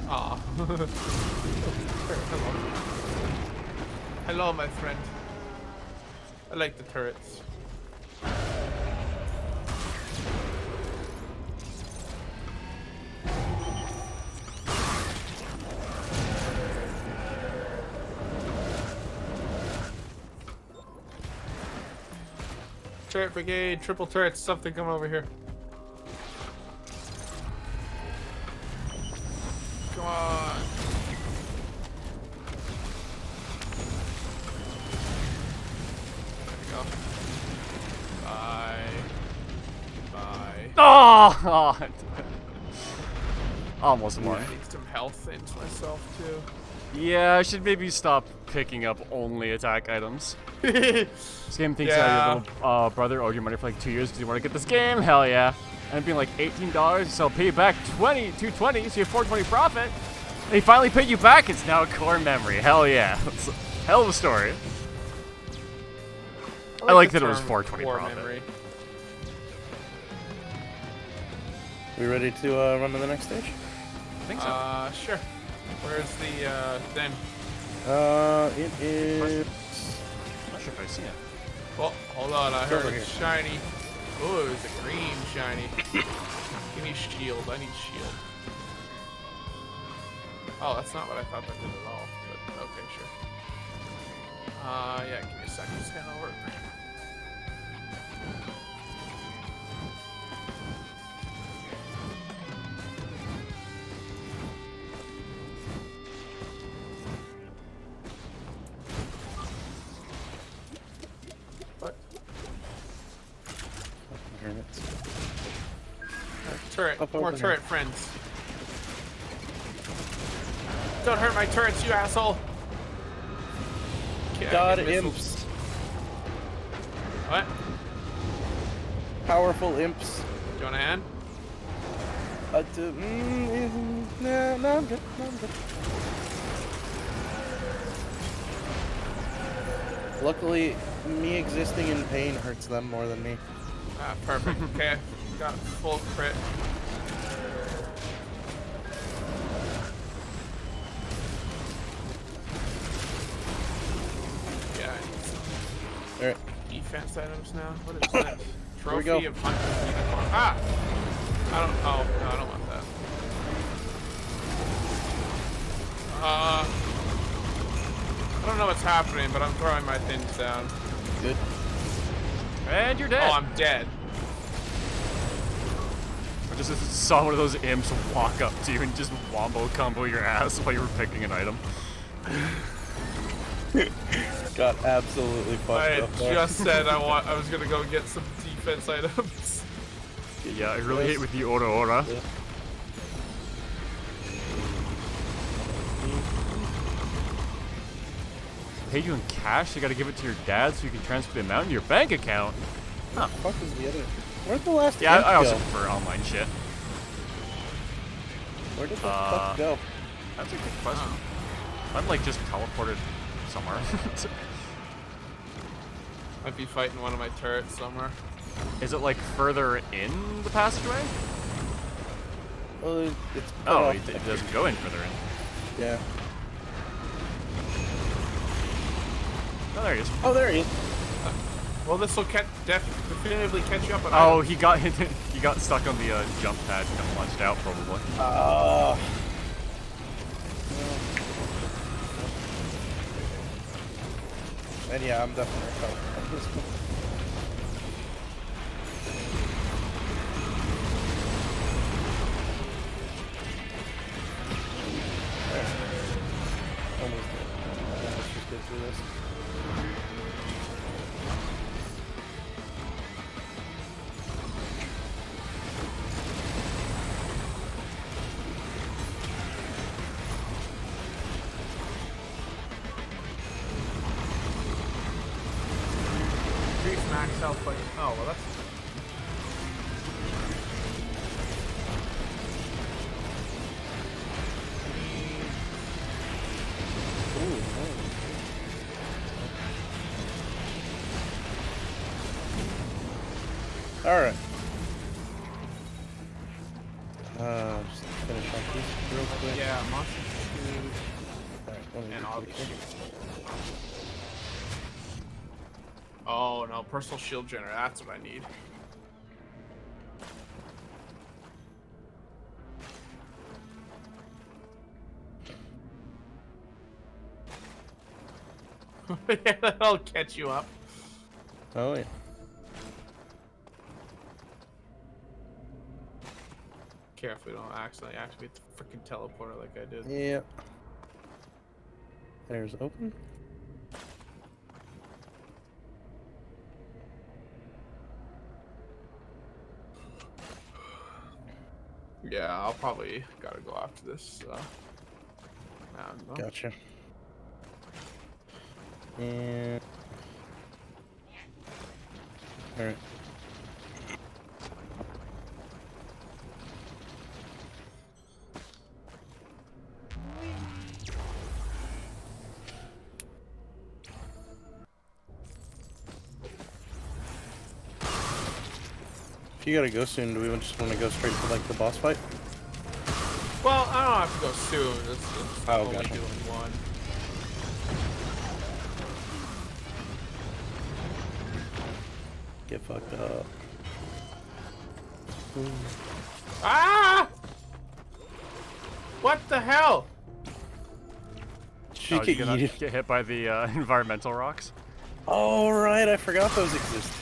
Aw. Hello. Hello, my friend. I like the turrets. Turret brigade, triple turrets, something come over here. Come on. There we go. Bye. Bye. Oh! Almost I won. need some health into myself too. Yeah, I should maybe stop picking up only attack items. This game thinks that your little brother owed you money for like 2 years because you want to get this game. Hell yeah! And being like $18, so I'll pay you back $220, so you have $420 profit. And he finally paid you back. It's now a core memory. Hell yeah! It's a hell of a story. I like that it was $420 profit. Memory. We ready to run to the next stage? I think so. Sure. Where's the thing? It is. I'm not sure if I see it. Well, hold on, I heard over it's here. shiny. Oh, it was a green shiny. Give me shield, I need shield. Oh, that's not what I thought that did at all, but okay, sure. Yeah, give me a second, just head over. What? Turret, Up more over turret friends. Don't hurt my turrets, you asshole! Okay, I God get missiles. imps. What? Powerful imps. Do you want a hand? No, I'm good. No, I'm good. Luckily, me existing in pain hurts them more than me. Ah, perfect. Okay, got full crit. Yeah, I need some Alright, defense items now. What is this? Here we go. Trophy of Hunter's Unicorn. Ah! I don't. Oh, no, I don't want that. I don't know what's happening, but I'm throwing my things down. good. And you're dead. Oh, I'm dead. I just saw one of those imps walk up to you and just wombo combo your ass while you were picking an item. Got absolutely fucked I up there. just said I was gonna go get some defense items. Yeah, I really hate with the Ora Ora. Yeah. Pay you in cash, you gotta give it to your dad so you can transfer the amount in your bank account. What the fuck is the other? Where'd the last Yeah, imp I also go? prefer online shit. Where did the fuck go? That's a good question. I'm like just teleported somewhere. Might be fighting one of my turrets somewhere. Is it like further in the passageway? Well, it's cut Oh, off. it doesn't go in further in. Yeah. Oh, there he is. Oh, there he is. Well, this will definitively catch you up. Oh, he got he got stuck on the jump pad and got launched out probably. And yeah, I'm definitely recovering from this one. There. Almost did. Let's just get through this. Increase max health by. Oh, well, that's. Ooh, nice. All right. Just finish off these real quick. Yeah, monster Alright, let me and get all to these the quick. shields. Oh no, personal shield generator. That's what I need. Yeah, that'll catch you up. Oh yeah. care if we don't accidentally activate the freaking teleporter like I did. Yeah. There's open. Yeah, I'll probably gotta go after this. Mountain, though. Gotcha. And all right. If you gotta go soon, do we just want to go straight to like the boss fight? Well, I don't have to go soon. It's Oh, only gotcha. doing one. Get fucked up. Ooh. Ah! What the hell? She Oh, you get gonna yeeted. get hit by the environmental rocks? Oh right, I forgot those exist.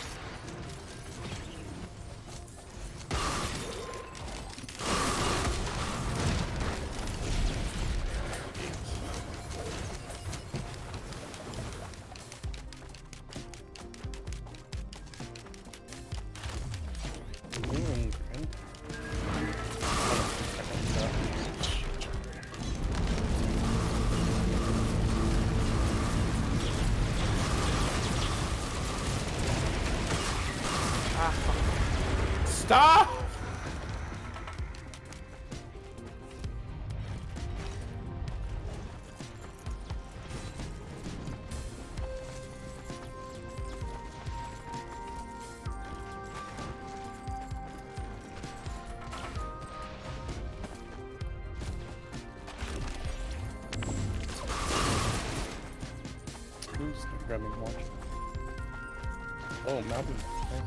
Stop! Oops, grabbing watch. Oh, mountain. Nice.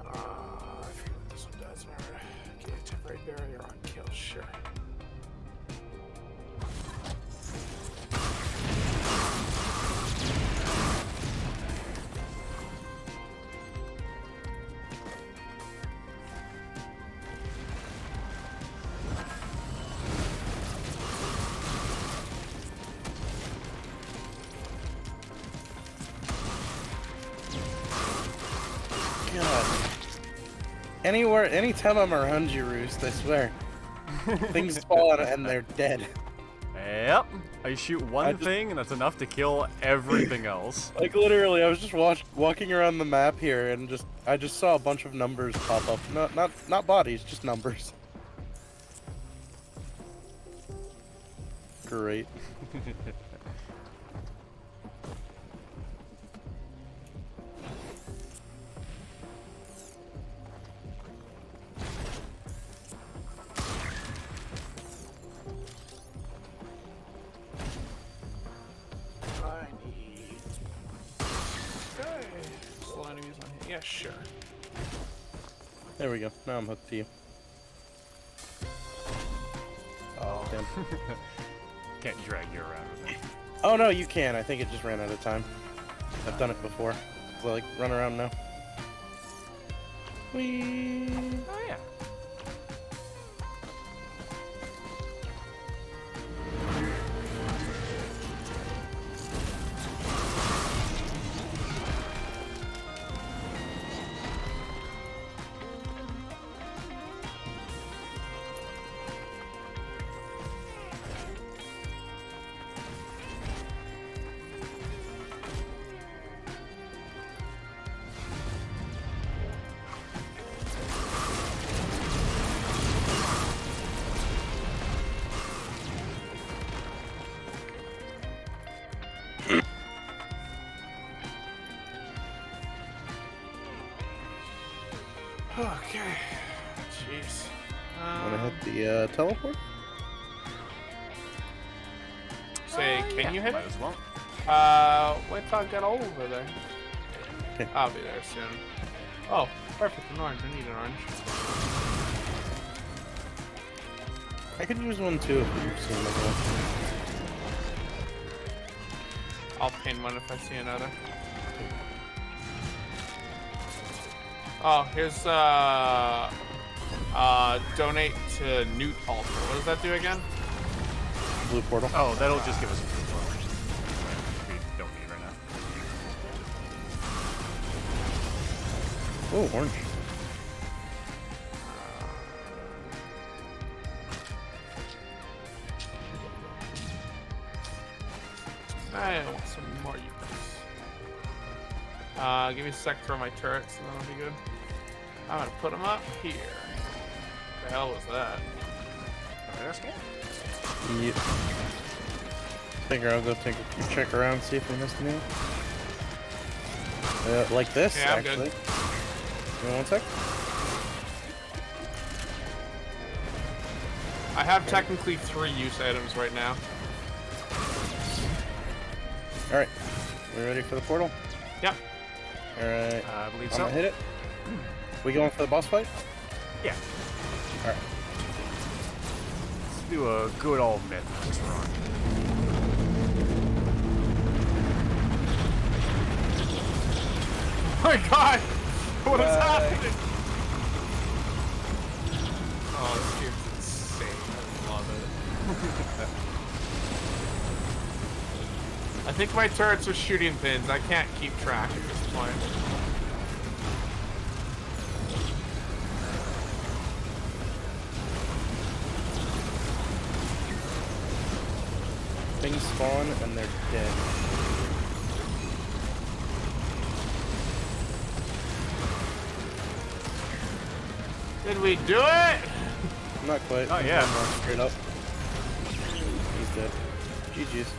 I forget what this one does. Remember, okay, temporary barrier on kill, sure. God. Anywhere, anytime I'm around you, Roost, I swear. Things fall out and they're dead. Yep. I shoot one I just- thing, and that's enough to kill everything else. Like literally, I was just walking around the map here, and I just saw a bunch of numbers pop up. Not bodies, just numbers. Great. I need. Okay. Slow enemies on here. Yeah, sure. There we go. Now I'm hooked to you. Oh damn. Can't drag you around with it. Oh no, you can. I think it just ran out of time. I've done it before. So, like, run around now. Whee! Oh yeah. Okay. Jeez. Wanna hit the teleport? Say, can you hit Might it? as well. Wait till I get over there. Okay. I'll be there soon. Oh, perfect. An orange. I need an orange. I could use one too if you've seen like one. I'll pin one if I see another. Oh, here's donate to Newt Altar. What does that do again? Blue portal. Oh, that'll just give us a blue portal. We don't need right now. Oh, orange. I want some more units. Give me a sec to throw my turrets, and then I'll be good. I'm gonna put them up here. The hell was that? Radar scan? Yep. Figure I'll go take a quick check around, see if we missed anything. Like this, Yeah, I'm actually. good. Give me one sec. I have technically 3 use items right now. Alright. We ready for the portal? Yep. Alright. I believe I'm so. gonna hit it. We going for the boss fight? Yeah. Alright. Let's do a good old Mythrax run. Oh my god! What is Bye. happening? Oh, this game's insane. I love it. I think my turrets are shooting pins. I can't keep track at this point. Things spawn and they're dead. Did we do it? Not quite. Not yet. One more straight up. He's dead. GG's.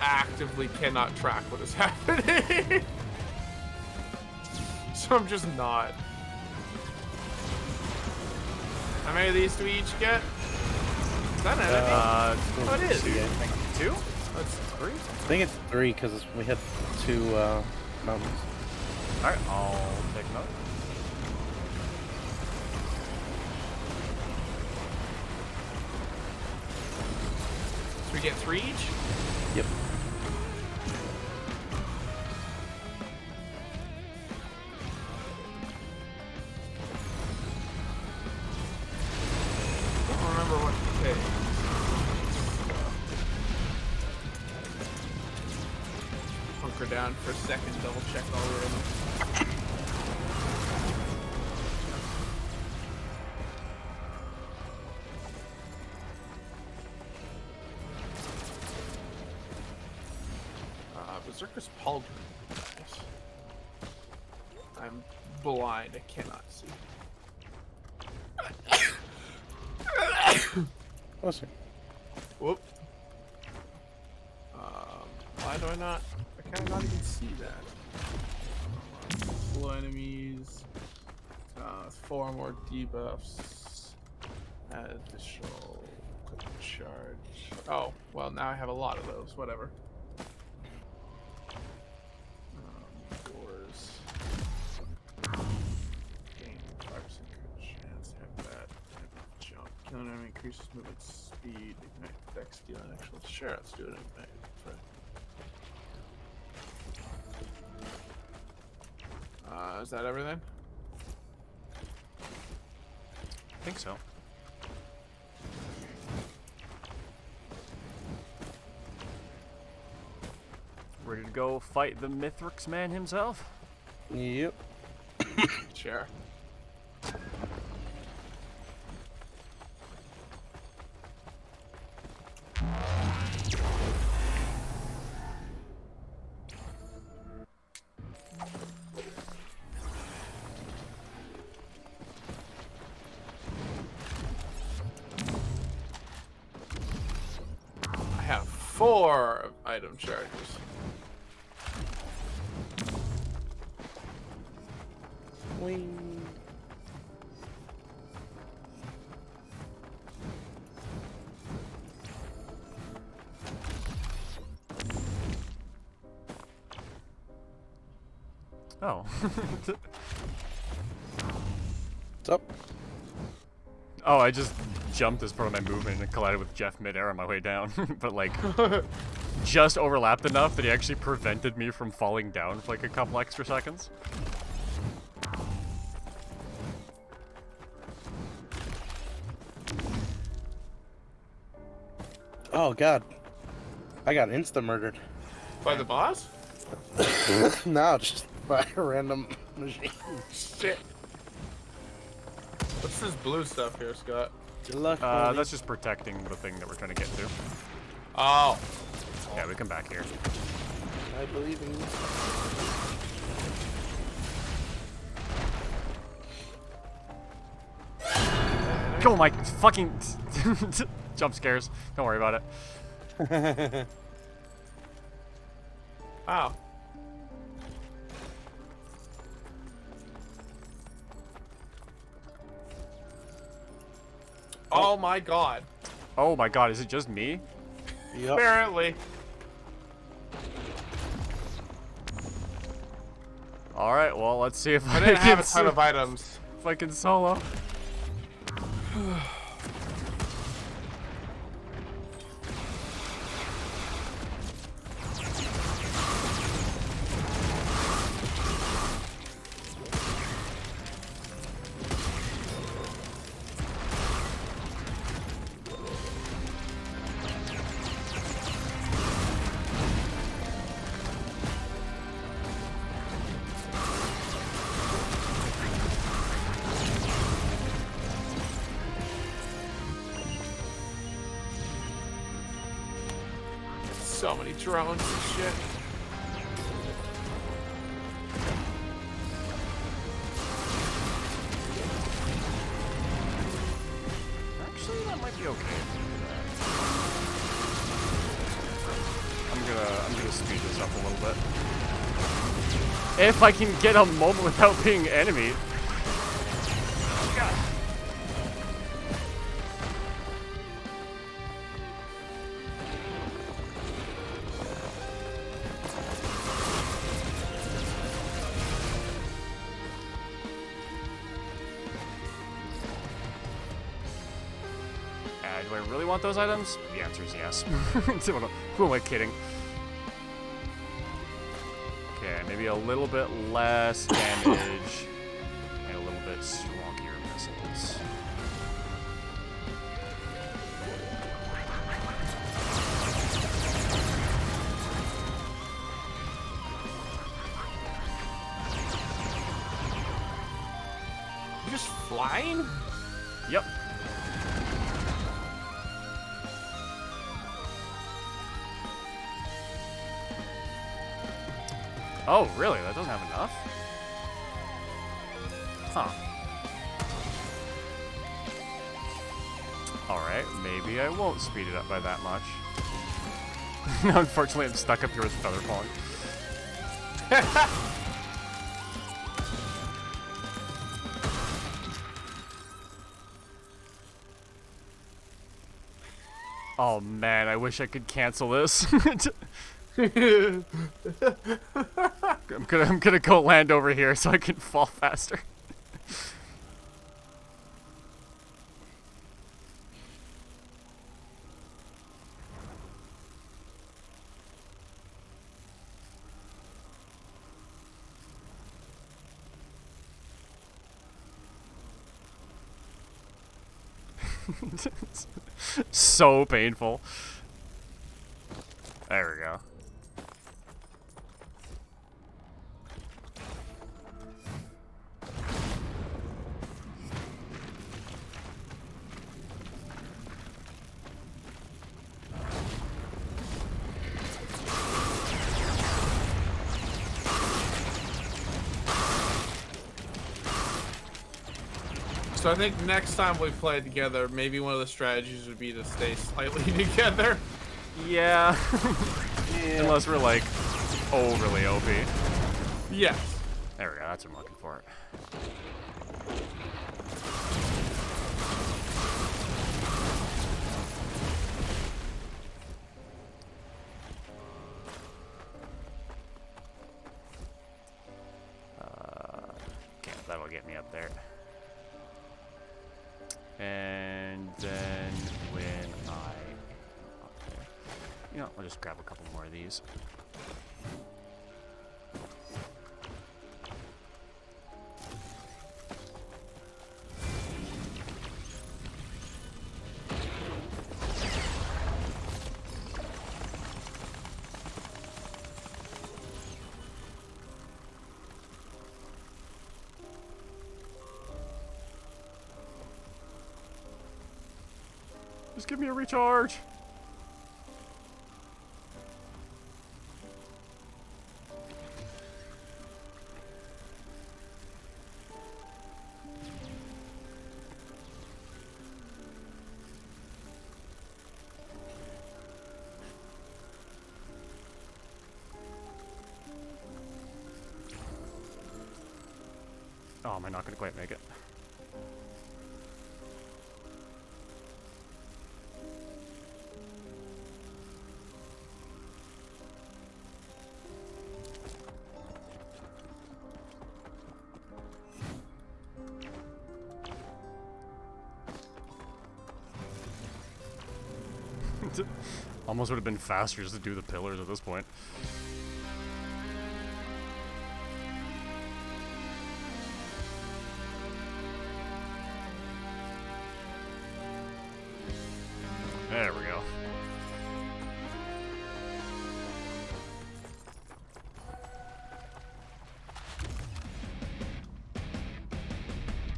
Actively cannot track what is happening. So I'm just not. How many of these do we each get? Is that an enemy? Oh, it is. I think. 2? That's 3? I think it's 3 because we had 2 mountains. Alright, I'll take them out. So we get 3 each? Yep. I don't remember what to take. Hunker down for a second, double check all the items. Berserker's Pauldron. Nice. I'm blind, I cannot see. Closer. Whoop. Why do I not? I can not even see that. Slow enemies. 4 more debuffs. Additional quick charge. Oh, well now I have a lot of those. Whatever. Doors. Gain 5% crit chance. Have that. Jump. Killing enemy increases movement speed. Ignite dex steal and actual. Sure, let's do it. Ignite. Is that everything? I think so. Ready to go fight the Mythrix man himself? Yep. Sure. I have 4 item charges. Wing. Oh. What's up? Oh, I just jumped as part of my movement and collided with Jeff midair on my way down. But, like, just overlapped enough that he actually prevented me from falling down for, like, a couple extra seconds. Oh, God. I got insta-murdered. By the boss? No, just by a random machine. Shit. What's this blue stuff here, Scott? Good luck, buddy. That's just protecting the thing that we're trying to get to. Oh. Yeah, we come back here. I believe in you. Oh my fucking jump scares. Don't worry about it. Wow. Oh my god. Oh my god, is it just me? Yep. Apparently. Alright, well, let's see if I I didn't have a can, ton of items. if I can solo. So many drones and shit. Actually, that might be okay. I'm gonna speed this up a little bit. If I can get a moment without being enemy. Do I really want those items? The answer is yes. Who am I kidding? Okay, maybe a little bit less damage and a little bit strongier missiles. You just flying? Yep. Oh, really? That doesn't have enough? Huh. Alright, maybe I won't speed it up by that much. Unfortunately, I'm stuck up here with feather falling. Oh man, I wish I could cancel this. I'm gonna go land over here so I can fall faster. So painful. There we go. So I think next time we play together, maybe one of the strategies would be to stay slightly together. Yeah. Unless we're like overly OP. Yes. There we go, that's what I'm looking for. get me up there. And then when you know, I'll just grab a couple more of these. Just give me a recharge. Oh, am I not gonna quite make it? Almost would have been faster just to do the pillars at this point. There we go.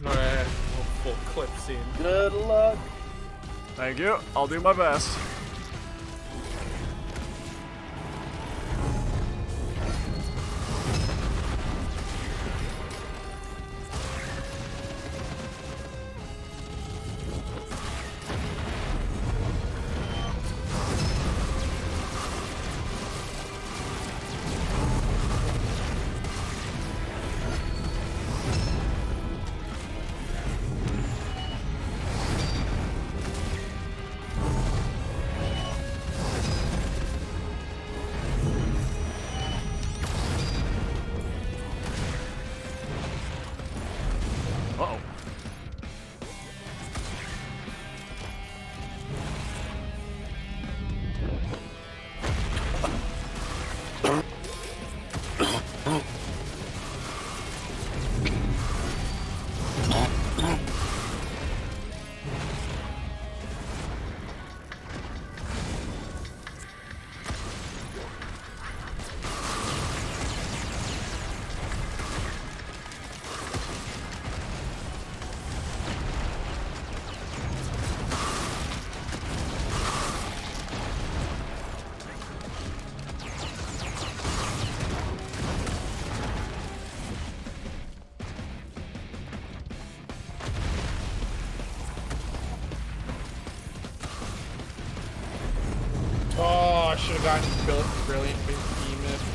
Alright, full clip scene. Good luck. Thank you. I'll do my best. Uh-oh. Oh, I should have gotten brilliant behemoth.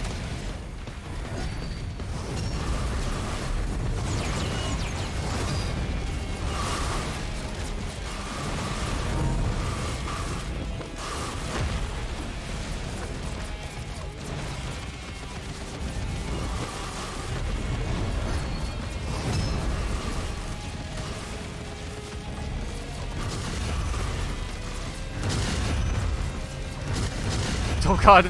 Oh god.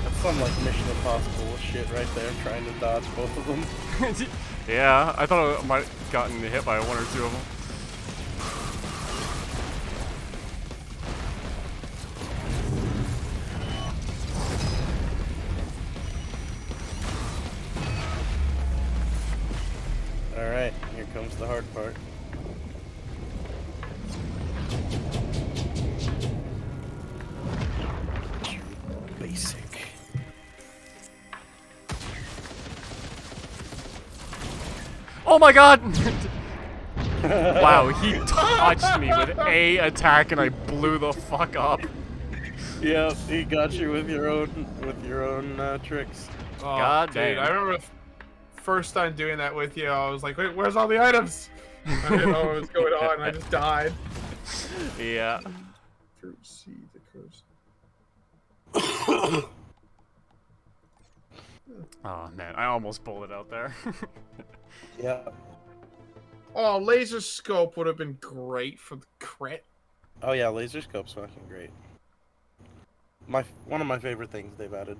That's some like Mission Impossible shit right there, trying to dodge both of them. Yeah, I thought I might have gotten hit by one or two of them. Alright, here comes the hard part. Basic. Oh my god! Wow, he touched me with a attack and I blew the fuck up. Yep, he got you with your own tricks. Oh, God dude, damn. I remember first time doing that with you, I was like, wait, where's all the items? I didn't know what was going on. I just died. Yeah. See the curse. Oh man, I almost pulled it out there. Yeah. Oh, laser scope would have been great for the crit. Oh yeah, laser scope's fucking great. One of my favorite things they've added.